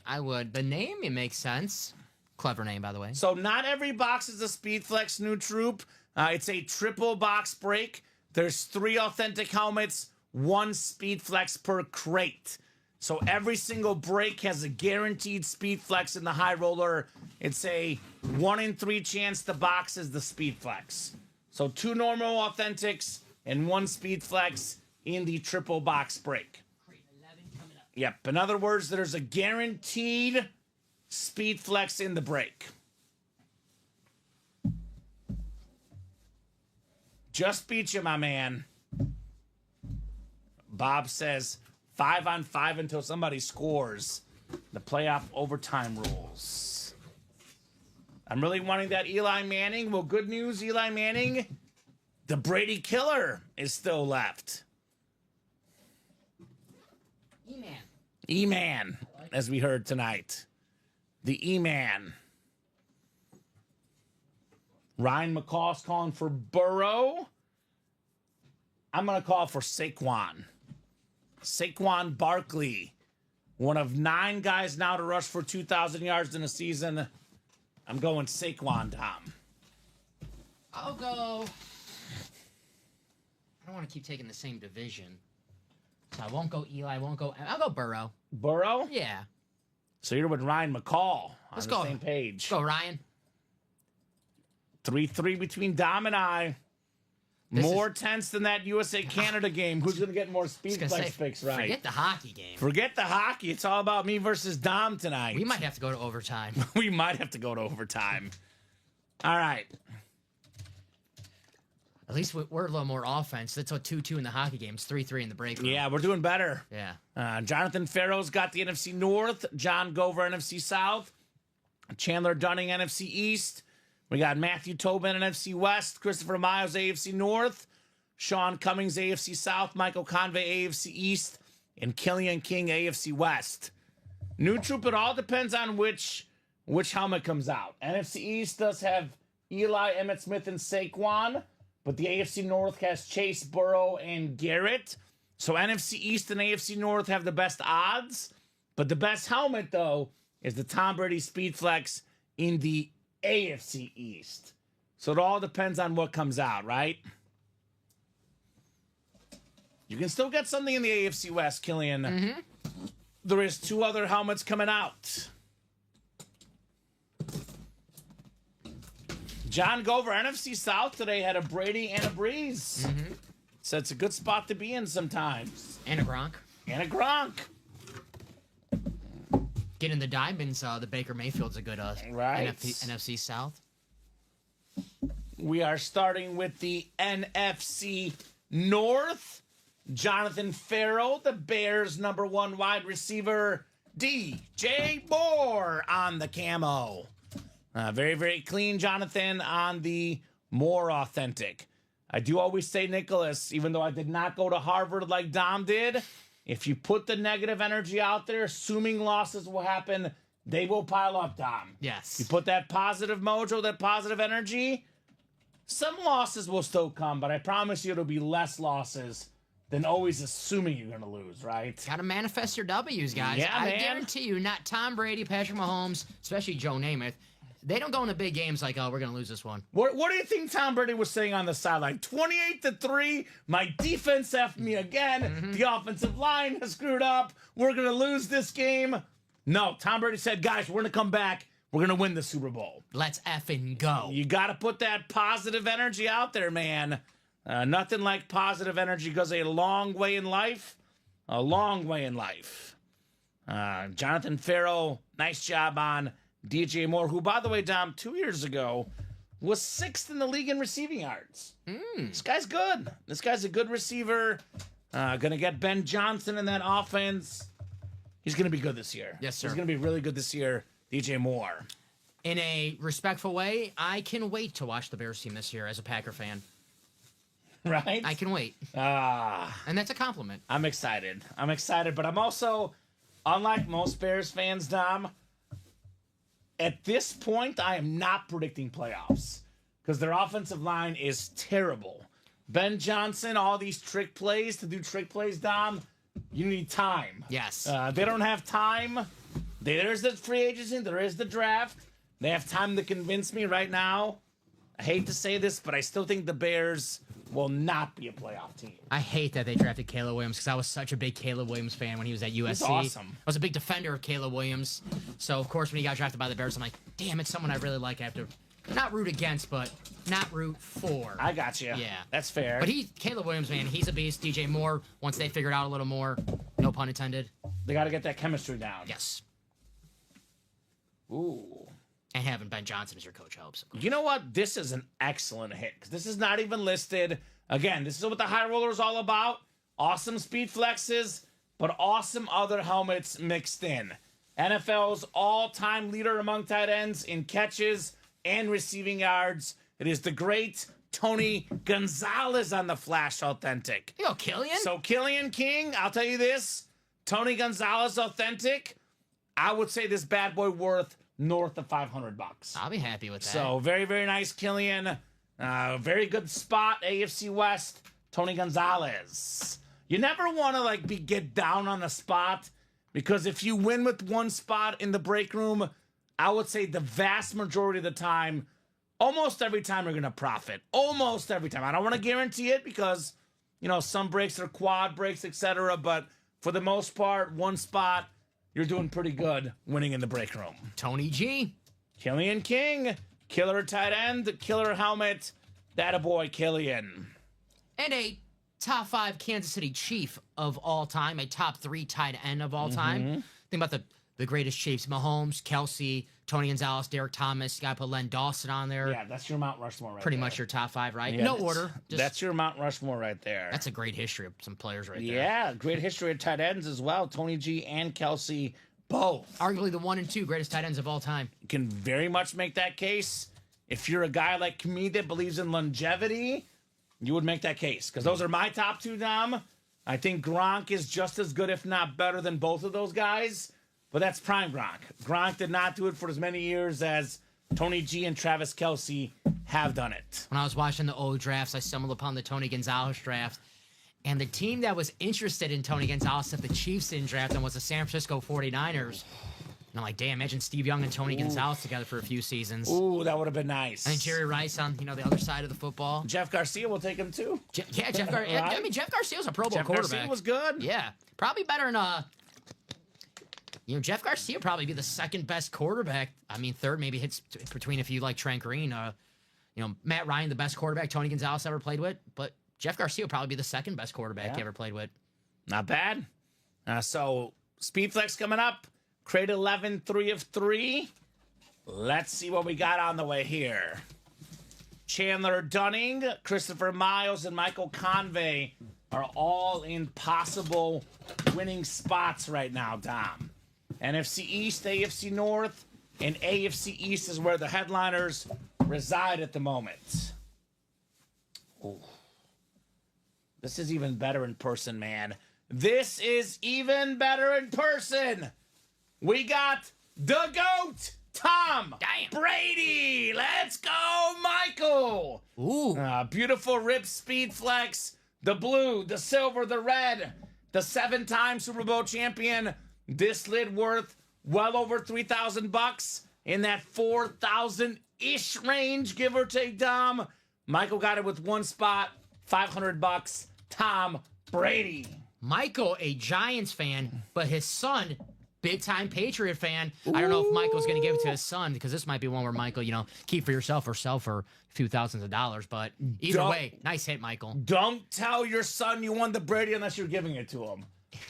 I would. The name, it makes sense. Clever name, by the way. So not every box is a Speed Flex new troop. It's a triple box break. There's 3 authentic helmets, 1 Speed Flex per crate. So every single break has a guaranteed Speed Flex in the High Roller. It's a 1 in 3 chance the box is the Speed Flex. So 2 normal authentics and 1 Speed Flex in the triple box break. Yep. In other words, there's a guaranteed Speed Flex in the break. Just beat you, my man. Bob says 5 on 5 until somebody scores. The playoff overtime rules. I'm really wanting that Eli Manning. Well, good news, Eli Manning. The Brady Killer is still left. E-Man. E-Man, as we heard tonight. The E-Man. Ryan McCall's calling for Burrow. I'm going to call for Saquon. Saquon Barkley. One of 9 guys now to rush for 2,000 yards in a season. I'm going Saquon, Dom. I'll go. I don't want to keep taking the same division. So I won't go Eli. I'll go Burrow. Burrow? Yeah. So you're with Ryan McCall on Let's the go. same page. Let's go, Ryan. 3-3 between Dom and I. More tense than that USA-Canada game. Who's going to get more speed flex picks right? Forget the hockey game. Forget the hockey. It's all about me versus Dom tonight. We might have to go to overtime. We might have to go to overtime. All right. At least we're a little more offense. That's what 2-2 in the hockey game. It's 3-3 in the break room. Yeah, we're doing better. Yeah. Jonathan Farrow's got the NFC North. John Gover, NFC South. Chandler Dunning, NFC East. We got Matthew Tobin, NFC West. Christopher Miles, AFC North. Sean Cummings, AFC South. Michael Convey, AFC East. And Killian King, AFC West. New troop, it all depends on which helmet comes out. NFC East does have Eli, Emmitt Smith, and Saquon. But the AFC North has Chase, Burrow, and Garrett. So NFC East and AFC North have the best odds. But the best helmet, though, is the Tom Brady Speed Flex in the AFC East. So it all depends on what comes out, right? You can still get something in the AFC West, Killian. Mm-hmm. There is 2 other helmets coming out. John Gover, NFC South today had a Brady and a Breeze. Mm-hmm. So it's a good spot to be in sometimes. And a Gronk. And a Gronk. Getting the Diamonds, the Baker Mayfield's a good right. NFC South. We are starting with the NFC North. Jonathan Farrow, the Bears' #1 wide receiver. DJ Moore on the camo. Very, very clean, Jonathan, on the more authentic. I do always say, Nicholas, even though I did not go to Harvard like Dom did, if you put the negative energy out there, assuming losses will happen, they will pile up, Dom. Yes. You put that positive mojo, that positive energy, some losses will still come, but I promise you it'll be less losses than always assuming you're going to lose, right? Got to manifest your W's, guys. Yeah, I man. guarantee you, not Tom Brady, Patrick Mahomes, especially Joe Namath, they don't go into big games like, oh, we're going to lose this one. What do you think Tom Brady was saying on the sideline? 28-3. My defense effed me again. Mm-hmm. The offensive line has screwed up. We're going to lose this game. No, Tom Brady said, guys, we're going to come back. We're going to win the Super Bowl. Let's effing go. You got to put that positive energy out there, man. Nothing like positive energy goes a long way in life. A long way in life. Jonathan Farrell, nice job on DJ Moore, who, by the way, Dom, 2 years ago was 6th in the league in receiving yards. This guy's good. This guy's a good receiver. Gonna get Ben Johnson in that offense. He's gonna be good this year. Yes, sir. He's gonna be really good this year. DJ Moore. In a respectful way, I can wait to watch the Bears team this year as a Packer fan. Right? I can wait. And that's a compliment. I'm excited. But I'm also, unlike most Bears fans, Dom, at this point, I am not predicting playoffs because their offensive line is terrible. Ben Johnson, all these trick plays, to do trick plays, Dom, you need time. Yes. They don't have time. There's the free agency. There is the draft. They have time to convince me right now. I hate to say this, but I still think the Bears will not be a playoff team. I hate that they drafted Caleb Williams because I was such a big Caleb Williams fan when he was at USC. He's awesome. I was a big defender of Caleb Williams. So, of course, when he got drafted by the Bears, I'm like, damn, it's someone I really like. I have to not root against, but not root for. I got you. Yeah. That's fair. But Caleb Williams, man, he's a beast. DJ Moore, once they figured out a little more, no pun intended. They got to get that chemistry down. Yes. Ooh. And having Ben Johnson as your coach helps. You know what? This is an excellent hit because this is not even listed. Again, this is what the high roller is all about. Awesome speed flexes, but awesome other helmets mixed in. NFL's all-time leader among tight ends in catches and receiving yards. It is the great Tony Gonzalez on the Flash Authentic. Yo, Killian? So Killian King, I'll tell you this. Tony Gonzalez Authentic, I would say this bad boy worth north of $500. I'll be happy with that. So very, very nice, Killian. Very good spot, AFC West, Tony Gonzalez. You never want to get down on a spot because if you win with one spot in the break room, I would say the vast majority of the time, almost every time you're going to profit. Almost every time. I don't want to guarantee it because, some breaks are quad breaks, etc. But for the most part, one spot, you're doing pretty good winning in the break room. Tony G. Killian King. Killer tight end, killer helmet. That a boy, Killian. And a top 5 Kansas City Chief of all time, a top 3 tight end of all time. Think about the greatest Chiefs: Mahomes, Kelsey, Tony Gonzalez, Derek Thomas. You got to put Len Dawson on there. Yeah, that's your Mount Rushmore right Pretty there. much your top 5, right? Yeah, no order. That's your Mount Rushmore right there. That's a great history of some players right there. Yeah, great history of tight ends as well. Tony G and Kelsey, both. Arguably the 1 and 2 greatest tight ends of all time. You can very much make that case. If you're a guy like me that believes in longevity, you would make that case. Because those are my top 2, Dom. I think Gronk is just as good, if not better, than both of those guys. But that's prime Gronk. Gronk did not do it for as many years as Tony G and Travis Kelce have done it. When I was watching the old drafts, I stumbled upon the Tony Gonzalez draft. And the team that was interested in Tony Gonzalez if the Chiefs didn't draft him was the San Francisco 49ers. And I'm like, damn, imagine Steve Young and Tony Gonzalez together for a few seasons. Ooh, that would have been nice. And then Jerry Rice on, the other side of the football. Jeff Garcia will take him too. Jeff Garcia. I mean, Jeff Garcia was a Pro Bowl quarterback. Garcia was good. Yeah. Probably better than, Jeff Garcia would probably be the second best quarterback. I mean, third maybe hits between if you like Trent Green. Matt Ryan, the best quarterback Tony Gonzalez ever played with. But Jeff Garcia would probably be the second best quarterback he ever played with. Not bad. So, Speed Flex coming up. Crate 11, 3 of 3. Let's see what we got on the way here. Chandler Dunning, Christopher Miles, and Michael Convey are all in possible winning spots right now, Dom. NFC East, AFC North, and AFC East is where the headliners reside at the moment. Ooh. This is even better in person, man. This is even better in person. We got the GOAT, Tom Brady. Let's go, Michael. Ooh. Beautiful rip speed flex. The blue, the silver, the red. The 7-time Super Bowl champion. This lid worth well over $3,000 in that 4,000-ish range, give or take, Dom. Michael got it with one spot, $500. Tom Brady. Michael, a Giants fan, but his son, big-time Patriot fan. I don't know if Michael's going to give it to his son, because this might be one where Michael, keep for yourself or sell for a few thousands of dollars. But either way, nice hit, Michael. Don't tell your son you won the Brady unless you're giving it to him.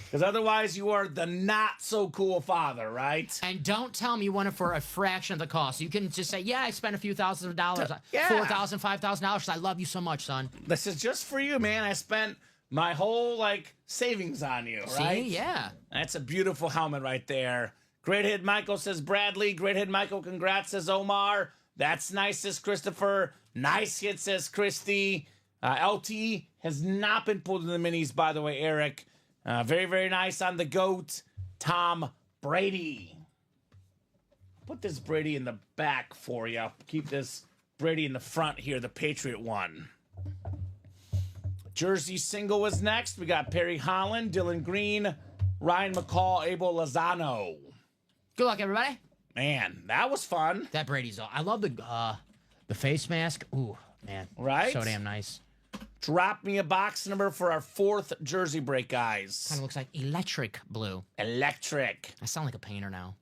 Because otherwise you are the not-so-cool father, right? And don't tell me you won it for a fraction of the cost. You can just say, yeah, I spent a few thousands of dollars, Yeah. $4,000, $5,000. I love you so much, son. This is just for you, man. I spent my whole, savings on you, right? See? Yeah. That's a beautiful helmet right there. Great hit, Michael, says Bradley. Great hit, Michael. Congrats, says Omar. That's nice, says Christopher. Nice hit, says Christy. LT has not been pulled in the minis, by the way, Eric. Very, very nice on the GOAT, Tom Brady. Put this Brady in the back for you. Keep this Brady in the front here, the Patriot one. Jersey single was next. We got Perry Holland, Dylan Green, Ryan McCall, Abel Lozano. Good luck, everybody. Man, that was fun. That Brady's all. I love the face mask. Ooh, man. Right? So damn nice. Drop me a box number for our 4th jersey break, guys. Kind of looks like electric blue. Electric. I sound like a painter now.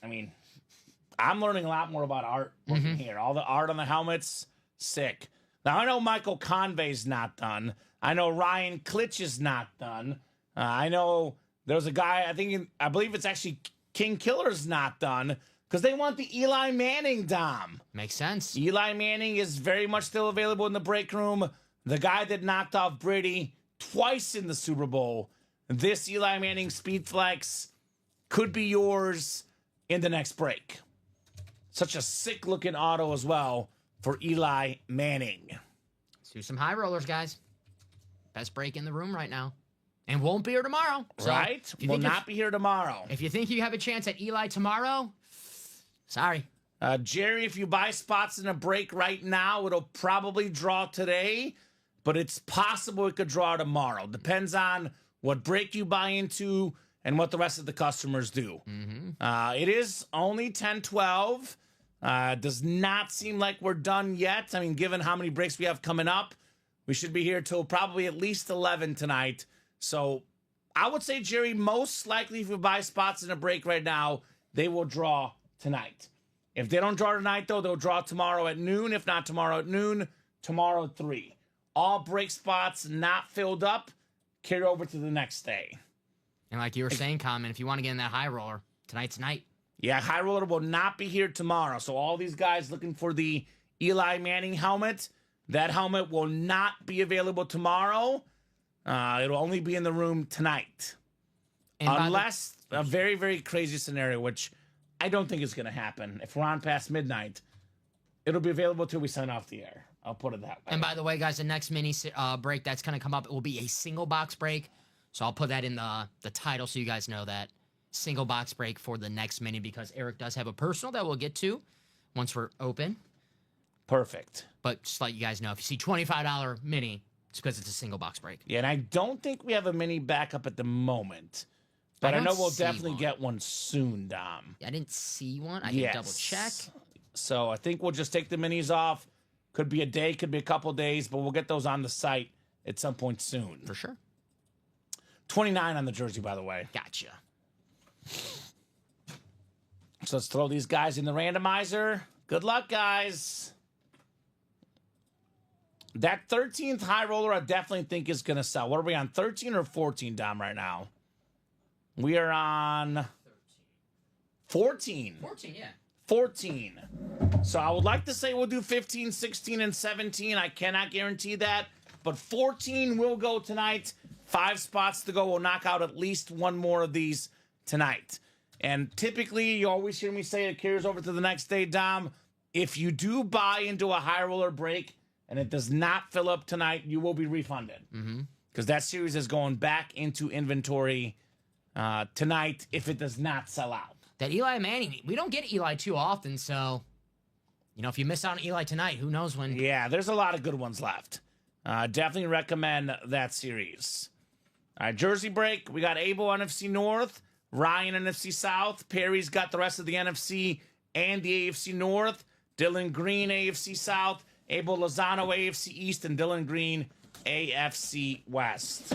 I mean, I'm learning a lot more about art looking here. All the art on the helmets, sick. Now, I know Michael Convey's not done. I know Ryan Klitsch is not done. I know there's a guy, I believe it's actually King Killer's not done, because they want the Eli Manning Dom. Makes sense. Eli Manning is very much still available in the break room. The guy that knocked off Brady twice in the Super Bowl. This Eli Manning Speed Flex could be yours in the next break. Such a sick-looking auto as well for Eli Manning. Let's do some high rollers, guys. Best break in the room right now. And won't be here tomorrow. So Right? Will not be here tomorrow. If you think you have a chance at Eli tomorrow, sorry. Jerry, if you buy spots in a break right now, it'll probably draw today, but it's possible it could draw tomorrow. Depends on what break you buy into and what the rest of the customers do. It is only 10:12. Does not seem like we're done yet. I mean, given how many breaks we have coming up, we should be here till probably at least 11 tonight. So I would say, Jerry, most likely if you buy spots in a break right now, they will draw tonight. If they don't draw tonight, though, they'll draw tomorrow at noon. If not tomorrow at noon, tomorrow at 3. All break spots not filled up, carry over to the next day. And like you were saying, Kamen, if you want to get in that high roller, tonight's night. Yeah, High Roller will not be here tomorrow. So all these guys looking for the Eli Manning helmet, that helmet will not be available tomorrow. It'll only be in the room tonight. And Unless a very, very crazy scenario, which I don't think is going to happen. If we're on past midnight, it'll be available till we sign off the air. I'll put it that way. And by the way, guys, the next mini break that's going to come up, it will be a single box break. So I'll put that in the title so you guys know that. Single box break for the next mini, because Eric does have a personal that we'll get to once we're open. Perfect. But just let you guys know, if you see $25 mini, it's because it's a single box break. Yeah, and I don't think we have a mini backup at the moment. But I know we'll definitely get one soon, Dom. I didn't see one. I can double check. So I think we'll just take the minis off. Could be a day, could be a couple days, but we'll get those on the site at some point soon. For sure. 29 on the jersey, by the way. Gotcha. So let's throw these guys in the randomizer. Good luck, guys. That 13th high roller I definitely think is going to sell. What are we on, 13 or 14, Dom, right now? We are on 14. 14, yeah. 14. So I would like to say we'll do 15, 16, and 17. I cannot guarantee that. But 14 will go tonight. 5 spots to go. We'll knock out at least one more of these tonight. And typically, you always hear me say it carries over to the next day, Dom. If you do buy into a high roller break and it does not fill up tonight, you will be refunded. Because that series is going back into inventory tonight if it does not sell out. That Eli Manning, we don't get Eli too often, so, if you miss out on Eli tonight, who knows when. Yeah, there's a lot of good ones left. Definitely recommend that series. All right, jersey break. We got Abel NFC North, Ryan NFC South. Perry's got the rest of the NFC and the AFC North. Dylan Green, AFC South. Abel Lozano, AFC East. And Dylan Green, AFC West.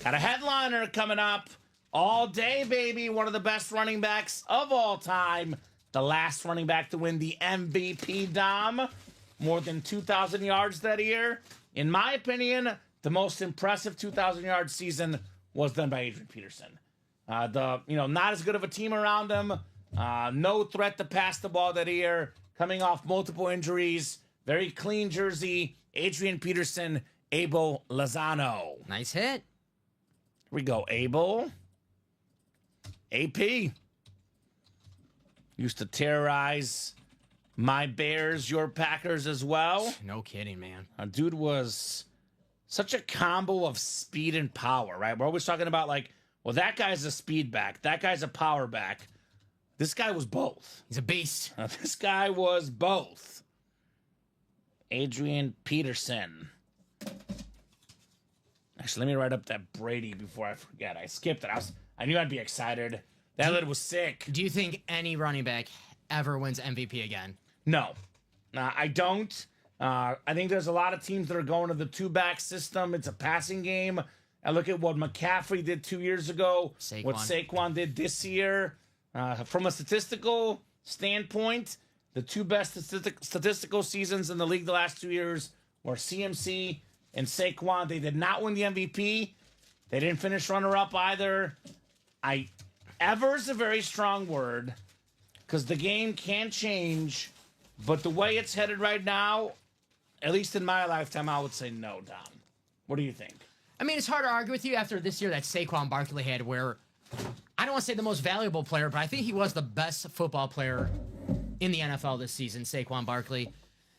Got a headliner coming up all day, baby. One of the best running backs of all time. The last running back to win the MVP, Dom. More than 2,000 yards that year. In my opinion, the most impressive 2,000-yard season was done by Adrian Peterson. Not as good of a team around him. No threat to pass the ball that year. Coming off multiple injuries. Very clean jersey. Adrian Peterson, Abel Lozano. Nice hit. Here we go, Abel. AP. Used to terrorize my Bears, your Packers as well. No kidding, man. Dude was such a combo of speed and power, right? We're always talking about that guy's a speed back. That guy's a power back. This guy was both. He's a beast. This guy was both. Adrian Peterson. Actually, let me write up that Brady before I forget. I skipped it. I knew I'd be excited. That lid was sick. Do you think any running back ever wins MVP again? No. I don't. I think there's a lot of teams that are going to the two-back system. It's a passing game. I look at what McCaffrey did 2 years ago, what Saquon did this year. From a statistical standpoint, the two best statistical seasons in the league the last 2 years were CMC and Saquon. They did not win the MVP. They didn't finish runner-up either. Ever's a very strong word because the game can change, but the way it's headed right now, at least in my lifetime, I would say no, Dom. What do you think? I mean, it's hard to argue with you after this year that Saquon Barkley had where, I don't want to say the most valuable player, but I think he was the best football player in the NFL this season, Saquon Barkley.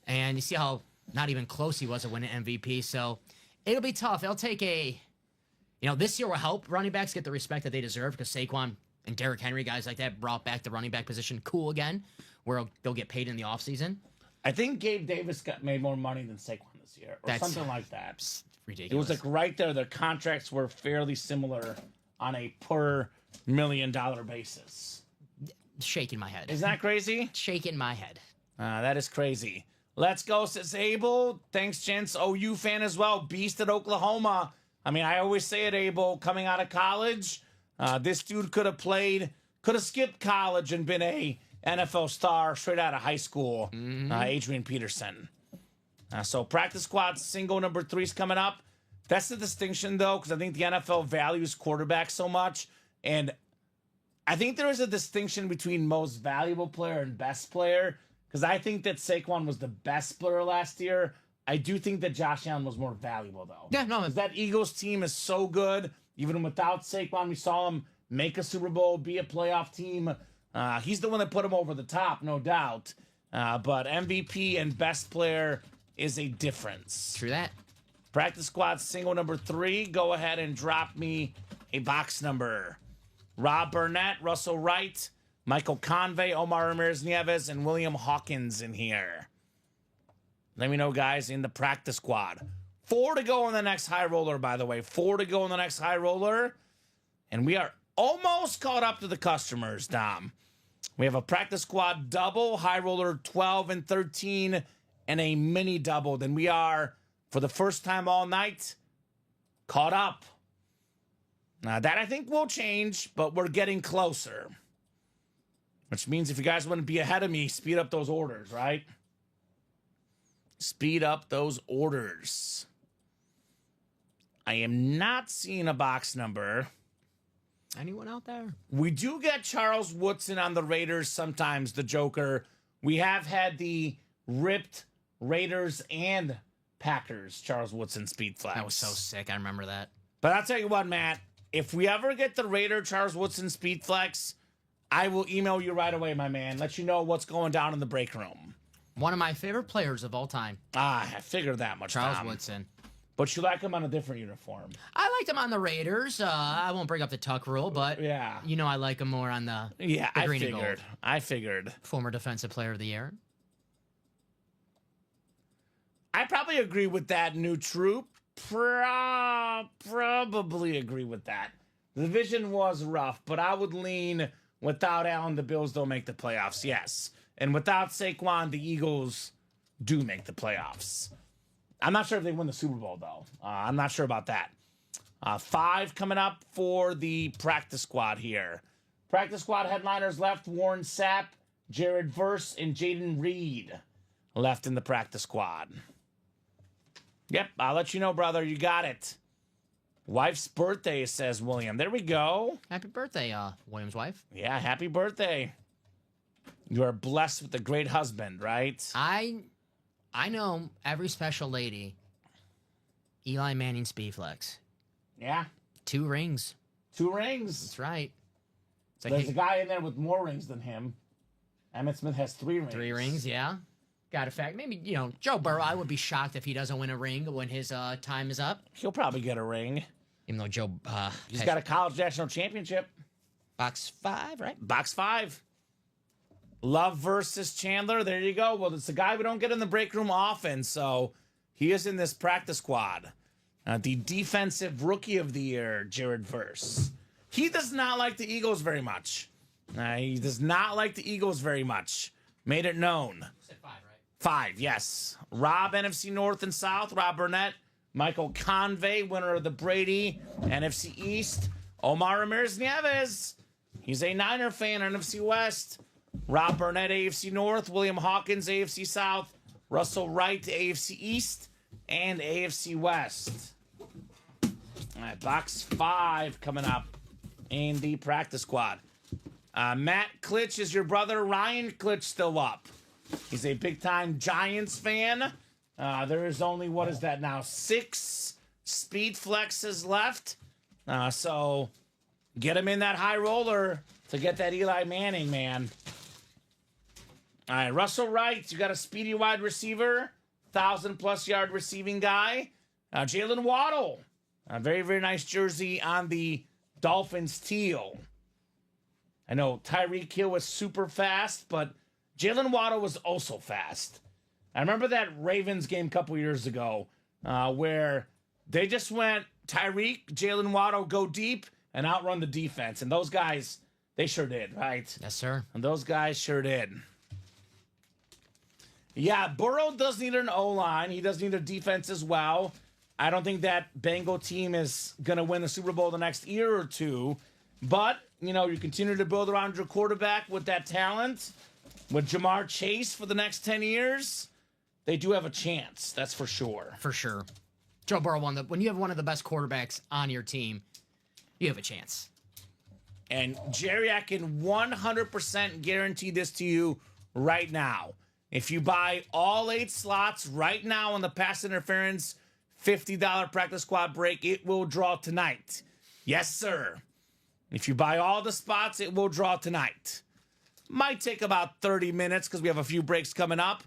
And you see how not even close he was to winning MVP. So it'll be tough. It'll take this year will help running backs get the respect that they deserve because Saquon and Derrick Henry, guys like that, brought back the running back position cool again, where they'll get paid in the offseason. I think Gabe Davis made more money than Saquon this year, or something like that. Ridiculous. It was right there. Their contracts were fairly similar on a per $1 million basis. Shaking my head. Isn't that crazy? Shaking my head. That is crazy. Let's go, says Abel. Thanks, gents. OU fan as well. Beast at Oklahoma. I mean, I always say it, Abel, coming out of college, this dude could have skipped college and been a NFL star straight out of high school. Adrian Peterson. So practice squad single number 3 is coming up. That's the distinction, though, because I think the NFL values quarterbacks so much. And I think there is a distinction between most valuable player and best player, because I think that Saquon was the best player last year. I do think that Josh Allen was more valuable, though. Yeah, no. That Eagles team is so good. Even without Saquon, we saw him make a Super Bowl, be a playoff team. He's the one that put him over the top, no doubt. But MVP and best player is a difference. True that. Practice squad single number 3. Go ahead and drop me a box number. Rob Burnett, Russell Wright, Michael Convey, Omar Ramirez-Nieves, and William Hawkins in here. Let me know, guys, in the practice squad. 4 to go on the next high roller, by the way. 4 to go on the next high roller. And we are almost caught up to the customers, Dom. We have a practice squad double, high roller 12 and 13, and a mini double. Then we are, for the first time all night, caught up. Now, that I think will change, but we're getting closer. Which means if you guys want to be ahead of me, speed up those orders, right? Speed up those orders. I am not seeing a box number. Anyone out there? We do get Charles Woodson on the Raiders sometimes, the Joker. We have had the ripped Raiders and Packers Charles Woodson speed flex. That was so sick. I remember that. But I'll tell you what, Matt. If we ever get the Raider Charles Woodson speed flex, I will email you right away, my man. Let you know what's going down in the break room. One of my favorite players of all time. I figured that much, Charles Tom. Woodson. But you like him on a different uniform. I liked him on the Raiders. I won't bring up the tuck rule, but yeah, I like him more on the green and gold. I figured. Former Defensive Player of the Year. I probably agree with that, new troop. Probably agree with that. The division was rough, but I would lean without Allen, the Bills don't make the playoffs, yes. And without Saquon, the Eagles do make the playoffs. I'm not sure if they win the Super Bowl, though. I'm not sure about that. 5 coming up for the practice squad here. Practice squad headliners left: Warren Sapp, Jared Verse, and Jaden Reed left in the practice squad. Yep, I'll let you know, brother. You got it. Wife's birthday, says William. There we go. Happy birthday, William's wife. Yeah, happy birthday. You are blessed with a great husband, right? I know every special lady. Eli Manning Speedflex. Yeah. 2 rings. 2 rings. That's right. It's There's a guy in there with more rings than him. Emmett Smith has 3 rings. 3 rings, yeah. Got a fact. Maybe, Joe Burrow, I would be shocked if he doesn't win a ring when his time is up. He'll probably get a ring. Even though Joe... He's got a college national championship. Box 5, right? Box 5. Love versus Chandler. There you go. Well, it's a guy we don't get in the break room often, so he is in this practice squad. The defensive rookie of the year, Jared Verse. He does not like the Eagles very much. He does not like the Eagles very much. Made it known. You said 5, right? 5, yes. Rob, NFC North and South. Rob Burnett. Michael Convey, winner of the Brady, NFC East. Omar Ramirez Nieves. He's a Niner fan, NFC West. Rob Burnett, AFC North. William Hawkins, AFC South. Russell Wright, AFC East and AFC West. All right, box 5 coming up in the practice squad. Matt Klitsch is your brother. Ryan Klitsch still up. He's a big-time Giants fan. There is only, what is that now, 6 speed flexes left. So get him in that high roller to get that Eli Manning, man. All right, Russell Wright, you got a speedy wide receiver, 1,000+ yard receiving guy. Jalen Waddle, a very, very nice jersey on the Dolphins teal. I know Tyreek Hill was super fast, but Jalen Waddle was also fast. I remember that Ravens game a couple years ago where they just went Tyreek, Jalen Waddle, go deep, and outrun the defense. And those guys, they sure did, right? Yes, sir. And those guys sure did. Yeah, Burrow does need an O-line. He does need a defense as well. I don't think that Bengal team is going to win the Super Bowl the next year or two. But, you continue to build around your quarterback with that talent. With Jamar Chase for the next 10 years, they do have a chance. That's for sure. For sure. Joe Burrow when you have one of the best quarterbacks on your team, you have a chance. And Jerry, I can 100% guarantee this to you right now. If you buy all 8 slots right now on the pass interference $50 practice squad break, it will draw tonight. Yes, sir. If you buy all the spots, it will draw tonight. Might take about 30 minutes because we have a few breaks coming up.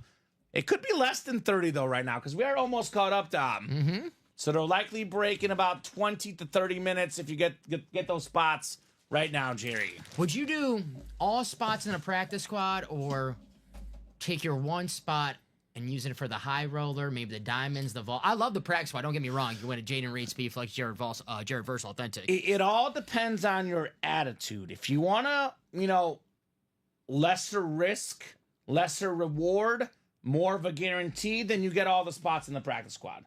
It could be less than 30, though, right now because we are almost caught up, Dom. Mm-hmm. So they'll likely break in about 20 to 30 minutes if you get those spots right now, Jerry. Would you do all spots in a practice squad or take your one spot and use it for the high roller, maybe the diamonds, the vault? I love the practice squad. Don't get me wrong. You win a Jaden Reed Speedflex, Jared Verse Authentic. It all depends on your attitude. If you want to, lesser risk, lesser reward, more of a guarantee, then you get all the spots in the practice squad.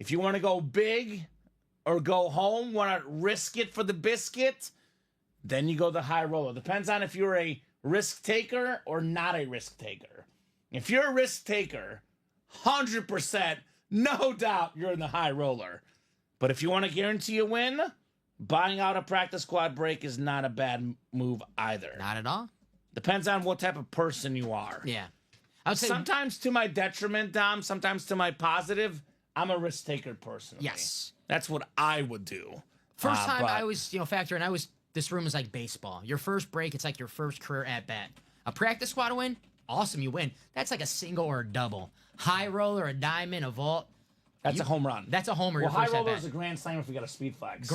If you want to go big or go home, want to risk it for the biscuit, then you go the high roller. Depends on if you're a risk taker or not a risk taker. If you're a risk taker, 100%, no doubt you're in the high roller. But if you want to guarantee a win, buying out a practice squad break is not a bad move either. Not at all. Depends on what type of person you are. Yeah. I would say sometimes to my detriment, Dom, sometimes to my positive, I'm a risk taker personally. Yes. That's what I would do. First time I was, factor in, this room is like baseball. Your first break, it's like your first career at bat. A practice squad win, awesome, you win. That's like a single or a double. High roller, a diamond, a vault. That's a home run. That's a homer. Well, your first high roller at-bat. is a grand slam if we get a speed flex.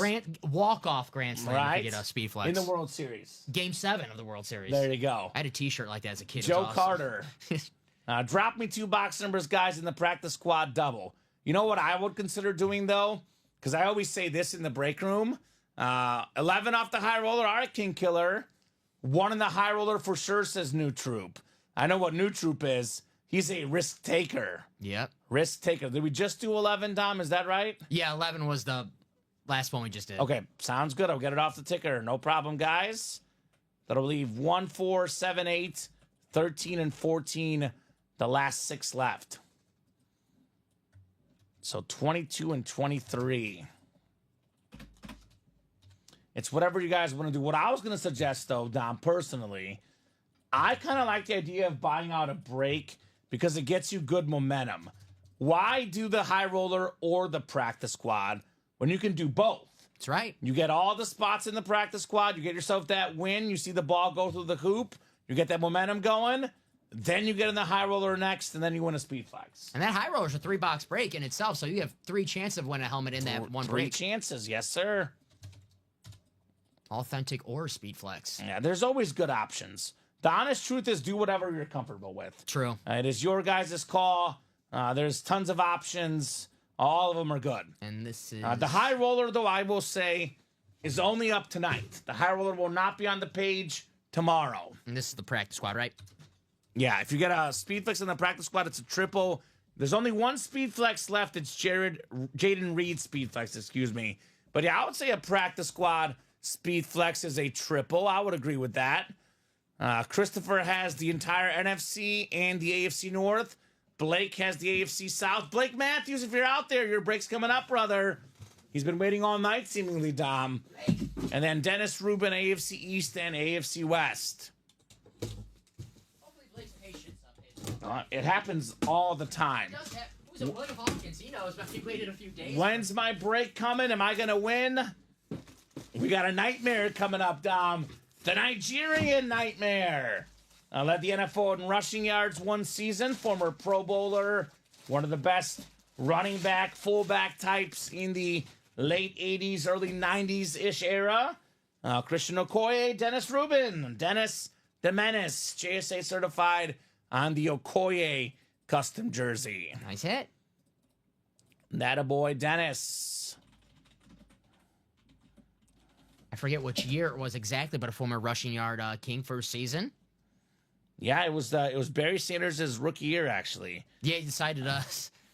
Walk-off grand slam right? if you get a speed flex. In the World Series. Game 7 of the World Series. There you go. I had a t-shirt like that as a kid. Joe It was awesome. Carter. Drop me 2 box numbers, guys, in the practice squad double. You know what I would consider doing, though? Because I always say this in the break room. 11 off the high roller, all right, King Killer. 1 in the high roller for sure, says New Troop. I know what New Troop is. He's a risk taker. Yep. Risk taker. Did we just do 11, Dom? Is that right? Yeah, 11 was the last one we just did. Okay, sounds good. I'll get it off the ticker. No problem, guys. That'll leave 1, 4, 7, 8, 13, and 14, the last 6 left. So 22 and 23. It's whatever you guys want to do. What I was going to suggest, though, Dom, personally, I kind of like the idea of buying out a break because it gets you good momentum. Why do the high roller or the practice squad when you can do both? That's right. You get all the spots in the practice squad. You get yourself that win. You see the ball go through the hoop. You get that momentum going. Then you get in the high roller next, and then you win a speed flex. And that high roller is a 3-box break in itself, so you have 3 chances of winning a helmet in that one break. 3 chances, yes, sir. Authentic or speed flex. Yeah, there's always good options. The honest truth is do whatever you're comfortable with. True. It is your guys' call. There's tons of options. All of them are good. And this is... the high roller, though, I will say, is only up tonight. The high roller will not be on the page tomorrow. And this is the practice squad, right? Yeah, if you get a speed flex in the practice squad, it's a triple. There's only one speed flex left. It's Jaden Reed's speed flex, excuse me. But yeah, I would say a practice squad speed flex is a triple. I would agree with that. Christopher has the entire NFC and the AFC North. Blake has the AFC South. Blake Matthews, if you're out there, your break's coming up, brother. He's been waiting all night, seemingly, Dom. And then Dennis Rubin, AFC East and AFC West. Hopefully Blake's patience up his. It happens all the time. It does have, who's a William Hawkins? He knows, but he waited a few days. When's my break coming? Am I going to win? We got a nightmare coming up, Dom. The Nigerian Nightmare. Led the NFL in rushing yards one season. Former Pro Bowler. One of the best running back, fullback types in the late 80s, early 90s-ish era. Christian Okoye, Dennis Rubin. Dennis the Menace, JSA certified on the Okoye custom jersey. Nice hit. That a boy, Dennis. I forget which year it was exactly, but a former rushing yard king first season. Yeah, it was Barry Sanders' rookie year, actually. Yeah, he decided to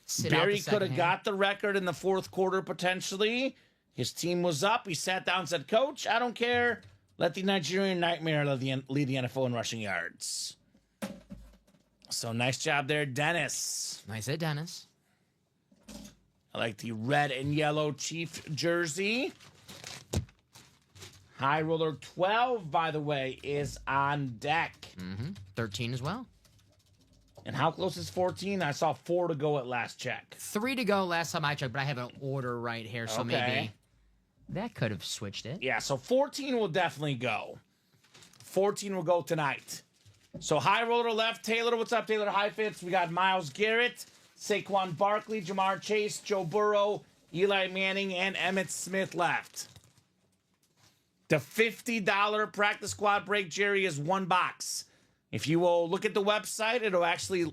sit Barry out the could have second got the record in the fourth quarter, potentially. His team was up. He sat down and said, Coach, I don't care. Let the Nigerian Nightmare lead the NFL in rushing yards. So nice job there, Dennis. Nice hit, Dennis. I like the red and yellow Chief jersey. High roller 12, by the way, is on deck. 13 as well. And how close is 14? I saw 4 to go at last check. 3 to go last time I checked, but I have an order right here, so maybe that could have switched it. Yeah, so 14 will definitely go. 14 will go tonight. So high roller left, Taylor. What's up, Taylor? High fits. We got Myles Garrett, Saquon Barkley, Jamar Chase, Joe Burrow, Eli Manning, and Emmitt Smith left. The $50 practice squad break, Jerry, is 1 box. If you will look at the website,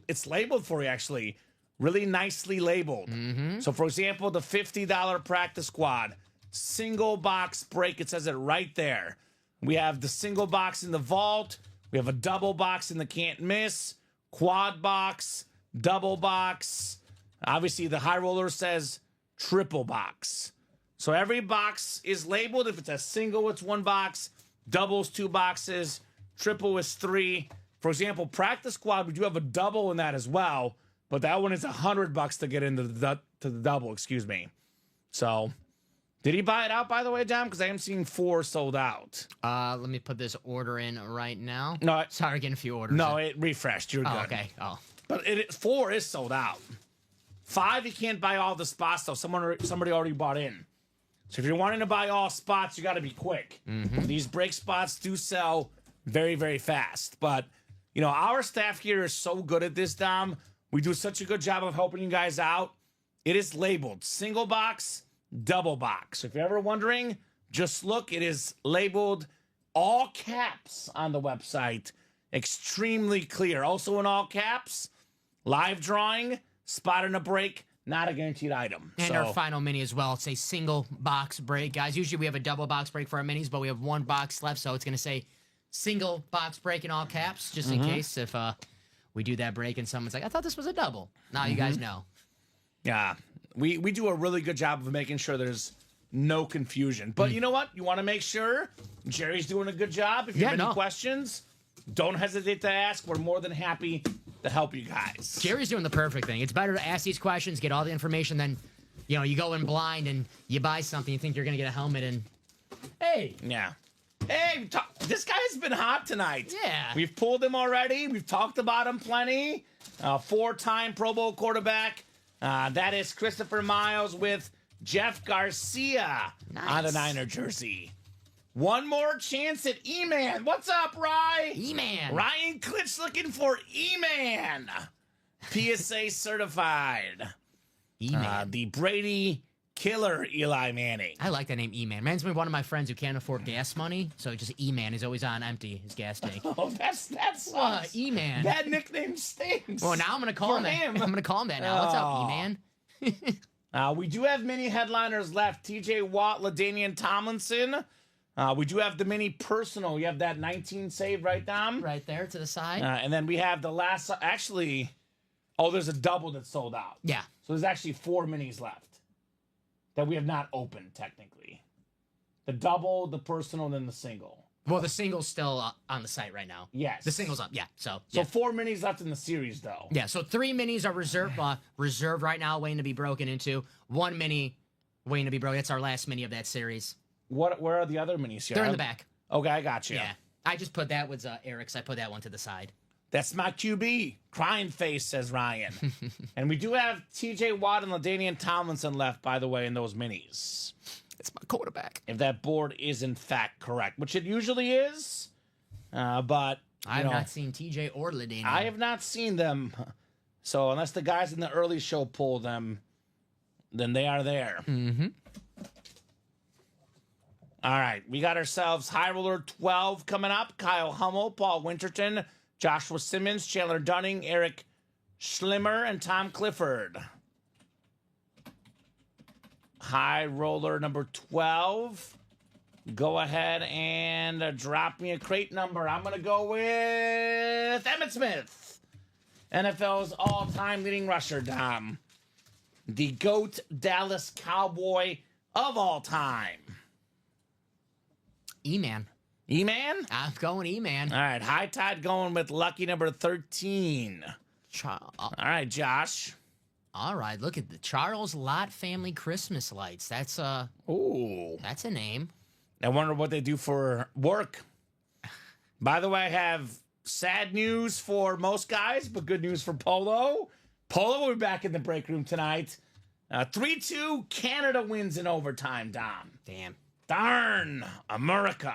it's labeled for you, actually. Really nicely labeled. So, for example, the $50 practice squad, single box break, it says it right there. We have the single box in the vault. We have a double box in the can't miss, quad box, double box. Obviously, the high roller says triple box. So every box is labeled. If it's a single, it's 1 box. Doubles, 2 boxes. Triple is 3. For example, practice squad, we do have a double in that as well, but that one is $100 to get into the double. Excuse me. So, did he buy it out, by the way, Dom? Because I am seeing 4 sold out. Let me put this order in right now. No, sorry, getting a few orders. No, it refreshed. You're good. Okay. Oh, but 4 is sold out. 5, you can't buy all the spots though. Somebody already bought in. So if you're wanting to buy all spots, you got to be quick. These break spots do sell very, very fast. But, you know, our staff here is so good at this, Dom. We do such a good job of helping you guys out. It is labeled single box, double box. If you're ever wondering, just look. It is labeled all caps on the website. Extremely clear. Also in all caps, live drawing, spot in a break, not a guaranteed item. And our final mini as well. It's a single box break, guys. Usually we have a double box break for our minis, but we have 1 box left, so it's going to say single box break in all caps, just in case if we do that break and someone's like, I thought this was a double. Now you guys know. Yeah, we do a really good job of making sure there's no confusion. But you know what? You want to make sure Jerry's doing a good job. If you have any questions, don't hesitate to ask. We're more than happy to help you guys. Jerry's doing the perfect thing. It's better to ask these questions, get all the information, than, you go in blind and you buy something, you think you're going to get a helmet, and hey. Yeah. Hey, this guy's been hot tonight. Yeah. We've pulled him already. We've talked about him plenty. 4-time Pro Bowl quarterback. That is Christopher Miles with Jeff Garcia on the Niner jersey. One more chance at E-Man. What's up, Rye? E-Man. Ryan Klitsch looking for E-Man. PSA certified. E-Man. The Brady killer Eli Manning. I like that name, E-Man. Reminds me of one of my friends who can't afford gas money, so just E-Man. He's always on empty, his gas tank. Oh, that's E-Man. That nickname stinks. Well, now I'm gonna call him that. I'm gonna call him that now. What's up, E-Man? We do have mini headliners left. TJ Watt, LaDainian Tomlinson. We do have the mini personal. You have that 19 saved, right, Dom? Right there to the side. And then we have the last. Actually, there's a double that's sold out. Yeah. So there's actually 4 minis left that we have not opened, technically. The double, the personal, and then the single. Well, the single's still on the site right now. Yes. The single's up, yeah. So 4 minis left in the series, though. Yeah, so 3 minis are reserved right now, waiting to be broken into. 1 mini waiting to be broken. That's our last mini of that series. Where are the other minis here? They're in the back. Okay, I got you. Yeah. I just put that with Eric's. I put that one to the side. That's my QB. Crying face, says Ryan. And we do have TJ Watt and LaDainian Tomlinson left, by the way, in those minis. It's my quarterback. If that board is, in fact, correct, which it usually is. But I have not seen TJ or LaDainian. I have not seen them. So unless the guys in the early show pull them, then they are there. Mm-hmm. All right. We got ourselves High Roller 12 coming up. Kyle Hummel, Paul Winterton, Joshua Simmons, Chandler Dunning, Eric Schlimmer, and Tom Clifford. High Roller number 12. Go ahead and drop me a crate number. I'm going to go with Emmitt Smith. NFL's all-time leading rusher, Dom. The GOAT Dallas Cowboy of all time. E-Man. E-Man? I'm going E-Man. All right, High Tide going with lucky number 13. All right, Josh. All right, look at the Charles Lott Family Christmas Lights. That's a name. I wonder what they do for work. By the way, I have sad news for most guys, but good news for Polo. Polo will be back in the break room tonight. 3-2, Canada wins in overtime, Dom. Damn. Darn, America.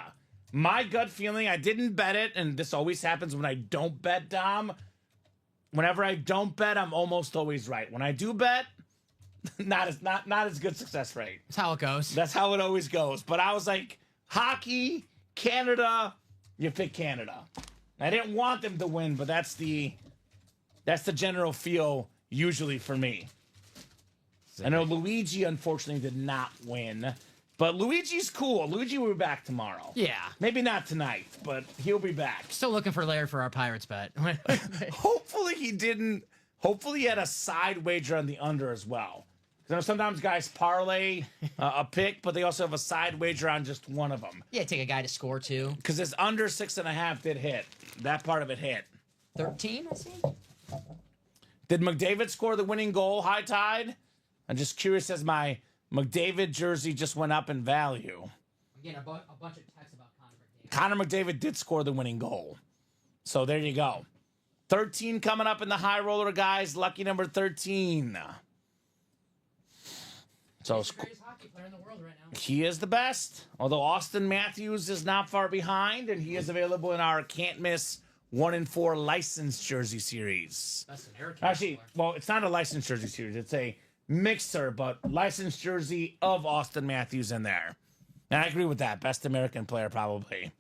My gut feeling, I didn't bet it, and this always happens when I don't bet, Dom. Whenever I don't bet, I'm almost always right. When I do bet, not as good success rate. That's how it goes. That's how it always goes. But I was like, hockey, Canada, you pick Canada. I didn't want them to win, but that's the general feel usually for me. I know Luigi, unfortunately, did not win. But Luigi's cool. Luigi will be back tomorrow. Yeah. Maybe not tonight, but he'll be back. Still looking for Laird for our Pirates bet. Hopefully he didn't. Hopefully he had a side wager on the under as well. Because I know sometimes guys parlay a pick, but they also have a side wager on just one of them. Yeah, take a guy to score too. Because his under 6.5 did hit. That part of it hit. 13, I see. Did McDavid score the winning goal, High Tide? I'm just curious as my McDavid jersey just went up in value. I'm getting a bunch of texts about Connor McDavid. Connor McDavid did score the winning goal. So there you go. 13 coming up in the High Roller, guys. Lucky number 13. So He's the greatest hockey player in the world right now. he is the best. Although Austin Matthews is not far behind, and he is available in our can't miss 1-in-4 licensed jersey series. That's an Eric. Actually, well, it's not a licensed jersey series. It's a mixer, but licensed jersey of Austin Matthews in there. And I agree with that. Best American player, probably.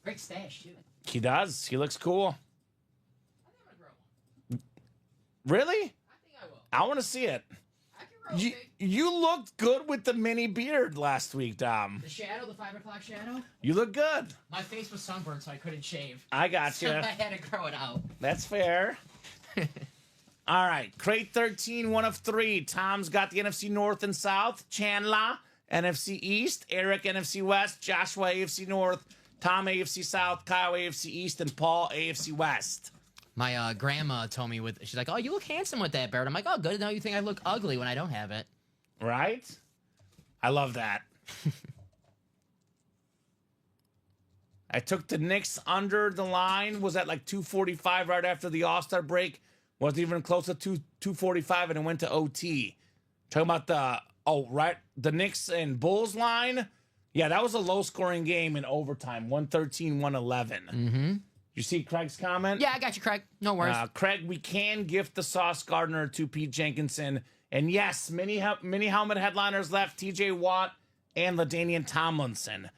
Great stash, too. He does. He looks cool. I think I'm going to grow one. Really? I think I will. I want to see it. I can grow You looked good with the mini beard last week, Dom. the shadow, the 5 o'clock shadow. You look good. My face was sunburned, so I couldn't shave. I got So you. I had to grow it out. That's fair. All right. Crate 13, 1 of 3. Tom's got the NFC North and South. Chandler NFC East, Eric, NFC West, Joshua, AFC North, Tom, AFC South, Kyle, AFC East, and Paul, AFC West. My grandma told me she's like, oh, you look handsome with that beard. I'm like, oh, good. Now you think I look ugly when I don't have it. Right? I love that. I took the Knicks under the line. Was at like 245 right after the All-Star break. Wasn't even close to 245, and it went to OT. Talking about the Knicks and Bulls line. Yeah, that was a low-scoring game in overtime, 113-111. Mm-hmm. You see Craig's comment? Yeah, I got you, Craig. No worries. Craig, we can gift the Sauce Gardner to Pete Jenkinson. And yes, mini helmet headliners left, TJ Watt and LaDainian Tomlinson.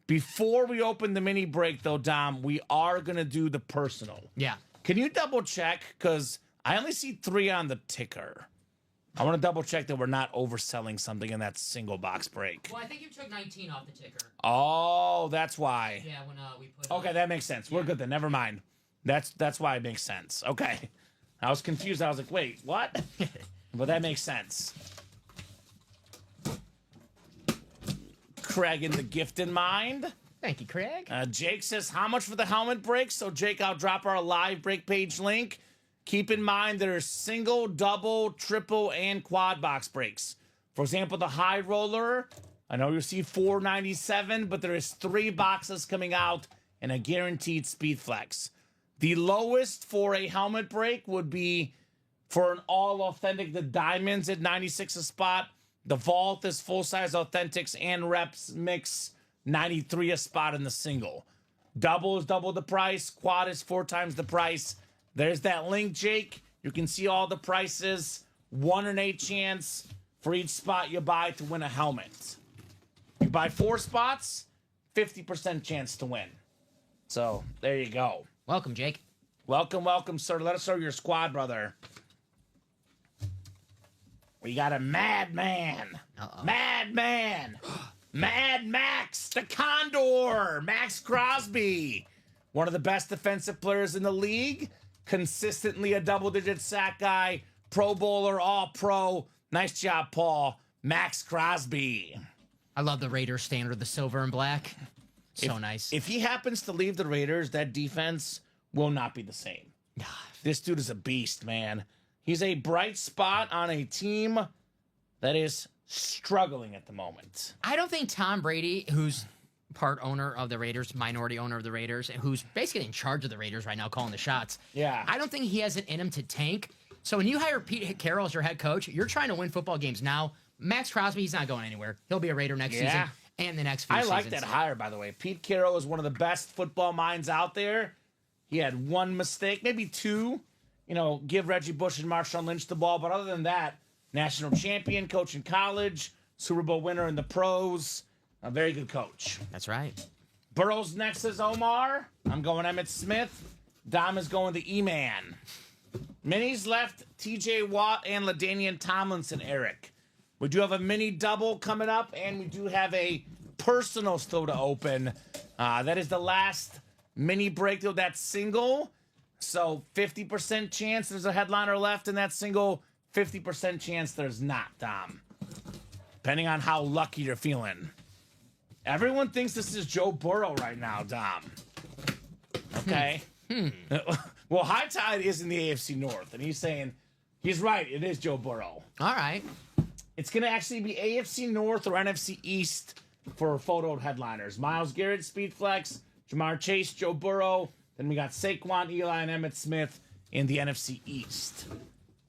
Before we open the mini break, though, Dom, we are going to do the personal. Yeah. Can you double check? Because I only see 3 on the ticker. I want to double check that we're not overselling something in that single box break. Well, I think you took 19 off the ticker. Oh, that's why. Yeah, when we put. Okay, that makes sense. We're good then. Never mind. That's why it makes sense. Okay. I was confused. I was like, wait, what? But that makes sense. Craig in the gift in mind. Thank you, Craig. Jake says, how much for the helmet break? So, Jake, I'll drop our live break page link. Keep in mind there's single, double, triple, and quad box breaks. For example, the high roller, I know you see $497, but there is 3 boxes coming out and a guaranteed speed flex. The lowest for a helmet break would be for an all authentic, the diamonds at 96 a spot. The vault is full size authentics and reps mix 93 a spot in the single. Double is double the price. Quad is 4 times the price. There's that link, Jake. You can see all the prices. 1 in 8 chance for each spot you buy to win a helmet. You buy 4 spots, 50% chance to win. So there you go. Welcome, Jake. Welcome, sir. Let us know your squad, brother. We got a madman. Madman. Mad Max, the Condor. Max Crosby. One of the best defensive players in the league. Consistently a double-digit sack guy. Pro Bowler, All-Pro. Nice job, Paul. Max Crosby. I love the Raiders standard, the silver and black. So nice. If he happens to leave the Raiders, that defense will not be the same. This dude is a beast, man. He's a bright spot on a team that is struggling at the moment. I don't think Tom Brady, who's part owner of the Raiders, minority owner of the Raiders, and who's basically in charge of the Raiders right now, calling the shots. Yeah. I don't think he has it in him to tank. So when you hire Pete Carroll as your head coach, you're trying to win football games now. Max Crosby, he's not going anywhere. He'll be a Raider next season and the next few seasons. I like that hire, by the way. Pete Carroll is one of the best football minds out there. He had 1 mistake, maybe 2. Give Reggie Bush and Marshawn Lynch the ball. But other than that, national champion, coach in college, Super Bowl winner in the pros. A very good coach. That's right. Burrow's next is Omar. I'm going Emmitt Smith. Dom is going the E-Man. Minis left, TJ Watt and LaDainian Tomlinson, Eric. We do have a mini double coming up, and we do have a personal still to open. That is the last mini break to that single. So 50% chance there's a headliner left in that single, 50% chance there's not, Dom. Depending on how lucky you're feeling. Everyone thinks this is Joe Burrow right now, Dom. Okay. Well, High Tide is in the AFC North, and he's saying he's right. It is Joe Burrow. All right. It's going to actually be AFC North or NFC East for photo headliners. Myles Garrett, Speed Flex, Jamar Chase, Joe Burrow. Then we got Saquon, Eli, and Emmitt Smith in the NFC East.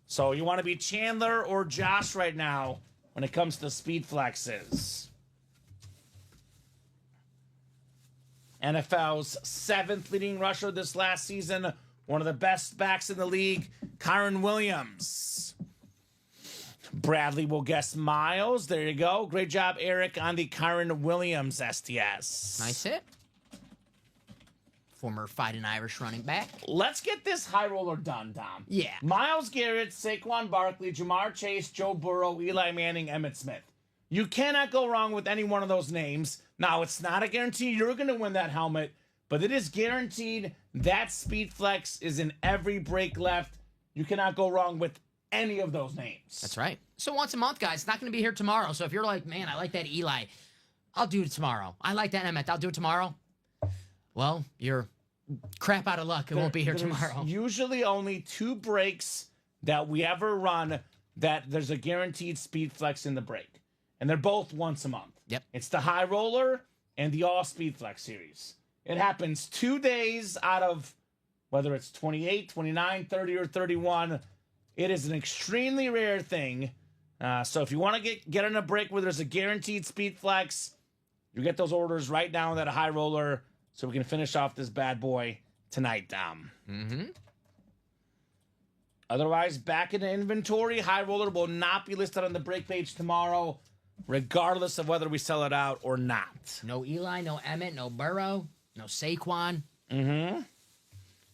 So you want to be Chandler or Josh right now when it comes to Speed Flexes. NFL's 7th leading rusher this last season. One of the best backs in the league, Kyren Williams. Bradley will guess Miles. There you go. Great job, Eric, on the Kyren Williams STS. Nice hit. Former Fighting Irish running back. Let's get this high roller done, Dom. Yeah. Myles Garrett, Saquon Barkley, Jamar Chase, Joe Burrow, Eli Manning, Emmitt Smith. You cannot go wrong with any one of those names. Now, it's not a guarantee you're going to win that helmet, but it is guaranteed that Speed Flex is in every break left. You cannot go wrong with any of those names. That's right. So once a month, guys. It's not going to be here tomorrow. So if you're like, man, I like that Eli, I'll do it tomorrow. I like that Emmett, I'll do it tomorrow. Well, you're crap out of luck. It won't be here tomorrow. Usually only 2 breaks that we ever run that there's a guaranteed speed flex in the break. And they're both once a month. Yep. It's the High Roller and the All Speed Flex series. It happens 2 days out of whether it's 28, 29, 30, or 31. It is an extremely rare thing. So if you want to get in a break where there's a guaranteed speed flex, you get those orders right now with that High Roller so we can finish off this bad boy tonight, Dom. Mm-hmm. Otherwise, back in the inventory, High Roller will not be listed on the break page tomorrow, regardless of whether we sell it out or not. No Eli, no Emmett, no Burrow, no Saquon. Mm-hmm.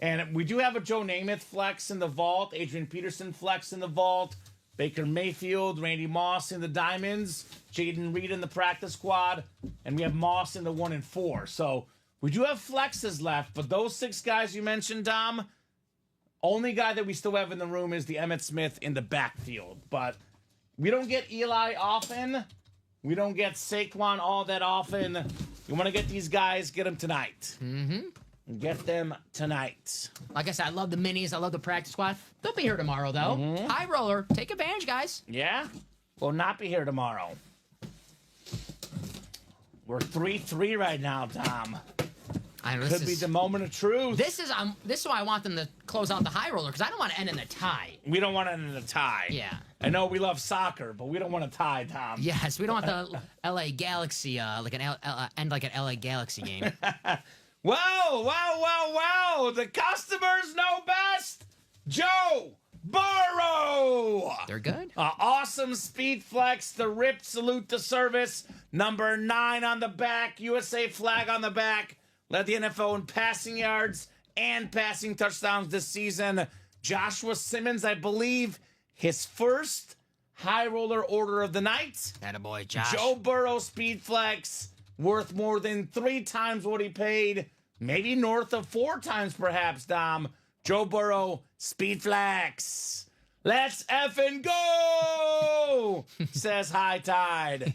And we do have a Joe Namath flex in the vault, Adrian Peterson flex in the vault, Baker Mayfield, Randy Moss in the diamonds, Jaden Reed in the practice squad, and we have Moss in the 1 and 4. So we do have flexes left, but those 6 guys you mentioned, Dom, only guy that we still have in the room is the Emmitt Smith in the backfield. But we don't get Eli often. We don't get Saquon all that often. You want to get these guys, get them tonight. Mm-hmm. Get them tonight. Like I said, I love the minis. I love the practice squad. They'll be here tomorrow, though. Mm-hmm. High Roller. Take advantage, guys. Yeah? Will not be here tomorrow. We're 3-3 right now, Tom. I know, Could be the moment of truth. This is why I want them to close out the High Roller, because I don't want to end in a tie. We don't want to end in a tie. Yeah. I know we love soccer, but we don't want to tie, Tom. Yes, we don't want the LA Galaxy, end like an LA Galaxy game. Wow. The customers know best. Joe Burrow. They're good. Awesome speed flex. The ripped salute to service. Number 9 on the back. USA flag on the back. Led the NFL in passing yards and passing touchdowns this season. Joshua Simmons, I believe, his first High Roller order of the night. Attaboy, Josh. Joe Burrow speed flex, worth more than 3 times what he paid. Maybe north of 4 times, perhaps, Dom. Joe Burrow speed flex. Let's effing go, says High Tide.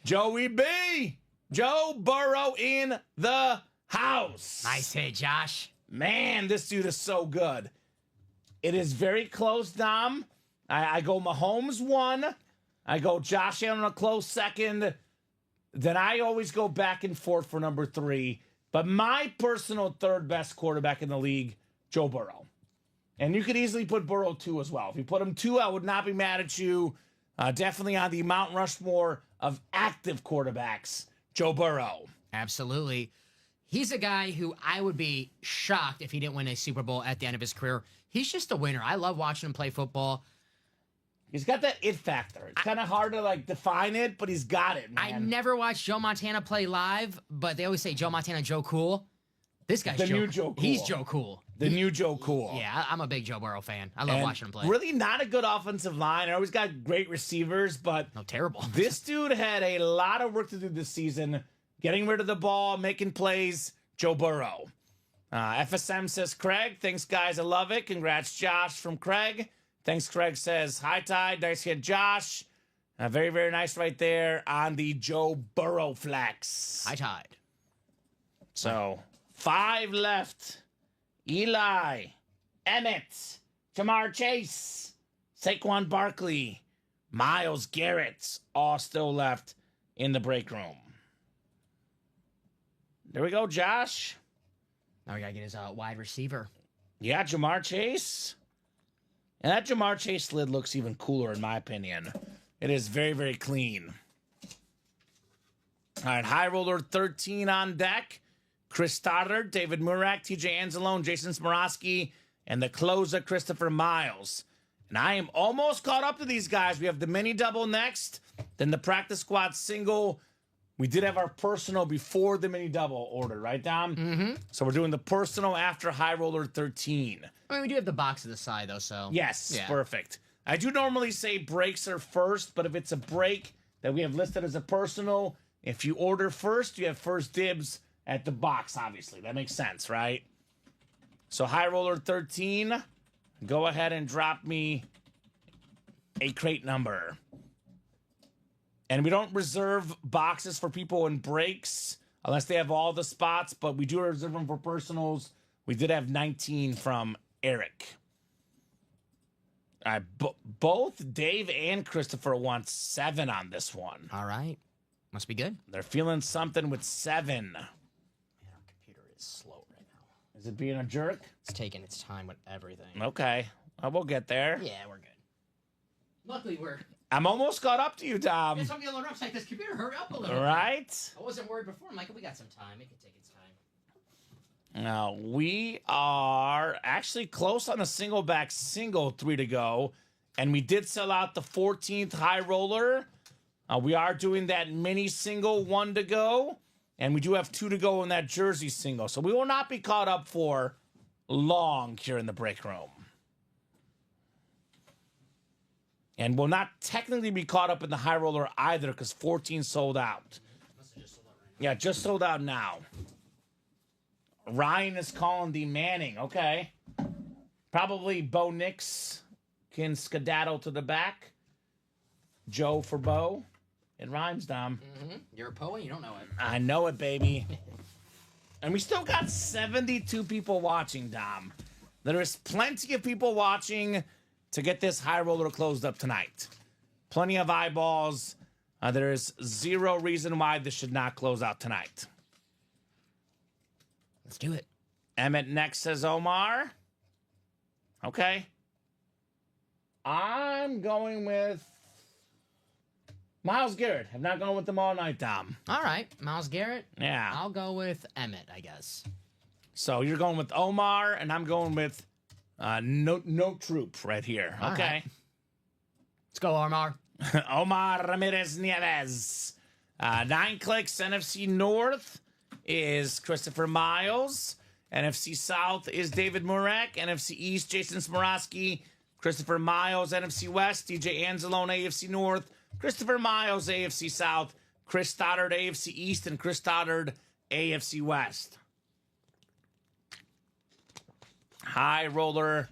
Joey B. Joe Burrow in the house. Nice hit, Josh. Man, this dude is so good. It is very close, Dom. I go Mahomes 1. I go Josh Allen a close second. Then I always go back and forth for number 3. But my personal 3rd best quarterback in the league, Joe Burrow. And you could easily put Burrow 2 as well. If you put him 2, I would not be mad at you. Definitely on the Mount Rushmore of active quarterbacks, Joe Burrow. Absolutely. He's a guy who I would be shocked if he didn't win a Super Bowl at the end of his career. He's just a winner. I love watching him play football. He's got that it factor. It's kind of hard to define it, but he's got it, man. I never watched Joe Montana play live, but they always say Joe Montana, Joe Cool. This guy's the new Joe Cool. He's Joe Cool. The new Joe Cool. Yeah, I'm a big Joe Burrow fan. I love watching him play. Really not a good offensive line. I always got great receivers, but no, terrible. This dude had a lot of work to do this season, getting rid of the ball, making plays. Joe Burrow. FSM says, Craig, thanks, guys. I love it. Congrats, Josh, from Craig. Thanks, Craig says, High Tide. Nice hit, Josh. Very, very nice right there on the Joe Burrow flex. High Tide. So, 5 left. Eli, Emmett, Jamar Chase, Saquon Barkley, Myles Garrett, all still left in the break room. There we go, Josh. Now we got to get his wide receiver. Yeah, Jamar Chase. And that Jamar Chase lid looks even cooler, in my opinion. It is very, very clean. All right, High Roller 13 on deck. Chris Stoddard, David Murak, TJ Anzalone, Jason Smorosky, and the closer, Christopher Miles. And I am almost caught up to these guys. We have the mini double next, then the practice squad single. We did have our personal before the mini double order, right, Dom? Mm-hmm. So we're doing the personal after High Roller 13. I mean, we do have the box to the side, though, so. Yes, yeah. Perfect. I do normally say breaks are first, but if it's a break that we have listed as a personal, if you order first, you have first dibs at the box, obviously. That makes sense, right? So High Roller 13, go ahead and drop me a crate number. And we don't reserve boxes for people in breaks unless they have all the spots, but we do reserve them for personals. We did have 19 from Eric. All right, both Dave and Christopher want 7 on this one. All right. Must be good. They're feeling something with 7. Man, our computer is slow right now. Is it being a jerk? It's taking its time with everything. Okay. Well, we'll get there. Yeah, we're good. Luckily, we're... I'm almost caught up to you, Dom. Yes, I'm getting a little upset. This computer, hurry up a little. Right? I wasn't worried before. I'm like, we got some time. It can take its time. Now, we are actually close on a single 3 to go. And we did sell out the 14th high roller. We are doing that mini single 1 to go. And we do have 2 to go in that jersey single. So we will not be caught up for long here in the break room. And will not technically be caught up in the high roller either because 14 sold out. Yeah, just sold out now. Ryan is calling the Manning. Okay. Probably Bo Nix can skedaddle to the back. Joe for Bo. It rhymes, Dom. Mm-hmm. You're a poet, you don't know it. I know it, baby. And we still got 72 people watching, Dom. There is plenty of people watching to get this high roller closed up tonight. Plenty of eyeballs. There is 0 reason why this should not close out tonight. Let's do it. Emmett next says Omar. Okay. I'm going with Myles Garrett. I'm not going with them all night, Dom. All right. Myles Garrett. Yeah. I'll go with Emmett, I guess. So you're going with Omar, and I'm going with no troop right here. All Okay. right. Let's go, Omar. Omar Ramirez Nieves. 9 clicks. NFC North is Christopher Miles. NFC South is David Murek. NFC East, Jason Smorosky. Christopher Miles. NFC West, DJ Anzalone, AFC North. Christopher Miles, AFC South. Chris Stoddard, AFC East. And Chris Stoddard, AFC West. High roller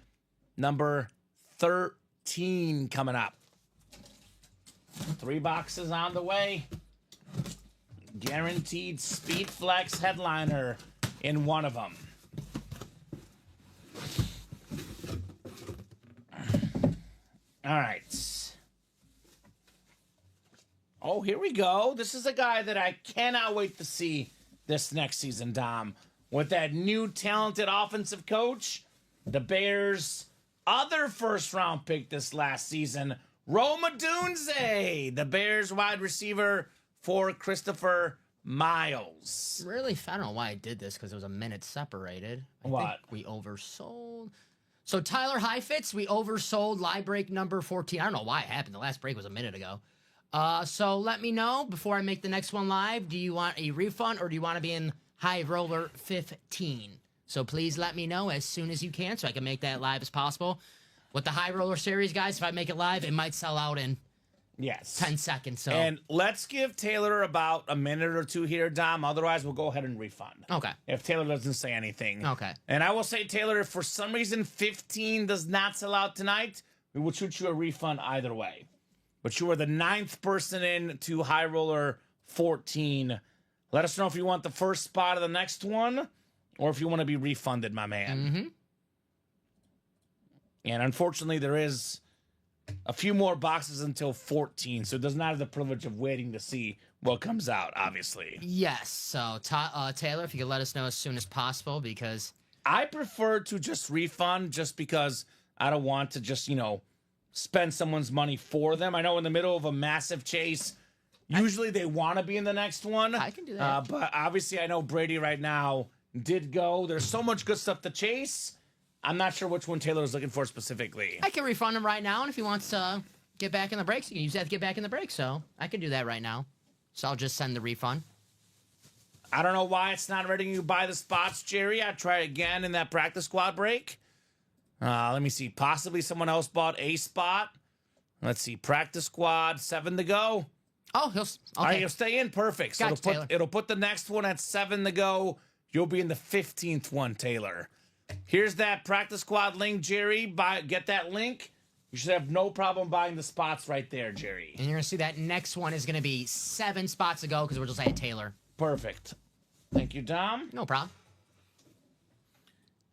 number 13 coming up. 3 boxes on the way. Guaranteed Speed Flex headliner in one of them. All right. Oh, here we go. This is a guy that I cannot wait to see this next season, Dom. With that new talented offensive coach, the Bears' other first-round pick this last season, Roma Dunze, the Bears wide receiver for Christopher Miles. Really, I don't know why I did this because it was a minute separated. I What? think we oversold. So Tyler Heifetz, we oversold live break number 14. I don't know why it happened. The last break was a minute ago. So let me know before I make the next one live. Do you want a refund or do you want to be in high roller 15? So please let me know as soon as you can so I can make that live as possible. With the high roller series, guys, if I make it live, it might sell out in 10 seconds. So. And let's give Taylor about a minute or 2 here, Dom. Otherwise, we'll go ahead and refund. Okay. If Taylor doesn't say anything. Okay. And I will say, Taylor, if for some reason 15 does not sell out tonight, we will shoot you a refund either way. But you are the 9th person in to high roller 14. Let us know if you want the first spot of the next one or if you want to be refunded, my man. Mm-hmm. And unfortunately, there is a few more boxes until 14, so it does not have the privilege of waiting to see what comes out, obviously. Yes. So, Taylor, if you could let us know as soon as possible, because I prefer to just refund just because I don't want to just, spend someone's money for them. I know in the middle of a massive chase, usually they want to be in the next one. I can do that. But obviously, I know Brady right now did go. There's so much good stuff to chase. I'm not sure which one Taylor is looking for specifically. I can refund him right now, and if he wants to get back in the breaks, you can use that to get back in the break. So I can do that right now. So I'll just send the refund. I don't know why it's not letting you buy the spots, Jerry. I tried again in that practice squad break. Let me see. Possibly someone else bought a spot. Let's see. Practice squad, 7 to go. Oh, he'll okay. All right, he'll stay in. Perfect. So Gotcha, it'll put the next one at 7 to go. You'll be in the 15th one, Taylor. Here's that practice squad link, Jerry. Get that link. You should have no problem buying the spots right there, Jerry. And you're going to see that next one is going to be 7 spots to go because we're just at Taylor. Perfect. Thank you, Dom. No problem.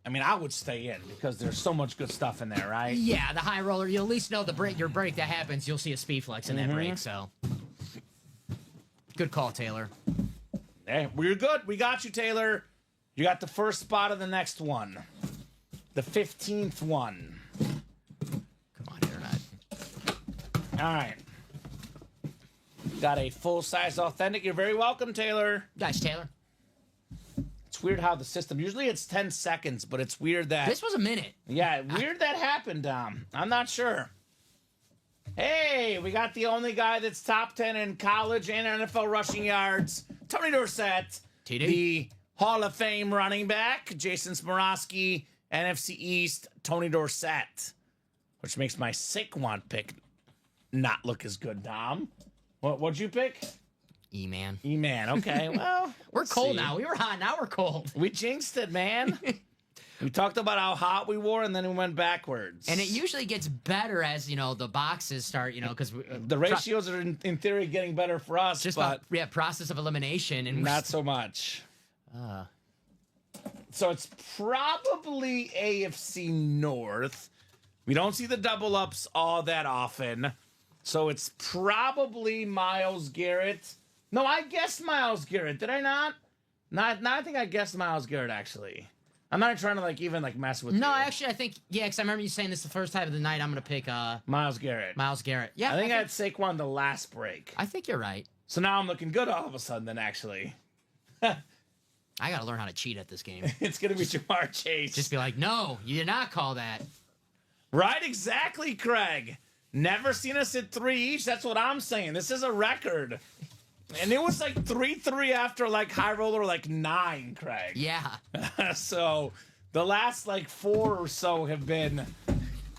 I mean, I would stay in because there's so much good stuff in there, right? Yeah, the high roller, you'll at least know your break that happens. You'll see a speed flex in that break, so. Good call, Taylor. Hey, we're good. We got you, Taylor. You got the first spot of the next one. The 15th one. Come on, Internet. All right. Got a full-size authentic. You're very welcome, Taylor. Guys, Taylor. It's weird how the system, usually it's 10 seconds, but it's weird that. This was a minute. Yeah, weird that happened, Dom. I'm not sure. Hey, we got the only guy that's top 10 in college and NFL rushing yards, Tony Dorsett. TD. The Hall of Fame running back, Jason Smorosky, NFC East, Tony Dorsett. Which makes my Saquon pick not look as good, Dom. What'd you pick? E-Man. E-Man, okay. Well, We're cold now. We were hot. Now we're cold. We jinxed it, man. We talked about how hot we were, and then we went backwards. And it usually gets better as, the boxes start, because... the ratios are, in theory, getting better for us, just but... process of elimination. And not so much. So it's probably AFC North. We don't see the double-ups all that often. So it's probably Myles Garrett. No, I guessed Myles Garrett. Did I not? No, I think I guessed Myles Garrett, actually. I'm not trying to, even mess with you. No, actually, I think, because I remember you saying this the first time of the night. I'm going to pick Myles Garrett. Myles Garrett. Yeah, I think I had Saquon the last break. I think you're right. So now I'm looking good all of a sudden, then, actually. I got to learn how to cheat at this game. It's going to be Jamar Chase. Just be like, no, you did not call that. Right, exactly, Craig. Never seen us at 3 each. That's what I'm saying. This is a record. And it was 3-3 after high roller 9, Craig. Yeah. So the last 4 or so have been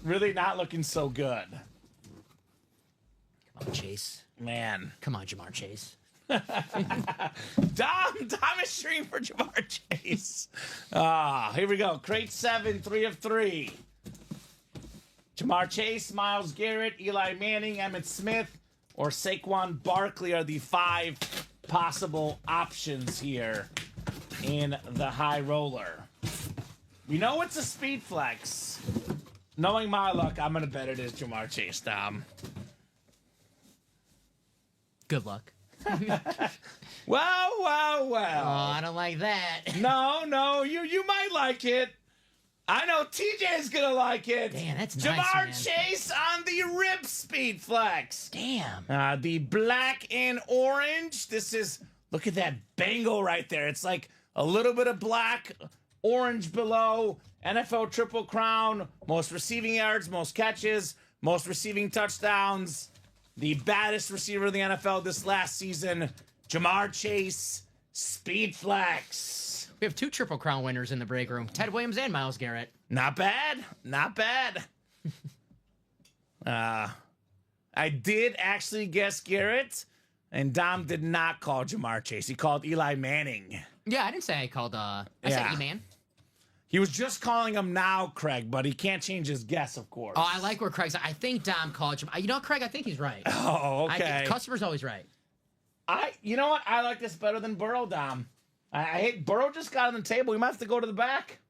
really not looking so good. Come on, Chase. Man. Come on, Jamar Chase. Dom is streaming for Jamar Chase. Here we go. Crate 7, 3 of 3. Jamar Chase, Myles Garrett, Eli Manning, Emmitt Smith, or Saquon Barkley are the 5 possible options here in the high roller. We know it's a speed flex. Knowing my luck, I'm going to bet it is Jamar Chase, Dom. Good luck. Well. Oh, I don't like that. No, you might like it. I know TJ's gonna like it. Damn, that's nice, Jamar man. Chase on the rip speed flex. Damn. The black and orange. Look at that bangle right there. It's a little bit of black, orange below. NFL Triple Crown. Most receiving yards, most catches, most receiving touchdowns. The baddest receiver in the NFL this last season, Jamar Chase, speed flex. We have 2 Triple Crown winners in the break room. Ted Williams and Myles Garrett. Not bad. I did actually guess Garrett, and Dom did not call Jamar Chase. He called Eli Manning. Yeah, I didn't say I called, I said E-Man. He was just calling him now, Craig, but he can't change his guess, of course. Oh, I like where Craig's at. I think Dom called him. Craig, I think he's right. Oh, okay. Customer's always right. You know what? I like this better than Burrow, Dom. I hate Burrow just got on the table. We might have to go to the back.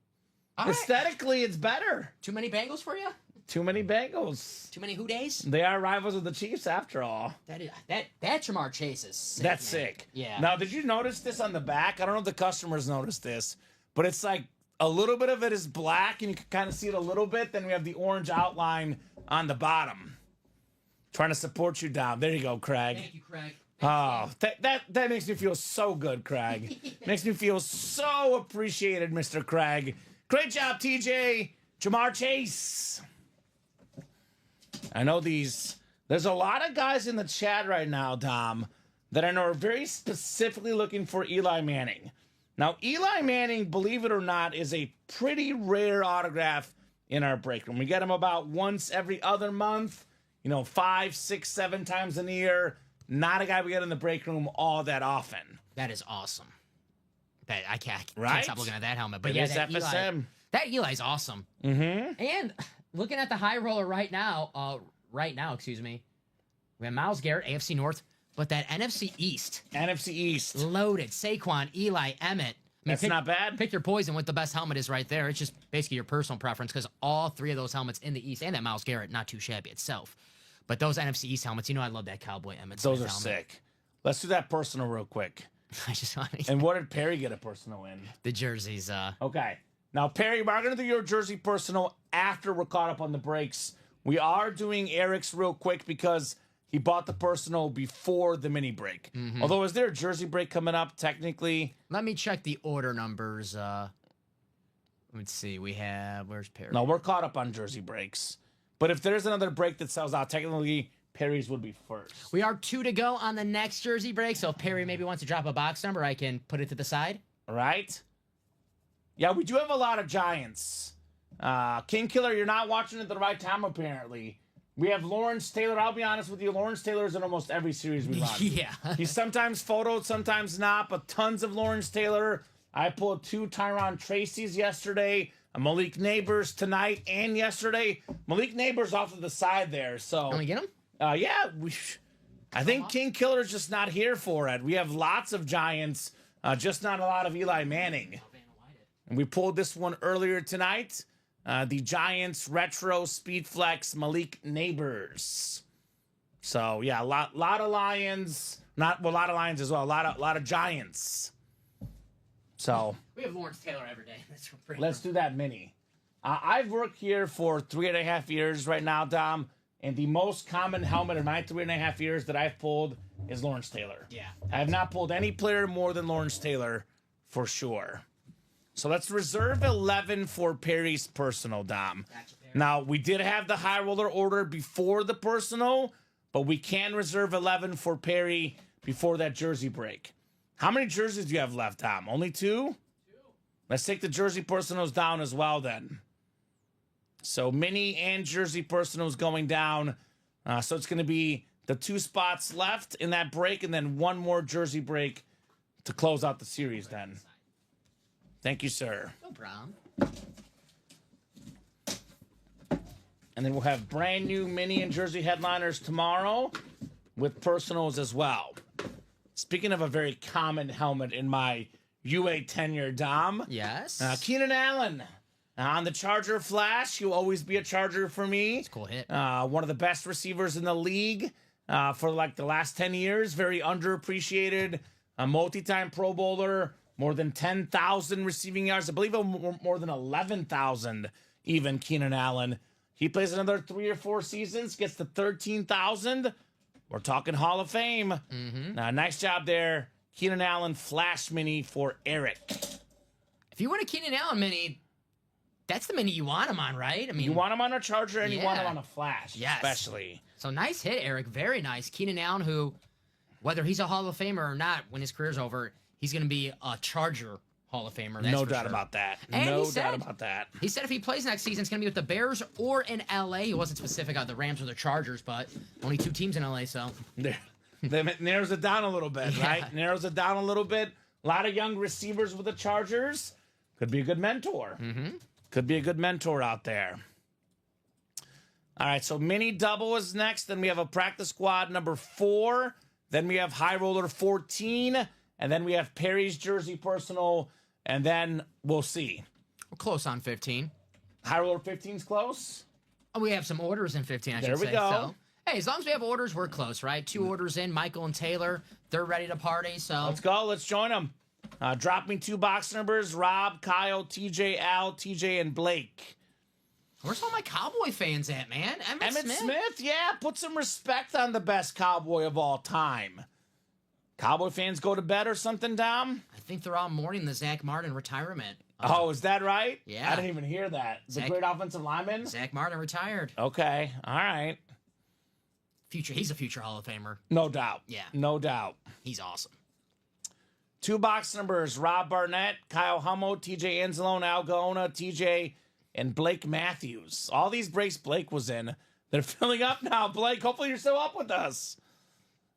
All right. Aesthetically, it's better. Too many Bengals for you? Too many Bengals. Too many Who Days? They are rivals of the Chiefs, after all. That Jamar Chase is sick. That's man. sick. Yeah. Now, did you notice this on the back? I don't know if the customers noticed this, but it's a little bit of it is black, and you can kind of see it a little bit. Then we have the orange outline on the bottom. Trying to support you, Dom. There you go, Craig. Thank you, Craig. Oh, that makes me feel so good, Craig. Makes me feel so appreciated, Mr. Craig. Great job, TJ. Jamar Chase. I know there's a lot of guys in the chat right now, Dom, that I know are very specifically looking for Eli Manning. Now, Eli Manning, believe it or not, is a pretty rare autograph in our break room. We get him about once every other month, 5, 6, 7 times a year. Not a guy we get in the break room all that often. That is awesome. I can't Right? stop looking at that helmet. But It yeah, is that FSM. Eli's awesome. Mm-hmm. And looking at the high roller right now, excuse me, we have Myles Garrett, AFC North, but that NFC East. NFC East. Loaded. Saquon, Eli, Emmett. That's not bad. Pick your poison what the best helmet is right there. It's just basically your personal preference because all three of those helmets in the East and that Myles Garrett, not too shabby itself. But those NFC East helmets, I love that Cowboy Emmett. Those Smith are helmet. sick. Let's do that personal real quick. I just want to. And what did Perry get a personal in? The jerseys. Okay. Now, Perry, we're going to do your jersey personal after we're caught up on the breaks. We are doing Eric's real quick because he bought the personal before the mini break. Although, is there a jersey break coming up, technically? Let me check the order numbers. Let's see. We have... Where's Perry? No, we're caught up on jersey breaks. But if there's another break that sells out, technically, Perry's would be first. We are 2 to go on the next jersey break, so if Perry maybe wants to drop a box number, I can put it to the side. All right? Yeah, we do have a lot of Giants. King Killer, you're not watching at the right time, apparently. We have Lawrence Taylor. I'll be honest with you, Lawrence Taylor's in almost every series we run. Yeah. He's sometimes photoed, sometimes not, but tons of Lawrence Taylor. I pulled 2 Tyron Tracy's yesterday, a Malik Neighbors tonight and yesterday. Malik Neighbors off to the side there, so... Can we get him? Yeah, I think King Killer's just not here for it. We have lots of Giants, just not a lot of Eli Manning. And we pulled this one earlier tonight. The Giants Retro Speed Flex Malik Neighbors. So yeah, a lot of Lions. A lot of Lions as well. A lot of Giants. So We have Lawrence Taylor every day. let's do that mini. I've worked here for 3.5 years right now, Dom, and the most common helmet in my 3.5 years that I've pulled is Lawrence Taylor. Yeah. I have not pulled any player more than Lawrence Taylor for sure. So let's reserve 11 for Perry's personal, Dom. Gotcha, Perry. Now, we did have the high roller order before the personal, but we can reserve 11 for Perry before that jersey break. How many jerseys do you have left, Dom? Only 2? Let's take the jersey personals down as well then. So mini and jersey personals going down. So it's going to be the 2 spots left in that break and then 1 more jersey break to close out the series then. Thank you, sir. No problem. And then we'll have brand new mini and jersey headliners tomorrow with personals as well. Speaking of a very common helmet in my UA tenure, Dom. Yes. Keenan Allen on the Charger Flash. He'll always be a Charger for me. It's a cool hit. One of the best receivers in the league for like the last 10 years. Very underappreciated. A multi-time Pro Bowler. More than 10,000 receiving yards. I believe more than 11,000 even, Keenan Allen. He plays another 3 or 4 seasons, gets to 13,000. We're talking Hall of Fame. Nice job there. Keenan Allen Flash Mini for Eric. If you want a Keenan Allen mini, that's the mini you want him on, right? I mean, You want him on a Charger and you want him Yeah. on a Flash, Yes. especially. So nice hit, Eric. Very nice. Keenan Allen, who, whether he's a Hall of Famer or not, when his career's over, he's going to be a Charger Hall of Famer. That's No for doubt sure. about that. And No he said- doubt about that. He said if he plays next season, it's going to be with the Bears or in LA. He wasn't specific on the Rams or the Chargers, but only 2 teams in LA, so. There. That narrows it down a little bit, Yeah. right? Narrows it down a little bit. A lot of young receivers with the Chargers. Could be a good mentor. Could be a good mentor out there. All right, so mini double is next. Then we have a practice squad number 4. Then we have high roller 14. And then we have Perry's jersey personal. And then we'll see. We're close on 15. High roller 15's close. Oh, we have some orders in 15, I There should we say. go. So, hey, as long as we have orders, we're close, right? 2 orders in, Michael and Taylor. They're ready to party, so. Let's go. Let's join them. Drop me 2 box numbers. Rob, Kyle, TJ, Al, TJ, and Blake. Where's all my Cowboy fans at, man? Emmitt Smith, yeah, put some respect on the best Cowboy of all time. Cowboy fans go to bed or something, Dom? I think they're all mourning the Zach Martin retirement. Oh, is that right? Yeah. I didn't even hear that. The Zach- great offensive lineman? Zach Martin retired. Okay, all right. He's a future Hall of Famer. No doubt. Yeah. No doubt. He's awesome. 2 box numbers, Rob Barnett, Kyle Hummel, TJ Anzalone, Al Gaona, TJ, and Blake Matthews. All these breaks Blake was in. They're filling up now, Blake. Hopefully you're still up with us.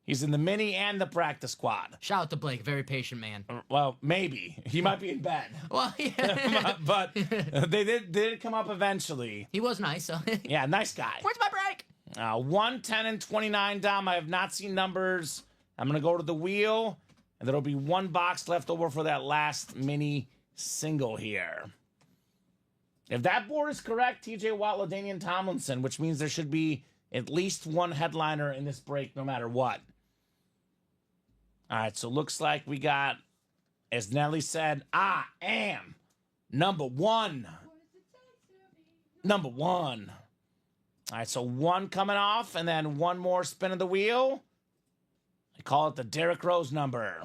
He's in the mini and the practice squad. Shout out to Blake, very patient man. Well, maybe. He might be in bed. Well, yeah. But they did come up eventually. He was nice. So. Yeah, nice guy. Where's my break? 1, 10, and 29, Dom. I have not seen numbers. I'm going to go to the wheel, and there'll be one box left over for that last mini single here. If that board is correct, TJ Watt, LaDainian Tomlinson, which means there should be at least one headliner in this break no matter what. All right, so looks like we got, as Nelly said, I am number one. Number one. All right, so one coming off, and then one more spin of the wheel. I call it the Derrick Rose number.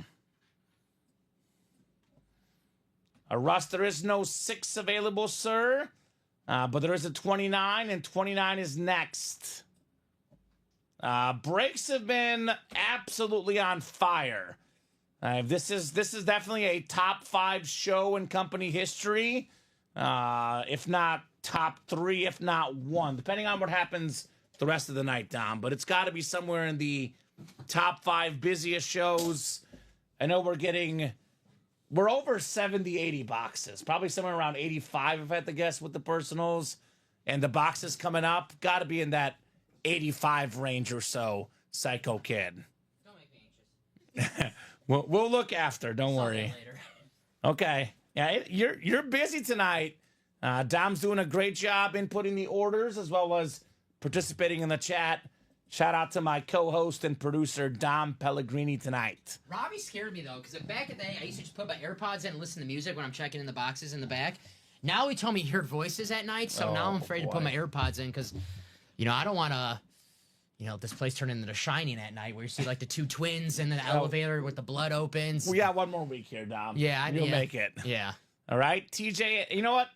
Russ, there is no 6 available, sir. But there is a 29, and 29 is next. Breaks have been absolutely on fire. This is definitely a top 5 show in company history. If not top 3, if not 1, depending on what happens the rest of the night, Dom. But it's got to be somewhere in the top 5 busiest shows. I know we're over 70, 80 boxes. Probably somewhere around 85, if I had to guess, with the personals. And the boxes coming up, got to be in that 85 range or so, Psycho Kid. Don't make me anxious. We'll look after. Don't worry. Later. Okay. Yeah, you're busy tonight. Dom's doing a great job inputting the orders as well as participating in the chat. Shout out to my co-host and producer, Dom Pellegrini, tonight. Robbie scared me, though, because back in the day, I used to just put my AirPods in and listen to music when I'm checking in the boxes in the back. Now he told me he heard voices at night, so now I'm afraid to put my AirPods in because, I don't want to, this place turn into The Shining at night where you see, like, the 2 twins in the elevator with the blood opens. We got one more week here, Dom. Yeah, You'll make it. Yeah. All right, TJ, you know what?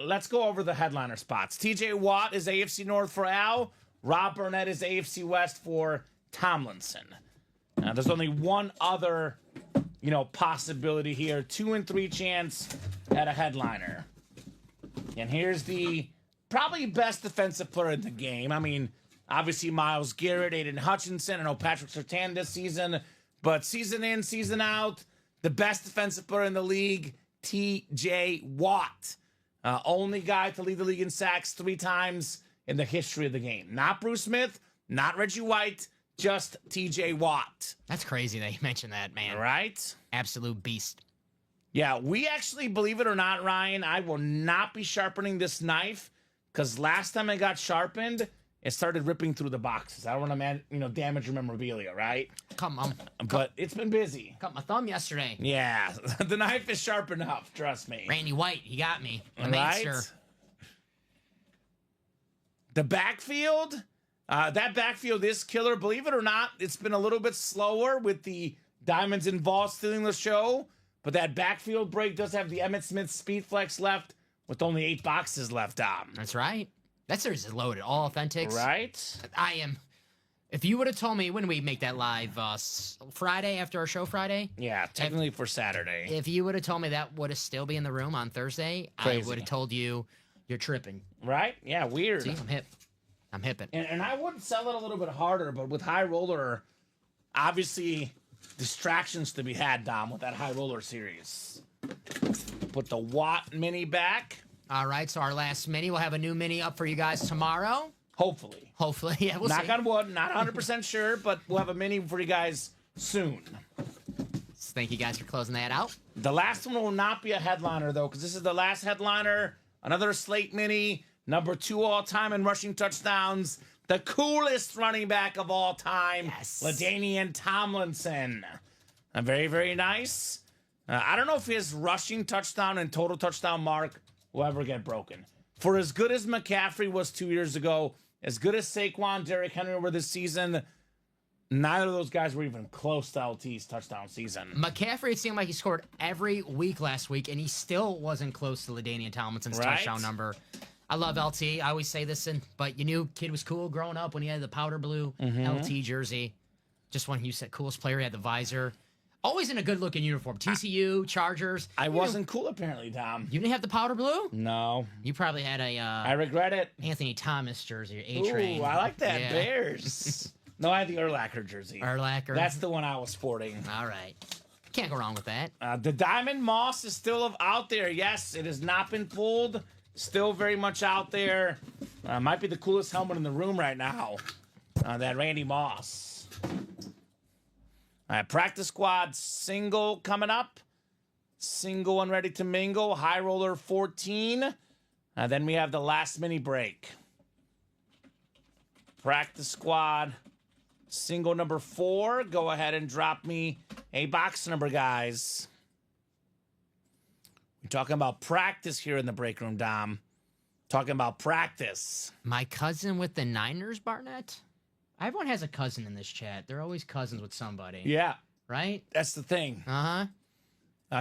Let's go over the headliner spots. TJ Watt is AFC North for Al. Rob Burnett is AFC West for Tomlinson. There's only one other, possibility here. 2 and 3 chance at a headliner. And here's the probably best defensive player in the game. I mean, obviously Myles Garrett, Aiden Hutchinson, I know Patrick Surtain this season, but season in, season out, the best defensive player in the league, TJ Watt. Only guy to lead the league in sacks 3 times in the history of the game. Not Bruce Smith, not Reggie White, just TJ Watt. That's crazy that you mentioned that, man. Right? Absolute beast. Yeah, we actually, believe it or not, Ryan, I will not be sharpening this knife because last time it got sharpened, it started ripping through the boxes. I don't want to, damage your memorabilia, right? But it's been busy. Cut my thumb yesterday. Yeah, the knife is sharp enough, trust me. Randy White, he got me. Right? The backfield, that backfield is killer. Believe it or not, it's been a little bit slower with the Diamonds and Vols stealing the show, but that backfield break does have the Emmitt Smith Speed Flex left with only 8 boxes left, Dom. That's right. That series is loaded. All authentics. Right? If you would have told me when we make that live Friday after our show Friday. Yeah, technically for Saturday. If you would have told me that would have still be in the room on Thursday, Crazy. I would have told you you're tripping. Right? Yeah, weird. See, I'm hip. I'm hipping. And I would sell it a little bit harder, but with high roller, obviously distractions to be had, Dom, with that high roller series. Put the Watt mini back. All right, so our last mini. We'll have a new mini up for you guys tomorrow. Hopefully, yeah, we'll see. Knock on wood, not 100% sure, but we'll have a mini for you guys soon. Thank you guys for closing that out. The last one will not be a headliner, though, because this is the last headliner. Another slate mini, number 2 all-time in rushing touchdowns. The coolest running back of all time, yes. LaDainian Tomlinson. Very, very nice. I don't know if his rushing touchdown and total touchdown mark will ever get broken. For as good as McCaffrey was 2 years ago, as good as Saquon, Derrick Henry were this season, neither of those guys were even close to LT's touchdown season. McCaffrey, it seemed like he scored every week last week, and he still wasn't close to LaDainian Tomlinson's touchdown number. I love LT. I always say this, but you knew kid was cool growing up when he had the powder blue LT jersey. Just when you said coolest player, he had the visor. Always in a good-looking uniform. TCU, Chargers. I wasn't cool, apparently, Tom. You didn't have the powder blue? No. You probably had a... I regret it. Anthony Thomas jersey, A-Train. Ooh, I like that. Yeah. Bears. No, I had the Urlacher jersey. Urlacher. That's the one I was sporting. All right. Can't go wrong with that. The Diamond Moss is still out there. Yes, it has not been pulled. Still very much out there. Might be the coolest helmet in the room right now. That Randy Moss. All right, practice squad single coming up. Single and ready to mingle. High roller 14. Then we have the last mini break. Practice squad single number 4. Go ahead and drop me a box number, guys. We're talking about practice here in the break room, Dom. Talking about practice. My cousin with the Niners, Barnett? Everyone has a cousin in this chat. They're always cousins with somebody. Yeah. Right? That's the thing. Uh-huh.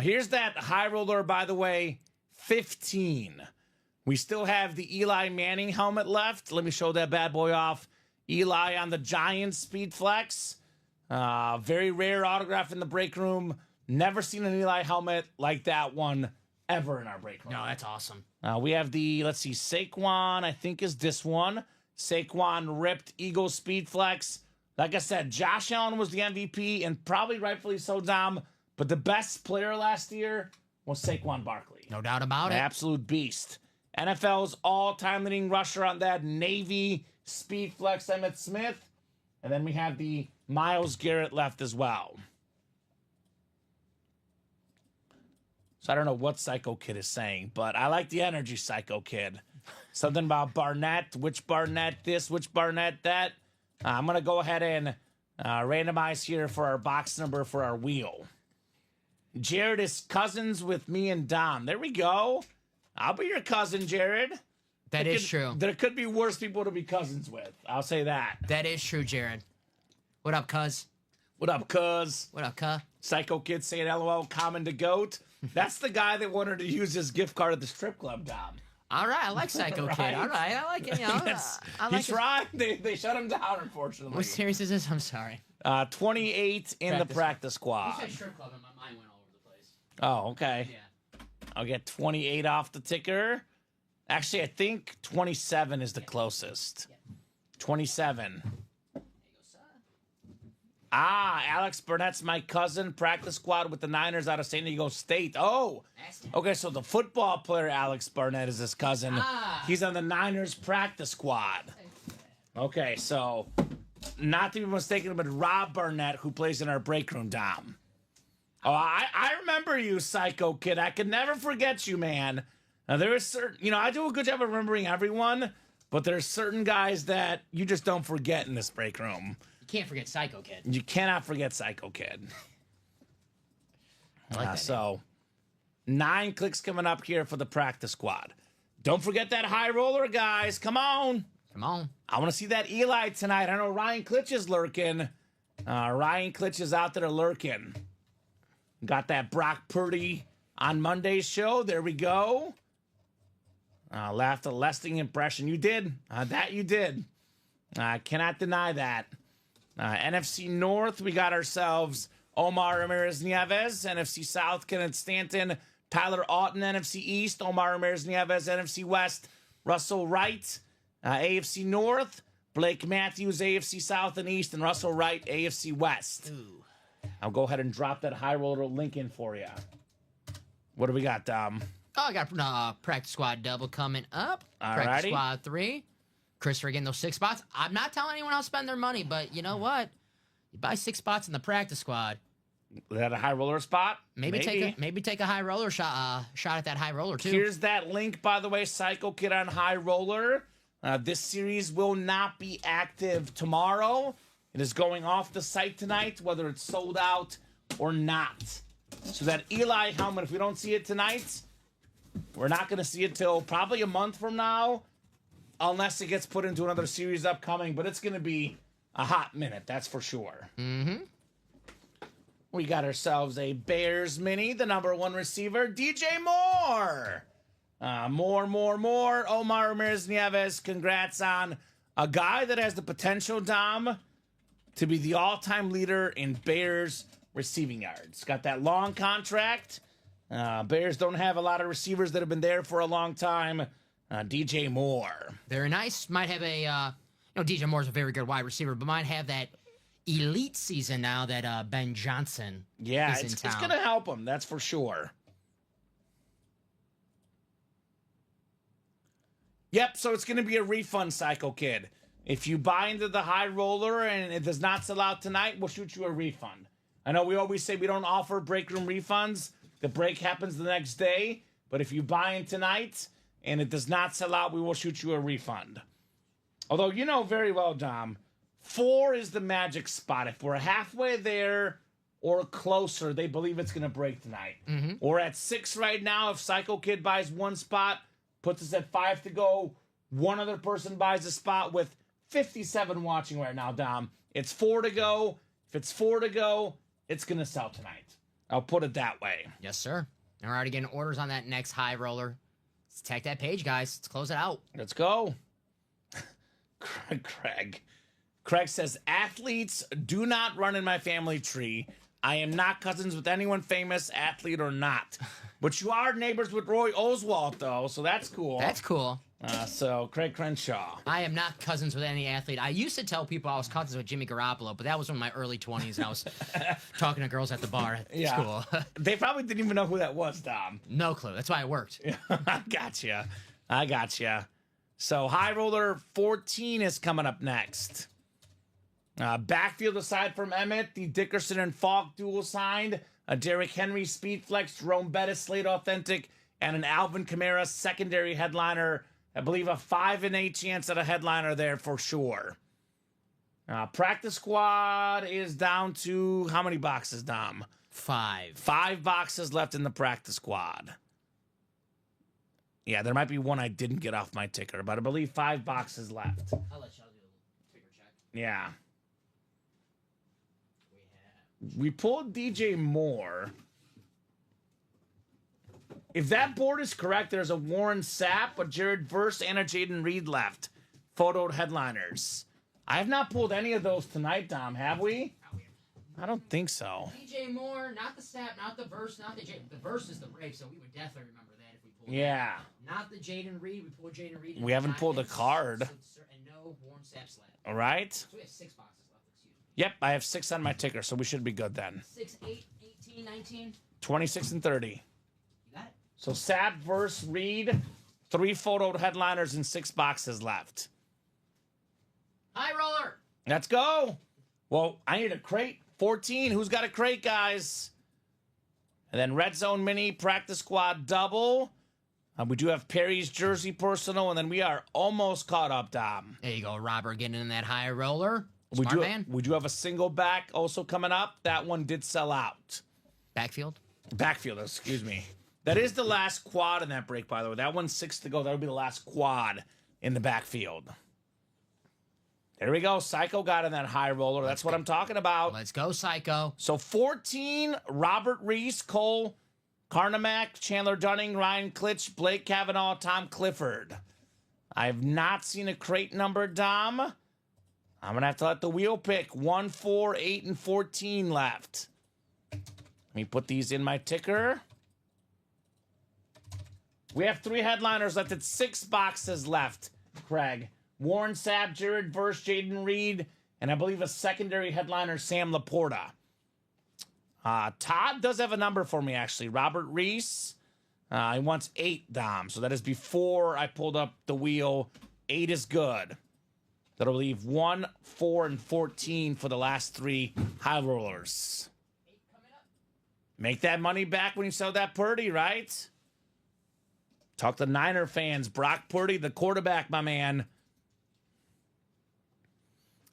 Here's that high roller, by the way, 15. We still have the Eli Manning helmet left. Let me show that bad boy off. Eli on the Giants Speed Flex. Very rare autograph in the break room. Never seen an Eli helmet like that one ever in our break room. No, that's awesome. We have the, let's see, Saquon, I think is this one. Saquon ripped Eagle Speed Flex. Like I said, Josh Allen was the MVP, and probably rightfully so, Dom. But the best player last year was Saquon Barkley. No doubt about it. Absolute beast. NFL's all-time leading rusher on that Navy Speed Flex Emmitt Smith. And then we have the Myles Garrett left as well. So I don't know what Psycho Kid is saying, but I like the energy, Psycho Kid. Something about Barnett, which Barnett this, which Barnett that. I'm going to go ahead and randomize here for our box number for our wheel. Jared is cousins with me and Dom. There we go. I'll be your cousin, Jared. That is true. There could be worse people to be cousins with. I'll say that. That is true, Jared. What up, cuz? What up, cuz? What up, cuh? Psycho Kid saying LOL, Kamen to Goat. That's the guy that wanted to use his gift card at the strip club, Dom. All right, I like Psycho Right. Kid. All right, I like it. You know, Yes. I He like it. tried. They shut him down, unfortunately. What series is this? I'm sorry. 28 in the practice squad. You said strip club and my mind went all over the place. Oh, okay. Yeah. I'll get 28 off the ticker. Actually, I think 27 is the closest. 27. Alex Burnett's my cousin. Practice squad with the Niners out of San Diego State. Oh, okay. So the football player Alex Burnett is his cousin. He's on the Niners practice squad. Okay, so not to be mistaken with Rob Burnett, who plays in our break room, Dom. Oh, I remember you, Psycho Kid. I can never forget you, man. Now, there is certain, I do a good job of remembering everyone, but there's certain guys that you just don't forget in this break room. You can't forget Psycho Kid. You cannot forget Psycho Kid. I like that so, 9 clicks coming up here for the practice squad. Don't forget that high roller, guys. Come on. Come on. I want to see that Eli tonight. I know Ryan Klitsch is lurking. Ryan Klitsch is out there lurking. Got that Brock Purdy on Monday's show. There we go. Left a lasting impression. You did. That you did. I cannot deny that. NFC North, we got ourselves Omar Ramirez Nieves. NFC South, Kenneth Stanton, Tyler Auten. NFC East, Omar Ramirez Nieves. NFC West, Russell Wright. AFC North, Blake Matthews, AFC South and East, and Russell Wright, AFC West. Ooh. I'll go ahead and drop that high roller link in for you. What do we got, Dom? Oh, I got practice squad double coming up. Alrighty. Practice squad 3. Christopher getting those 6 spots. I'm not telling anyone else to spend their money, but you know what? You buy 6 spots in the practice squad. Is that a high roller spot? Maybe take a high roller shot at that high roller too. Here's that link, by the way, Psycho Kid on high roller. This series will not be active tomorrow. It is going off the site tonight, whether it's sold out or not. So that Eli helmet, if we don't see it tonight, we're not going to see it till probably a month from now, unless it gets put into another series upcoming. But it's going to be a hot minute, that's for sure. Mm-hmm. We got ourselves a Bears mini, the number 1 receiver, DJ Moore. More. Omar Ramirez Nieves, congrats on a guy that has the potential, Dom, to be the all-time leader in Bears receiving yards. Got that long contract. Bears don't have a lot of receivers that have been there for a long time. DJ Moore. Very nice. Might have a No, DJ Moore's a very good wide receiver, but might have that elite season now that Ben Johnson Yeah, is in it's town. going to help him. That's for sure. Yep, so it's going to be a refund cycle, kid. If you buy into the high roller and it does not sell out tonight, we'll shoot you a refund. I know we always say we don't offer break room refunds. The break happens the next day. But if you buy in tonight and it does not sell out, we will shoot you a refund. Although you know very well, Dom, 4 is the magic spot. If we're halfway there or closer, they believe it's going to break tonight. Or at 6 right now, if Psycho Kid buys one spot, puts us at 5 to go. One other person buys a spot with 57 watching right now, Dom. It's 4 to go. If it's 4 to go, it's going to sell tonight. I'll put it that way. Yes, sir. We're already getting orders on that next high roller. Let's attack that page, guys. Let's close it out. Let's go. Craig says, athletes do not run in my family tree. I am not cousins with anyone famous, athlete or not. But you are neighbors with Roy Oswalt, though, so that's cool. That's cool. So, Craig Crenshaw. I am not cousins with any athlete. I used to tell people I was cousins with Jimmy Garoppolo, but that was in my early 20s, and I was talking to girls at the bar at school. They probably didn't even know who that was, Dom. No clue. That's why it worked. I gotcha. So, High Roller 14 is coming up next. Backfield aside from Emmett, the Dickerson and Falk dual signed, a Derrick Henry Speed Flex, Jerome Bettis Slate Authentic, and an Alvin Kamara secondary headliner. I believe a 5 and 8 chance at a headliner there for sure. Practice squad is down to how many boxes, Dom? 5. 5 boxes left in the practice squad. Yeah, there might be one I didn't get off my ticker, but I believe 5 boxes left. I'll let y'all do a ticker check. Yeah. We pulled DJ Moore. If that board is correct, there's a Warren Sapp, a Jared Verse, and a Jaden Reed left. Photoed headliners. I have not pulled any of those tonight, Dom. Have we? I don't think so. DJ Moore, not the Sapp, not the Verse, not the Jaden. The Verse is the Brave, so we would definitely remember that if we pulled Yeah. that. Not the Jaden Reed. We pulled Jaden Reed. We haven't pulled a card. And no Warren Sapp slab. All right. So we have 6 boxes left, excuse me. Yep, I have 6 on my ticker, so we should be good then. 6, 8, 18, 19. 26 and 30. You got it? So Sapp, Verse, Reed, 3 photoed headliners and 6 boxes left. High roller. Let's go. Well, I need a crate. 14. Who's got a crate, guys? And then Red Zone Mini, Practice Squad Double. We do have Perry's Jersey Personal, and then we are almost caught up, Dom. There you go, Robert, getting in that high roller. We Smart man. We do have a single back also coming up. That one did sell out. Backfield. Backfield, excuse me. That is the last quad in that break, by the way. That one's 6 to go. That'll be the last quad in the backfield. There we go. Psycho got in that high roller. That's what I'm talking about. Let's go, Psycho. So 14, Robert Reese, Cole Carnamack, Chandler Dunning, Ryan Klitsch, Blake Kavanaugh, Tom Clifford. I have not seen a crate number, Dom. I'm going to have to let the wheel pick. 1, 4, 8, and 14 left. Let me put these in my ticker. We have 3 headliners left. It's 6 boxes left, Craig. Warren Sapp, Jared Verse, Jaden Reed, and I believe a secondary headliner, Sam Laporta. Todd does have a number for me, actually. Robert Reese. He wants 8, Dom. So that is before I pulled up the wheel. 8 is good. That'll leave 1, 4, and 14 for the last 3 high rollers. 8 coming up. Make that money back when you sell that Purdy, right? Talk to Niner fans. Brock Purdy, the quarterback, my man.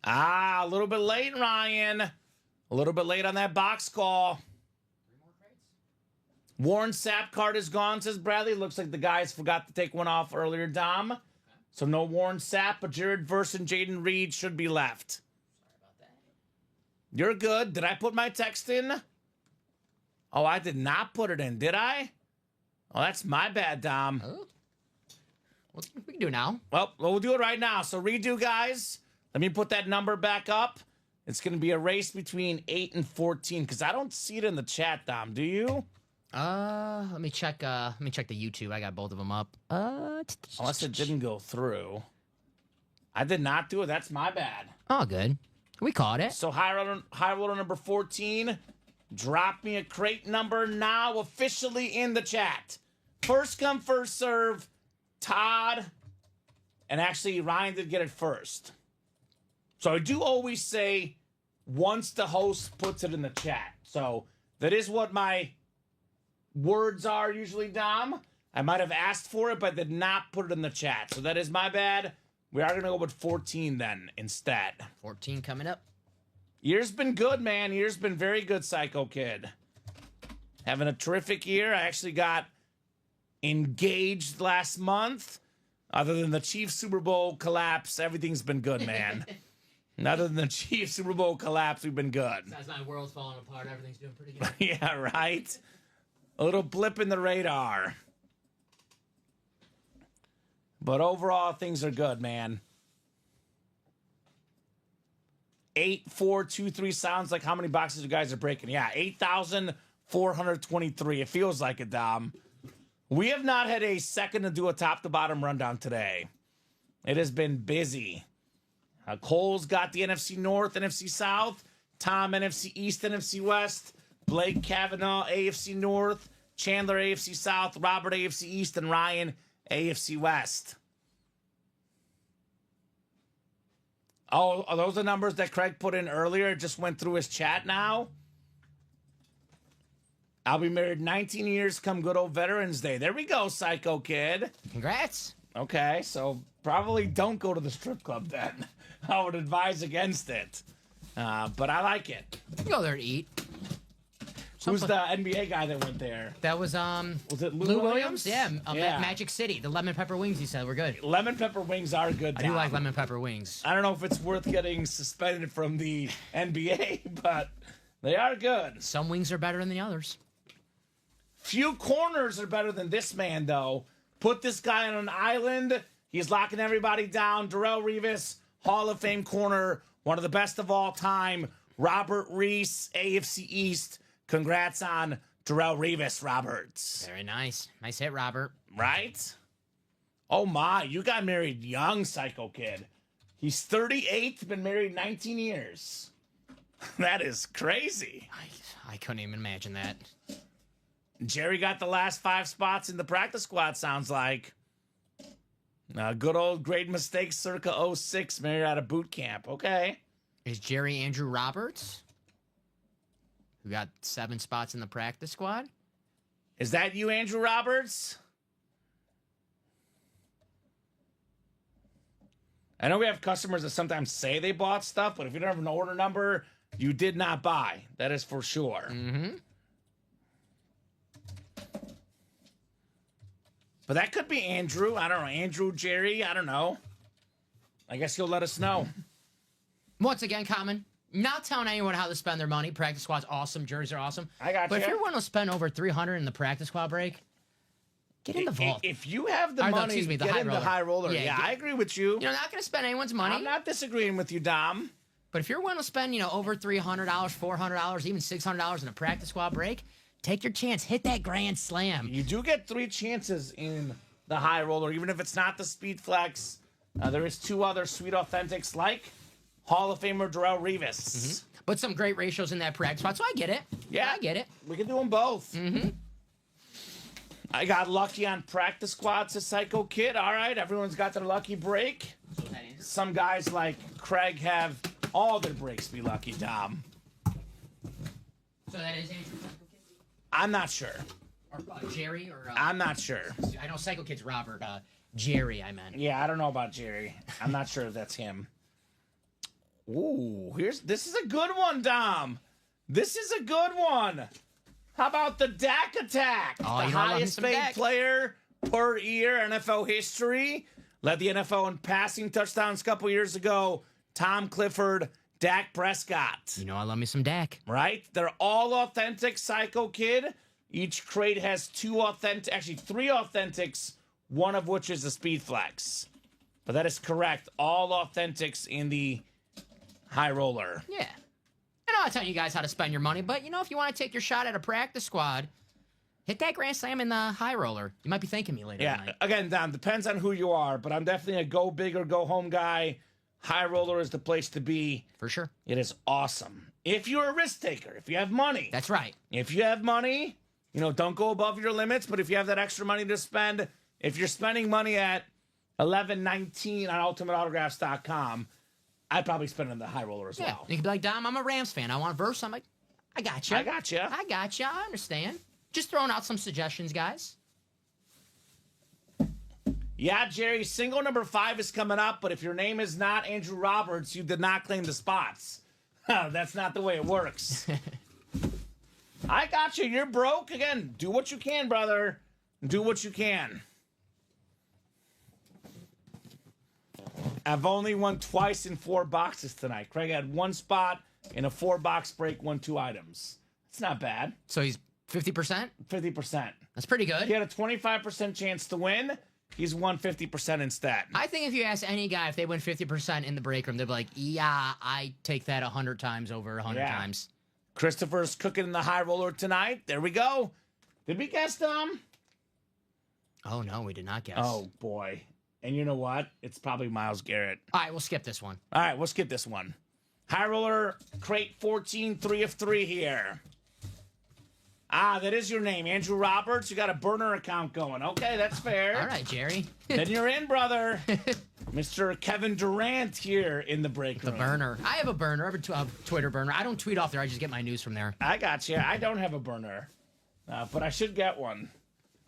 A little bit late, Ryan. A little bit late on that box call. 3 more crates. Warren Sapp card is gone, says Bradley. Looks like the guys forgot to take one off earlier, Dom. Okay. So no Warren Sapp, but Jared Verse and Jaden Reed should be left. Sorry about that. You're good. Did I put my text in? Oh, I did not put it in, did I? Oh, that's my bad, Dom. Oh. What we can do now? Well, we'll do it right now. So redo, guys. Let me put that number back up. It's going to be a race between 8 and 14 because I don't see it in the chat, Dom. Do you? Let me check. Let me check the YouTube. I got both of them up. Unless it didn't go through. I did not do it. That's my bad. Oh, good. We caught it. So high roller number 14. Drop me a crate number now officially in the chat. First come, first serve. Todd. And actually, Ryan did get it first. So I do always say once the host puts it in the chat. So that is what my words are usually, Dom. I might have asked for it, but did not put it in the chat. So that is my bad. We are going to go with 14 then instead. 14 coming up. Year's been good, man. Year's been very good, Psycho Kid. Having a terrific year. I actually got engaged last month. Other than the Chiefs Super Bowl collapse, everything's been good, man. Other than the Chiefs Super Bowl collapse, we've been good. Besides my world's falling apart, everything's doing pretty good. Yeah, right? A little blip in the radar. But overall, things are good, man. 8,423 sounds like how many boxes you guys are breaking. Yeah, 8,423. It feels like it, Dom. We have not had a second to do a top-to-bottom rundown today. It has been busy. Cole's got the NFC North, NFC South. Tom, NFC East, NFC West. Blake Kavanaugh, AFC North. Chandler, AFC South. Robert, AFC East. And Ryan, AFC West. Oh, are those the numbers that Craig put in earlier? It just went through his chat now. I'll be married 19 years come good old Veterans Day. There we go, Psycho Kid. Congrats. Okay, so probably don't go to the strip club then. I would advise against it. But I like it. You can go there to eat. Who's the NBA guy that went there? That was it Lou Williams? Yeah, Yeah. Magic City. The lemon pepper wings, he said, were good. Lemon pepper wings are good. I do like lemon pepper wings. I don't know if it's worth getting suspended from the NBA, but they are good. Some wings are better than the others. Few corners are better than this man, though. Put this guy on an island. He's locking everybody down. Darrelle Revis, Hall of Fame corner, one of the best of all time. Robert Reese, AFC East. Congrats on Darrelle Revis, Roberts. Very nice. Nice hit, Robert. Right? Oh, my. You got married young, Psycho Kid. He's 38, been married 19 years. That is crazy. I couldn't even imagine that. Jerry got the last 5 spots in the practice squad, sounds like. Good old grade mistake circa 06, married out of boot camp. Okay. Is Jerry Andrew Roberts, who got 7 spots in the practice squad? Is that you, Andrew Roberts? I know we have customers that sometimes say they bought stuff, but if you don't have an order number, you did not buy. That is for sure. Mm-hmm. But that could be Andrew. I don't know. Andrew, Jerry, I don't know. I guess you'll let us know. Once again, Kamen, not telling anyone how to spend their money. Practice squad's awesome. Jerseys are awesome. I got But you. if you're willing to spend over $300 in the practice squad break, get in the vault. If you have the Or, no, money, excuse me, the get high in the roller. high roller. Yeah, Yeah, get- I agree with you. You're not going to spend anyone's money. I'm not disagreeing with you, Dom. But if you're willing to spend, over $300, $400, even $600 in a practice squad break, take your chance. Hit that grand slam. You do get 3 chances in the high roller, even if it's not the Speed Flex. There is 2 other sweet authentics like Hall of Famer Darrelle Revis. Mm-hmm. But some great ratios in that practice squad, so I get it. Yeah, I get it. We can do them both. Mm-hmm. I got lucky on practice squad to Psycho Kid. All right, everyone's got their lucky break. Some guys like Craig have all their breaks be lucky, Dom. So that is Andrew. I'm not sure. Or Jerry, or... I'm not sure. I know Psycho Kid's Robert. Jerry, I meant. Yeah, I don't know about Jerry. I'm not sure if that's him. Ooh, this is a good one, Dom. This is a good one. How about the Dak attack? Oh, the you know I love me highest some paid Dak. player per year NFL history. Led the NFL in passing touchdowns a couple years ago. Tom Clifford, Dak Prescott. You know I love me some Dak. Right? They're all authentic, Psycho Kid. Each crate has 3 authentics, one of which is a Speed Flex. But that is correct. All authentics in the high roller. Yeah. I know I tell you guys how to spend your money, but if you want to take your shot at a practice squad, hit that grand slam in the high roller. You might be thanking me later Yeah, tonight. again, Dom, depends on who you are, but I'm definitely a go big or go home guy. High roller is the place to be. For sure. It is awesome. If you're a risk taker, if you have money. That's right. If you have money, don't go above your limits, but if you have that extra money to spend, if you're spending money at $11.19 on ultimateautographs.com, I'd probably spend it on the high roller as well. You could be like, Dom, I'm a Rams fan. I want a verse. I'm like, I got you. I got you. I got you. I understand. Just throwing out some suggestions, guys. Yeah, Jerry, single number 5 is coming up, but if your name is not Andrew Roberts, you did not claim the spots. That's not the way it works. I got you. You're broke. Again, do what you can, brother. Do what you can. I've only won twice in 4 boxes tonight. Craig had 1 spot in a 4-box break, won 2 items. It's not bad. So he's 50%? 50%. That's pretty good. He had a 25% chance to win. He's won 50% instead. I think if you ask any guy if they win 50% in the break room, they'd be like, yeah, I take that 100 times over 100 times. Christopher's cooking in the high roller tonight. There we go. Did we guess, Dom? Oh, no, we did not guess. Oh, boy. And you know what? It's probably Myles Garrett. All right, we'll skip this one. All right, we'll skip this one. High roller, crate 14, 3 of 3 here. Ah, that is your name, Andrew Roberts. You got a burner account going. Okay, that's fair. All right, Jerry. Then you're in, brother. Mr. Kevin Durant here in the break room. The burner. I have a burner. I have a Twitter burner. I don't tweet off there. I just get my news from there. I got you. I don't have a burner, but I should get one.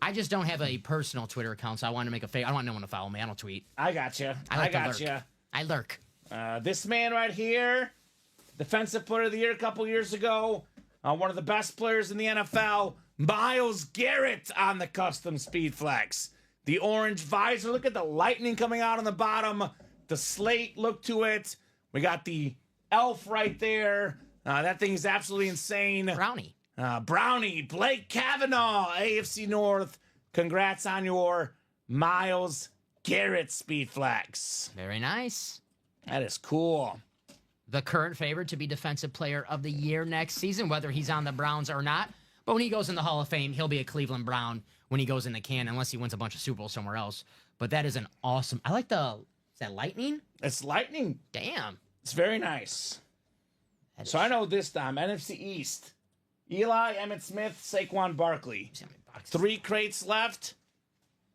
I just don't have a personal Twitter account, so I want to make a fake. I don't want no one to follow me. I don't tweet. I got you. I like to got lurk. you. I lurk. This man right here, Defensive Player of the Year a couple years ago, one of the best players in the NFL, Myles Garrett on the custom Speed Flex. The orange visor, look at the lightning coming out on the bottom. The slate, look to it. We got the elf right there. That thing is absolutely insane. Brownie. Brownie, Blake Kavanaugh, AFC North. Congrats on your Myles Garrett Speed Flex. Very nice. That is cool. The current favorite to be Defensive Player of the Year next season, whether he's on the Browns or not. But when he goes in the Hall of Fame, he'll be a Cleveland Brown when he goes in the can, unless he wins a bunch of Super Bowls somewhere else. But that is an awesome... I like the... Is that lightning? It's lightning. Damn. It's very nice. So I know this time. NFC East. Eli, Emmitt Smith, Saquon Barkley. 3 crates left.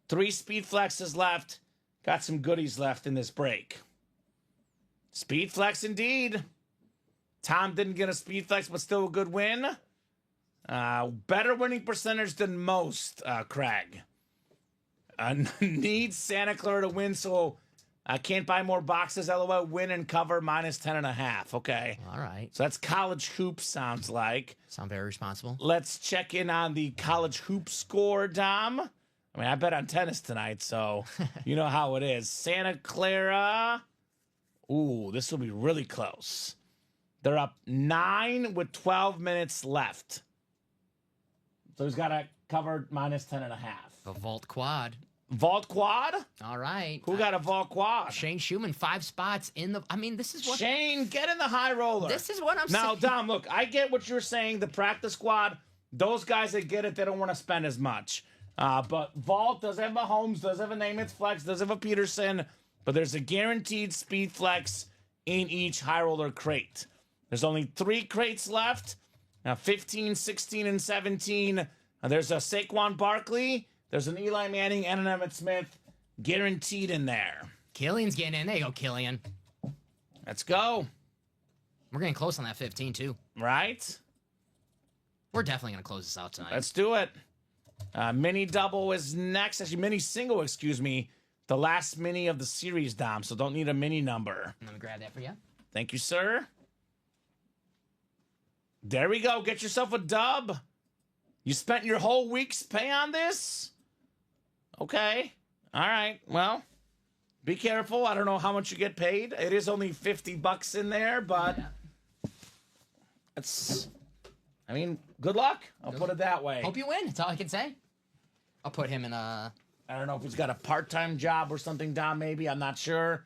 3 Speed Flexes left. Got some goodies left in this break. Speed Flex indeed. Tom didn't get a Speed Flex, but still a good win. Better winning percentage than most, Craig. Needs Santa Clara to win, so I can't buy more boxes. LOL, win and cover minus 10.5. Okay. All right. So that's college hoops, sounds like. Sound very responsible. Let's check in on the college hoop score, Dom. I mean, I bet on tennis tonight, so you know how it is. Santa Clara. Ooh, this will be really close. They're up 9 with 12 minutes left. So he's got to cover minus 10.5. A vault quad. Vault quad? All right. Who got a vault quad? Shane Schumann, 5 spots in the... I mean, this is what... Shane, get in the high roller. This is what I'm now, saying. Dom, look, I get what you're saying. The practice squad, those guys that get it, they don't want to spend as much. But Vault does have Mahomes, does have a Namath Flex, does have a Peterson, but there's a guaranteed Speed Flex in each high roller crate. There's only 3 crates left. Now 15, 16, and 17. There's a Saquon Barkley. There's an Eli Manning and an Emmitt Smith guaranteed in there. Killian's getting in. There you go, Killian. Let's go. We're getting close on that 15, too. Right? We're definitely going to close this out tonight. Let's do it. Mini double is next. Actually, mini single, excuse me. The last mini of the series, Dom, so don't need a mini number. Let me grab that for you. Thank you, sir. There we go. Get yourself a dub. You spent your whole week's pay on this? Okay. All right. Well, be careful. I don't know how much you get paid. It is only $50 in there, but it's... I mean, good luck. I'll put it that way. Hope you win. That's all I can say. I'll put him in a... I don't know if he's got a part-time job or something, Dom, maybe. I'm not sure.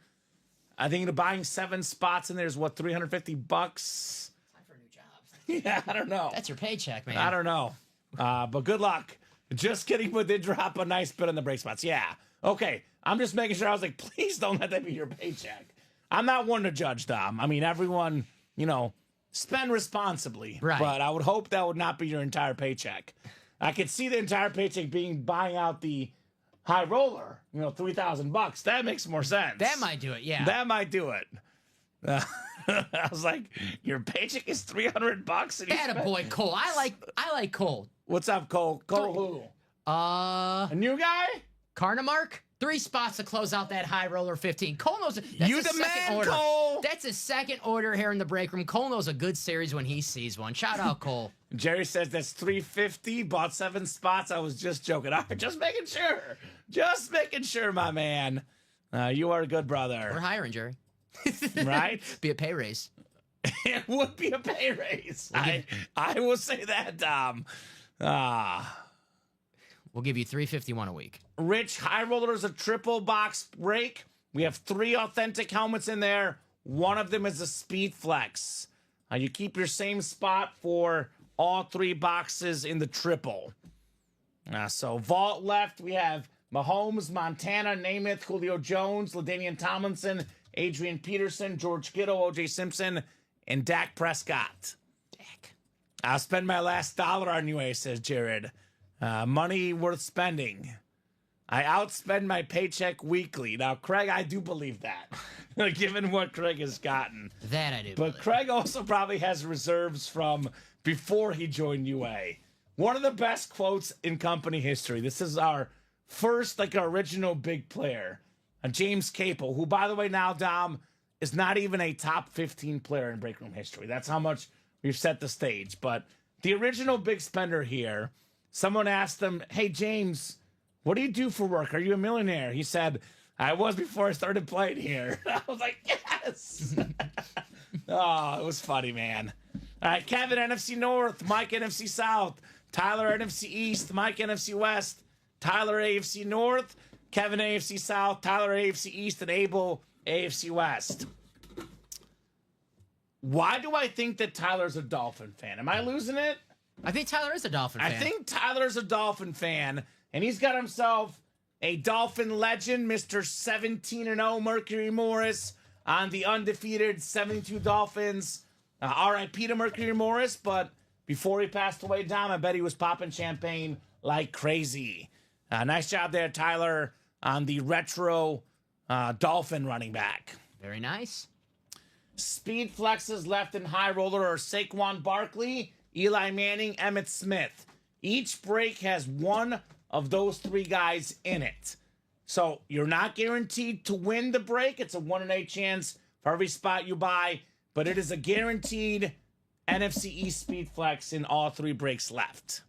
I think buying 7 spots in there is, what, $350? Time for a new job. Yeah, I don't know. That's your paycheck, man. I don't know. But good luck. Just kidding, but did drop a nice bit on the break spots. Yeah. Okay. I'm just making sure. I was like, please don't let that be your paycheck. I'm not one to judge, Dom. I mean, everyone, spend responsibly. Right. But I would hope that would not be your entire paycheck. I could see the entire paycheck being buying out the high roller, $3,000. That makes more sense. That might do it, yeah. That might do it. I was like, your paycheck is $300. Attaboy, Cole. I like Cole. What's up, Cole? Cole who? A new guy? Carnamark? 3 spots to close out that high roller 15. Cole knows that's You a the second man, order. Cole. That's a second order here in the break room. Cole knows a good series when he sees one. Shout out, Cole. Jerry says that's $350. Bought 7 spots. I was just joking. All right, just making sure. Just making sure, my man. You are a good brother. We're hiring, Jerry. Right? Be a pay raise. It would be a pay raise. I will say that, Dom. We'll give you $351 a week. Rich, high roller is a triple box break. We have 3 authentic helmets in there. One of them is a speed flex. You keep your same spot for all 3 boxes in the triple. So vault left, we have Mahomes, Montana, Namath, Julio Jones, LaDainian Tomlinson, Adrian Peterson, George Kittle, O.J. Simpson, and Dak Prescott. Dak. I'll spend my last dollar on you, says Jared. Money worth spending. I outspend my paycheck weekly. Now, Craig, I do believe that, given what Craig has gotten. That I do. But Craig also probably has reserves from before he joined UA. One of the best quotes in company history. This is our first, original big player. James Capel, who, by the way, now, Dom, is not even a top 15 player in break room history. That's how much we've set the stage. But the original big spender here, someone asked him, hey, James, what do you do for work? Are you a millionaire? He said, I was before I started playing here. I was like, yes. Oh, it was funny, man. All right, Kevin, NFC North, Mike, NFC South, Tyler, NFC East, Mike, NFC West, Tyler, AFC North, Kevin, AFC South, Tyler, AFC East, and Abel, AFC West. Why do I think that Tyler's a Dolphin fan? Am I losing it? I think Tyler is a Dolphin fan. I think Tyler's a Dolphin fan, and he's got himself a Dolphin legend, Mr. 17-0 Mercury Morris on the undefeated 72 Dolphins. R.I.P. to Mercury Morris, but before he passed away, Dom, I bet he was popping champagne like crazy. Nice job there, Tyler, on the retro Dolphin running back. Very nice. Speed flexes left and high roller are Saquon Barkley, Eli Manning, Emmitt Smith. Each break has one of those 3 guys in it. So you're not guaranteed to win the break. It's a 1 in 8 chance for every spot you buy, but it is a guaranteed NFC East speed flex in all 3 breaks left.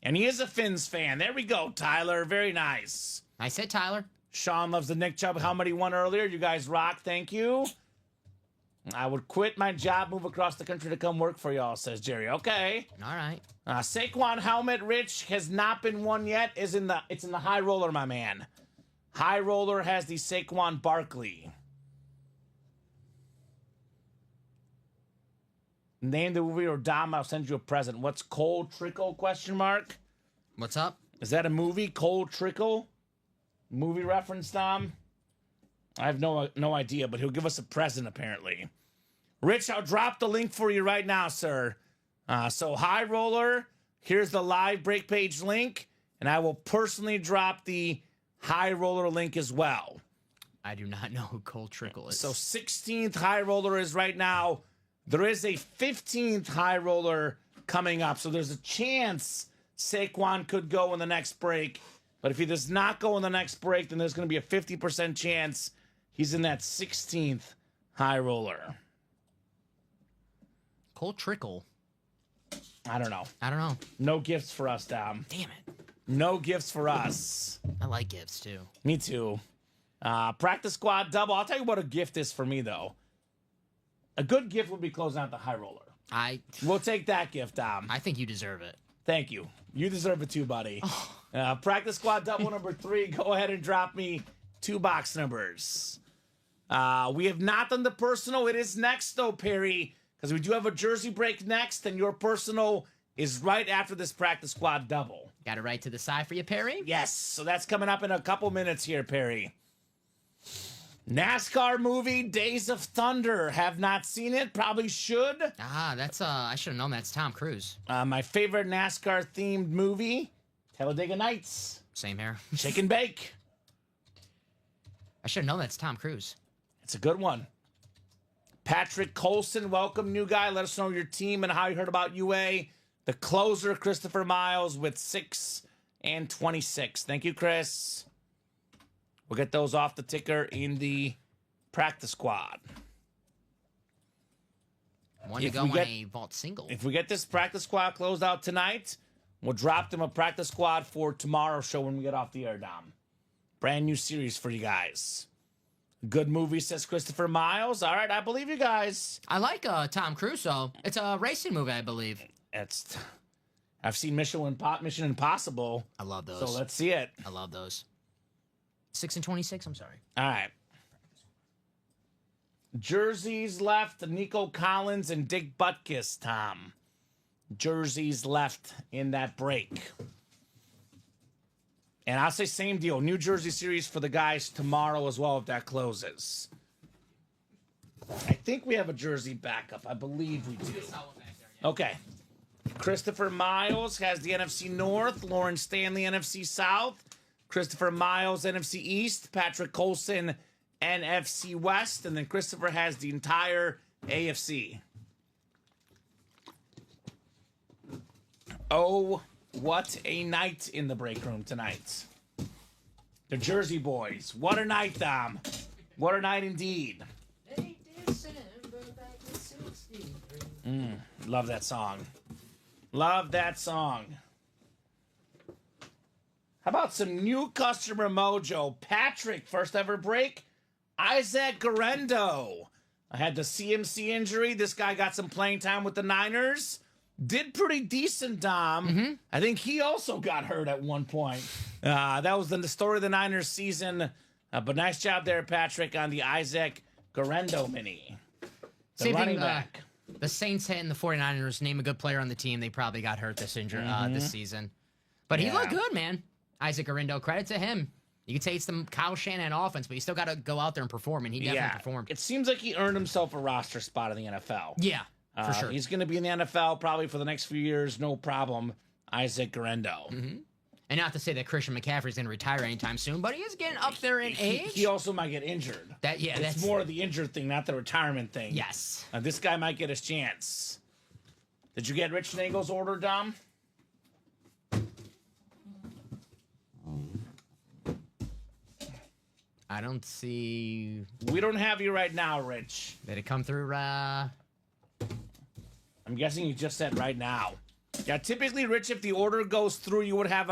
And he is a Finns fan. There we go, Tyler. Very nice. I said Tyler. Sean loves the Nick Chubb helmet he won earlier. You guys rock. Thank you. I would quit my job, move across the country to come work for y'all, says Jerry. Okay. All right. Saquon helmet, Rich, has not been won yet. It's in the high roller, my man. High roller has the Saquon Barkley. Name the movie or Dom, I'll send you a present. What's Cold Trickle, question mark? What's up? Is that a movie, Cold Trickle? Movie reference, Dom? I have no idea, but he'll give us a present, apparently. Rich, I'll drop the link for you right now, sir. So high roller, here's the live break page link, and I will personally drop the high roller link as well. I do not know who Cole Trickle is. So 16th high roller is right now. There is a 15th high roller coming up, so there's a chance Saquon could go in the next break. But if he does not go in the next break, then there's going to be a 50% chance he's in that 16th high roller. Cole Trickle. I don't know. I don't know. No gifts for us, Dom. Damn it. No gifts for us. I like gifts, too. Me too. Practice squad double. I'll tell you what a gift is for me, though. A good gift would be closing out the high roller. We'll take that gift, Dom. I think you deserve it. Thank you. You deserve it too, buddy. Practice squad double number 3. Go ahead and drop me 2 box numbers. We have not done the personal. It is next, though, Perry, because we do have a jersey break next, and your personal is right after this practice squad double. Got it right to the side for you, Perry? Yes, so that's coming up in a couple minutes here, Perry. NASCAR movie Days of Thunder. Have not seen it. Probably should. That's I should have known that's Tom Cruise. My favorite NASCAR themed movie, Talladega Nights. Same here. Shake and Bake. I should have known that's Tom Cruise. It's a good one. Patrick Colson, welcome, new guy. Let us know your team and how you heard about UA. The closer, Christopher Miles, with 6 and 26. Thank you, Chris. We'll get those off the ticker in the practice squad. One to go on a vault single. If we get this practice squad closed out tonight, we'll drop them a practice squad for tomorrow's show when we get off the air, Dom. Brand new series for you guys. Good movie, says Christopher Miles. All right, I believe you guys. I like Tom Cruise, so it's a racing movie, I believe. I've seen Mission Impossible. I love those. So let's see it. I love those. 6 and 26, I'm sorry. All right. Jerseys left, Nico Collins and Dick Butkus, Tom. Jerseys left in that break. And I'll say same deal. New Jersey series for the guys tomorrow as well if that closes. I think we have a jersey backup. I believe we do. Okay. Christopher Miles has the NFC North. Lauren Stanley, NFC South. Christopher Miles, NFC East. Patrick Colson, NFC West. And then Christopher has the entire AFC. Oh, what a night in the break room tonight. The Jersey boys. What a night, Dom. What a night indeed. Love that song. Love that song. How about some new customer mojo? Patrick, first ever break. Isaac Garendo. I had the CMC injury. This guy got some playing time with the Niners. Did pretty decent, Dom. Mm-hmm. I think he also got hurt at one point. That was the story of the Niners season. But nice job there, Patrick, on the Isaac Garendo mini. The Same running thing, back. The Saints and the 49ers name a good player on the team. They probably got hurt this season. But he looked good, man. Isaac Garendo, credit to him. You could say it's the Kyle Shanahan offense, but you still got to go out there and perform, and he definitely performed. It seems like he earned himself a roster spot in the NFL. Yeah, for sure. He's going to be in the NFL probably for the next few years, no problem. Isaac Garendo. Mm-hmm. And not to say that Christian McCaffrey's going to retire anytime soon, but he is getting up there in age. He also might get injured. That's more the injured thing, not the retirement thing. Yes. This guy might get his chance. Did you get Rich Nagel's order, Dom? I don't see. We don't have you right now, Rich. Did it come through? I'm guessing you just said right now. Yeah, typically, Rich, if the order goes through, you would have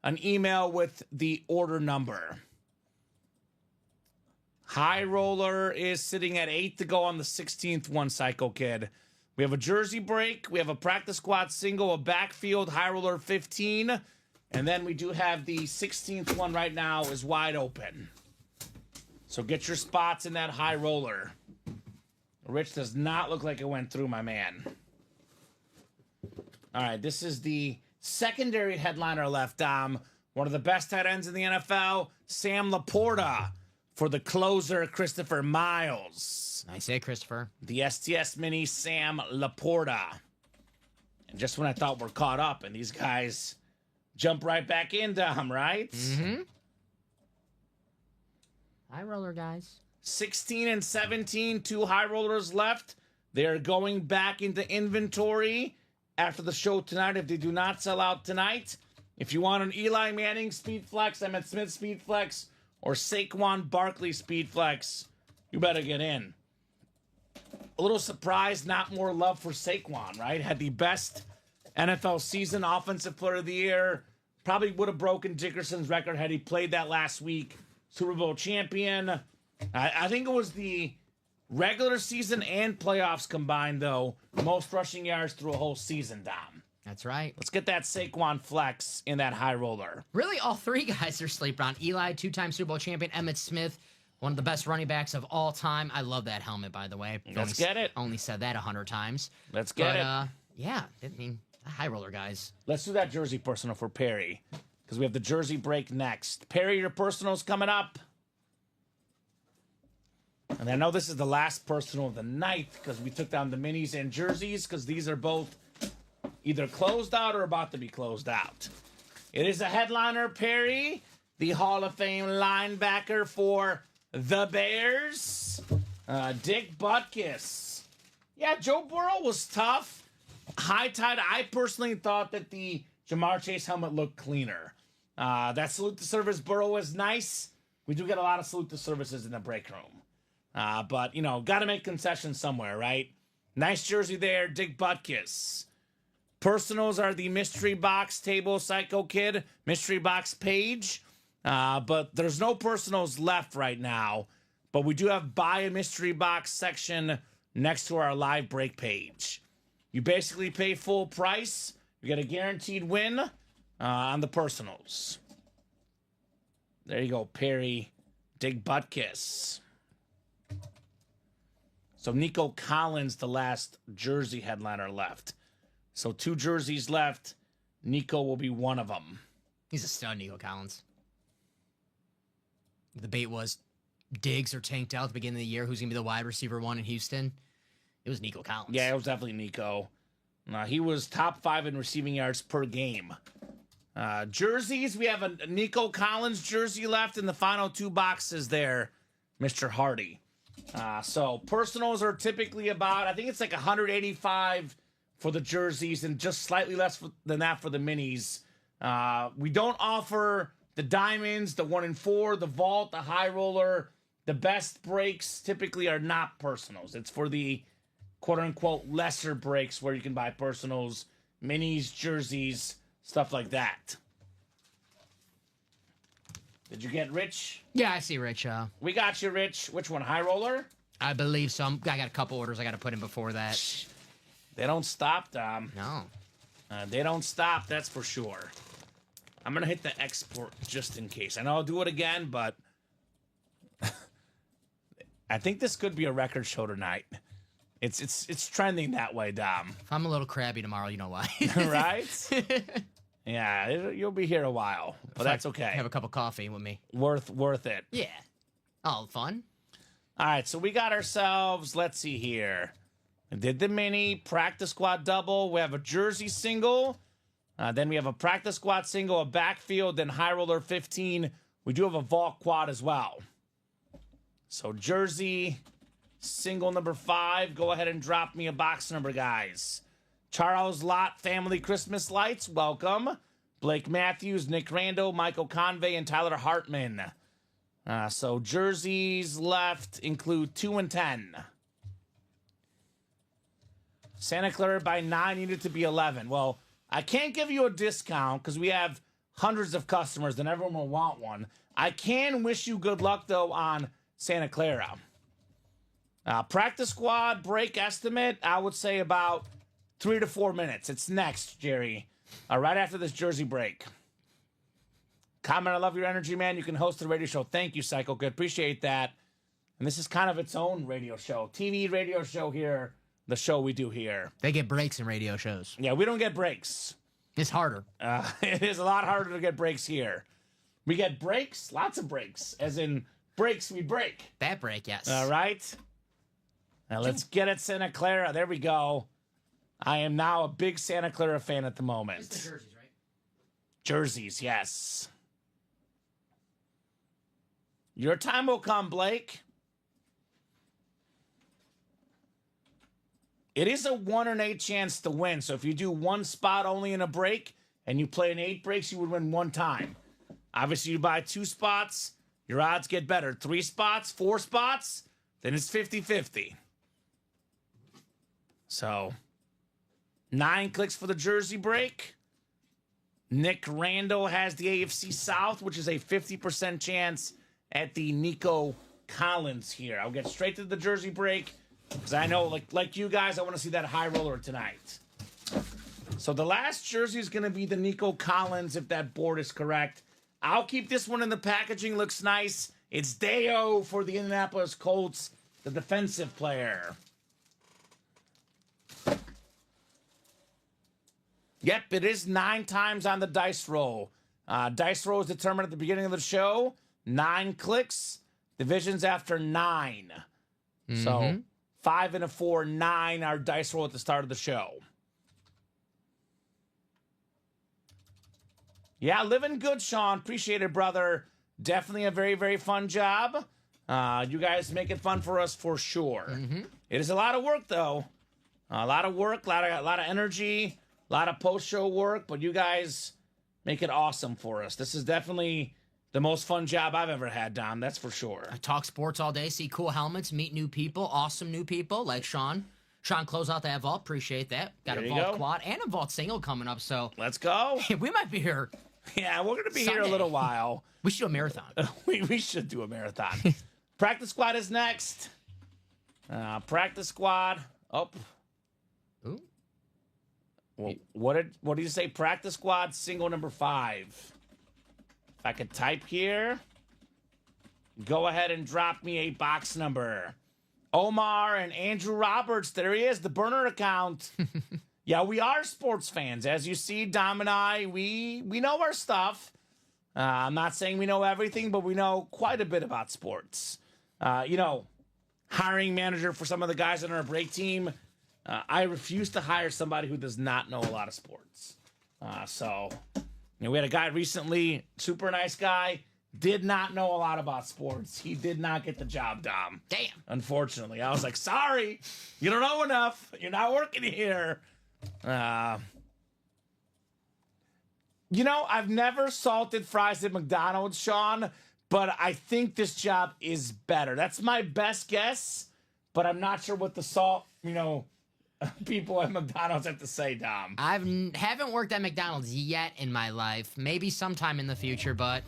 an email with the order number. High Roller is sitting at 8 to go on the 16th one, Psycho Kid. We have a jersey break. We have a practice squad single, a backfield, High Roller 15. And then we do have the 16th one right now is wide open. So get your spots in that High Roller. Rich does not look like it went through, my man. All right, this is the secondary headliner left, Dom. One of the best tight ends in the NFL, Sam Laporta, for the closer, Christopher Miles. Nice hit, Christopher. The STS mini, Sam Laporta. And just when I thought we're caught up, and these guys jump right back in, Dom, right? Mm-hmm. High roller, guys. 16 and 17, 2 high rollers left. They're going back into inventory after the show tonight if they do not sell out tonight. If you want an Eli Manning Speed Flex, Emmitt Smith Speed Flex, or Saquon Barkley Speed Flex, you better get in. A little surprised, not more love for Saquon, right? Had the best NFL season, Offensive Player of the Year. Probably would have broken Dickerson's record had he played that last week. Super Bowl champion. I think it was the regular season and playoffs combined, though. Most rushing yards through a whole season, Dom. That's right. Let's get that Saquon flex in that high roller. Really, all three guys are sleeping on. Eli, 2-time Super Bowl champion. Emmitt Smith, one of the best running backs of all time. I love that helmet, by the way. Let's get it. Only said that 100 times. Let's get it. Yeah, I mean, High roller guys. Let's do that jersey personal for Perry, because we have the jersey break next. Perry, your personal's coming up. And I know this is the last personal of the night because we took down the minis and jerseys because these are both either closed out or about to be closed out. It is a headliner, Perry, the Hall of Fame linebacker for the Bears, Dick Butkus. Yeah, Joe Burrow was tough. High tide. I personally thought that the Jamar Chase helmet looked cleaner. That salute to service Burrow is nice. We do get a lot of salute to services in the break room. But, you know, got to make concessions somewhere, right? Nice jersey there, Dick Butkus. Personals are the mystery box table Psycho Kid mystery box page. But there's no personals left right now. But we do have buy a mystery box section next to our live break page. You basically pay full price. You get a guaranteed win on the personals. There you go, Perry, Dick Butkus. So Nico Collins, the last jersey headliner left. So 2 jerseys left. Nico will be one of them. He's a stud, Nico Collins. The debate was Diggs or Tank Dell at the beginning of the year. Who's going to be the wide receiver 1 in Houston? It was Nico Collins. Yeah, it was definitely Nico. He was top 5 in receiving yards per game. Jerseys, we have a Nico Collins jersey left in the final 2 boxes there, Mr. Hardy. So personals are typically about, I think it's like 185 for the jerseys and just slightly less than that for the minis. We don't offer the diamonds, the 1 in 4, the vault, the high roller. The best breaks typically are not personals. It's for the quote-unquote lesser breaks where you can buy personals, minis, jerseys, stuff like that. Did you get Rich? Yeah, I see Rich. We got you, Rich. Which one, high roller? I believe so. I got a couple orders I got to put in before that. They don't stop, Dom. No. They don't stop, that's for sure. I'm going to hit the export just in case. I know I'll do it again, but I think this could be a record show tonight. It's trending that way, Dom. If I'm a little crabby tomorrow, you know why. Right? Yeah, you'll be here a while, but that's okay. Have a cup of coffee with me. Worth it. Yeah. All fun. All right, so we got ourselves, let's see here. We did the mini, practice squad double. We have a jersey single. Then we have a practice squad single, a backfield, then high roller 15. We do have a vault quad as well. So jersey single number 5. Go ahead and drop me a box number, guys. Charles Lott Family Christmas Lights, welcome. Blake Matthews, Nick Randall, Michael Convey, and Tyler Hartman. So jerseys left include 2 and 10. Santa Clara by 9 needed to be 11. Well, I can't give you a discount because we have hundreds of customers and everyone will want one. I can wish you good luck, though, on Santa Clara. Practice squad break estimate, I would say about 3 to 4 minutes. It's next, Jerry. Right after this jersey break. Comment, I love your energy, man. You can host the radio show. Thank you, Psycho Good. Appreciate that. And this is kind of its own radio show. TV radio show here. The show we do here. They get breaks in radio shows. Yeah, we don't get breaks. It's harder. It is a lot harder to get breaks here. We get breaks, lots of breaks. As in breaks we break. That break, yes. All right. Now let's get at Santa Clara. There we go. I am now a big Santa Clara fan at the moment. It's the jerseys, right? Jerseys, yes. Your time will come, Blake. It is a 1 in 8 chance to win. So if you do 1 spot only in a break and you play in 8 breaks, you would win 1 time. Obviously, you buy 2 spots, your odds get better. 3 spots, 4 spots, then it's 50-50. So 9 clicks for the jersey break. Nick Randall has the AFC South, which is a 50% chance at the Nico Collins here. I'll get straight to the jersey break because I know, like you guys, I want to see that high roller tonight. So the last jersey is going to be the Nico Collins, if that board is correct. I'll keep this one in the packaging. Looks nice. It's Deo for the Indianapolis Colts, the defensive player. Yep, it is 9 times on the dice roll. Dice roll is determined at the beginning of the show. 9 clicks. Divisions after 9. So 5 and a 4, 9 are dice roll at the start of the show. Yeah, living good, Sean. Appreciate it, brother. Definitely a very, very fun job. You guys make it fun for us for sure. It is a lot of work, though. A lot of work, a lot of energy, a lot of post-show work, but you guys make it awesome for us. This is definitely the most fun job I've ever had, Dom. That's for sure. I talk sports all day, see cool helmets, meet new people, awesome new people like Sean. Sean, close out that vault. Appreciate that. Got There a you vault go. quad and a vault single coming up, so Let's go. we might be here. Yeah, we're going to be here a Sunday. little while. We should do a marathon. We should do a marathon. Practice squad is next. Practice squad. Oh. Ooh. Well, what did you say? Practice squad single number 5. If I could type here, go ahead and drop me a box number. Omar and Andrew Roberts. There he is, the burner account. Yeah, we are sports fans. As you see, Dom and I, we know our stuff. I'm not saying we know everything, but we know quite a bit about sports. Hiring manager for some of the guys on our break team, I refuse to hire somebody who does not know a lot of sports. We had a guy recently, super nice guy, did not know a lot about sports. He did not get the job, Dom. Damn. Unfortunately. I was like, sorry, you don't know enough. You're not working here. I've never salted fries at McDonald's, Sean, but I think this job is better. That's my best guess, but I'm not sure what the salt, people at McDonald's have to say, Dom. Haven't worked at McDonald's yet in my life. Maybe sometime in the future, but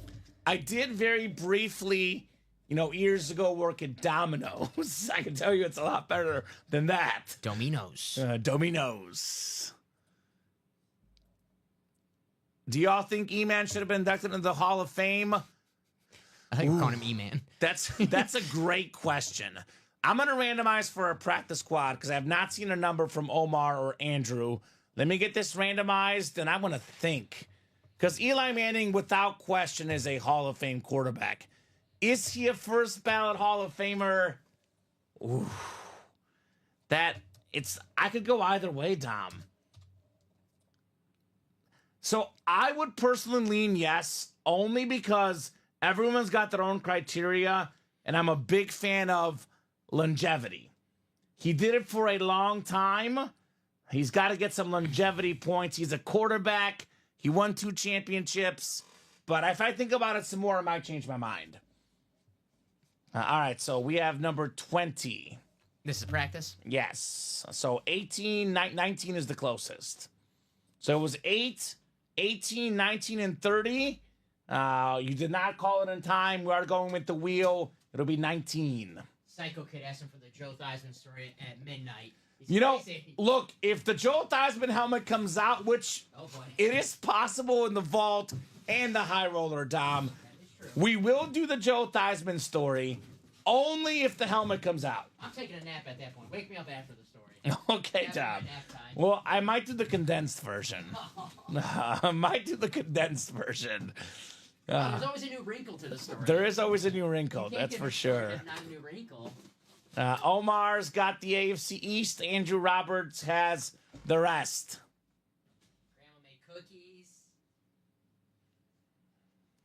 I did very briefly, years ago work at Domino's. I can tell you it's a lot better than that. Domino's. Domino's. Do y'all think E-Man should have been inducted into the Hall of Fame? I think we're calling him E-Man. That's a great question. I'm going to randomize for a practice squad because I have not seen a number from Omar or Andrew. Let me get this randomized, and I want to think. Because Eli Manning, without question, is a Hall of Fame quarterback. Is he a first ballot Hall of Famer? Ooh. I could go either way, Dom. So I would personally lean yes, only because everyone's got their own criteria, and I'm a big fan of longevity. He did it for a long time. He's got to get some longevity points. He's a quarterback. He won 2 championships. But if I think about it some more, I might change my mind. All right, so we have number 20. This is practice? Yes. So 18, 19 is the closest. So it was 8, 18, 19, and 30. You did not call it in time. We are going with the wheel. It'll be 19. Psycho Kid asking for the Joe Theismann story at midnight. Look, if the Joel Theismann helmet comes out, which it is possible in the vault and the high roller, Dom, we will do the Joel Theismann story only if the helmet comes out. I'm taking a nap at that point. Wake me up after the story. Okay, Dom. Well, I might do the condensed version. I might do the condensed version. There's always a new wrinkle to the story. There is always a new wrinkle, that's for sure. Not a new wrinkle. Omar's got the AFC East. Andrew Roberts has the rest. Grandma made cookies.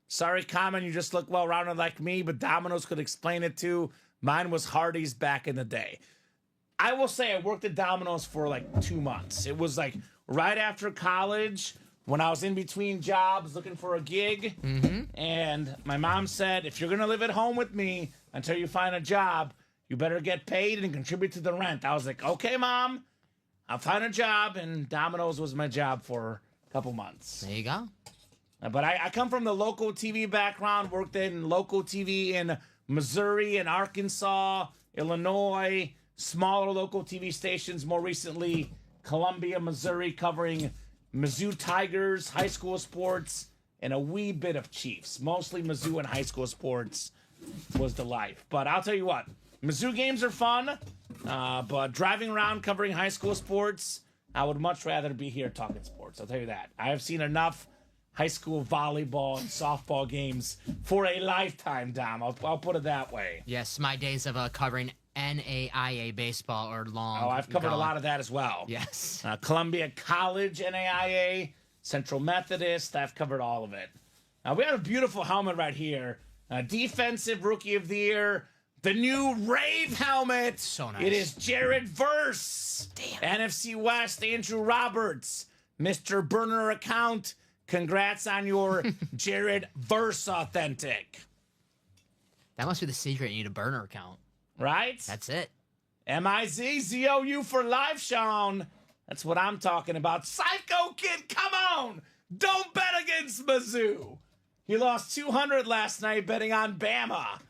Sorry, Kamen, you just look well-rounded like me, but Domino's could explain it too. Mine was Hardee's back in the day. I will say I worked at Domino's for like 2 months. It was like right after college when I was in between jobs looking for a gig. And my mom said, if you're going to live at home with me until you find a job, you better get paid and contribute to the rent. I was like, okay, Mom, I'll find a job. And Domino's was my job for a couple months. There you go. But I come from the local TV background, worked in local TV in Missouri and Arkansas, Illinois, smaller local TV stations, more recently Columbia, Missouri, covering Mizzou Tigers, high school sports, and a wee bit of Chiefs. Mostly Mizzou and high school sports was the life. But I'll tell you what, Mizzou games are fun, but driving around covering high school sports, I would much rather be here talking sports. I'll tell you that. I have seen enough high school volleyball and softball games for a lifetime, Dom. I'll put it that way. Yes, my days of covering NAIA baseball are long. Oh, I've covered gone. a lot of that as well. Yes. Columbia College NAIA, Central Methodist. I've covered all of it. We have a beautiful helmet right here. Defensive Rookie of the Year. The new Rave helmet. So nice. It is Jared Verse. Damn. NFC West, Andrew Roberts. Mr. Burner account. Congrats on your Jared Verse authentic. That must be the secret. You need a burner account. Right? That's it. MIZZOU for life, Sean. That's what I'm talking about. Psycho Kid, come on. Don't bet against Mizzou. He lost 200 last night betting on Bama.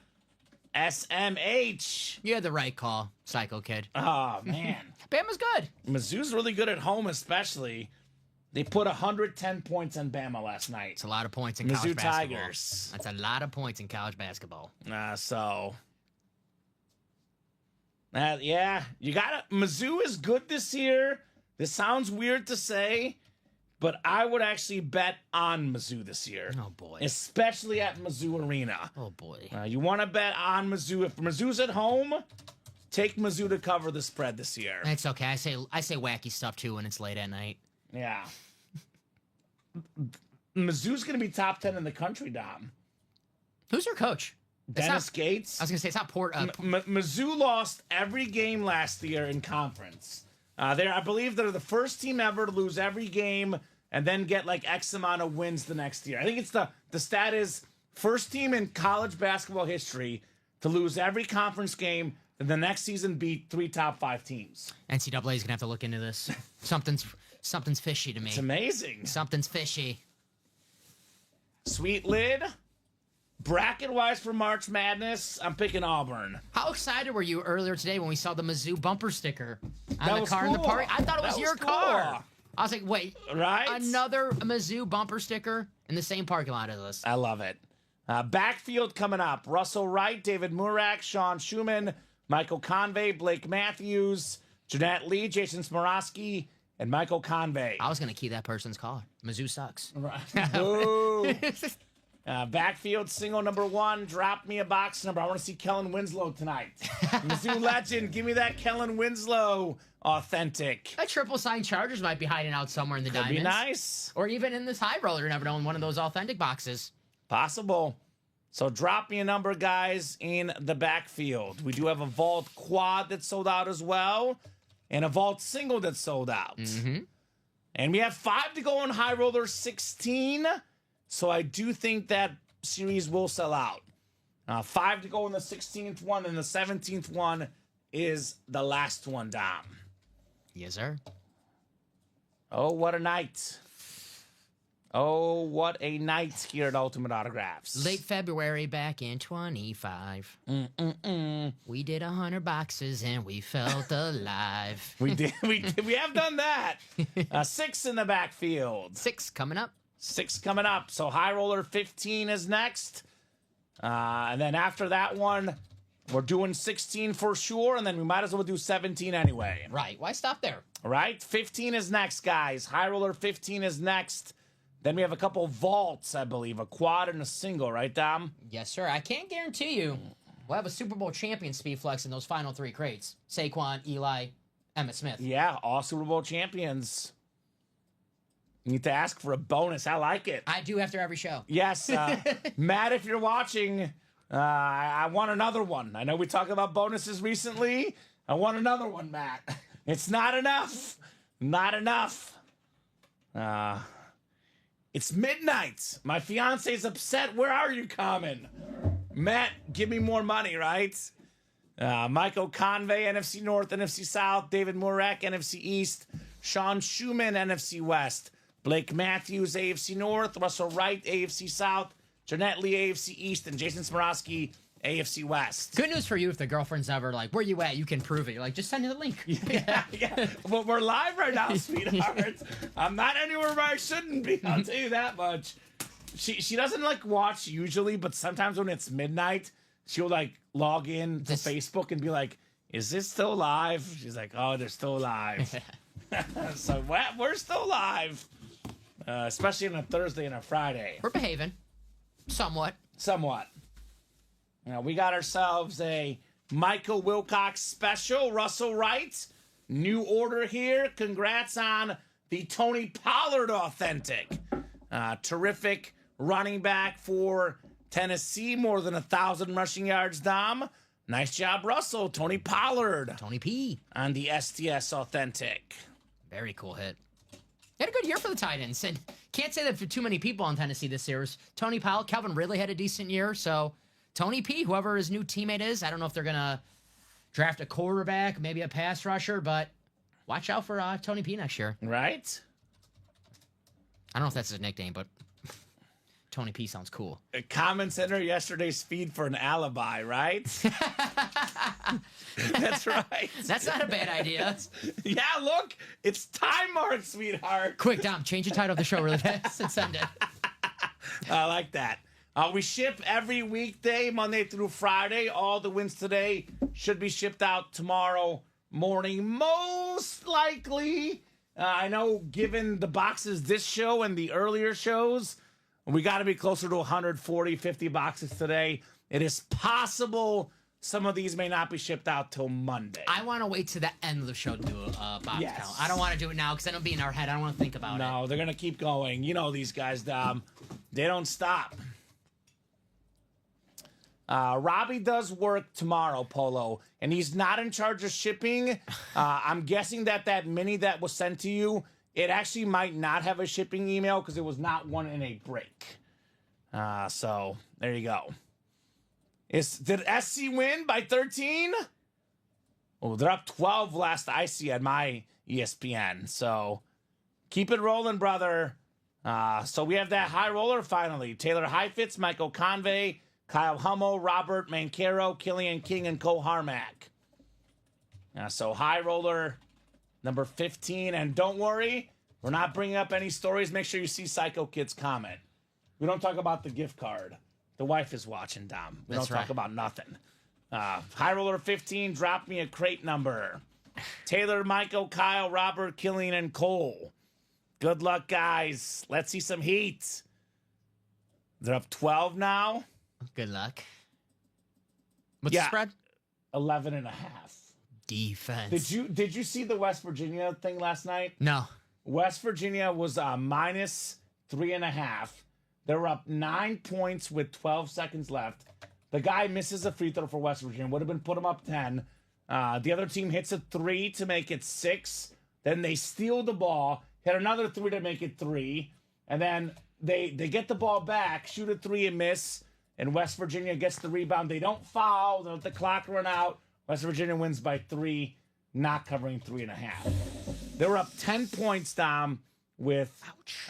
SMH. You had the right call, Psycho Kid. Oh, man. Bama's good. Mizzou's really good at home, especially. They put 110 points on Bama last night. It's a lot of points in Mizzou college basketball. Tigers. That's a lot of points in college basketball. Yeah, you gotta. Mizzou is good this year. This sounds weird to say, but I would actually bet on Mizzou this year. Oh, boy. Especially at Mizzou Arena. Oh, boy. You want to bet on Mizzou. If Mizzou's at home, take Mizzou to cover the spread this year. It's okay. I say wacky stuff, too, when it's late at night. Yeah. Mizzou's going to be top 10 in the country, Dom. Who's your coach? Dennis Gates. I was going to say, it's not Port. Mizzou lost every game last year in conference. I believe they're the first team ever to lose every game and then get like X amount of wins the next year. I think it's the stat is first team in college basketball history to lose every conference game and the next season beat 3 top 5 teams. NCAA is going to have to look into this. Something's fishy to me. It's amazing. Something's fishy. Sweet lid. Bracket-wise for March Madness, I'm picking Auburn. How excited were you earlier today when we saw the Mizzou bumper sticker on That the was car in the cool. party? I thought it was That your was cool. car. I was like, wait, Right? another Mizzou bumper sticker in the same parking lot as us. I love it. Backfield coming up. Russell Wright, David Murak, Sean Schumann, Michael Convey, Blake Matthews, Jeanette Lee, Jason Smorosky, and Michael Convey. I was going to key that person's car. Mizzou sucks. Right. Boo. Backfield single number 1. Drop me a box number. I want to see Kellen Winslow tonight. Mizzou legend. Give me that Kellen Winslow authentic. That triple sign Chargers might be hiding out somewhere in the Could diamonds. be nice. Or even in this high roller. You never know, in one of those authentic boxes. Possible. So drop me a number, guys, in the backfield. We do have a vault quad that's sold out as well, and a vault single that's sold out. Mm-hmm. And we have 5 to go on high roller 16. So I do think that series will sell out. 5 to go in the 16th one, and the 17th one is the last one, Dom. Yes, sir. Oh, what a night. Oh, what a night here at Ultimate Autographs. Late February back in 25. We did 100 boxes and we felt alive. We did. We have done that. 6 in the backfield. 6 coming up. 6 coming up. So high roller 15 is next. And then after that one, we're doing 16 for sure. And then we might as well do 17 anyway. Right. Why stop there? All right. 15 is next, guys. High roller 15 is next. Then we have a couple vaults, I believe. A quad and a single, right, Dom? Yes, sir. I can't guarantee you we'll have a Super Bowl champion speed flex in those final 3 crates. Saquon, Eli, Emmitt Smith. Yeah, all Super Bowl champions. You need to ask for a bonus. I like it. I do after every show. Yes. Matt, if you're watching, I want another one. I know we talked about bonuses recently. I want another one, Matt. It's not enough. Not enough. It's midnight. My fiance's upset. Where are you, Kamen? Matt, give me more money, right? Michael Convey, NFC North, NFC South. David Murak, NFC East. Sean Schumann, NFC West. Blake Matthews, AFC North. Russell Wright, AFC South. Jeanette Lee, AFC East. And Jason Smorosky, AFC West. Good news for you if the girlfriend's ever like, where you at? You can prove it. You're like, just send me the link. Yeah. Well, we're live right now, sweetheart. I'm not anywhere where I shouldn't be. I'll tell you that much. She doesn't like watch usually, but sometimes when it's midnight, she'll like log in to Facebook and be like, "Is this still live?" She's like, "Oh, they're still live." So we're still live, especially on a Thursday and a Friday. We're behaving. Somewhat. We got ourselves a Michael Wilcox special. Russell Wright, new order here. Congrats on the Tony Pollard authentic. Terrific running back for Tennessee. More than 1,000 rushing yards, Dom. Nice job, Russell. Tony Pollard. Tony P. On the STS authentic. Very cool hit. He had a good year for the tight ends. And can't say that for too many people on Tennessee this year. Tony Powell, Calvin Ridley had a decent year. So Tony P, whoever his new teammate is, I don't know if they're going to draft a quarterback, maybe a pass rusher, but watch out for Tony P next year. Right? I don't know if that's his nickname, but Tony P sounds cool. Kamen Center yesterday's feed for an alibi, right? That's right. That's not a bad idea. Yeah, look, it's time mark, sweetheart. Quick, Dom, change the title of the show really fast and send it. I like that. We ship every weekday, Monday through Friday. All the wins today should be shipped out tomorrow morning, most likely. I know, given the boxes this show and the earlier shows, we got to be closer to 140, 50 boxes today. It is possible some of these may not be shipped out till Monday. I want to wait to the end of the show to do a box count. I don't want to do it now because then it'll be in our head. I don't want to think about it. No, they're going to keep going. You know these guys, Dom. They don't stop. Robbie does work tomorrow, Polo, and he's not in charge of shipping. I'm guessing that mini that was sent to you, it actually might not have a shipping email because it was not one in a break. So there you go. Did SC win by 13? Oh, they're up 12 last I see at my ESPN. So keep it rolling, brother. So we have that high roller finally. Taylor Heifetz, Michael Convey, Kyle Hummel, Robert Mancaro, Killian King, and Cole Harmack. So high roller number 15. And don't worry, we're not bringing up any stories. Make sure you see Psycho Kid's comment. We don't talk about the gift card. The wife is watching, Dom. We don't talk about nothing. High roller 15, drop me a crate number. Taylor, Michael, Kyle, Robert, Killian, and Cole. Good luck, guys. Let's see some heat. They're up 12 now. Good luck. What's the spread? 11 and a half. Defense. Did you see the West Virginia thing last night? No. West Virginia was minus 3.5. They were up 9 points with 12 seconds left. The guy misses a free throw for West Virginia. Would have been put him up 10. The other team hits a 3 to make it 6. Then they steal the ball, hit another 3 to make it 3. And then they get the ball back, shoot a 3 and miss. And West Virginia gets the rebound. They don't foul. They let the clock run out. West Virginia wins by 3, not covering 3.5. They were up 10 points, Dom, with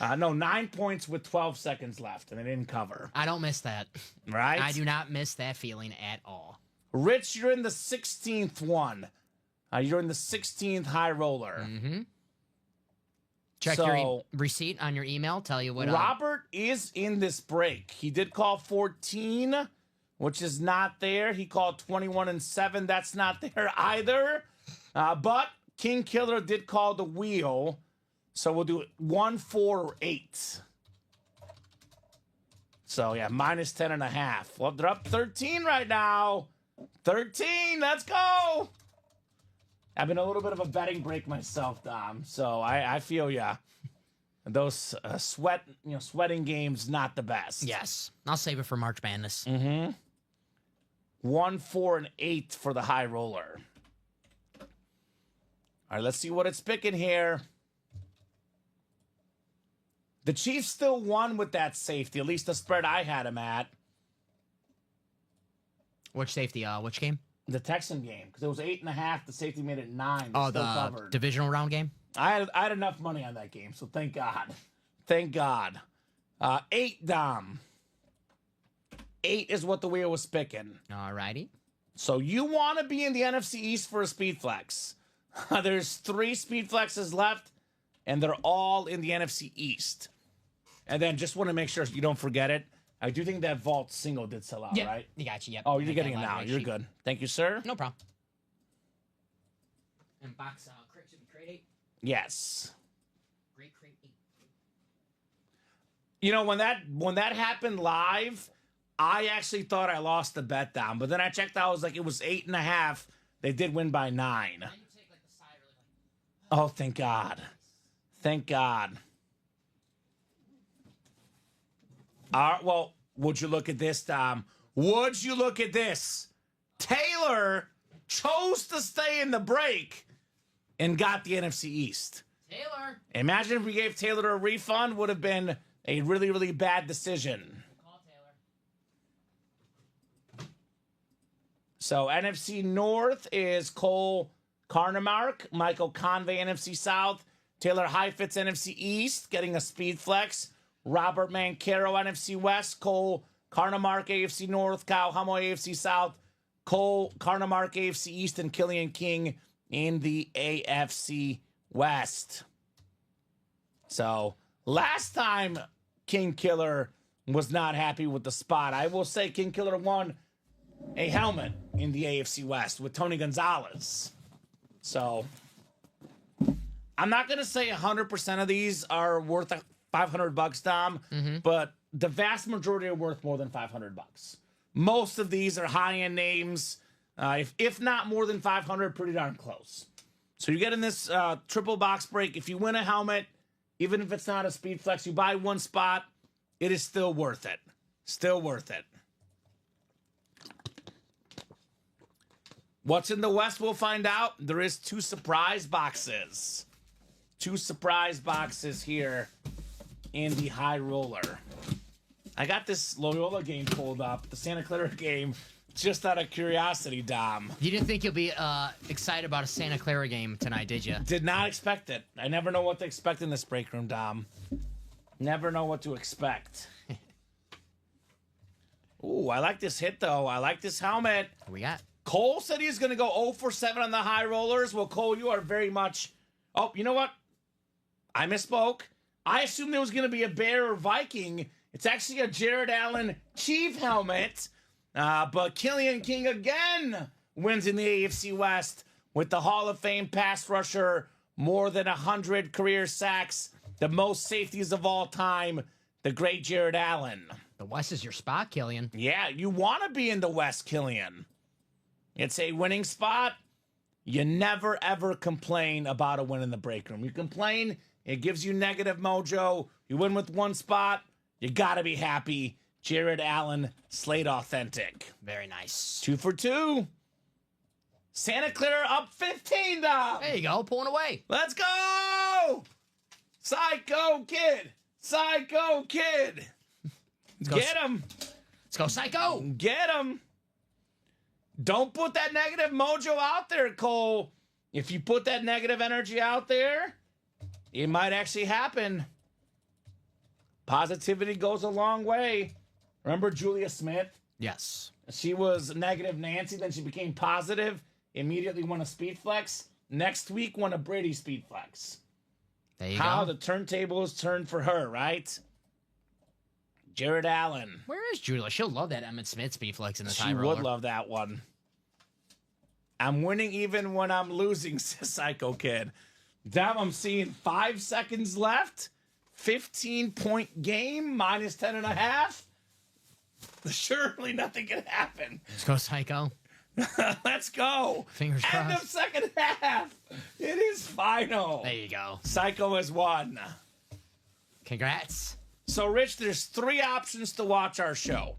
9 points with 12 seconds left, and they didn't cover. I don't miss that. Right? I do not miss that feeling at all. Rich, you're in the 16th one. You're in the 16th high roller. Mm-hmm. Check your receipt on your email. Tell you what. Robert is in this break. He did call 14, which is not there. He called 21 and 7. That's not there either. But King Killer did call the wheel. So we'll do 1, 4, or 8. So, yeah, minus 10.5. Well, they're up 13 right now. 13. Let's go. I've been a little bit of a betting break myself, Dom. So I feel ya. Those sweating games, not the best. Yes. I'll save it for March Madness. Mm-hmm. 1, 4, and 8 for the high roller. All right, let's see what it's picking here. The Chiefs still won with that safety, at least the spread I had him at. Which safety? Which game? The Texan game, because it was 8.5. The safety made it 9. Oh, the covered. Divisional round game? I had enough money on that game, so thank God. Thank God. 8, Dom. 8 is what the wheel was picking. All righty. So you want to be in the NFC East for a speed flex. There's 3 speed flexes left, and they're all in the NFC East. And then just want to make sure you don't forget it. I do think that vault single did sell out, right? You got you, yep. Oh, you're getting it now. You're good. Thank you, sir. No problem. And box crate should be crate 8. Yes. Great Crate 8. You know, when that happened live, I actually thought I lost the bet down, but then I checked out. I was like, it was 8.5. They did win by 9. And you take like the side really Oh, thank God. Thank God. All right, well, would you look at this, Dom? Would you look at this? Taylor chose to stay in the break and got the NFC East. Taylor. Imagine if we gave Taylor a refund, would have been a really, really bad decision. Call Taylor. So NFC North is Cole Carnemark, Michael Convey, NFC South, Taylor Heifetz, NFC East, getting a speed flex, Robert Mancaro, NFC West, Cole Carnemark, AFC North, Kyle Hummel, AFC South, Cole Carnemark, AFC East, and Killian King in the AFC West. So last time King Killer was not happy with the spot. I will say King Killer won a helmet in the AFC West with Tony Gonzalez. So I'm not going to say 100% of these are worth $500, Dom, but the vast majority are worth more than $500. Most of these are high-end names, if not more than 500, pretty darn close. So you get in this triple box break. If you win a helmet, even if it's not a speed flex, you buy one spot, it is still worth it. Still worth it. What's in the West, we'll find out. There is 2 surprise boxes. 2 surprise boxes here in the high roller. I got this Loyola game pulled up, the Santa Clara game, just out of curiosity, Dom. You didn't think you'll be excited about a Santa Clara game tonight, did you? Did not expect it. I never know what to expect in this break room, Dom. Never know what to expect. Ooh, I like this hit, though. I like this helmet. What we got? Cole said he's going to go 0 for 7 on the high rollers. Well, Cole, you are very much... Oh, you know what? I misspoke. I assumed there was going to be a Bear or Viking. It's actually a Jared Allen Chief helmet. But Killian King again wins in the AFC West with the Hall of Fame pass rusher, more than 100 career sacks, the most safeties of all time, the great Jared Allen. The West is your spot, Killian. Yeah, you want to be in the West, Killian. It's a winning spot. You never, ever complain about a win in the break room. You complain, it gives you negative mojo. You win with one spot, you got to be happy. Jared Allen, Slate Authentic. Very nice. 2 for 2. Santa Clara up 15, though. There you go, pulling away. Let's go! Psycho Kid! Psycho Kid! Get him! Let's go, Psycho! Get him! Don't put that negative mojo out there, Cole. If you put that negative energy out there, it might actually happen. Positivity goes a long way. Remember Julia Smith? Yes. She was negative Nancy, then she became positive, immediately won a speed flex. Next week, won a Brady speed flex. There you How go. the turntables turned for her, right? Jared Allen. Where is Julia? She'll love that Emmett Smith speed flex in the She high roller. would love that one. I'm winning even when I'm losing, says Psycho Kid. Damn, I'm seeing 5 seconds left. 15-point game, minus 10.5. Surely nothing can happen. Let's go, Psycho. Let's go. Fingers End crossed. of second half. It is final. There you go. Psycho has won. Congrats. So, Rich, there's 3 options to watch our show.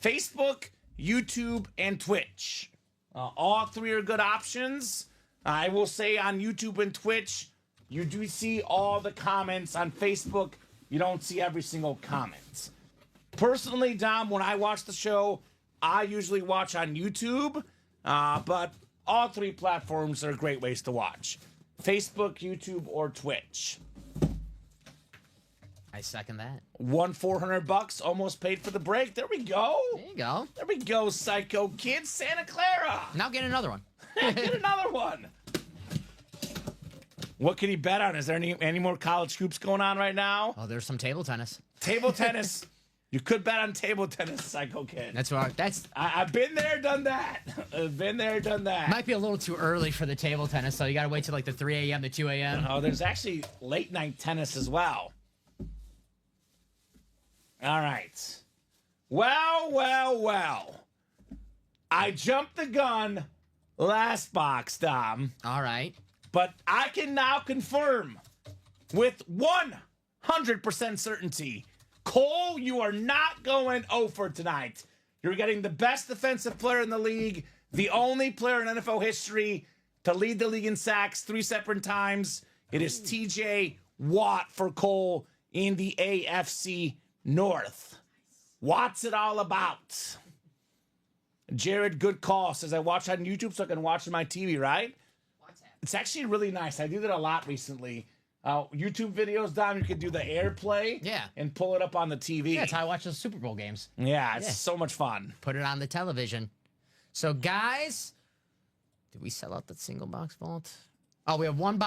Facebook, YouTube, and Twitch. All 3 are good options. I will say on YouTube and Twitch, you do see all the comments. On Facebook, you don't see every single comment. Personally, Dom, when I watch the show, I usually watch on YouTube, but all 3 platforms are great ways to watch. Facebook, YouTube, or Twitch. I second that. Won $400, almost paid for the break. There we go. There you go. There we go, Psycho Kid. Santa Clara. Now get another one. Get another one. What can he bet on? Is there any more college hoops going on right now? Oh, there's some table tennis. Table tennis. You could bet on table tennis, Psycho Kid. That's what. I've been there, done that. I've been there, done that. Might be a little too early for the table tennis, so you got to wait till like the 3 a.m. to 2 a.m. Oh, there's actually late night tennis as well. All right. Well. I jumped the gun last box, Dom. All right. But I can now confirm with 100% certainty, Cole, you are not going 0 for tonight. You're getting the best defensive player in the league, the only player in NFL history to lead the league in sacks 3 separate times. It is TJ Watt for Cole in the AFC North. What's it all about? Jared, good call, says I watch on YouTube so I can watch on my TV, right? It's actually really nice. I do that a lot recently. YouTube videos, Dom, you can do the AirPlay and pull it up on the TV. Yeah, that's how I watch the Super Bowl games. Yeah, it's so much fun. Put it on the television. So, guys, did we sell out the single box vault? Oh, we have one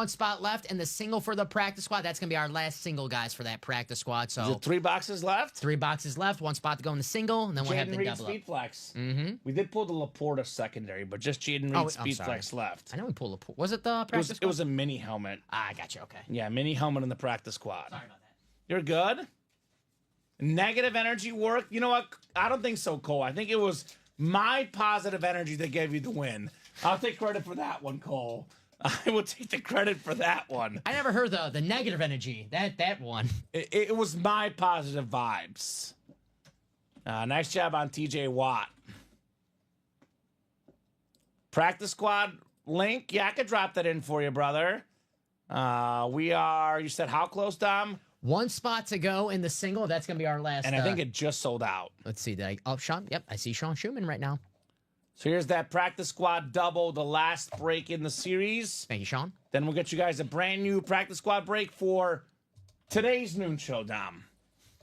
spot left, and the single for the practice squad. That's going to be our last single, guys, for that practice squad. So Is it 3 boxes left? 3 boxes left, 1 spot to go in the single, and then we'll have the Reed double Speed up. Flex. Mm-hmm. We did pull the Laporta secondary, but just Jaden Reed Speed Flex left. I know we pulled a... Was it the practice squad? It was a mini helmet. I got you, okay. Yeah, mini helmet in the practice squad. Sorry about that. You're good? Negative energy work? You know what? I don't think so, Cole. I think it was my positive energy that gave you the win. I'll take credit for that one, Cole. I will take the credit for that one. I never heard the negative energy. That one. It was my positive vibes. Nice job on TJ Watt. Practice squad link. Yeah, I could drop that in for you, brother. You said how close, Dom? 1 spot to go in the single. That's going to be our last. And I think it just sold out. Let's see. Sean? Yep, I see Sean Schumann right now. So here's that practice squad double, the last break in the series. Thank you, Sean. Then we'll get you guys a brand new practice squad break for today's noon show, Dom.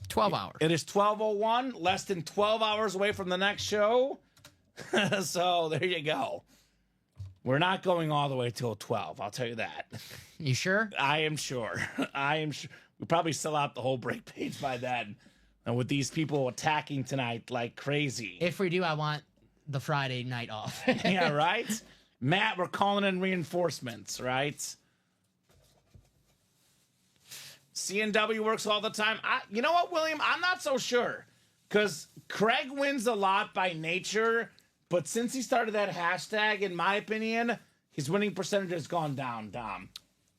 12 hours. It is 12:01, less than 12 hours away from the next show. So there you go. We're not going all the way till 12, I'll tell you that. You sure? I am sure. We probably sell out the whole break page by then. And with these people attacking tonight like crazy. If we do, I want the Friday night off. Yeah, right? Matt, we're calling in reinforcements, right? CNW works all the time. You know what, William? I'm not so sure. Because Craig wins a lot by nature, but since he started that hashtag, in my opinion, his winning percentage has gone down, Dom.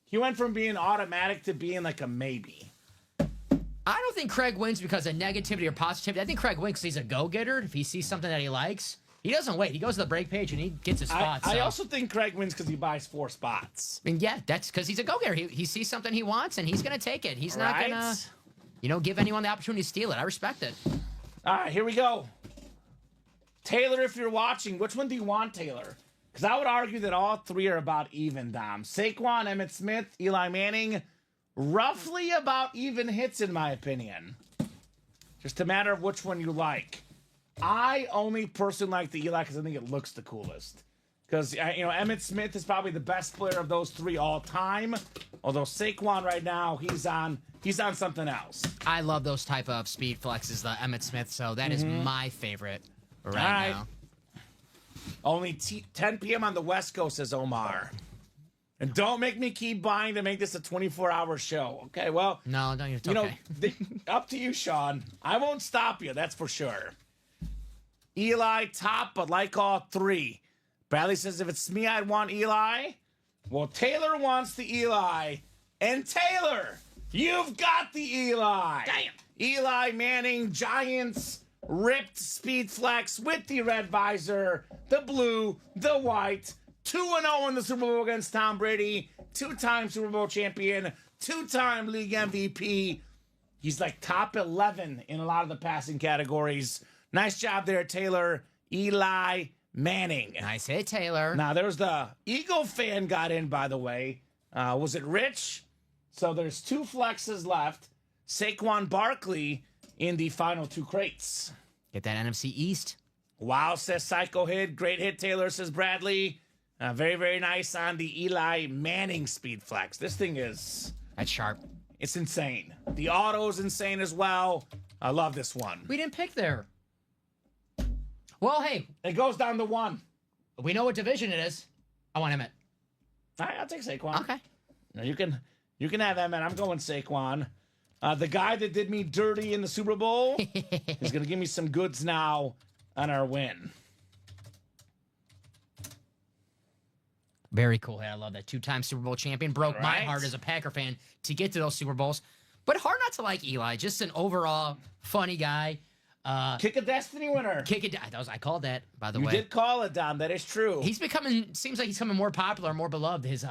He went from being automatic to being like a maybe. I don't think Craig wins because of negativity or positivity. I think Craig wins because he's a go-getter. If he sees something that he likes, he doesn't wait. He goes to the break page and he gets his spots. I also think Craig wins because he buys 4 spots. I mean, yeah, that's because he's a go-getter. He sees something he wants and he's going to take it. He's not going to, give anyone the opportunity to steal it. I respect it. All right, here we go. Taylor, if you're watching, which one do you want, Taylor? Because I would argue that all 3 are about even, Dom. Saquon, Emmitt Smith, Eli Manning, roughly about even hits, in my opinion. Just a matter of which one you like. I only personally like the Eli because I think it looks the coolest. Because, Emmitt Smith is probably the best player of those 3 all time. Although Saquon right now, he's on something else. I love those type of speed flexes, the Emmitt Smith, so that is my favorite right now. Only 10 p.m. on the West Coast, says Omar. And don't make me keep buying to make this a 24-hour show. Okay, well. No, don't. It's okay. Up to you, Sean. I won't stop you, that's for sure. Eli, top, but like all 3. Bradley says, if it's me, I'd want Eli. Well, Taylor wants the Eli. And Taylor, you've got the Eli. Damn. Eli Manning, Giants, ripped speed flex with the red visor, the blue, the white, 2-0 in the Super Bowl against Tom Brady, 2-time Super Bowl champion, 2-time league MVP. He's like top 11 in a lot of the passing categories. Nice job there, Taylor. Eli Manning. Nice hit, Taylor. Now, there's the Eagle fan got in, by the way. Was it Rich? So there's 2 flexes left. Saquon Barkley in the final 2 crates. Get that NFC East. Wow, says Psycho Hit. Great hit, Taylor, says Bradley. Very, very nice on the Eli Manning speed flex. This thing is... That's sharp. It's insane. The auto's insane as well. I love this one. We didn't pick there. Well, hey, It goes down to 1. we know what division it is. I want Emmett. All right, I'll take Saquon. Okay. No, you can have that, man. I'm going Saquon. The guy that did me dirty in the Super Bowl is going to give me some goods now on our win. Very cool. Hey, I love that. 2-time Super Bowl champion. Broke my Right. heart as a Packer fan to get to those Super Bowls. But hard not to like Eli. Just an overall funny guy. Kick a destiny winner. I called that, by the You way. did call it, Dom. That is true. Seems like he's becoming more popular, more beloved his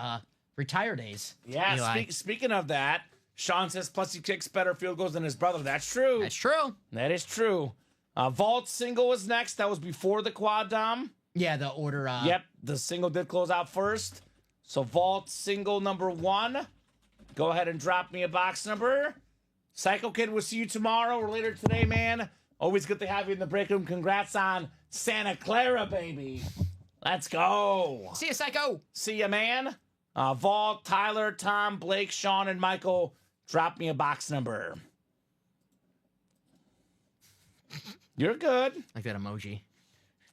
retire days. Yeah, Eli. speaking of that, Sean says plus he kicks better field goals than his brother. That's true. That's true. That is true. Vault single was next. That was before the quad, Dom. Yeah, the order. Yep, the single did close out first. So vault single number 1. Go ahead and drop me a box number. Psycho Kid, we'll see you tomorrow or later today, man. Always good to have you in the break room. Congrats on Santa Clara, baby. Let's go. See you, Psycho. See ya, man. Vault, Tyler, Tom, Blake, Sean, and Michael, drop me a box number. You're good. Like that emoji.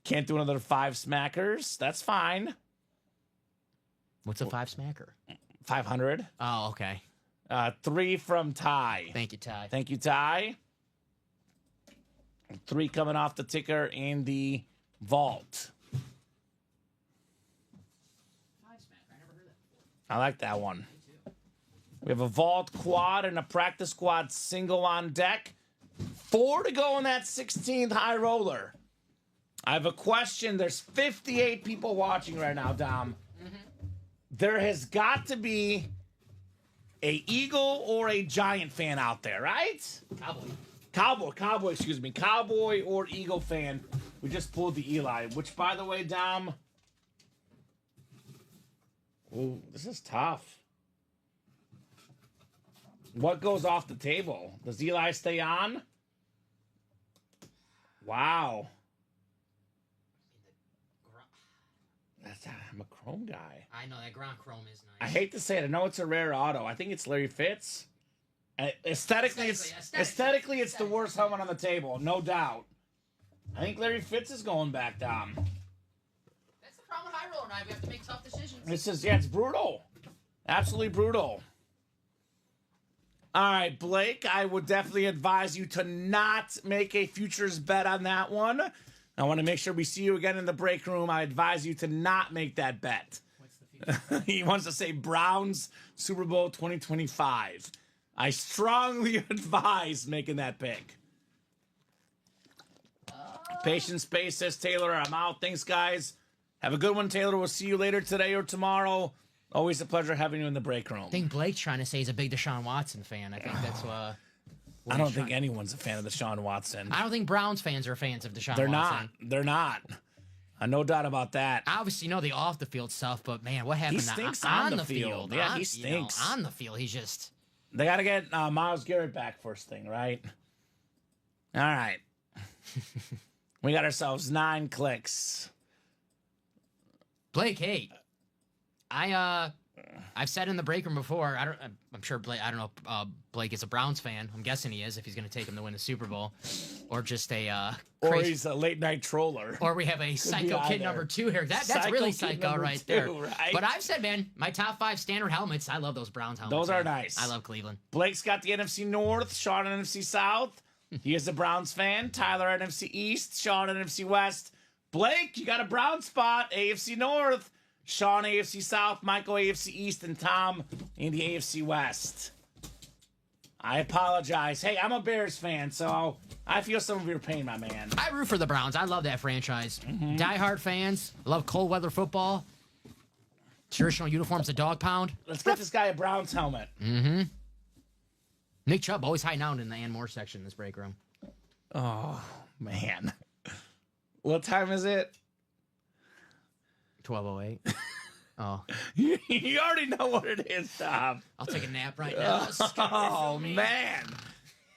Can't do another 5 smackers. That's fine. What's a 5 smacker? 500. Oh, okay. 3 from Ty. Thank you, Ty. Thank you, Ty. 3 coming off the ticker in the vault. 5 smacker. I never heard that before. I like that one. We have a vault quad and a practice quad single on deck. 4 to go in that 16th high roller. I have a question. There's 58 people watching right now, Dom. There has got to be a Eagle or a Giant fan out there, right? Cowboy, excuse me. Cowboy or Eagle fan. We just pulled the Eli, which, by the way, Dom. Ooh, this is tough. What goes off the table? Does Eli stay on? Wow. I'm a Chrome guy. I know that ground chrome is I nice. hate to say it. I know it's a rare auto. I think it's Larry Fitz. Aesthetically, it's the worst helmet on the table, no doubt. I think Larry Fitz is going back down. That's the problem with high roller night. We have to make tough decisions. It's brutal. Absolutely brutal. All right, Blake, I would definitely advise you to not make a futures bet on that one. I want to make sure we see you again in the break room. I advise you to not make that bet. What's the future? He wants to say Browns Super Bowl 2025. I strongly advise making that pick. Patient Space says, Taylor, I'm out. Thanks, guys. Have a good one, Taylor. We'll see you later today or tomorrow. Always a pleasure having you in the break room. I think Blake's trying to say he's a big Deshaun Watson fan. I think that's what I don't think anyone's a fan of Deshaun Watson. I don't think Browns fans are fans of Deshaun They're Watson. They're not. No doubt about that. I obviously know the off the field stuff, but man, what happened He stinks on the field. Yeah, he stinks. On the field, he's just. They got to get Myles Garrett back first thing, right? All right. We got ourselves 9 clicks. Blake, hey, I've said in the break room before. I'm sure Blake. I don't know. If, Blake is a Browns fan. I'm guessing he is if he's going to take him to win the Super Bowl, or just a Or crazy, he's a late night troller. or we have a psycho kid number 2 here. That's really psycho right there. Right? But I've said, man, my top 5 standard helmets. I love those Browns helmets. Those are man. nice. I love Cleveland. Blake's got the NFC North, Sean NFC South. He is a Browns fan. Tyler NFC East, Sean NFC West. Blake, you got a Brown spot, AFC North. Sean AFC South, Michael AFC East, and Tom in the AFC West. I apologize. Hey, I'm a Bears fan, so I feel some of your pain, my man. I root for the Browns. I love that franchise. Die-hard fans. I love cold weather football. Traditional uniforms, a dog pound. Let's get this guy a Browns helmet. Nick Chubb always hiding out in the Ann Moore section in this break room. Oh, man. What time is it? 12:08. Oh, You already know what it is, Tom. I'll take a nap right now. Oh, man.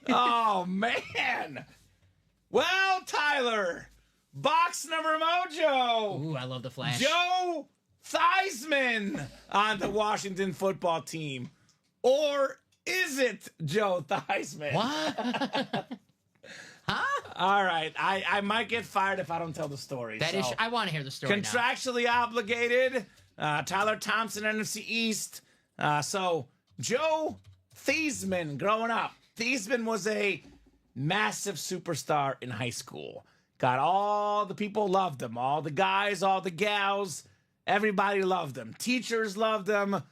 Oh, man. Well, Tyler, box number mojo. Ooh, I love the flash. Joe Theismann on the Washington football team. Or is it Joe Theismann? What? Huh? All right. I might get fired if I don't tell the story. I want to hear the story now. Contractually obligated. Tyler Thompson, NFC East. So Joe Theismann, growing up. Theismann was a massive superstar in high school. Got all the people loved him. All the guys, all the gals. Everybody loved him. Teachers loved him.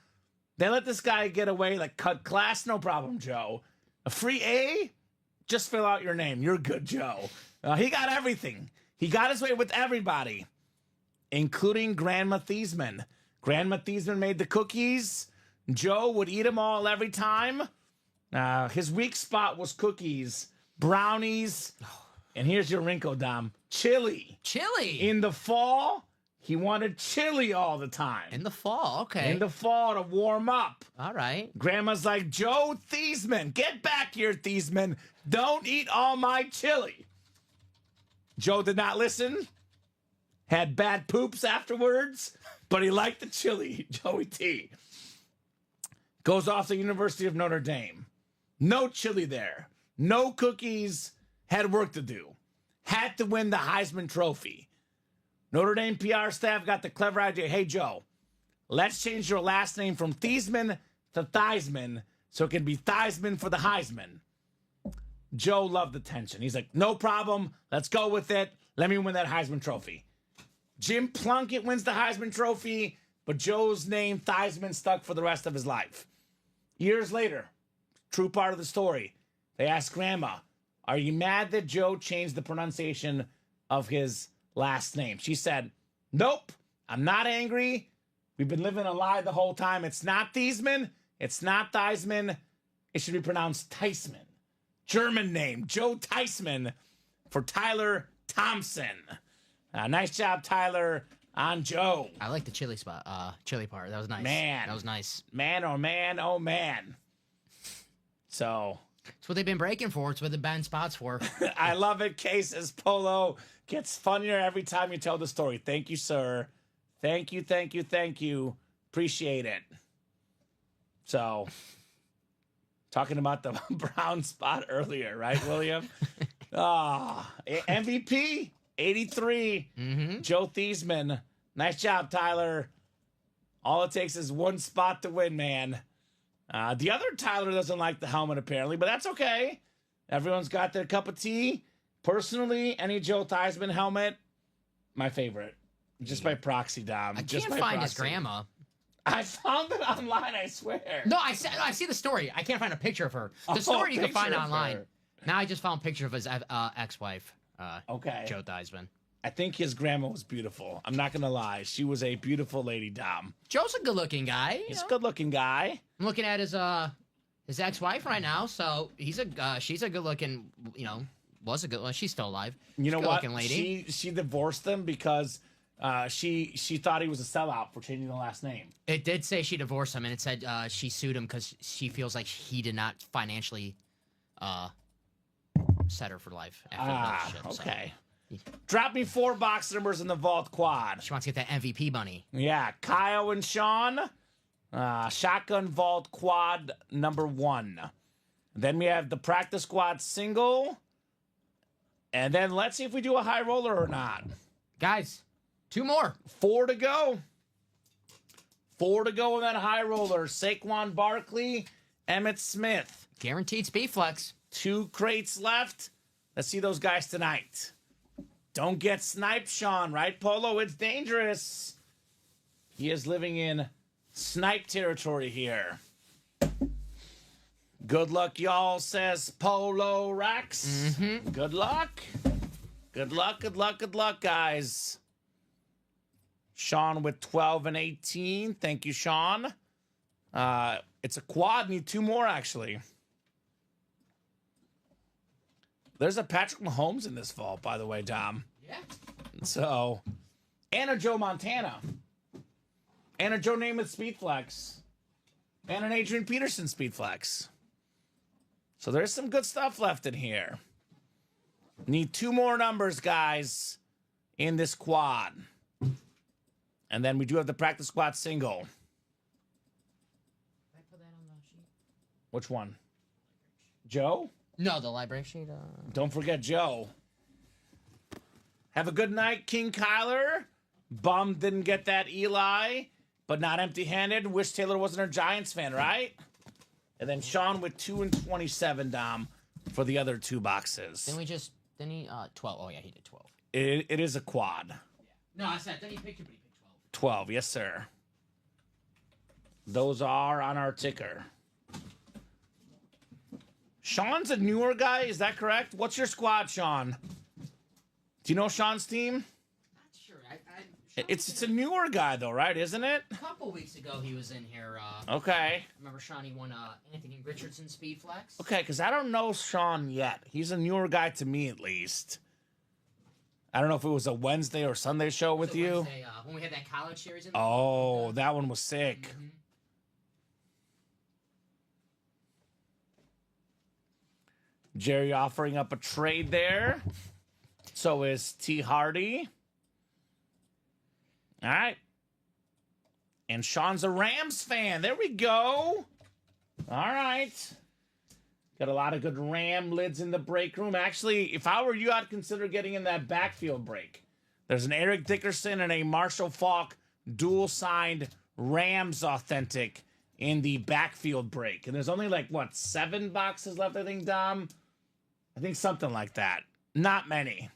They let this guy get away, like cut class, no problem, Joe. A free A? Just fill out your name. You're good, Joe. He got everything. He got his way with everybody, including Grandma Theismann. Grandma Theismann made the cookies. Joe would eat them all every time. His weak spot was cookies, brownies, and here's your wrinkle, Dom. Chili. Chili? In the fall, he wanted chili all the time. In the fall, okay. In the fall to warm up. All right. Grandma's like, Joe Theismann, get back here, Theismann. Don't eat all my chili. Joe did not listen. Had bad poops afterwards, but he liked the chili, Joey T. Goes off to the University of Notre Dame. No chili there. No cookies. Had work to do. Had to win the Heisman Trophy. Notre Dame PR staff got the clever idea. Hey, Joe, let's change your last name from Theismann to Theismann so it can be Theismann for the Heisman. Joe loved the tension. He's like, no problem. Let's go with it. Let me win that Heisman Trophy. Jim Plunkett wins the Heisman Trophy, but Joe's name, Theismann, stuck for the rest of his life. Years later, true part of the story, they asked Grandma, are you mad that Joe changed the pronunciation of his last name? She said, nope, I'm not angry. We've been living a lie the whole time. It's not Theismann. It's not Theismann. It should be pronounced Theismann. German name, Joe Theismann for Tyler Thompson. Nice job, Tyler, on Joe. I like the chili chili part. That was nice. Man. That was nice. Man, oh man, oh man. So. It's what they've been breaking for. It's what they've been spots for. I love it. Cases Polo gets funnier every time you tell the story. Thank you, sir. Thank you, thank you, thank you. Appreciate it. So, talking about the brown spot earlier, right, William? MVP, 83. Mm-hmm. Joe Theismann. Nice job, Tyler. All it takes is one spot to win, man. The other Tyler doesn't like the helmet, apparently, but that's okay. Everyone's got their cup of tea. Personally, any Joe Theismann helmet, my favorite. Just by proxy, Dom. I Just can't by find his proxy. grandma. I found it online, I swear. No, I see the story. I can't find a picture of her. The story you can find picture of online. her. Now I just found a picture of his ex-wife, Okay. Joe Theismann. I think his grandma was beautiful. I'm not going to lie. She was a beautiful lady, Dom. Joe's a good-looking guy. He's a good-looking guy. I'm looking at his ex-wife right now, so she's a good-looking, was a good one. She's still alive. You know She's a what? good-looking lady. She divorced him because she thought he was a sellout for changing the last name. It did say she divorced him, and it said she sued him because she feels like he did not financially set her for life after the relationship. Okay. So. Drop me 4 box numbers in the vault quad. She wants to get that MVP bunny. Yeah, Kyle and Sean. Shotgun vault quad number 1. Then we have the practice squad single. And then let's see if we do a high roller or not. Guys, 2 more. 4 to go. 4 to go in that high roller. Saquon Barkley, Emmitt Smith. Guaranteed speed flex. 2 crates left. Let's see those guys tonight. Don't get sniped, Sean, right, Polo? It's dangerous. He is living in snipe territory here. Good luck, y'all, says Polo Rex. Mm-hmm. Good luck. Good luck, good luck, good luck, guys. Sean with 12 and 18. Thank you, Sean. It's a quad. Need 2 more, actually. There's a Patrick Mahomes in this vault, by the way, Dom. Yeah. So, and a Joe Montana. And a Joe Namath Speedflex. And an Adrian Peterson Speedflex. So there's some good stuff left in here. Need 2 more numbers, guys, in this quad. And then we do have the practice squad single. I put that on the sheet. Which one? Joe? No, the live break sheet. Don't forget Joe. Have a good night, King Kyler. Bum didn't get that Eli, but not empty-handed. Wish Taylor wasn't a Giants fan, right? And then Sean with 2 and 27, Dom, for the other 2 boxes. Didn't he 12? Oh, yeah, he did 12. It is a quad. Yeah. No, I said, then he picked it, but he picked 12, yes, sir. Those are on our ticker. Sean's a newer guy, is that correct? What's your squad, Sean? Do you know Sean's team? Not sure. It's a newer guy, though, right? Isn't it? A couple weeks ago, he was in here. Okay. Remember, Sean, he won Anthony Richardson Speed Flex? Okay, because I don't know Sean yet. He's a newer guy to me, at least. I don't know if it was a Wednesday or Sunday show with you. Wednesday, when we had that college series in Oh, that one was sick. Mm-hmm. Jerry offering up a trade there. So is T. Hardy. All right. And Sean's a Rams fan. There we go. All right. Got a lot of good Ram lids in the break room. Actually, if I were you, I'd consider getting in that backfield break. There's an Eric Dickerson and a Marshall Faulk dual-signed Rams authentic in the backfield break. And there's only like, what, 7 boxes left, I think, Dom? I think something like that. Not many.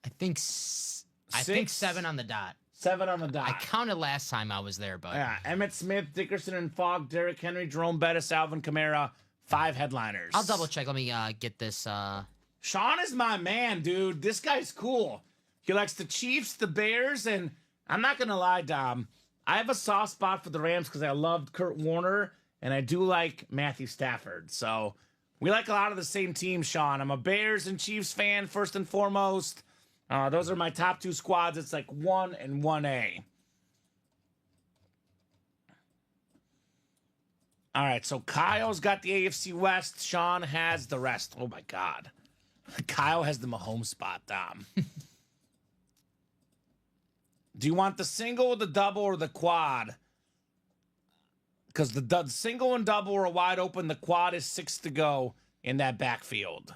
I think 7 on the dot. 7 on the dot. I counted last time I was there, but... Yeah, Emmitt Smith, Dickerson and Fogg, Derrick Henry, Jerome Bettis, Alvin Kamara, 5 headliners. I'll double check. Let me get this. Sean is my man, dude. This guy's cool. He likes the Chiefs, the Bears, and I'm not going to lie, Dom. I have a soft spot for the Rams because I loved Kurt Warner, and I do like Matthew Stafford. So we like a lot of the same teams, Sean. I'm a Bears and Chiefs fan, first and foremost. Those are my top 2 squads. It's like 1 and 1A. All right, so Kyle's got the AFC West. Sean has the rest. Oh, my God. Kyle has the Mahomes spot, Dom. Do you want the single, the double, or the quad? Because the single and double are wide open. The quad is 6 to go in that backfield.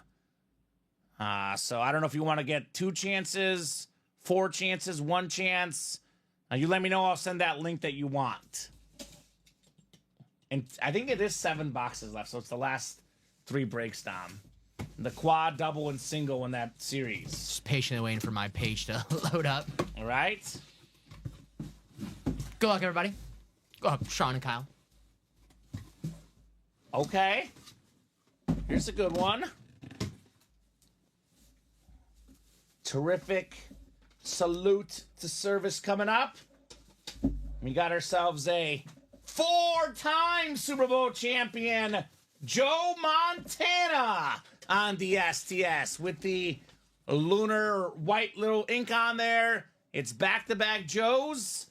So I don't know if you want to get 2 chances, 4 chances, 1 chance. You let me know. I'll send that link that you want. And I think it is 7 boxes left, so it's the last 3 breaks, Dom. The quad, double, and single in that series. Just patiently waiting for my page to load up. All right. Good luck, everybody. Sean and Kyle. Okay. Here's a good one. Terrific salute to service coming up. We got ourselves a 4-time Super Bowl champion, Joe Montana, on the STS with the lunar white little ink on there. It's back-to-back Joes.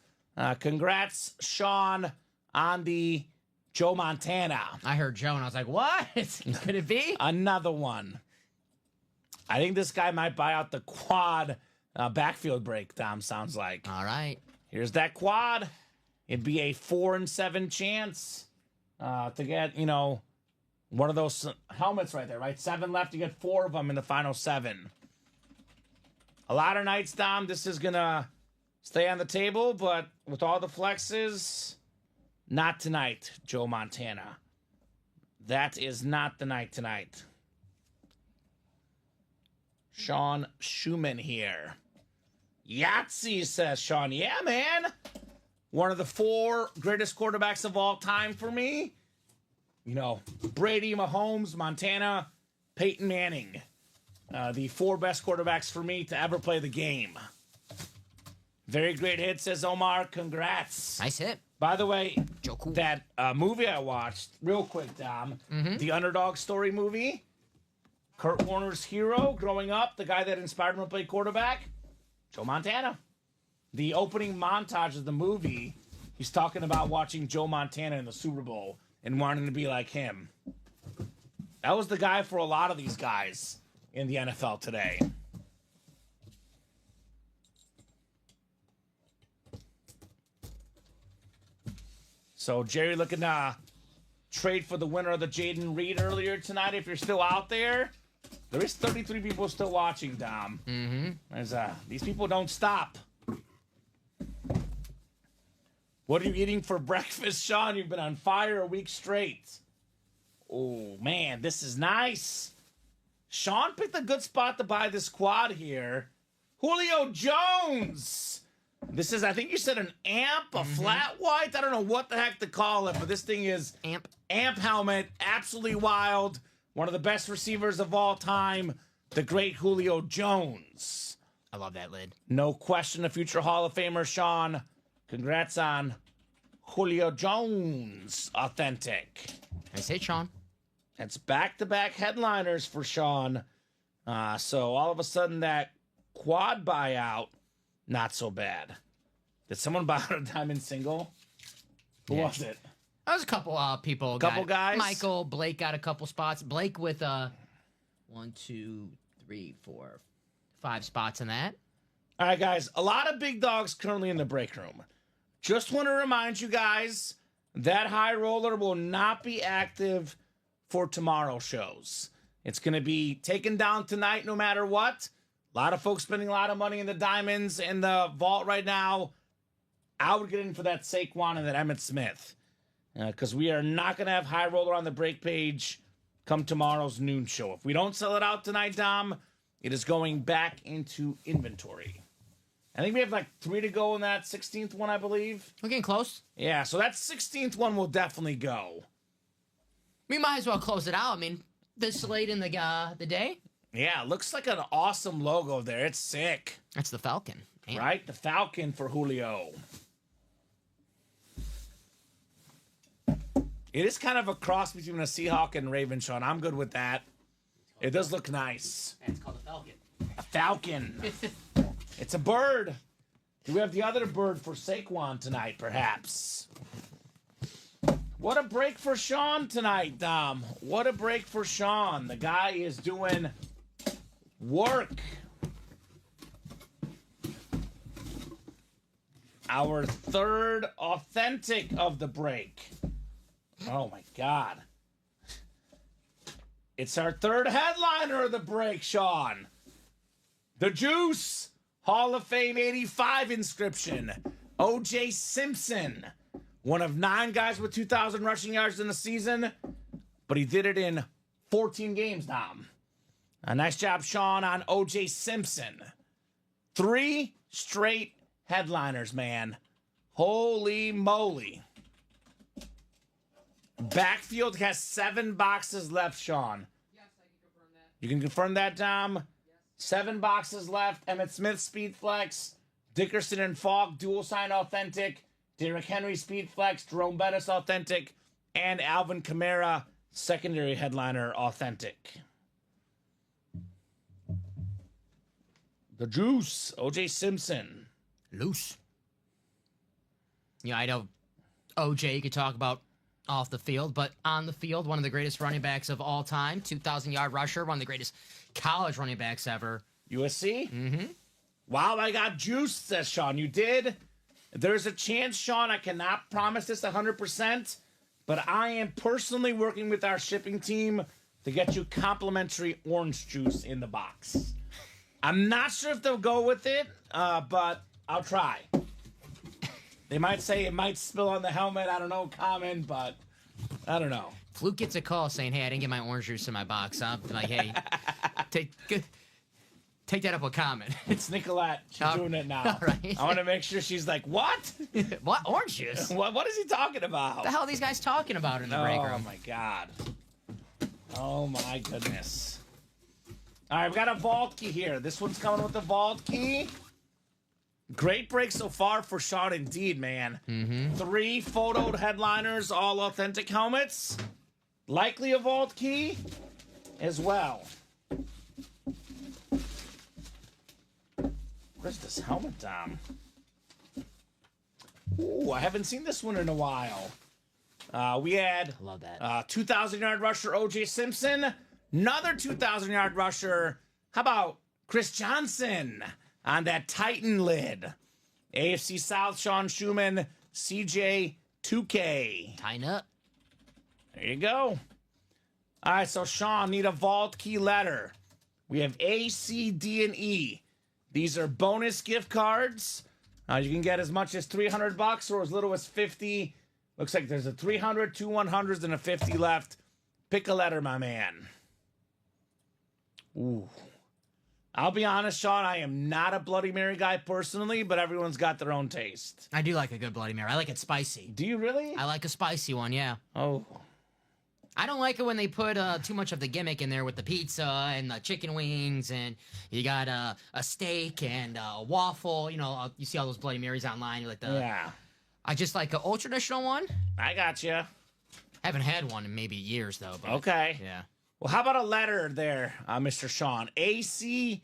Congrats, Sean, on the Joe Montana. I heard Joe, and I was like, what? Could it be? Another one. I think this guy might buy out the quad backfield break, Dom, sounds like. All right. Here's that quad. It'd be a 4 and 7 chance to get, one of those helmets right there, right? 7 left. You get 4 of them in the final 7. A lot of nights, Dom, this is going to stay on the table, but with all the flexes, not tonight, Joe Montana. That is not the night tonight. Sean Schumann here. Yahtzee, says Sean. Yeah, man. One of the 4 greatest quarterbacks of all time for me. Brady, Mahomes, Montana, Peyton Manning. The 4 best quarterbacks for me to ever play the game. Very great hit, says Omar. Congrats. Nice hit. By the way, Joe Cool. that movie I watched, real quick, Dom, the Underdog Story movie, Kurt Warner's hero growing up, the guy that inspired him to play quarterback, Joe Montana. The opening montage of the movie, he's talking about watching Joe Montana in the Super Bowl and wanting to be like him. That was the guy for a lot of these guys in the NFL today. So Jerry looking trade for the winner of the Jaden Reed earlier tonight. If you're still out there, there is 33 people still watching, Dom. There's these people don't stop. What are you eating for breakfast, Sean? You've been on fire a week straight. Oh, man, this is nice. Sean picked a good spot to buy this quad here. Julio Jones. This is, I think you said an amp, a flat white. I don't know what the heck to call it, but this thing is amp helmet. Absolutely wild. One of the best receivers of all time, the great Julio Jones. I love that lid. No question, a future Hall of Famer, Sean. Congrats on Julio Jones. Authentic. Nice hit, Sean. That's back-to-back headliners for Sean. So all of a sudden that quad buyout, not so bad. Did someone buy out a diamond single? Who was it? That was a couple people. Guys? Michael, Blake got a couple spots. Blake with 1, 2, 3, 4, 5 spots in that. All right, guys. A lot of big dogs currently in the break room. Just want to remind you guys that high roller will not be active for tomorrow's shows. It's going to be taken down tonight no matter what. A lot of folks spending a lot of money in the diamonds and the vault right now. I would get in for that Saquon and that Emmitt Smith. Because we are not going to have high roller on the break page come tomorrow's noon show. If we don't sell it out tonight, Dom, it is going back into inventory. I think we have like 3 to go in that 16th one, I believe. We're getting close. Yeah, so that 16th one will definitely go. We might as well close it out. I mean, this late in the day. Yeah, looks like an awesome logo there. It's sick. That's the Falcon. Man. Right? The Falcon for Julio. It is kind of a cross between a Seahawk and Raven, Sean. I'm good with that. It does look nice. It's called a Falcon. A Falcon. It's a bird. Do we have the other bird for Saquon tonight, perhaps? What a break for Sean tonight, Dom. What a break for Sean. The guy is doing work. Our third authentic of the break. Oh, my God. It's our third headliner of the break, Sean. The Juice. Hall of Fame 85 inscription. O.J. Simpson. One of 9 guys with 2,000 rushing yards in the season. But he did it in 14 games, Dom. A nice job, Sean, on O.J. Simpson. 3 straight headliners, man. Holy moly. Backfield has 7 boxes left, Sean. Yes, I can confirm that. You can confirm that, Dom? Yes. 7 boxes left. Emmitt Smith, Speed Flex. Dickerson and Falk, dual sign authentic. Derrick Henry, Speed Flex. Jerome Bettis, authentic. And Alvin Kamara, secondary headliner, authentic. The Juice, O.J. Simpson. Loose. Yeah, I know OJ you could talk about off the field, but on the field, one of the greatest running backs of all time, 2,000-yard rusher, one of the greatest college running backs ever. USC? Mm-hmm. Wow, I got juice, says Sean. You did? There's a chance, Sean, I cannot promise this 100%, but I am personally working with our shipping team to get you complimentary orange juice in the box. I'm not sure if they'll go with it, but I'll try. They might say it might spill on the helmet. I don't know, Kamen, but I don't know. Fluke gets a call saying, hey, I didn't get my orange juice in my box. I'm like, hey, take that up with Kamen. It's Nicolette. She's doing it now. All right. I want to make sure she's like, what? What? Orange juice? What is he talking about? What the hell are these guys talking about in the break room? Oh, my God. Oh, my goodness. All right, we've got a vault key here. This one's coming with the vault key. Great break so far for Sean, indeed, man. 3 photoed headliners, all authentic helmets. Likely a vault key as well. Where's this helmet, Dom? Ooh, I haven't seen this one in a while. We had I love that. 2,000-yard rusher O.J. Simpson. Another 2,000-yard rusher. How about Chris Johnson on that Titan lid? AFC South, Sean Schumann, CJ 2K. Tighten up. There you go. All right, so Sean, need a vault key letter. We have A, C, D, and E. These are bonus gift cards. You can get as much as $300 or as little as 50. Looks like there's a 300, 2 100s, and a 50 left. Pick a letter, my man. Ooh. I'll be honest, Sean, I am not a Bloody Mary guy personally, but everyone's got their own taste. I do like a good Bloody Mary. I like it spicy. Do you really? I like a spicy one, yeah. Oh. I don't like it when they put too much of the gimmick in there with the pizza and the chicken wings, and you got a steak and a waffle. You know, you see all those Bloody Marys online. You like the. Yeah. I just like an old traditional one. I got you. Haven't had one in maybe years though. But, Okay. Yeah. Well, how about a letter there, Mr. Sean? AC,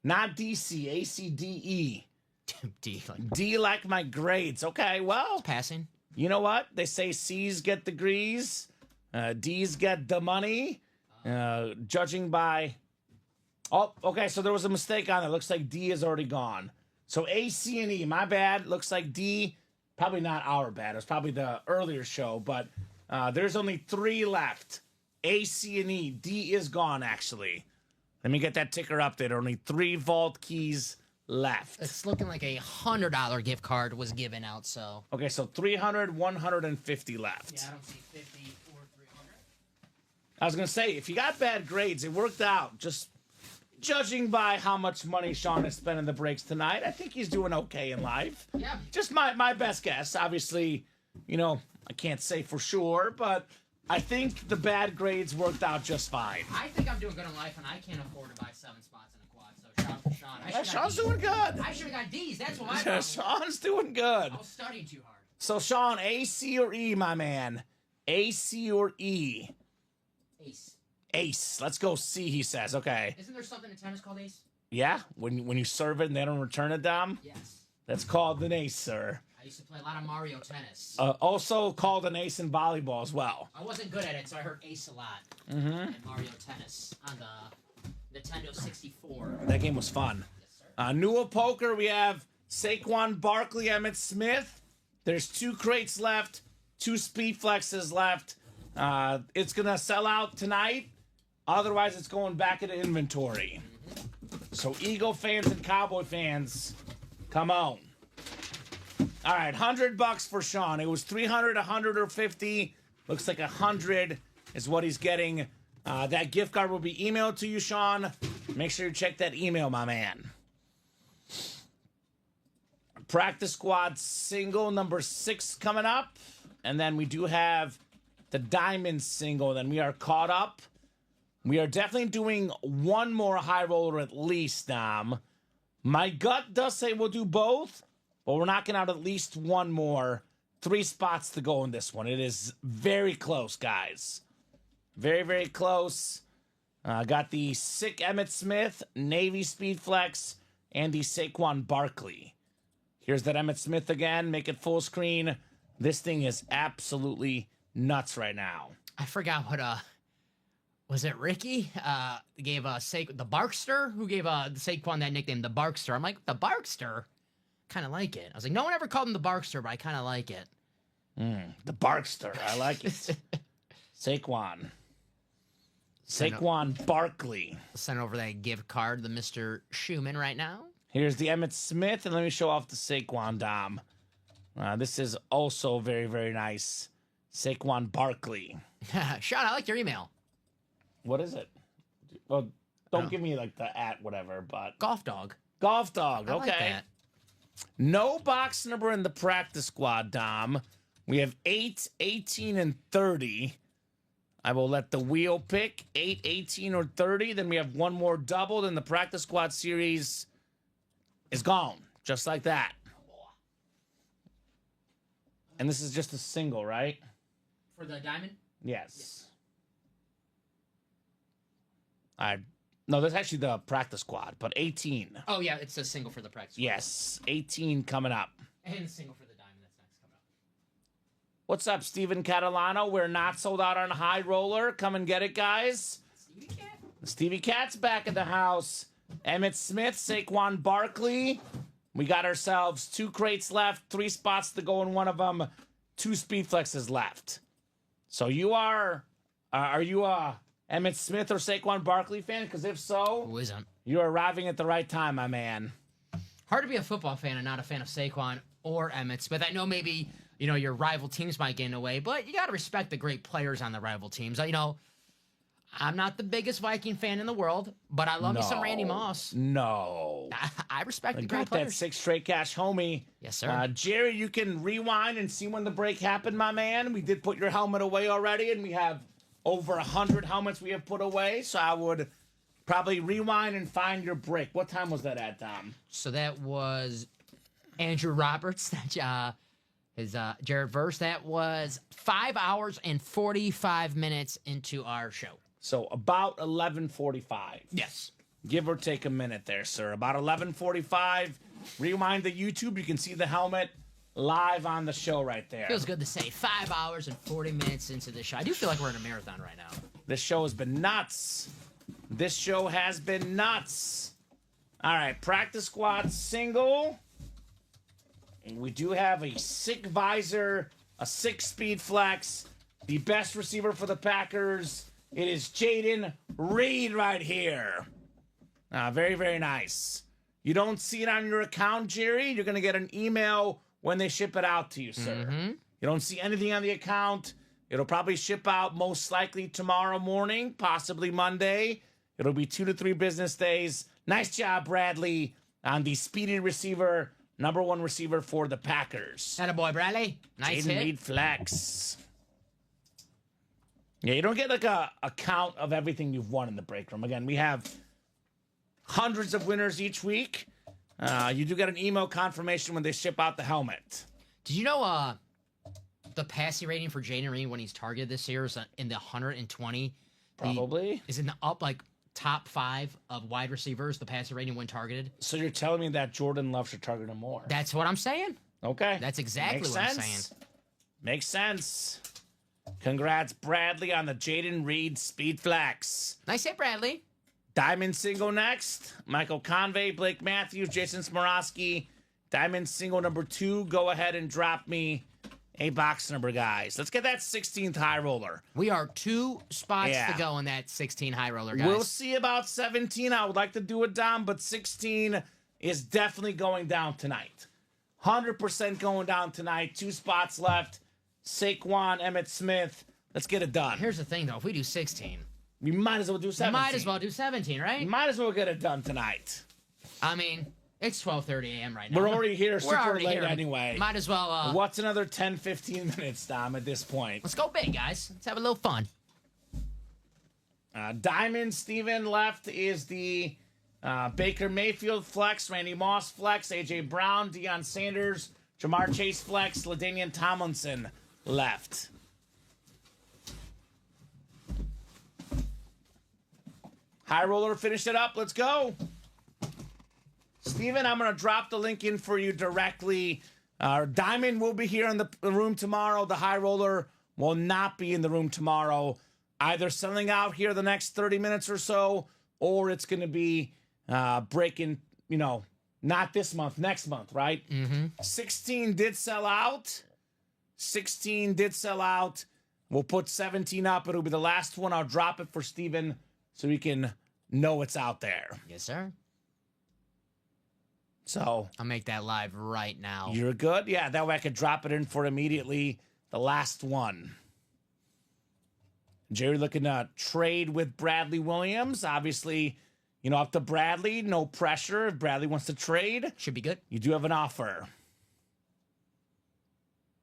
not DC. ACDE. D. D like my grades. Okay, well, Passing. you know what? They say C's get degrees, D's get the money. Judging by... Oh, okay, so there was a mistake on it. Looks like D is already gone. So A, C, and E, my bad. Looks like D, probably not our bad. It was probably the earlier show, but there's only 3 left. A, C, and E. D is gone, actually. Let me get that ticker updated. Only 3 vault keys left. It's looking like a $100 gift card was given out, so. Okay, so 300, 150 left. Yeah, I don't see 50 or 300. I was going to say, if you got bad grades, it worked out. Just judging by how much money Sean has spent in the breaks tonight, I think he's doing okay in life. Yeah. Just my best guess. Obviously, you know, I can't say for sure, but I think the bad grades worked out just fine. I think I'm doing good in life, and I can't afford to buy 7 spots in a quad. So shout out to Sean. Yeah, Sean's doing good. I should have got D's. That's what I thought. Sean's doing good. I was studying too hard. So, Sean, A, C, or E, my man? A, C, or E? Ace. Ace. Let's go C, he says. Okay. Isn't there something in tennis called ace? Yeah? When you serve it and they don't return it, Dom? Yes. That's called an ace, sir. I used to play a lot of Mario Tennis. Also called an ace in volleyball as well. I wasn't good at it, so I heard ace a lot. Mm-hmm. And Mario Tennis on the Nintendo 64. That game was fun. Yes, sir. Newell Poker, we have Saquon Barkley, Emmett Smith. There's 2 crates left, 2 speed flexes left. It's going to sell out tonight. Otherwise, it's going back into inventory. So, Eagle fans and Cowboy fans, come on. All right, $100 for Sean. It was 300, 100, or 50. Looks like 100 is what he's getting. That gift card will be emailed to you, Sean. Make sure you check that email, my man. Practice squad single number 6 coming up. And then we do have the diamond single. Then we are caught up. We are definitely doing one more high roller at least, Dom. My gut does say we'll do both, but we're knocking out at least one more. 3 spots to go in this one. It is very close, guys. Very, very close. Got the sick Emmett Smith, Navy Speed Flex, and the Saquon Barkley. Here's that Emmett Smith again. Make it full screen. This thing is absolutely nuts right now. I forgot what was it Ricky? Gave the Barkster, who gave Saquon that nickname, the Barkster. I'm like, the Barkster? Kind of like it. I was like, no one ever called him the Barkster, but I kind of like it. The Barkster. I like it. Saquon Barkley. Send over that gift card to Mr. Schumann right now. Here's the Emmett Smith, and let me show off the Saquon, Dom. This is also very, very nice. Saquon Barkley. Sean, I like your email. What is it? Well, don't give me like the @ whatever, but Golf Dog. Golf Dog. I Okay. like that. No box number in the practice squad, Dom. We have 8, 18, and 30. I will let the wheel pick 8, 18, or 30. Then we have one more double. Then the practice squad series is gone. Just like that. And this is just a single, right? For the diamond? Yes. All right. No, that's actually the practice squad, but 18. Oh, yeah, it's a single for the practice. Yes, 18 coming up. And a single for the diamond. That's next coming up. What's up, Steven Catalano? We're not sold out on High Roller. Come and get it, guys. Stevie Cat? Stevie Cat's back in the house. Emmett Smith, Saquon Barkley. We got ourselves 2 crates left, 3 spots to go in one of them, 2 speed flexes left. So you are you a Emmitt Smith or Saquon Barkley fan? Because if so, Who isn't? you're arriving at the right time, my man. Hard to be a football fan and not a fan of Saquon or Emmitt Smith. I know maybe, your rival teams might get in the way, but you got to respect the great players on the rival teams. I'm not the biggest Viking fan in the world, but I love me some Randy Moss. No. I respect the You great got players. that 6 straight cash, homie. Yes, sir. Jerry, you can rewind and see when the break happened, my man. We did put your helmet away already, and we have over 100 helmets we have put away, so I would probably rewind and find your break. What time was that at, Tom? So that was Andrew Roberts, his Jared Verse. That was 5 hours and 45 minutes into our show. So about 11:45. Yes. Give or take a minute there, sir. About 11:45. Rewind the YouTube. You can see the helmet live on the show right there. Feels good to say 5 hours and 40 minutes into the show. I do feel like we're in a marathon right now. This show has been nuts. This show has been nuts. All right, practice squad single. And we do have a sick visor, a sick speed flex, the best receiver for the Packers. It is Jaden Reed right here. Very, very nice. You don't see it on your account, Jerry. You're going to get an email when they ship it out to you, sir. You don't see anything on the account. It'll probably ship out most likely tomorrow morning, possibly Monday. It'll be 2 to 3 business days. Nice job, Bradley, on the speedy receiver, number 1 receiver for the Packers. Attaboy, Bradley. Nice Jaden hit. Reed flex. Yeah, you don't get like a count of everything you've won in the break room. Again, we have hundreds of winners each week. You do get an email confirmation when they ship out the helmet. Did you know the passing rating for Jaden Reed when he's targeted this year is in the 120? Probably. Is in the top 5 of wide receivers, the passing rating when targeted? So you're telling me that Jordan Love should target him more? That's what I'm saying. Okay. That's exactly Makes what I'm sense. saying. Makes sense. Congrats, Bradley, on the Jaden Reed speed flex. Nice hit, Bradley. Diamond single next. Michael Convey, Blake Matthews, Jason Smorosky. Diamond single number 2. Go ahead and drop me a box number, guys. Let's get that 16th high roller. We are 2 spots Yeah. to go in that 16 high roller, guys. We'll see about 17. I would like to do it down, but 16 is definitely going down tonight. 100% going down tonight. 2 spots left. Saquon, Emmitt Smith. Let's get it done. Here's the thing, though. If we do 16, We might as well do 17. might as well do 17, right? Might as well get it done tonight. I mean, it's 12:30 a.m. right now. We're already here We're super already late here. anyway. Might as well. What's another 10, 15 minutes, Dom, at this point? Let's go big, guys. Let's have a little fun. Diamond Steven left is the Baker Mayfield flex, Randy Moss flex, A.J. Brown, Deion Sanders, Jamar Chase flex, LaDainian Tomlinson left. High roller finished it up. Let's go. Steven, I'm going to drop the link in for you directly. Diamond will be here in the room tomorrow. The high roller will not be in the room tomorrow. Either selling out here the next 30 minutes or so, or it's going to be breaking, not this month, next month, right? 16 did sell out. 16 did sell out. We'll put 17 up. It'll be the last one. I'll drop it for Steven so he can know it's out there. Yes, sir. So I'll make that live right now. you're good? Yeah, that way I could drop it in for immediately the last one. Jerry looking to trade with Bradley Williams. Obviously, up to Bradley. No pressure. If Bradley wants to trade, Should be good. you do have an offer.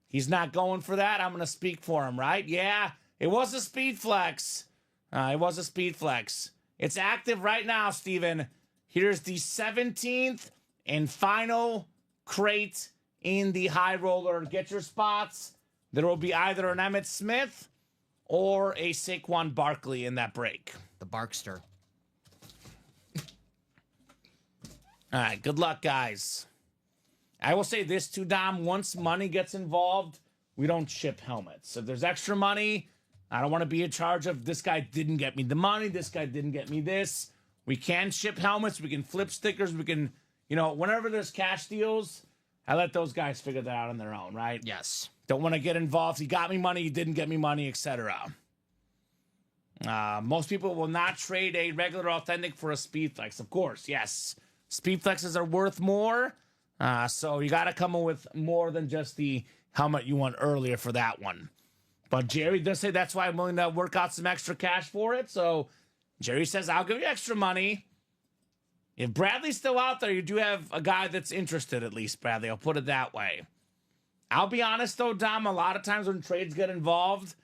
He's not going for that. I'm going to speak for him, right? Yeah, it was a speed flex. It was a speed flex. It's active right now, Steven. Here's the 17th and final crate in the high roller. Get your spots. There will be either an Emmitt Smith or a Saquon Barkley in that break. The Barkster. All right, good luck, guys. I will say this too, Dom. Once money gets involved, we don't ship helmets. If there's extra money, I don't want to be in charge of this guy didn't get me the money, this guy didn't get me this. We can ship helmets. We can flip stickers. We can, whenever there's cash deals, I let those guys figure that out on their own, right? Yes. Don't want to get involved. He got me money, he didn't get me money, etc. Most people will not trade a regular authentic for a Speedflex. Of course, yes. Speedflexes are worth more, so you got to come in with more than just the helmet you won earlier for that one. But Jerry does say that's why I'm willing to work out some extra cash for it. So Jerry says, I'll give you extra money. If Bradley's still out there, you do have a guy that's interested, at least, Bradley. I'll put it that way. I'll be honest, though, Dom, a lot of times when trades get involved,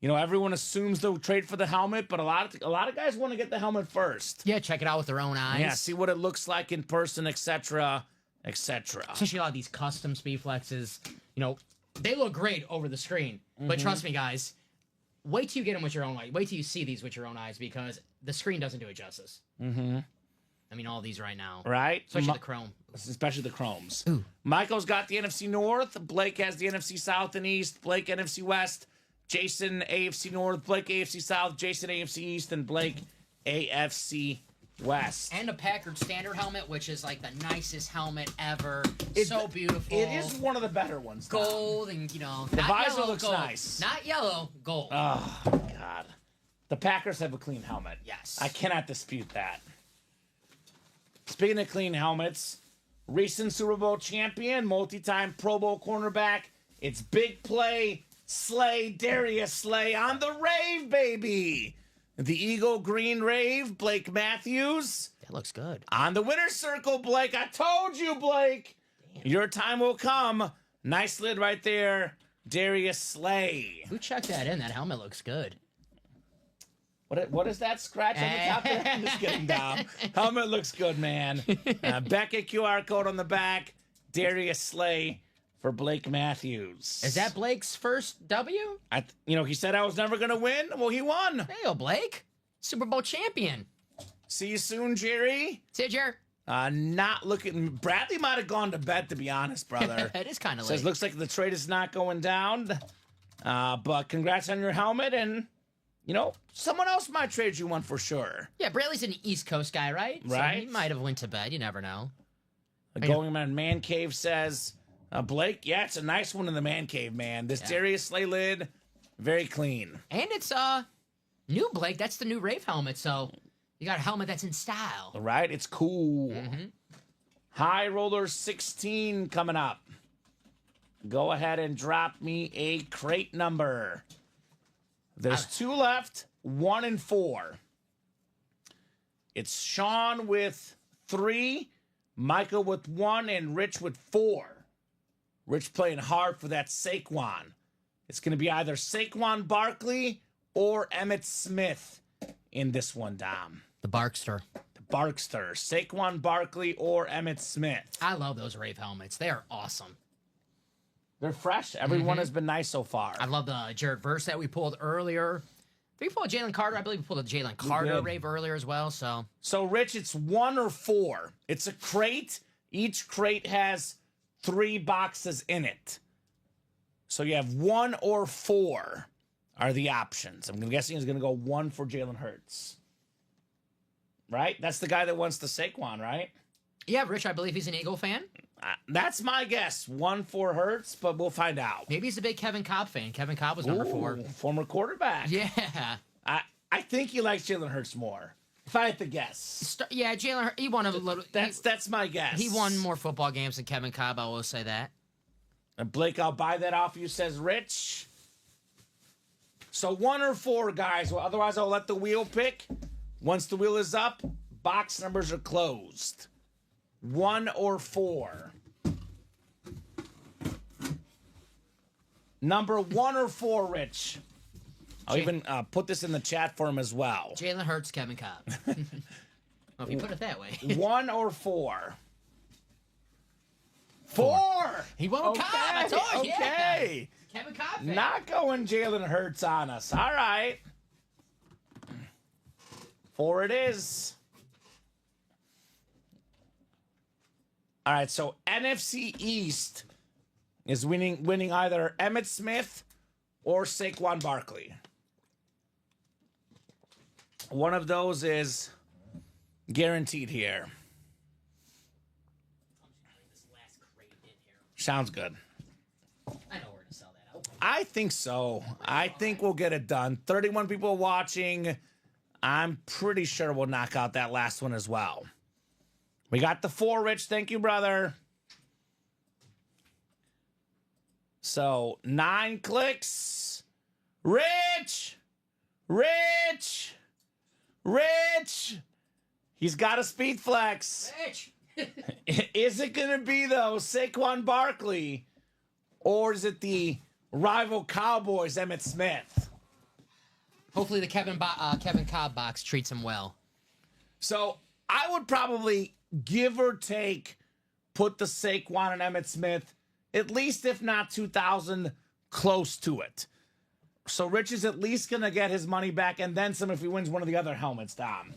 you know, everyone assumes they'll trade for the helmet, but a lot of guys want to get the helmet first. Yeah, check it out with their own eyes. Yeah, see what it looks like in person, etc., etc. Especially a lot of these custom Speedflexes, you know, they look great over the screen. But trust me, guys, wait till you get them with your own eyes. Wait till you see these with your own eyes because the screen doesn't do it justice. I mean, all these right now. Right? Especially the chrome. Especially the chromes. Ooh. Michael's got the NFC North. Blake has the NFC South and East. Blake, NFC West. Jason, AFC North. Blake, AFC South. Jason, AFC East. And Blake, AFC West. And a Packard standard helmet, which is like the nicest helmet ever. So beautiful. It is one of the better ones. Gold and, you know, the visor yellow, looks gold. nice. Not yellow, gold. Oh, God. The Packers have a clean helmet. Yes. I cannot dispute that. Speaking of clean helmets, recent Super Bowl champion, multi-time Pro Bowl cornerback. It's big play, Slay, Darius Slay on the rave, baby. The Eagle Green Rave, Blake Matthews. That looks good. On the winner's circle, Blake. I told you, Blake. Damn. Your time will come. Nice lid right there, Darius Slay. Who checked that in? That helmet looks good. What is that scratch on the top there? I'm just kidding, Dom. Helmet looks good, man. Beckett QR code on the back. Darius Slay for Blake Matthews. Is that Blake's first W? He said I was never going to win. Well, he won. There you go, Blake. Super Bowl champion. See you soon, Jerry. See you, Jer. Not looking. Bradley might have gone to bed, to be honest, brother. It is kind of late. Says, looks like the trade is not going down. But congrats on your helmet, and someone else might trade you one for sure. Yeah, Bradley's an East Coast guy, right? Right. So he might have went to bed. You never know. Going Man Cave says, Blake, yeah, it's a nice one in the Man Cave, man. This Darius Slay lid, very clean. And it's new, Blake. That's the new Rave helmet, so you got a helmet that's in style. Right? It's cool. High Roller 16 coming up. Go ahead and drop me a crate number. There's 2 left, 1 and 4. It's Sean with 3, Michael with 1, and Rich with 4. Rich playing hard for that Saquon. It's going to be either Saquon Barkley or Emmitt Smith in this one, Dom. The Barkster. The Barkster. Saquon Barkley or Emmitt Smith. I love those Rave helmets. They are awesome. They're fresh. Everyone has been nice so far. I love the Jared Verse that we pulled earlier. Did we pull Jalen Carter? I believe we pulled a Jalen Carter Rave earlier as well. So, Rich, it's 1 or 4. It's a crate. Each crate has 3 boxes in it. So you have 1 or 4 are the options. I'm guessing he's going to go 1 for Jalen Hurts. Right? That's the guy that wants the Saquon, right? Yeah, Rich, I believe he's an Eagle fan. That's my guess. 1 for Hurts, but we'll find out. Maybe he's a big Kevin Cobb fan. Kevin Cobb was number 4. Former quarterback. Yeah. I think he likes Jalen Hurts more. If I had to guess. Yeah, Jalen, he won a little. That's my guess. He won more football games than Kevin Cobb, I will say that. And Blake, I'll buy that off you, says Rich. So 1 or 4, guys. Well, otherwise, I'll let the wheel pick. Once the wheel is up, box numbers are closed. 1 or 4. Number 1 or 4, Rich. I'll even put this in the chat for him as well. Jalen Hurts, Kevin Cobb. Well, if you put it that way. 1 or 4. 4. He won't Cobb. I told you. Okay. Yeah. Kevin Cobb fan. Not going Jalen Hurts on us. All right. 4 it is. All right, so NFC East is winning either Emmitt Smith or Saquon Barkley. One of those is guaranteed here. Sounds good. I know where to sell that out. I think so. I think we'll get it done. 31 people watching. I'm pretty sure we'll knock out that last one as well. We got the 4, Rich. Thank you, brother. So, 9 clicks. Rich! Rich! Rich! He's got a speed flex. Rich! Is it going to be, though, Saquon Barkley? Or is it the rival Cowboys, Emmitt Smith? Hopefully the Kevin Cobb box treats him well. So I would probably, give or take, put the Saquon and Emmitt Smith, at least if not 2,000, close to it. So Rich is at least going to get his money back and then some if he wins one of the other helmets, Dom.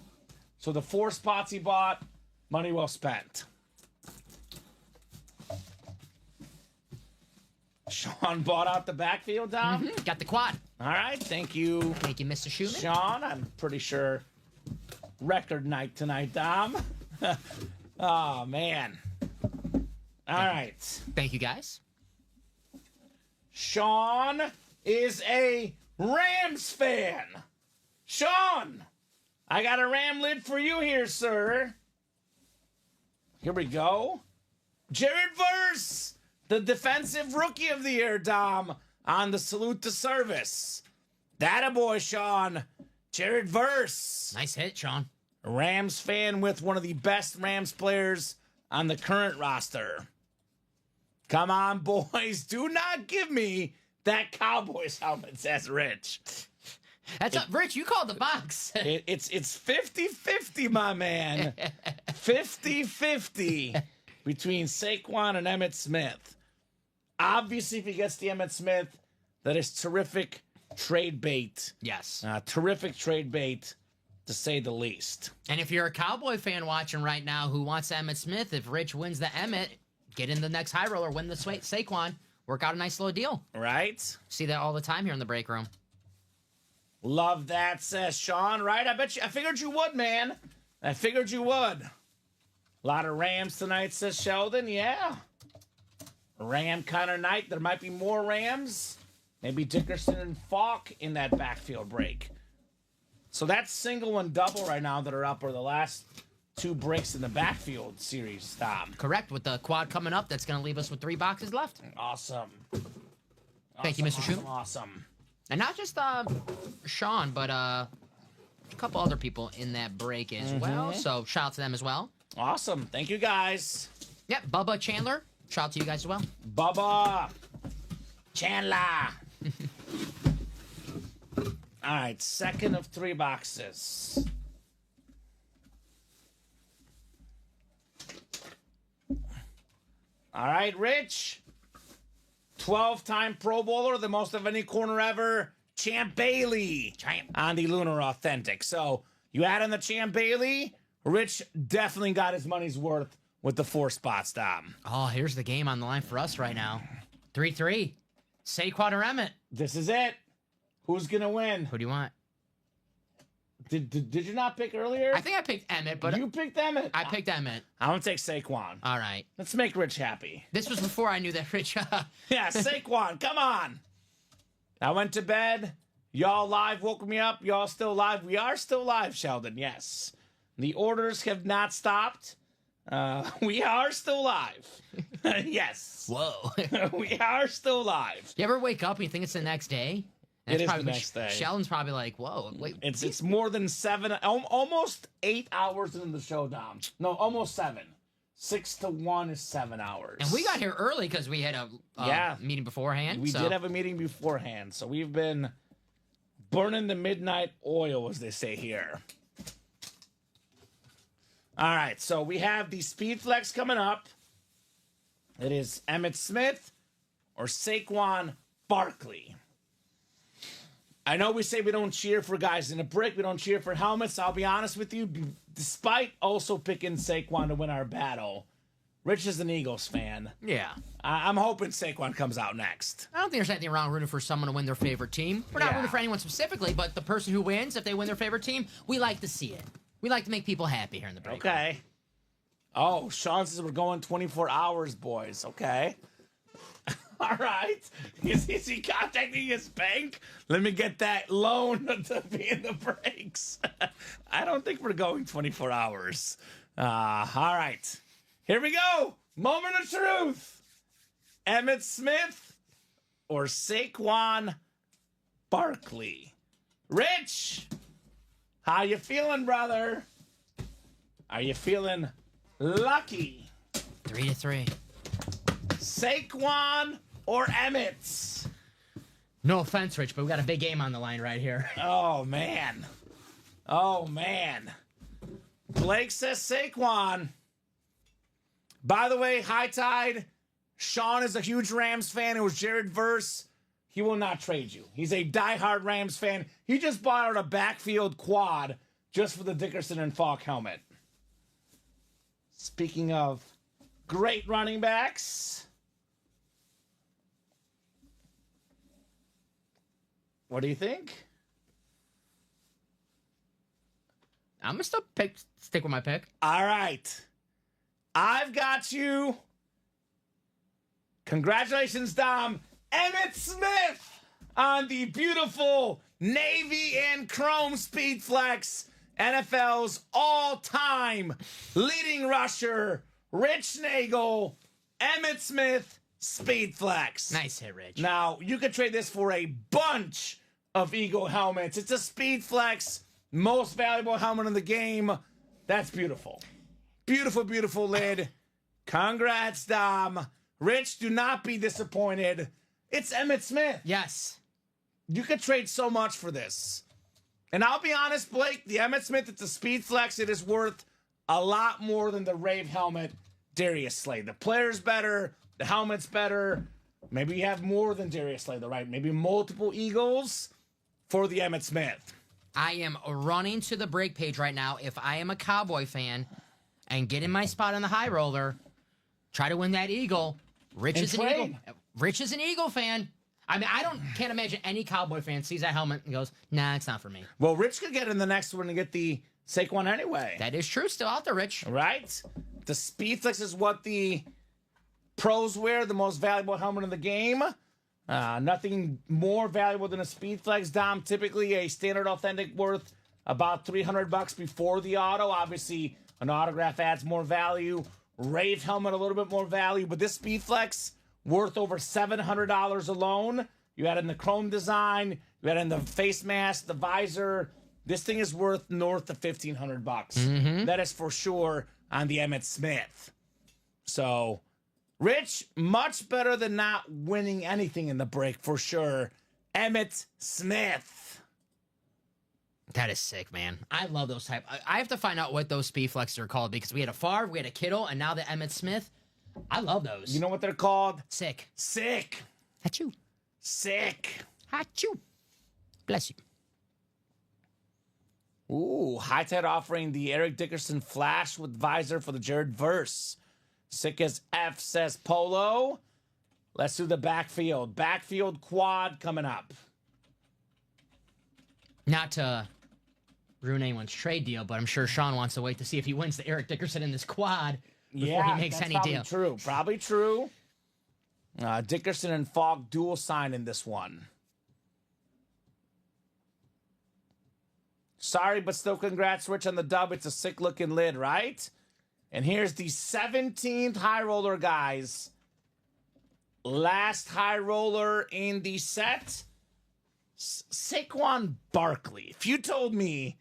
So the 4 spots he bought, money well spent. Sean bought out the backfield, Dom. Mm-hmm. Got the quad. All right, thank you. Thank you, Mr. Schumann. Sean, I'm pretty sure record night tonight, Dom. Oh, man. All right. Thank you, guys. Sean is a Rams fan. Sean, I got a Ram lid for you here, sir. Here we go. Jared Verse, the defensive rookie of the year, Dom, on the salute to service. That a boy, Sean. Jared Verse. Nice hit, Sean. A Rams fan with one of the best Rams players on the current roster. Come on, boys. Do not give me that Cowboys helmet, says Rich. That's Rich, you called the box. It's 50-50, my man. 50-50 between Saquon and Emmitt Smith. Obviously, if he gets the Emmitt Smith, that is terrific trade bait. Yes. Terrific trade bait, to say the least. And if you're a Cowboy fan watching right now who wants Emmitt Smith, if Rich wins the Emmitt, get in the next high roller, win the Saquon, work out a nice little deal. Right? See that all the time here in the break room. Love that, says Sean. Right? I figured you would, man. I figured you would. A lot of Rams tonight, says Sheldon. Yeah. Ram kind of night. There might be more Rams. Maybe Dickerson and Falk in that backfield break. So that's single and double right now that are up are the last 2 breaks in the backfield series, Tom. Correct. With the quad coming up, that's going to leave us with 3 boxes left. Awesome. Thank you, Mr. Schumann. Awesome. And not just Sean, but a couple other people in that break as well. So shout out to them as well. Awesome. Thank you, guys. Yep, Bubba Chandler. Shout out to you guys as well. Bubba Chandler. All right, second of 3 boxes. All right, Rich. 12-time Pro Bowler, the most of any corner ever. Champ Bailey. On the Lunar Authentic. So you add in the Champ Bailey, Rich definitely got his money's worth with the 4 spots, Dom. Oh, here's the game on the line for us right now. 3-3. Saquon or Emmitt. This is it. Who's going to win? Who do you want? Did you not pick earlier? I think I picked Emmitt, but you picked Emmitt. I picked Emmitt. I'm going to take Saquon. All right. Let's make Rich happy. This was before I knew that Rich... Yeah, Saquon, come on. I went to bed. Y'all live woke me up. Y'all still live. We are still live, Sheldon, yes. The orders have not stopped. We are still live. Yes. Whoa. We are still live. You ever wake up and you think it's the next day? It is the next day. Sheldon's probably like, whoa, wait. It's more than 7, almost 8 hours into the show, Dom. No, almost 7. 6 to 1 is 7 hours. And we got here early because we had a meeting beforehand. We did have a meeting beforehand, so we've been burning the midnight oil, as they say here. All right, so we have the Speed Flex coming up. It is Emmitt Smith or Saquon Barkley. I know we say we don't cheer for guys in a brick. We don't cheer for helmets. I'll be honest with you, despite also picking Saquon to win our battle, Rich is an Eagles fan. Yeah. I'm hoping Saquon comes out next. I don't think there's anything wrong rooting for someone to win their favorite team. We're not rooting for anyone specifically, but the person who wins, if they win their favorite team, we like to see it. We like to make people happy here in the break. Okay. Oh, Sean says we're going 24 hours, boys. Okay. All right. Is he contacting his bank? Let me get that loan to be in the breaks. I don't think we're going 24 hours. All right. Here we go. Moment of truth. Emmitt Smith or Saquon Barkley? Rich, how you feeling, brother? Are you feeling lucky? 3-3. Saquon or Emmett? No offense, Rich, but we got a big game on the line right here. Oh, man. Oh, man. Blake says Saquon. By the way, High Tide, Sean is a huge Rams fan. It was Jared Verse. He will not trade you. He's a diehard Rams fan. He just bought out a backfield quad just for the Dickerson and Falk helmet. Speaking of great running backs, what do you think? I'm gonna still stick with my pick. All right. I've got you. Congratulations, Dom. Emmitt Smith on the beautiful navy and chrome Speed Flex, NFL's all-time leading rusher, Rich Nagel, Emmitt Smith, Speed Flex. Nice hit, Rich. Now, you could trade this for a bunch of Eagle helmets. It's a Speed Flex, most valuable helmet in the game. That's beautiful. Beautiful, beautiful lid. Congrats, Dom. Rich, do not be disappointed. It's Emmitt Smith. Yes. You could trade so much for this. And I'll be honest, Blake, the Emmitt Smith, it's a Speed Flex. It is worth a lot more than the Rave helmet Darius Slay. The player's better. The helmet's better. Maybe you have more than Darius Slay, though, right? Maybe multiple Eagles for the Emmitt Smith. I am running to the break page right now. If I am a Cowboy fan and get in my spot on the high roller, try to win that Eagle. Rich is an Eagle fan. I mean, can't imagine any Cowboy fan sees that helmet and goes, nah, it's not for me. Well, Rich could get in the next one and get the Saquon anyway. That is true. Still out there, Rich. Right? The Speed Flex is what the pros wear, the most valuable helmet in the game. Nothing more valuable than a Speed Flex, Dom. Typically, a standard authentic worth about $300 before the auto. Obviously, an autograph adds more value. Rave helmet, a little bit more value. But this Speed Flex, worth over $700 alone. You add in the chrome design. You add in the face mask, the visor. This thing is worth north of $1,500. Mm-hmm. That is for sure on the Emmitt Smith. So, Rich, much better than not winning anything in the break for sure. Emmitt Smith. That is sick, man. I love those type. I have to find out what those Speed Flexes are called because we had a Favre, we had a Kittle, and now the Emmitt Smith. I love those. You know what they're called? Sick. Sick. Achoo. Sick. Achoo. Bless you. Ooh, High Tide offering the Eric Dickerson Flash with visor for the Jared Verse. Sick as F, says Polo. Let's do the backfield. Backfield quad coming up. Not to ruin anyone's trade deal, but I'm sure Sean wants to wait to see if he wins the Eric Dickerson in this quad before he makes any deal. True. Probably true. Dickerson and Falk dual sign in this one. Sorry, but still congrats, Rich, on the dub. It's a sick-looking lid, right? And here's the 17th high roller, guys. Last high roller in the set. Saquon Barkley. If you told me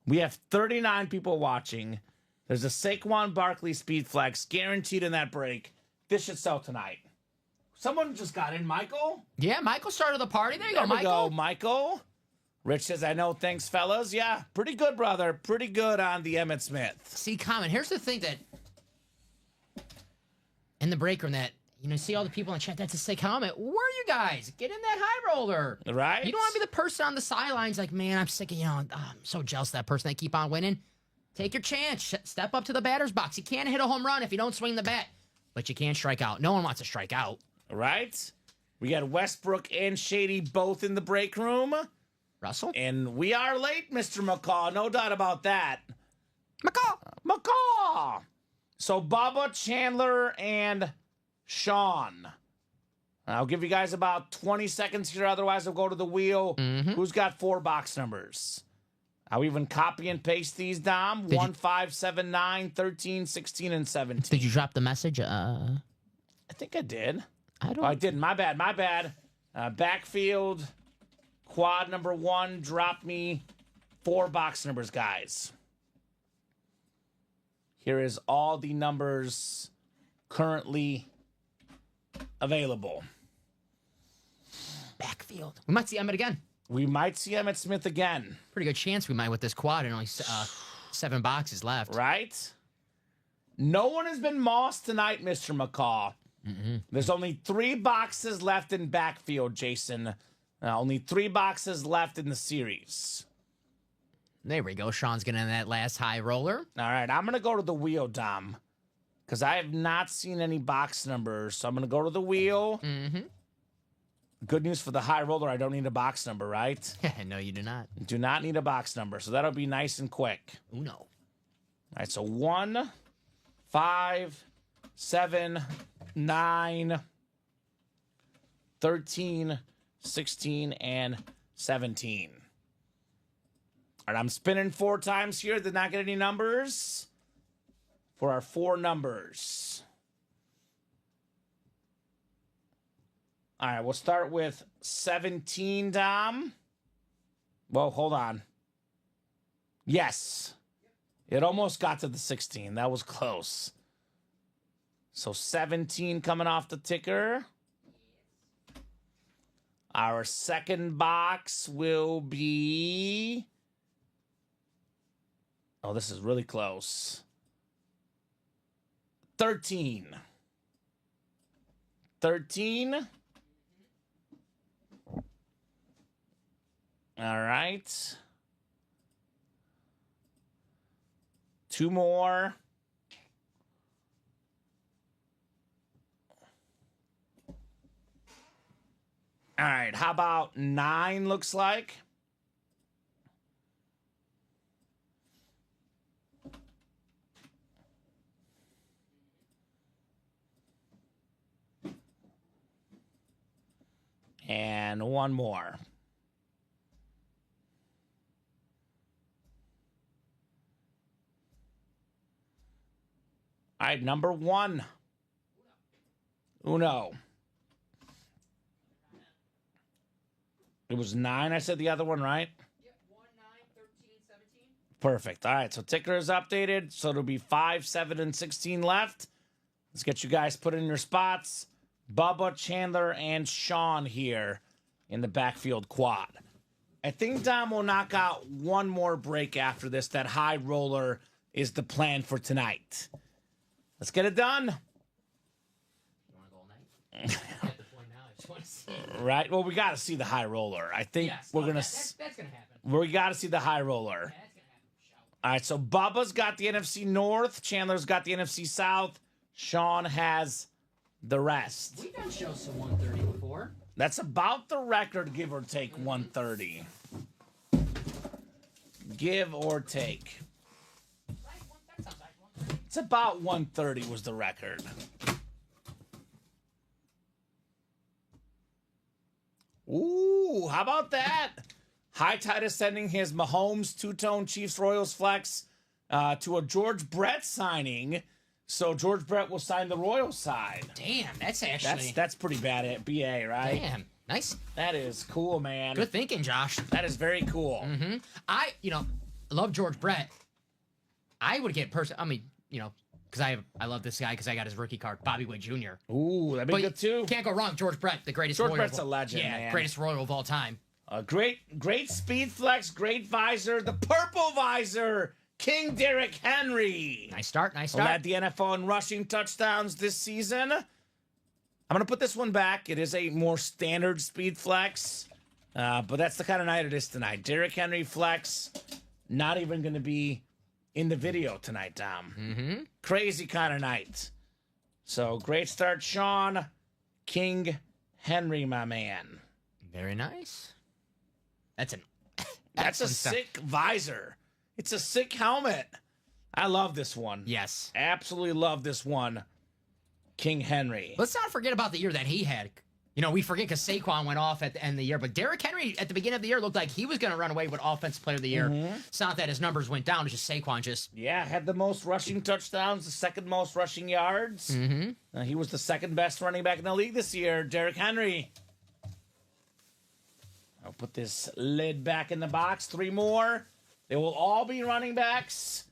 we have 39 people watching, there's a Saquon Barkley Speed Flex guaranteed in that break, this should sell tonight. Someone just got in, Michael. Yeah, Michael started the party. There you go, Michael. There we go, Michael. Rich says, I know. Thanks, fellas. Yeah, pretty good, brother. Pretty good on the Emmitt Smith. See, Kamen, here's the thing that in the break room that, see all the people in the chat, that's a sick helmet. Where are you guys? Get in that high roller. Right. You don't want to be the person on the sidelines like, man, I'm sick of, I'm so jealous of that person. They keep on winning. Take your chance. Step up to the batter's box. You can't hit a home run if you don't swing the bat, but you can't strike out. No one wants to strike out. Right. We got Westbrook and Shady both in the break room. Russell? And we are late, Mr. McCaw. No doubt about that. McCaw! So Bubba, Chandler, and Sean. I'll give you guys about 20 seconds here. Otherwise, I'll go to the wheel. Who's got 4 box numbers? I'll even copy and paste these, Dom. 1, 5, 7, 9, 13, 16, and 17. Did you drop the message? I think I did. I don't. Oh, I didn't. My bad. My bad. Backfield, quad number 1, drop me 4 box numbers, guys. Here is all the numbers currently available. Backfield. We might see Emmett again. We might see Emmitt Smith again. Pretty good chance we might with this quad and only 7 boxes left. Right? No one has been mossed tonight, Mr. McCaw. There's only 3 boxes left in backfield, Jason. Only 3 boxes left in the series. There we go. Sean's getting in that last high roller. All right, I'm going to go to the wheel, Dom, because I have not seen any box numbers. So I'm going to go to the wheel. Good news for the high roller, I don't need a box number, right? No, you do not. Do not need a box number, so that'll be nice and quick. Uno. All right, so 1, 5, 7, 9, 13, 16, and 17. All right, I'm spinning 4 times here. Did not get any numbers for our 4 numbers. All right, we'll start with 17, Dom. Well, hold on. Yes. It almost got to the 16. That was close. So 17 coming off the ticker. Our second box will be... Oh, this is really close. 13. 13. All right. 2 more. All right, how about 9 looks like? And 1 more. All right, number 1. Uno. It was 9, I said the other one, right? Yep, 1, 9, 13, 17. Perfect. All right, so ticker is updated. So it'll be 5, 7, and 16 left. Let's get you guys put in your spots. Bubba, Chandler, and Sean here in the backfield quad. I think Dom will knock out 1 more break after this. That high roller is the plan for tonight. Let's get it done. You want to go all night? At the point now, I just want to see. Right? Well, we got to see the high roller. I think we're going to... That's going to happen. We got to see the high roller. That's going to happen. All right, so Bubba's got the NFC North. Chandler's got the NFC South. Sean has the rest. We've done shows some 130 before. That's about the record, give or take 130. Give or take. That sounds like 130. It's about 130 was the record. Ooh, how about that? High Tide is sending his Mahomes two-tone Chiefs Royals flex to a George Brett signing. So George Brett will sign the Royals side. Damn, that's actually... That's pretty bad at BA, right? Damn, nice. That is cool, man. Good thinking, Josh. That is very cool. I love George Brett. I would get because I love this guy because I got his rookie card, Bobby Witt Jr. Ooh, that'd be good too. Can't go wrong. George Brett, the greatest George Royal. Brett's a legend, man. Greatest Royal of all time. Great speed flex, great visor, the purple visor, King Derrick Henry. Nice start. Led the NFL in rushing touchdowns this season. I'm going to put this one back. It is a more standard speed flex, but that's the kind of night it is tonight. Derrick Henry flex, not even going to be in the video tonight, Dom. Crazy kind of night. So, great start, Sean. King Henry, my man. Very nice. That's a sick visor. It's a sick helmet. I love this one. Yes. Absolutely love this one. King Henry. Let's not forget about the year that he had. You know, we forget because Saquon went off at the end of the year, but Derrick Henry at the beginning of the year looked like he was going to run away with Offensive Player of the Year. It's not that his numbers went down; it's just Saquon just had the most rushing touchdowns, the second most rushing yards. He was the second best running back in the league this year, Derrick Henry. I'll put this lid back in the box. 3 more. They will all be running backs.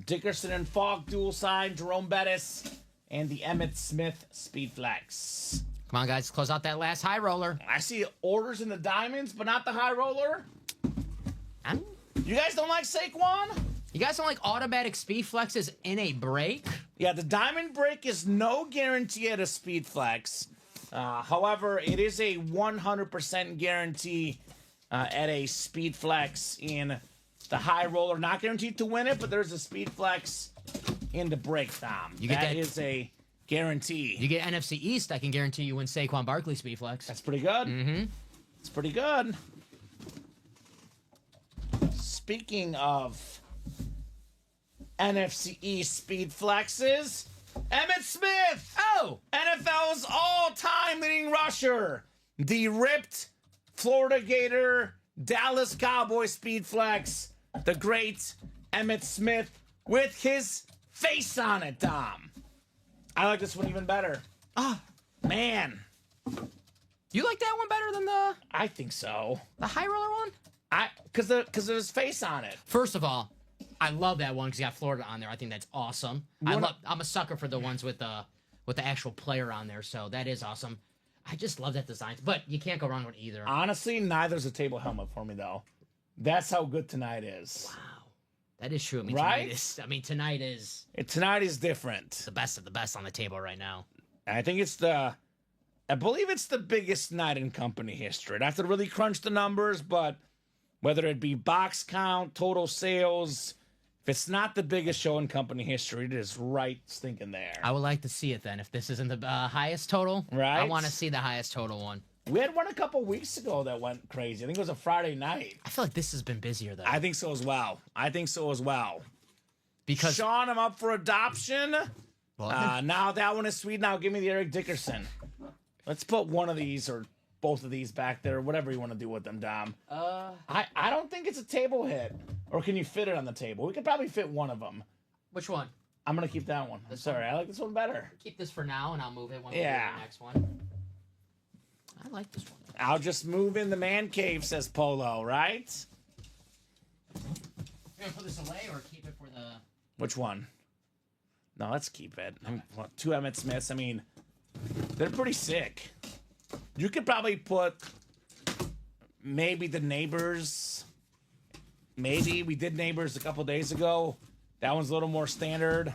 Dickerson and Falk dual sign, Jerome Bettis, and the Emmitt Smith speed flex. Come on, guys, close out that last high roller. I see orders in the diamonds, but not the high roller. You guys don't like Saquon? You guys don't like automatic speed flexes in a break? Yeah, the diamond break is no guarantee at a speed flex. However, it is a 100% guarantee at a speed flex in the high roller. Not guaranteed to win it, but there's a speed flex in the break, Tom. That is a guarantee. You get NFC East, I can guarantee you win Saquon Barkley speed flex. That's pretty good. It's pretty good. Speaking of NFC East speed flexes, Emmitt Smith! Oh! NFL's all-time leading rusher. The ripped Florida Gator Dallas Cowboy speed flex. The great Emmitt Smith with his face on it, Dom. I like this one even better. Oh, man. You like that one better than the I think so. high roller one? Because of his face on it. First of all, I love that one because you got Florida on there. I think that's awesome. I'm a sucker for the ones with the actual player on there, so that is awesome. I just love that design, but you can't go wrong with either. Honestly, neither's a table helmet for me, though. That's how good tonight is. Wow. That is true. I mean, right? Tonight is Tonight is different. the best of the best on the table right now. I think I believe it's the biggest night in company history. I'd have to really crunch the numbers, but whether it be box count, total sales, if it's not the biggest show in company history, it is right stinking there. I would like to see it then. If this isn't the highest total, right? I want to see the highest total one. We had one a couple weeks ago that went crazy. I think it was a Friday night. I feel like this has been busier though. I think so as well. Because Sean, I'm up for adoption. Now that one is sweet. Now give me the Eric Dickerson. Let's put one of these or both of these back there, whatever you want to do with them, Dom. I don't think it's a table hit. Or can you fit it on the table? We could probably fit one of them. Which one? I'm going to keep that one. I'm sorry. I like this one better. Keep this for now, and I'll move it when we do the next one. I like this one. I'll just move in the man cave, says Polo, right? You gonna put this away or keep it for the... Which one? No, let's keep it. Two Emmitt Smiths. I mean, they're pretty sick. You could probably put maybe the Neighbors. Maybe. We did Neighbors a couple days ago. That one's a little more standard.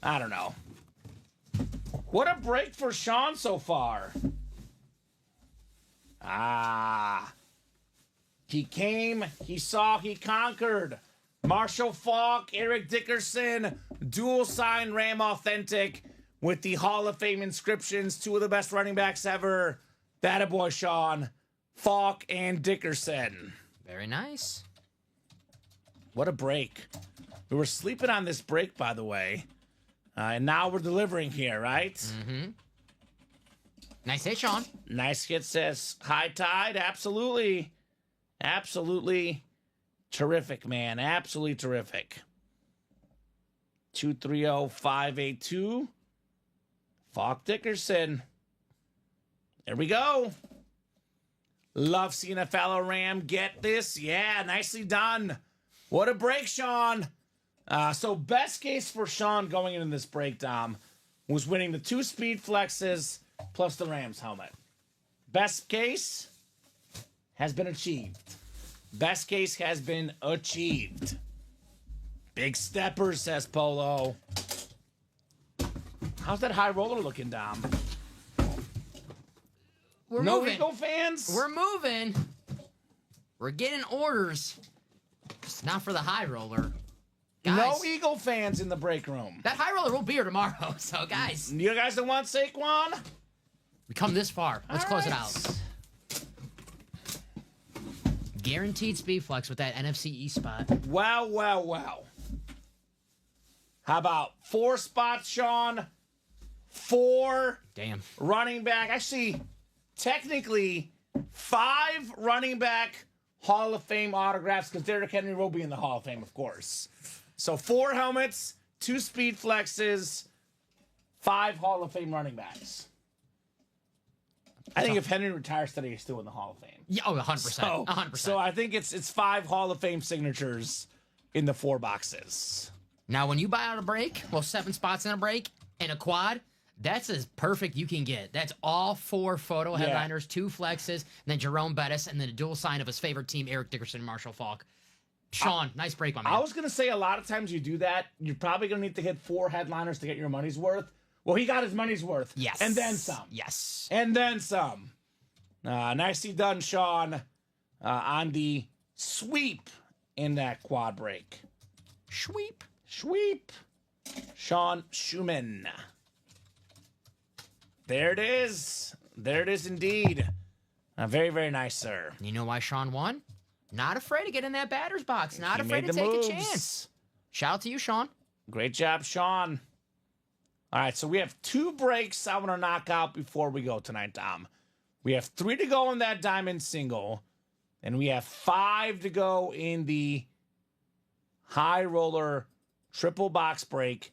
I don't know. What a break for Sean so far. He came, he saw, he conquered. Marshall Faulk, Eric Dickerson, dual sign Ram Authentic with the Hall of Fame inscriptions, 2 of the best running backs ever. That a boy, Sean. Faulk and Dickerson. Very nice. What a break. We were sleeping on this break, by the way. And now we're delivering here, right? Mm-hmm. Nice hit, Sean. Nice hit, says High Tide. Absolutely. Absolutely terrific, man. Absolutely terrific. 230-582. Falk Dickerson. There we go. Love seeing a fellow Ram get this. Yeah, nicely done. What a break, Sean. So best case for Sean going into this break, Dom, was winning the 2 speed flexes plus the Rams helmet. Best case has been achieved. Best case has been achieved. Big stepper, says Polo. How's that high roller looking, Dom? We're no moving. Eagle fans? We're moving. We're getting orders. Just not for the high roller. Guys, no Eagle fans in the break room. that high roller will be here tomorrow. So, guys, You guys don't want Saquon? we come this far. Let's close it right. out. Guaranteed speed flex with that NFC East spot. Wow, wow, wow. How about 4 spots, Sean? 4 Damn. running back. Actually, technically 5 running back Hall of Fame autographs because Derrick Henry will be in the Hall of Fame, of course. So 4 helmets, 2 speed flexes, 5 Hall of Fame running backs. I think if Henry retires today, he's still in the Hall of Fame. Yeah, 100%. 100%. So I think it's 5 Hall of Fame signatures in the 4 boxes. Now, when you buy out a break, 7 spots in a break and a quad, that's as perfect you can get. That's all 4 photo headliners, 2 flexes, and then Jerome Bettis, and then a dual sign of his favorite team, Eric Dickerson and Marshall Falk. Sean, nice break on me. I was going to say a lot of times you do that, you're probably going to need to hit 4 headliners to get your money's worth. Well, he got his money's worth. Yes. And then some. Yes. And then some. Nicely done, Sean, on the sweep in that quad break. Sweep. Sweep. Sean Schumann. There it is. There it is indeed. Very, very nice, sir. You know why Sean won? Not afraid to get in that batter's box. Not He afraid made to the take moves. a chance. Shout out to you, Sean. Great job, Sean. All right, so we have 2 breaks I want to knock out before we go tonight, Dom. We have 3 to go in that diamond single, and we have 5 to go in the high roller triple box break.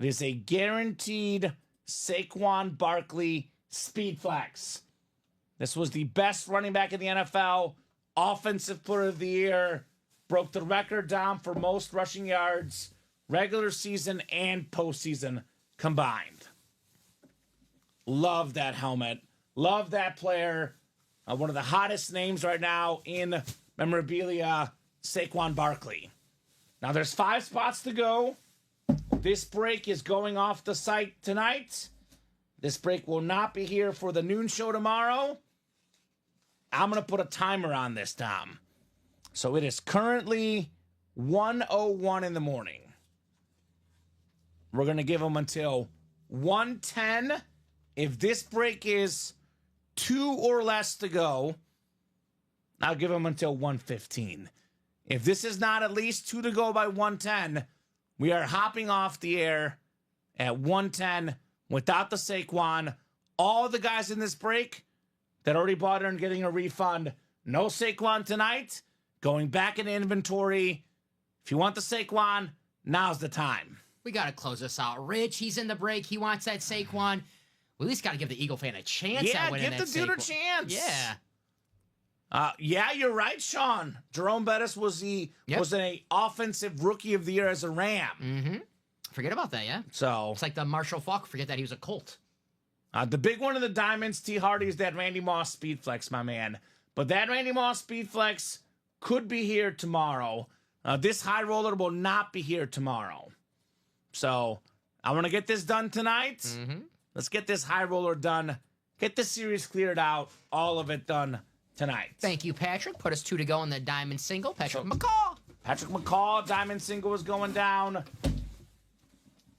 It is a guaranteed Saquon Barkley speed flex. This was the best running back in the NFL, offensive player of the year, broke the record down for most rushing yards, regular season and postseason combined. Love that helmet. Love that player. One of the hottest names right now in memorabilia, Saquon Barkley. Now there's 5 spots to go. This break is going off the site tonight. This break will not be here for the noon show tomorrow. I'm going to put a timer on this, Tom. So it is currently 1:01 in the morning. We're going to give them until 1:10. If this break is 2 or less to go, I'll give them until 1:15. If this is not at least 2 to go by 1:10, we are hopping off the air at 1:10 without the Saquon. All the guys in this break that already bought it and getting a refund, no Saquon tonight, going back in inventory. If you want the Saquon, now's the time. We got to close this out. Rich, he's in the break. He wants that Saquon. We at least got to give the Eagle fan a chance at winning that give the dude a Saquon. chance. Yeah. Yeah, you're right, Sean. Jerome Bettis was an offensive rookie of the year as a Ram. Mm-hmm. Forget about that, yeah. So It's like the Marshall Falk. Forget that he was a Colt. the big one of the diamonds, T. Hardy, is that Randy Moss speed flex, my man. But that Randy Moss speed flex could be here tomorrow. This high roller will not be here tomorrow. So I want to get this done tonight. Mm-hmm. Let's get this high roller done. Get this series cleared out. All of it done tonight. Thank you, Patrick. Put us 2 to go in the diamond single. Patrick McCall. Patrick McCall, diamond single is going down.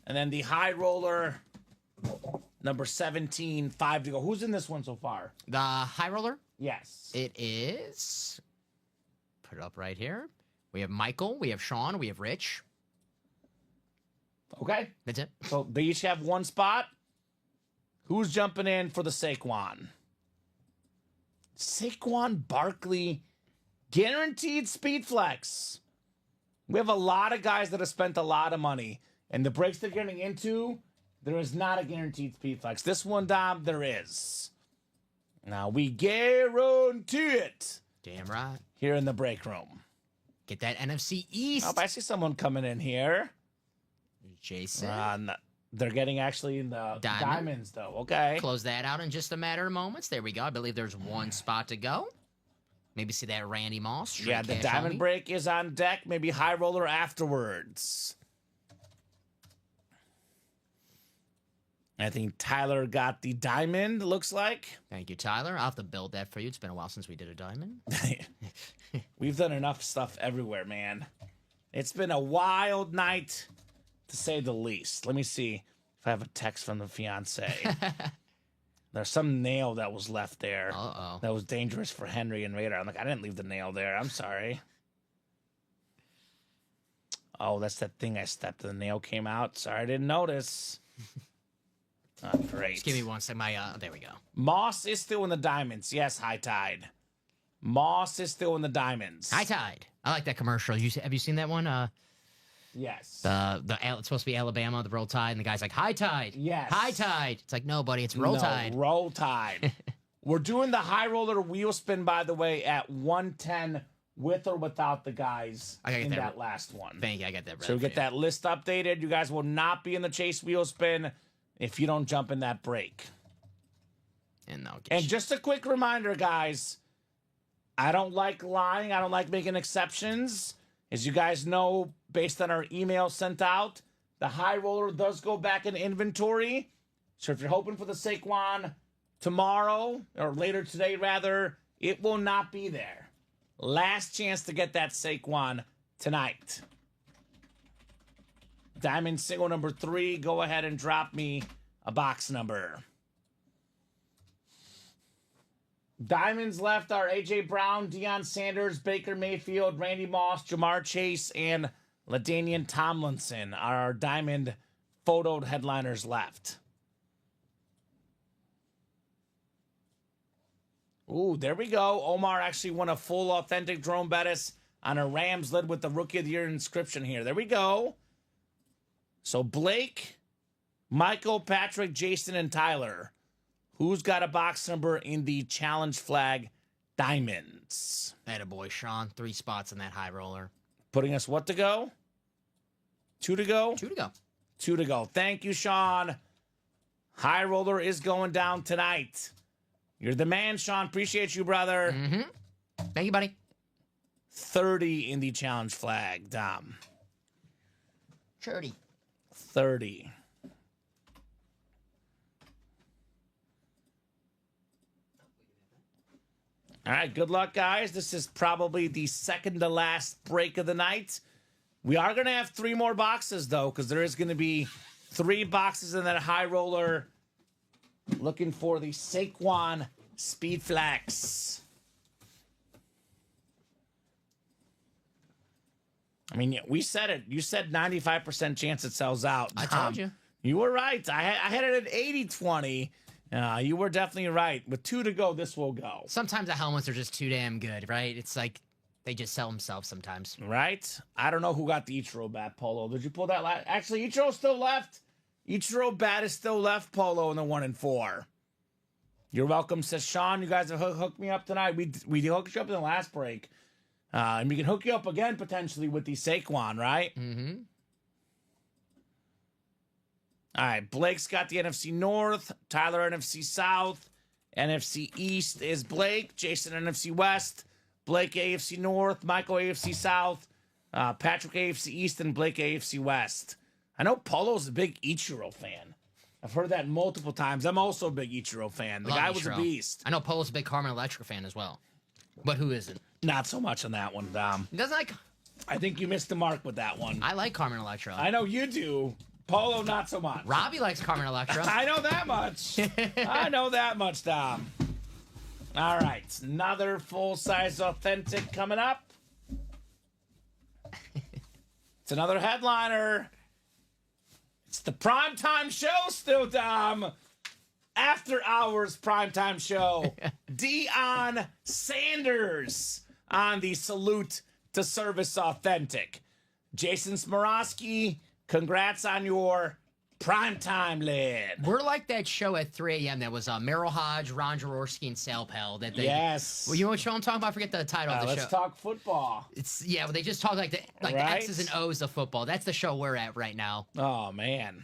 And then the high roller, number 17, 5 to go. Who's in this one so far? The high roller. Yes. It is. Put it up right here. We have Michael. We have Sean. We have Rich. Okay. That's it. So they each have 1 spot. Who's jumping in for the Saquon? Saquon Barkley, guaranteed speed flex. We have a lot of guys that have spent a lot of money. And the breaks they're getting into, there is not a guaranteed speed flex. This one, Dom, there is. Now we guarantee it. Damn right. Here in the break room. Get that NFC East. Oh, I see someone coming in here. Jason. They're getting actually in the diamonds, though. Okay. Close that out in just a matter of moments. There we go. I believe there's 1 spot to go. Maybe see that Randy Moss. Straight Yeah, the cash diamond homie. break is on deck. Maybe high roller afterwards. I think Tyler got the diamond, looks like. Thank you, Tyler. I'll have to build that for you. It's been a while since we did a diamond. We've done enough stuff everywhere, man. It's been a wild night, to say the least. Let me see if I have a text from the fiance. There's some nail that was left there. Uh-oh. That was dangerous for Henry and Raider. I'm like, I didn't leave the nail there. I'm sorry. Oh, that's that thing I stepped and the nail came out. Sorry, I didn't notice. Oh, great. Just give me one second. There we go. Moss is still in the diamonds. Yes, High Tide. Moss is still in the diamonds. High Tide. I like that commercial. Have you seen that one? Yes. It's supposed to be Alabama, the Roll Tide, and the guy's like, High Tide. Yes. High Tide. It's like, no, buddy, it's Roll Tide. Roll Tide. We're doing the high roller wheel spin, by the way, at 110 with or without the guys in that last one. Thank you. I got that right. So we get that list updated. You guys will not be in the chase wheel spin if you don't jump in that break. And just a quick reminder, guys, I don't like lying. I don't like making exceptions. As you guys know, based on our email sent out, the high roller does go back in inventory. So if you're hoping for the Saquon tomorrow, or later today rather, it will not be there. Last chance to get that Saquon tonight. Diamond single number 3, go ahead and drop me a box number. Diamonds left are A.J. Brown, Deion Sanders, Baker Mayfield, Randy Moss, Jamar Chase, and LaDainian Tomlinson are our diamond photoed headliners left. Ooh, there we go. Omar actually won a full authentic Jerome Bettis on a Rams led with the Rookie of the Year inscription here. There we go. So Blake, Michael, Patrick, Jason, and Tyler. Who's got a box number in the challenge flag diamonds? Attaboy, Sean. 3 spots in that high roller. Putting us what to go? 2 to go? 2 to go. 2 to go. Thank you, Sean. High roller is going down tonight. You're the man, Sean. Appreciate you, brother. Mm-hmm. Thank you, buddy. 30 in the challenge flag, Dom. 30. All right, good luck, guys. This is probably the second to last break of the night. We are going to have 3 more boxes, though, because there is going to be 3 boxes in that high roller. Looking for the Saquon Speed Flex. I mean, we said it. You said 95% chance it sells out. I told you. You were right. I had it at 80-20. You were definitely right. With 2 to go, this will go. Sometimes the helmets are just too damn good, right? It's like they just sell themselves sometimes. Right? I don't know who got the Ichiro bat, Polo. Did you pull that last? Actually, Ichiro's still left. Ichiro bat is still left, Polo, in the 1 and 4. You're welcome, says Sean. You guys have hooked me up tonight. We hooked you up in the last break. And we can hook you up again, potentially, with the Saquon, right? Mm-hmm. All right, Blake's got the NFC North, Tyler NFC South, NFC East is Blake, Jason NFC West, Blake AFC North, Michael AFC South, Patrick AFC East, and Blake AFC West. I know Polo's a big Ichiro fan. I've heard that multiple times. I'm also a big Ichiro fan. The guy was a beast. I know Polo's a big Carmen Electra fan as well. But who isn't? Not so much on that one, Dom. He doesn't like... I think you missed the mark with that one. I like Carmen Electra. I know you do. Polo, not so much. Robbie likes Carmen Electra. I know that much. I know that much, Dom. All right. Another full-size authentic coming up. It's another headliner. It's the primetime show still, Dom. After hours primetime show. Deion Sanders on the Salute to Service Authentic. Jason Smorosky, congrats on your primetime lid. We're like that show at 3 a.m. that was Merrill Hodge, Ron Jaworski, and Sal Pell. Yes. Well, you know what show I'm talking about? I forget the title of the show. Let's talk football. Well, they just talk like the right? X's and O's of football. That's the show we're at right now. Oh, man.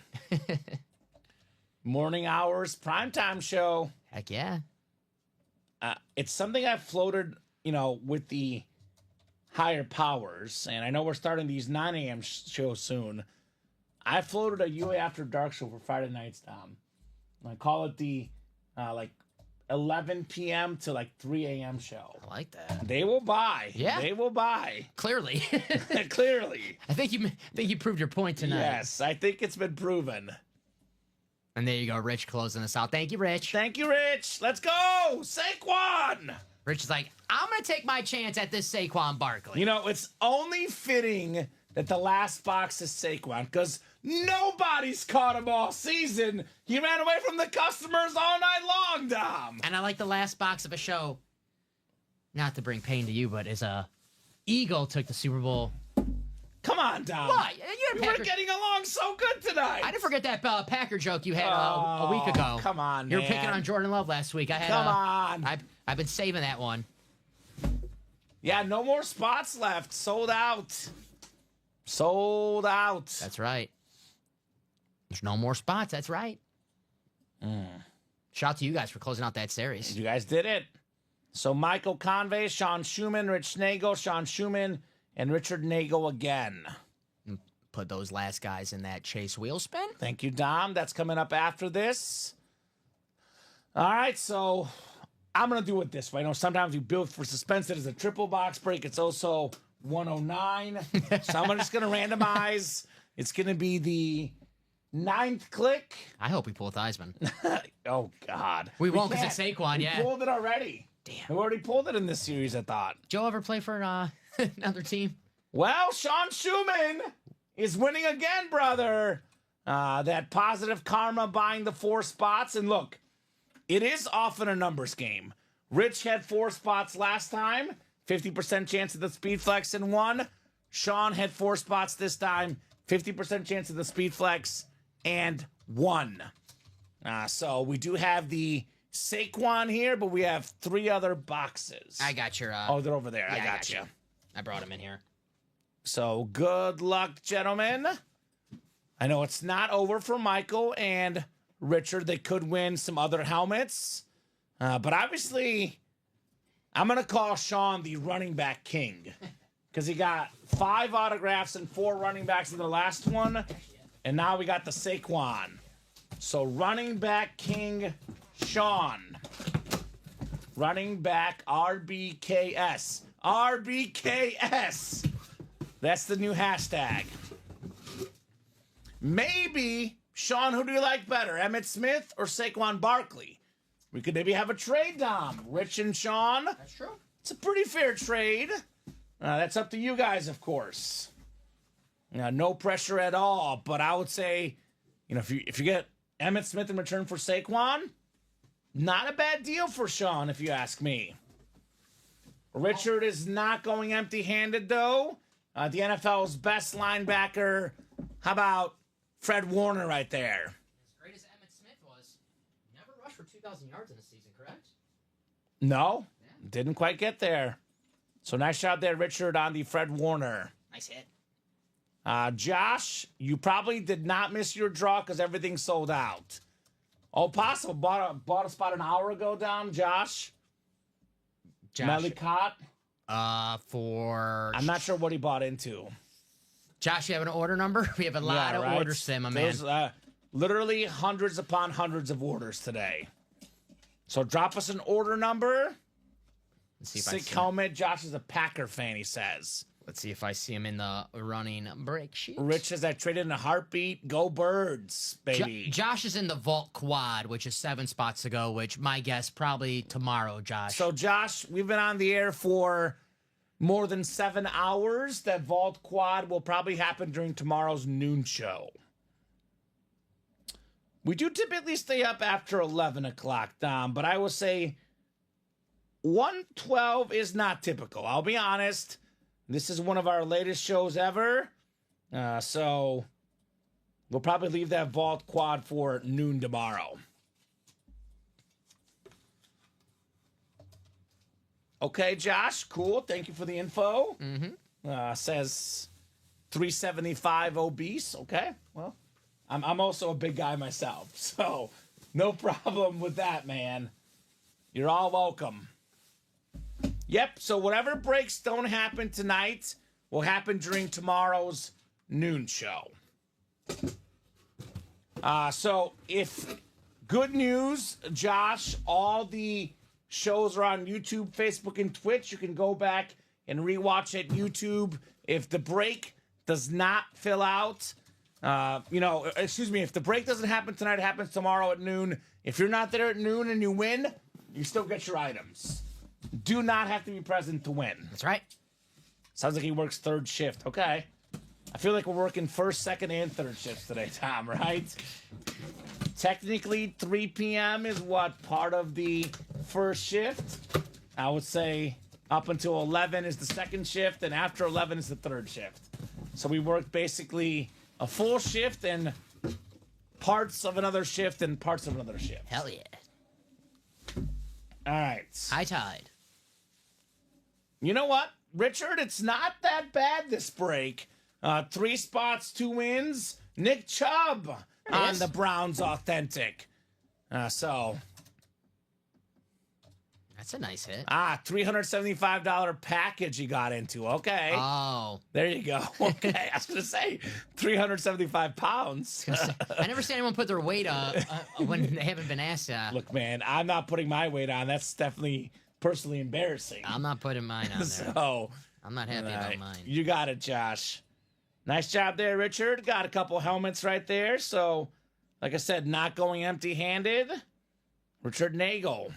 Morning hours, primetime show. Heck yeah. It's something I've floated, with the higher powers, and I know we're starting these 9 a.m. shows soon. I floated a UA After Dark show for Friday nights, Dom. I call it the 11 p.m. to 3 a.m. show. I like that. They will buy. Yeah. They will buy. Clearly. Clearly. I think you proved your point tonight. Yes, I think it's been proven. And there you go, Rich closing us out. Thank you, Rich. Thank you, Rich. Let's go. Saquon. Rich is like, I'm going to take my chance at this Saquon Barkley. It's only fitting that the last box is Saquon because nobody's caught him all season. He ran away from the customers all night long, Dom. And I like the last box of a show. Not to bring pain to you, but as a Eagle took the Super Bowl. Come on, Dom. What? We're getting along so good tonight. I didn't forget that Packer joke you had a week ago. Come on, You were man. picking on Jordan Love last week. Come on. I've been saving that one. Yeah, no more spots left. Sold out. Sold out. That's right. There's no more spots. That's right. Shout out to you guys for closing out that series. You guys did it. So Michael Convey, Sean Schumann, Rich Nagel, Sean Schumann, and Richard Nagel again. Put those last guys in that chase wheel spin. Thank you, Dom. That's coming up after this. All right, so I'm going to do it this way. I know sometimes we build for suspense. It is a triple box break. It's also 109. So I'm just going to randomize. It's going to be the 9th click. I hope we pull Theismann. Oh, God. We won't because it's Saquon, We pulled it already. Damn. We already pulled it in this series, I thought. Joe ever play for another team? Well, Sean Schumann is winning again, brother. That positive karma buying the 4 spots. And look, it is often a numbers game. Rich had 4 spots last time, 50% chance of the speed flex and won. Sean had 4 spots this time, 50% chance of the speed flex and won. So we do have the Saquon here, but we have 3 other boxes. I got your... Oh, they're over there. yeah, I got you. I brought him in here. So good luck, gentlemen. I know it's not over for Michael and Richard. They could win some other helmets. But obviously, I'm going to call Sean the running back king. Because he got 5 autographs and 4 running backs in the last one. And now we got the Saquon. So running back king Sean. Running back RBKS. RBKS. That's the new hashtag. Maybe, Sean, who do you like better? Emmitt Smith or Saquon Barkley? We could maybe have a trade, Dom. Rich and Sean. That's true. It's a pretty fair trade. That's up to you guys, of course. No pressure at all. But I would say, if you get Emmitt Smith in return for Saquon, not a bad deal for Sean, if you ask me. Richard is not going empty-handed, though. The NFL's best linebacker. How about Fred Warner right there? As great as Emmitt Smith was, never rushed for 2,000 yards in a season, correct? No, didn't quite get there. So nice shot there, Richard, on the Fred Warner. Nice hit. Josh, you probably did not miss your draw because everything sold out. Oh, possible. Bought a spot an hour ago, Dom. Josh. Melicott. I'm not sure what he bought into. Josh, you have an order number? We have a lot of orders today, my man. There's literally hundreds upon hundreds of orders today. So drop us an order number. Let's see if Sick helmet. Josh is a Packer fan, he says. Let's see if I see him in the running break sheet. Rich says, I traded in a heartbeat. Go Birds, baby. Josh is in the Vault Quad, which is 7 spots to go, which my guess probably tomorrow, Josh. So, Josh, we've been on the air for more than 7 hours. That Vault Quad will probably happen during tomorrow's noon show. We do typically stay up after 11 o'clock, Dom, but I will say 1:12 is not typical. I'll be honest. This is one of our latest shows ever. So we'll probably leave that Vault Quad for noon tomorrow. Okay, Josh, cool. Thank you for the info. Says 375 obese. Okay, well, I'm also a big guy myself, so no problem with that, man. You're all welcome. Yep, so whatever breaks don't happen tonight will happen during tomorrow's noon show. So if good news, Josh, all the shows are on YouTube, Facebook, and Twitch. You can go back and rewatch at YouTube. If the break does not fill out, if the break doesn't happen tonight, it happens tomorrow at noon. If you're not there at noon and you win, you still get your items. Do not have to be present to win. That's right. Sounds like he works 3rd shift. Okay. I feel like we're working first, second, and third shifts today, Tom, right? Technically, 3 p.m. is what part of the first shift. I would say up until 11 is the second shift, and after 11 is the third shift. So we work basically a full shift and parts of another shift and parts of another shift. Hell yeah. All right. High tide. You know what, Richard? It's not that bad this break. 3 spots, 2 wins. Nick Chubb on the Browns Authentic. So that's a nice hit. $375 package you got into. Okay. Oh. There you go. Okay. I was going to say 375 pounds. I never seen anyone put their weight when they haven't been asked. Look, man, I'm not putting my weight on. That's definitely personally embarrassing. I'm not putting mine on there. So I'm not happy about mine. You got it, Josh. Nice job there, Richard. Got a couple helmets right there. So, like I said, not going empty-handed. Richard Nagel.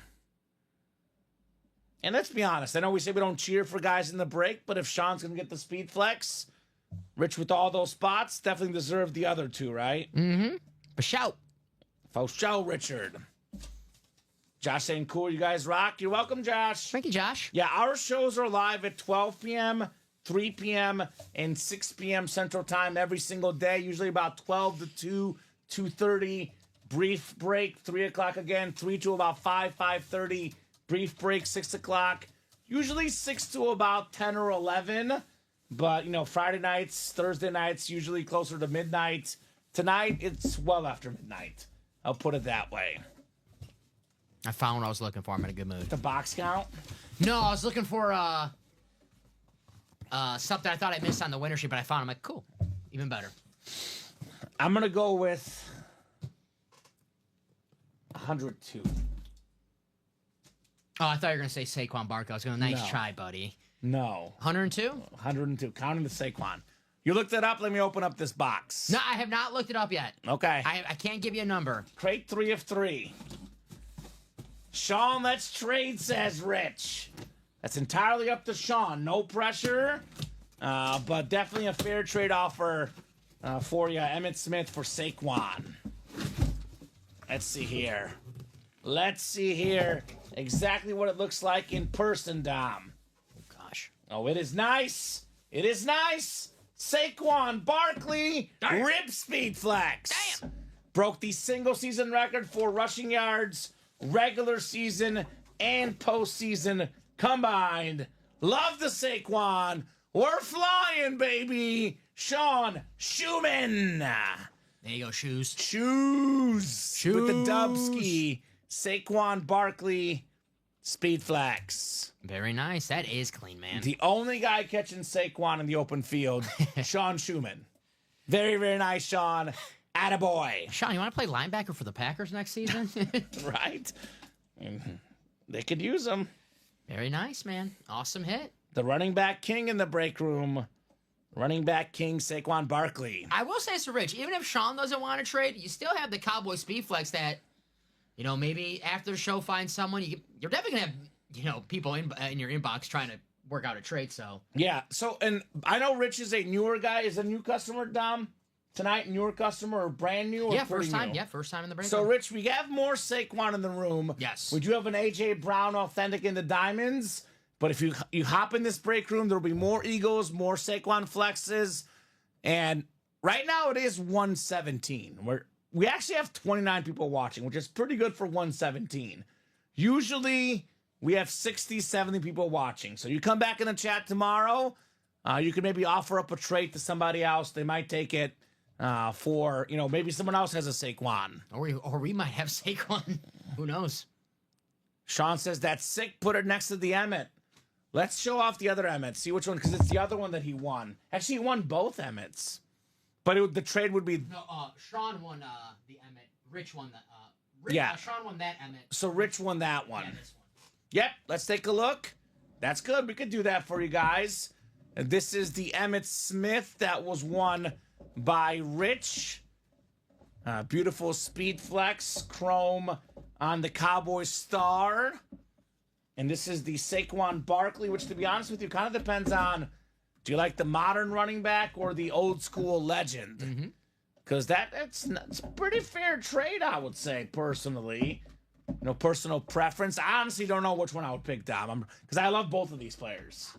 And let's be honest. I know we say we don't cheer for guys in the break, but if Sean's going to get the speed flex, Rich with all those spots definitely deserve the other 2, right? Mm-hmm. For shout. For show, Richard. Josh saying, cool, you guys rock. You're welcome, Josh. Thank you, Josh. Yeah, our shows are live at 12 p.m., 3 p.m., and 6 p.m. Central Time every single day, usually about 12 to 2, 2:30. Brief break, 3 o'clock again, 3 to about 5:30. Brief break, 6 o'clock. Usually 6 to about 10 or 11. But, Friday nights, Thursday nights, usually closer to midnight. Tonight, it's well after midnight. I'll put it that way. I found what I was looking for. I'm in a good mood. The box count? No, I was looking for something I thought I missed on the winter sheet, but I found. I'm like, cool, even better. I'm gonna go with 102. Oh, I thought you were gonna say Saquon Barkley. I was going, nice try, buddy. No. 102? 102. Counting the Saquon. You looked it up. Let me open up this box. No, I have not looked it up yet. Okay. I can't give you a number. Crate 3 of 3. Sean, let's trade, says Rich. That's entirely up to Sean. No pressure, but definitely a fair trade offer for you. Emmitt Smith for Saquon. Let's see here. Let's see here exactly what it looks like in person, Dom. Oh, gosh. Oh, it is nice. It is nice. Saquon Barkley, rib speed flex. Damn. Broke the single season record for rushing yards, regular season and postseason combined. Love the Saquon. We're flying, baby. Sean Schumann. There you go, shoes. Shoes. With the Dubski. Saquon Barkley, speed flex. Very nice. That is clean, man. The only guy catching Saquon in the open field, Sean Schumann. Very, very nice, Sean. Attaboy. Sean, you want to play linebacker for the Packers next season? Right? They could use him. Very nice, man. Awesome hit. The running back king in the break room. Running back king, Saquon Barkley. I will say so, Rich. Even if Sean doesn't want to trade, you still have the Cowboy Speed Flex that, maybe after the show find someone. You're definitely going to have, people in your inbox trying to work out a trade, so. Yeah, and I know Rich is a newer guy. Is a new customer, Dom? Tonight, newer customer or brand new? Or yeah, first time. New? Yeah, first time in the break So, room. Rich, we have more Saquon in the room. Yes. We do have an A.J. Brown Authentic in the diamonds. But if you hop in this break room, there'll be more Eagles, more Saquon flexes. And right now, it is 117. We actually have 29 people watching, which is pretty good for 117. Usually, we have 60, 70 people watching. So you come back in the chat tomorrow. You can maybe offer up a trade to somebody else. They might take it for, maybe someone else has a Saquon. Or we might have Saquon. Who knows? Sean says, that's sick. Put it next to the Emmett. Let's show off the other Emmett. See which one, because it's the other one that he won. Actually, he won both Emmets. But the trade would be... No, Sean won the Emmett. Rich won the... Yeah. Sean won that Emmett. So Rich won that one. Yeah, this one. Yep, let's take a look. That's good. We could do that for you guys. And this is the Emmitt Smith that was won by Rich. Beautiful speed flex chrome on the Cowboy star. And this is the Saquon Barkley, which, to be honest with you, kind of depends on Do you like the modern running back or the old school legend? Because it's a pretty fair trade, I would say, personally. Personal preference. I honestly don't know which one I would pick, Dom, because I love both of these players.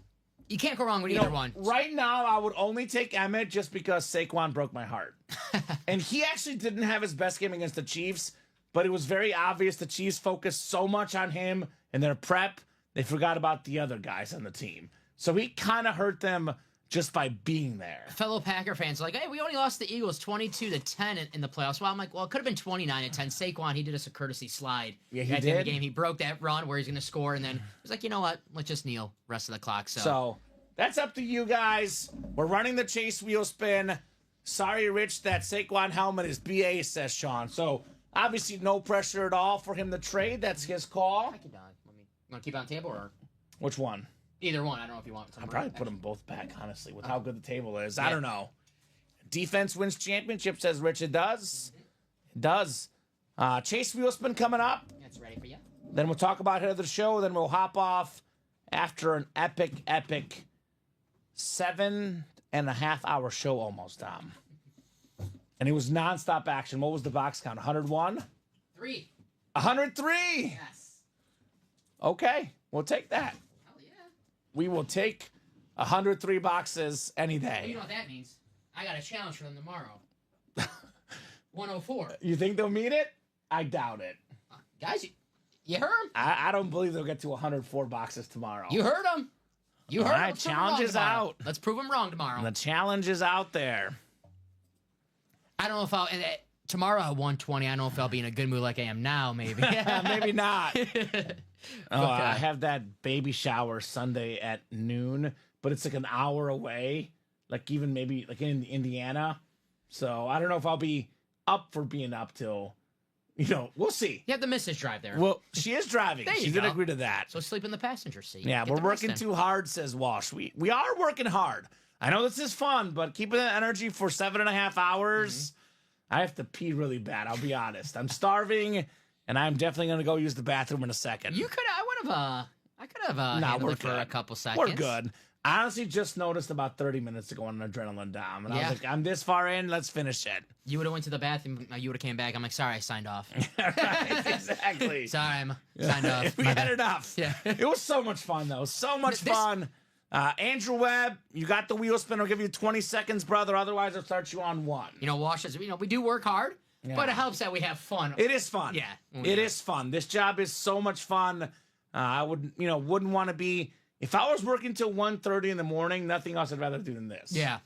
You can't go wrong with either one. Right now, I would only take Emmett just because Saquon broke my heart. And he actually didn't have his best game against the Chiefs, but it was very obvious the Chiefs focused so much on him and their prep, they forgot about the other guys on the team. So he kind of hurt them just by being there. Fellow Packer fans are like, hey, we only lost the Eagles 22-10 in the playoffs. Well, I'm like, well, it could have been 29-10. Saquon, he did us a courtesy slide. Yeah, he at the end did. of the game, he broke that run where he's going to score, and then he was like, you know what? Let's just kneel rest of the clock. So that's up to you guys. We're running the chase wheel spin. Sorry, Rich, that Saquon helmet is BA, says Sean. So obviously no pressure at all for him to trade. That's his call. You want to keep it on the table or? Which one? Either one. I don't know if you want. I'd probably put them both back, honestly, with how good the table is. I don't know. Defense wins championship, says Rich. It does. It does. Chase wheel spin coming up. That's ready for you. Then we'll talk about it of the show. Then we'll hop off after an epic 7.5-hour show almost, Dom. And it was nonstop action. What was the box count? 101? 3. 103. Yes. Okay, we'll take that. Hell yeah. We will take 103 boxes any day. You know what that means? I got a challenge for them tomorrow. 104. You think they'll meet it? I doubt it. Guys, you heard him? I don't believe they'll get to 104 boxes tomorrow. You heard him. You heard All him. right, Let's prove him challenge wrong is tomorrow. out. Let's prove him wrong tomorrow. The challenge is out there. I don't know if I'll... tomorrow at 1:20, I don't know if I'll be in a good mood like I am now, maybe. Maybe not. Oh, Okay. I have that baby shower Sunday at noon, but it's like an hour away, like even maybe like in Indiana. So I don't know if I'll be up for being up till, we'll see. You have the missus drive there. Well, she is driving. There you She did go. agree to that. So sleep in the passenger seat. Yeah, Get we're the rest working in. too hard, says Walsh. We are working hard. I know this is fun, but keeping the energy for 7.5 hours, I have to pee really bad. I'll be honest. I'm starving, and I'm definitely going to go use the bathroom in a second. I could have handled it for a couple seconds. We're good. I honestly just noticed about 30 minutes ago on an adrenaline dom, and I Yeah. was like, I'm this far in, let's finish it. You would have went to the bathroom. You would have came back. I'm like, sorry, I signed off. Right, exactly. Sorry, I'm signed off. We My had bad. enough. Yeah. It was so much fun, though. So much This- fun. Andrew Webb, you got the wheel spin. I'll give you 20 seconds, brother. Otherwise, I'll start you on one. Wash us. We do work hard, Yeah. but it helps that we have fun. It is fun. Yeah. It is fun. This job is so much fun. I wouldn't want to be, if I was working till 1:30 in the morning, nothing else I'd rather do than this. Yeah.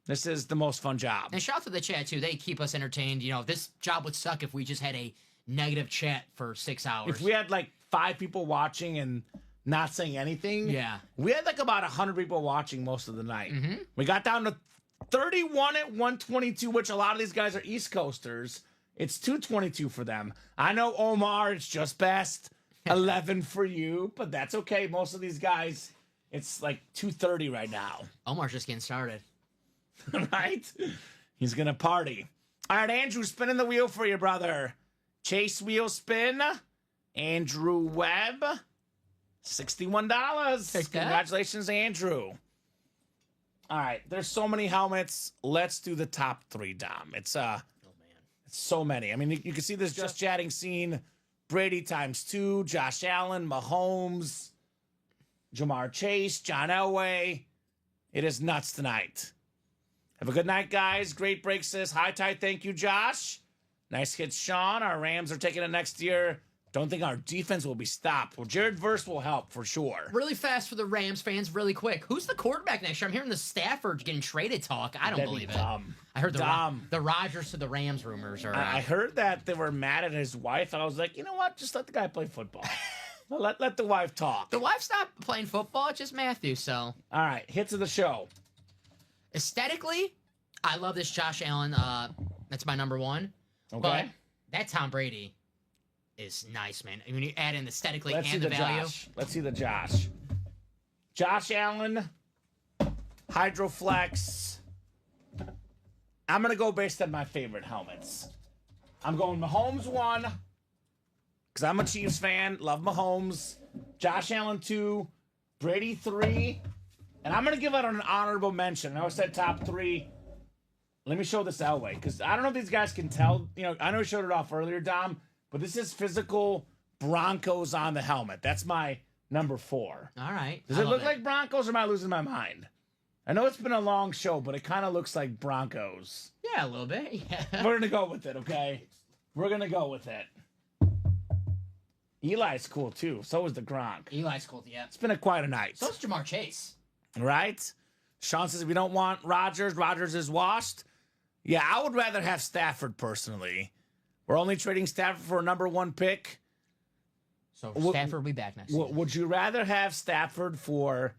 This is the most fun job. And shout out to the chat, too. They keep us entertained. This job would suck if we just had a negative chat for 6 hours. If we had like 5 people watching and not saying anything, Yeah. we had like about 100 people watching most of the night. Mm-hmm. We got down to 31 at 122, which a lot of these guys are East Coasters. It's 222 for them. I know, Omar, it's just best 11 for you, but that's okay. Most of these guys, it's like 230 right now. Omar's just getting started. Right? He's going to party. All right, Andrew, spinning the wheel for you, brother. Chase wheel spin. Andrew Webb. $61. Take that. Congratulations, Andrew. All right, there's so many helmets. Let's do the top 3, Dom. It's so many. I mean, you can see this just chatting scene. Brady times 2, Josh Allen, Mahomes, Jamar Chase, John Elway. It is nuts tonight. Have a good night, guys. Great break, sis. High tide. Thank you, Josh. Nice hits, Sean. Our Rams are taking it next year. Don't think our defense will be stopped. Well, Jared Verse will help for sure. Really fast for the Rams fans, really quick. Who's the quarterback next year? I'm hearing the Stafford getting traded talk. I don't That'd be believe dumb. it. I heard Dumb. the Rodgers to the Rams rumors are. I heard that they were mad at his wife, and I was like, you know what? Just let the guy play football. let the wife talk. The wife stopped playing football. It's just Matthew. So All right, hits of the show. aesthetically, I love this Josh Allen. That's my number 1. Okay. But that Tom Brady is nice, man. I mean, you add in aesthetically Let's see and the the value. Josh. Let's see the Josh. Josh Allen, Hydroflex. I'm going to go based on my favorite helmets. I'm going Mahomes 1, because I'm a Chiefs fan. Love Mahomes. Josh Allen 2. Brady 3. And I'm going to give out an honorable mention. I know I said top 3. Let me show this Elway, because I don't know if these guys can tell. You know, I know we showed it off earlier, Dom, but this is physical Broncos on the helmet. That's my number 4. All right. Does it look like Broncos, or am I losing my mind? I know it's been a long show, but it kind of looks like Broncos. Yeah, a little bit. Yeah. We're going to go with it, okay? We're going to go with it. Eli's cool, too. So is the Gronk. Eli's cool, yeah. It's been quite a night. So is Jamar Chase. Right? Sean says if you don't want Rodgers is washed. Yeah, I would rather have Stafford, personally. We're only trading Stafford for a number 1 pick. So Stafford will be back next season. Would you rather have Stafford for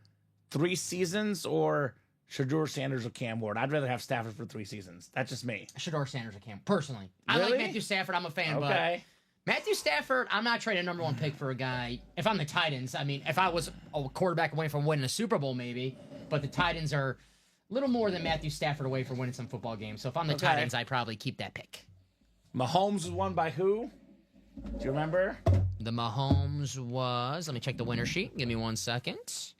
3 seasons or Shedeur Sanders or Cam Ward? I'd rather have Stafford for 3 seasons. That's just me. Shedeur Sanders or Cam, personally. I Really? like Matthew Stafford. I'm a fan, Okay. but Matthew Stafford, I'm not trading a number 1 pick for a guy. If I'm the Titans, I mean, if I was a quarterback away from winning a Super Bowl, maybe, but the Titans are a little more than Matthew Stafford away from winning some football games. So if I'm the Titans, I'd probably keep that pick. Mahomes was won by who? Do you remember? The Mahomes was, let me check the winner sheet. Give me 1 second.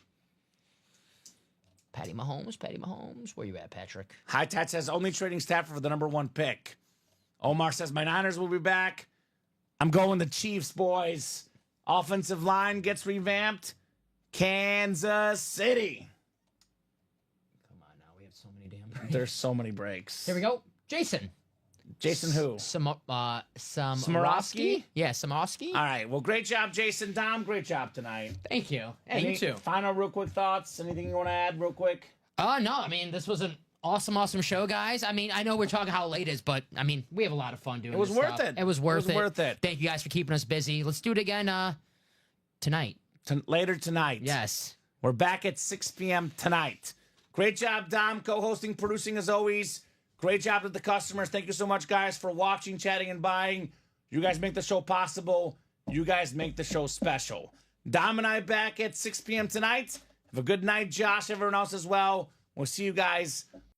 Patty Mahomes. Where you at, Patrick? High Tat says only trading Stafford for the number 1 pick. Omar says my Niners will be back. I'm going the Chiefs, boys. Offensive line gets revamped. Kansas City. Come on now, we have so many damn breaks. There's so many breaks. Here we go. Jason who? Samorowski? Yeah, Samorowski. All right. Well, great job, Jason. Dom, great job tonight. Thank you. Hey, you too. Final real quick thoughts? Anything you want to add real quick? No. I mean, this was an awesome show, guys. I mean, I know we're talking how late it is, but, I mean, we have a lot of fun doing this. It was worth it. It was worth it. Thank you guys for keeping us busy. Let's do it again tonight. Later tonight. Yes. We're back at 6 p.m. tonight. Great job, Dom, co-hosting, producing as always. Great job to the customers. Thank you so much, guys, for watching, chatting, and buying. You guys make the show possible. You guys make the show special. Dom and I back at 6 p.m. tonight. Have a good night, Josh, everyone else as well. We'll see you guys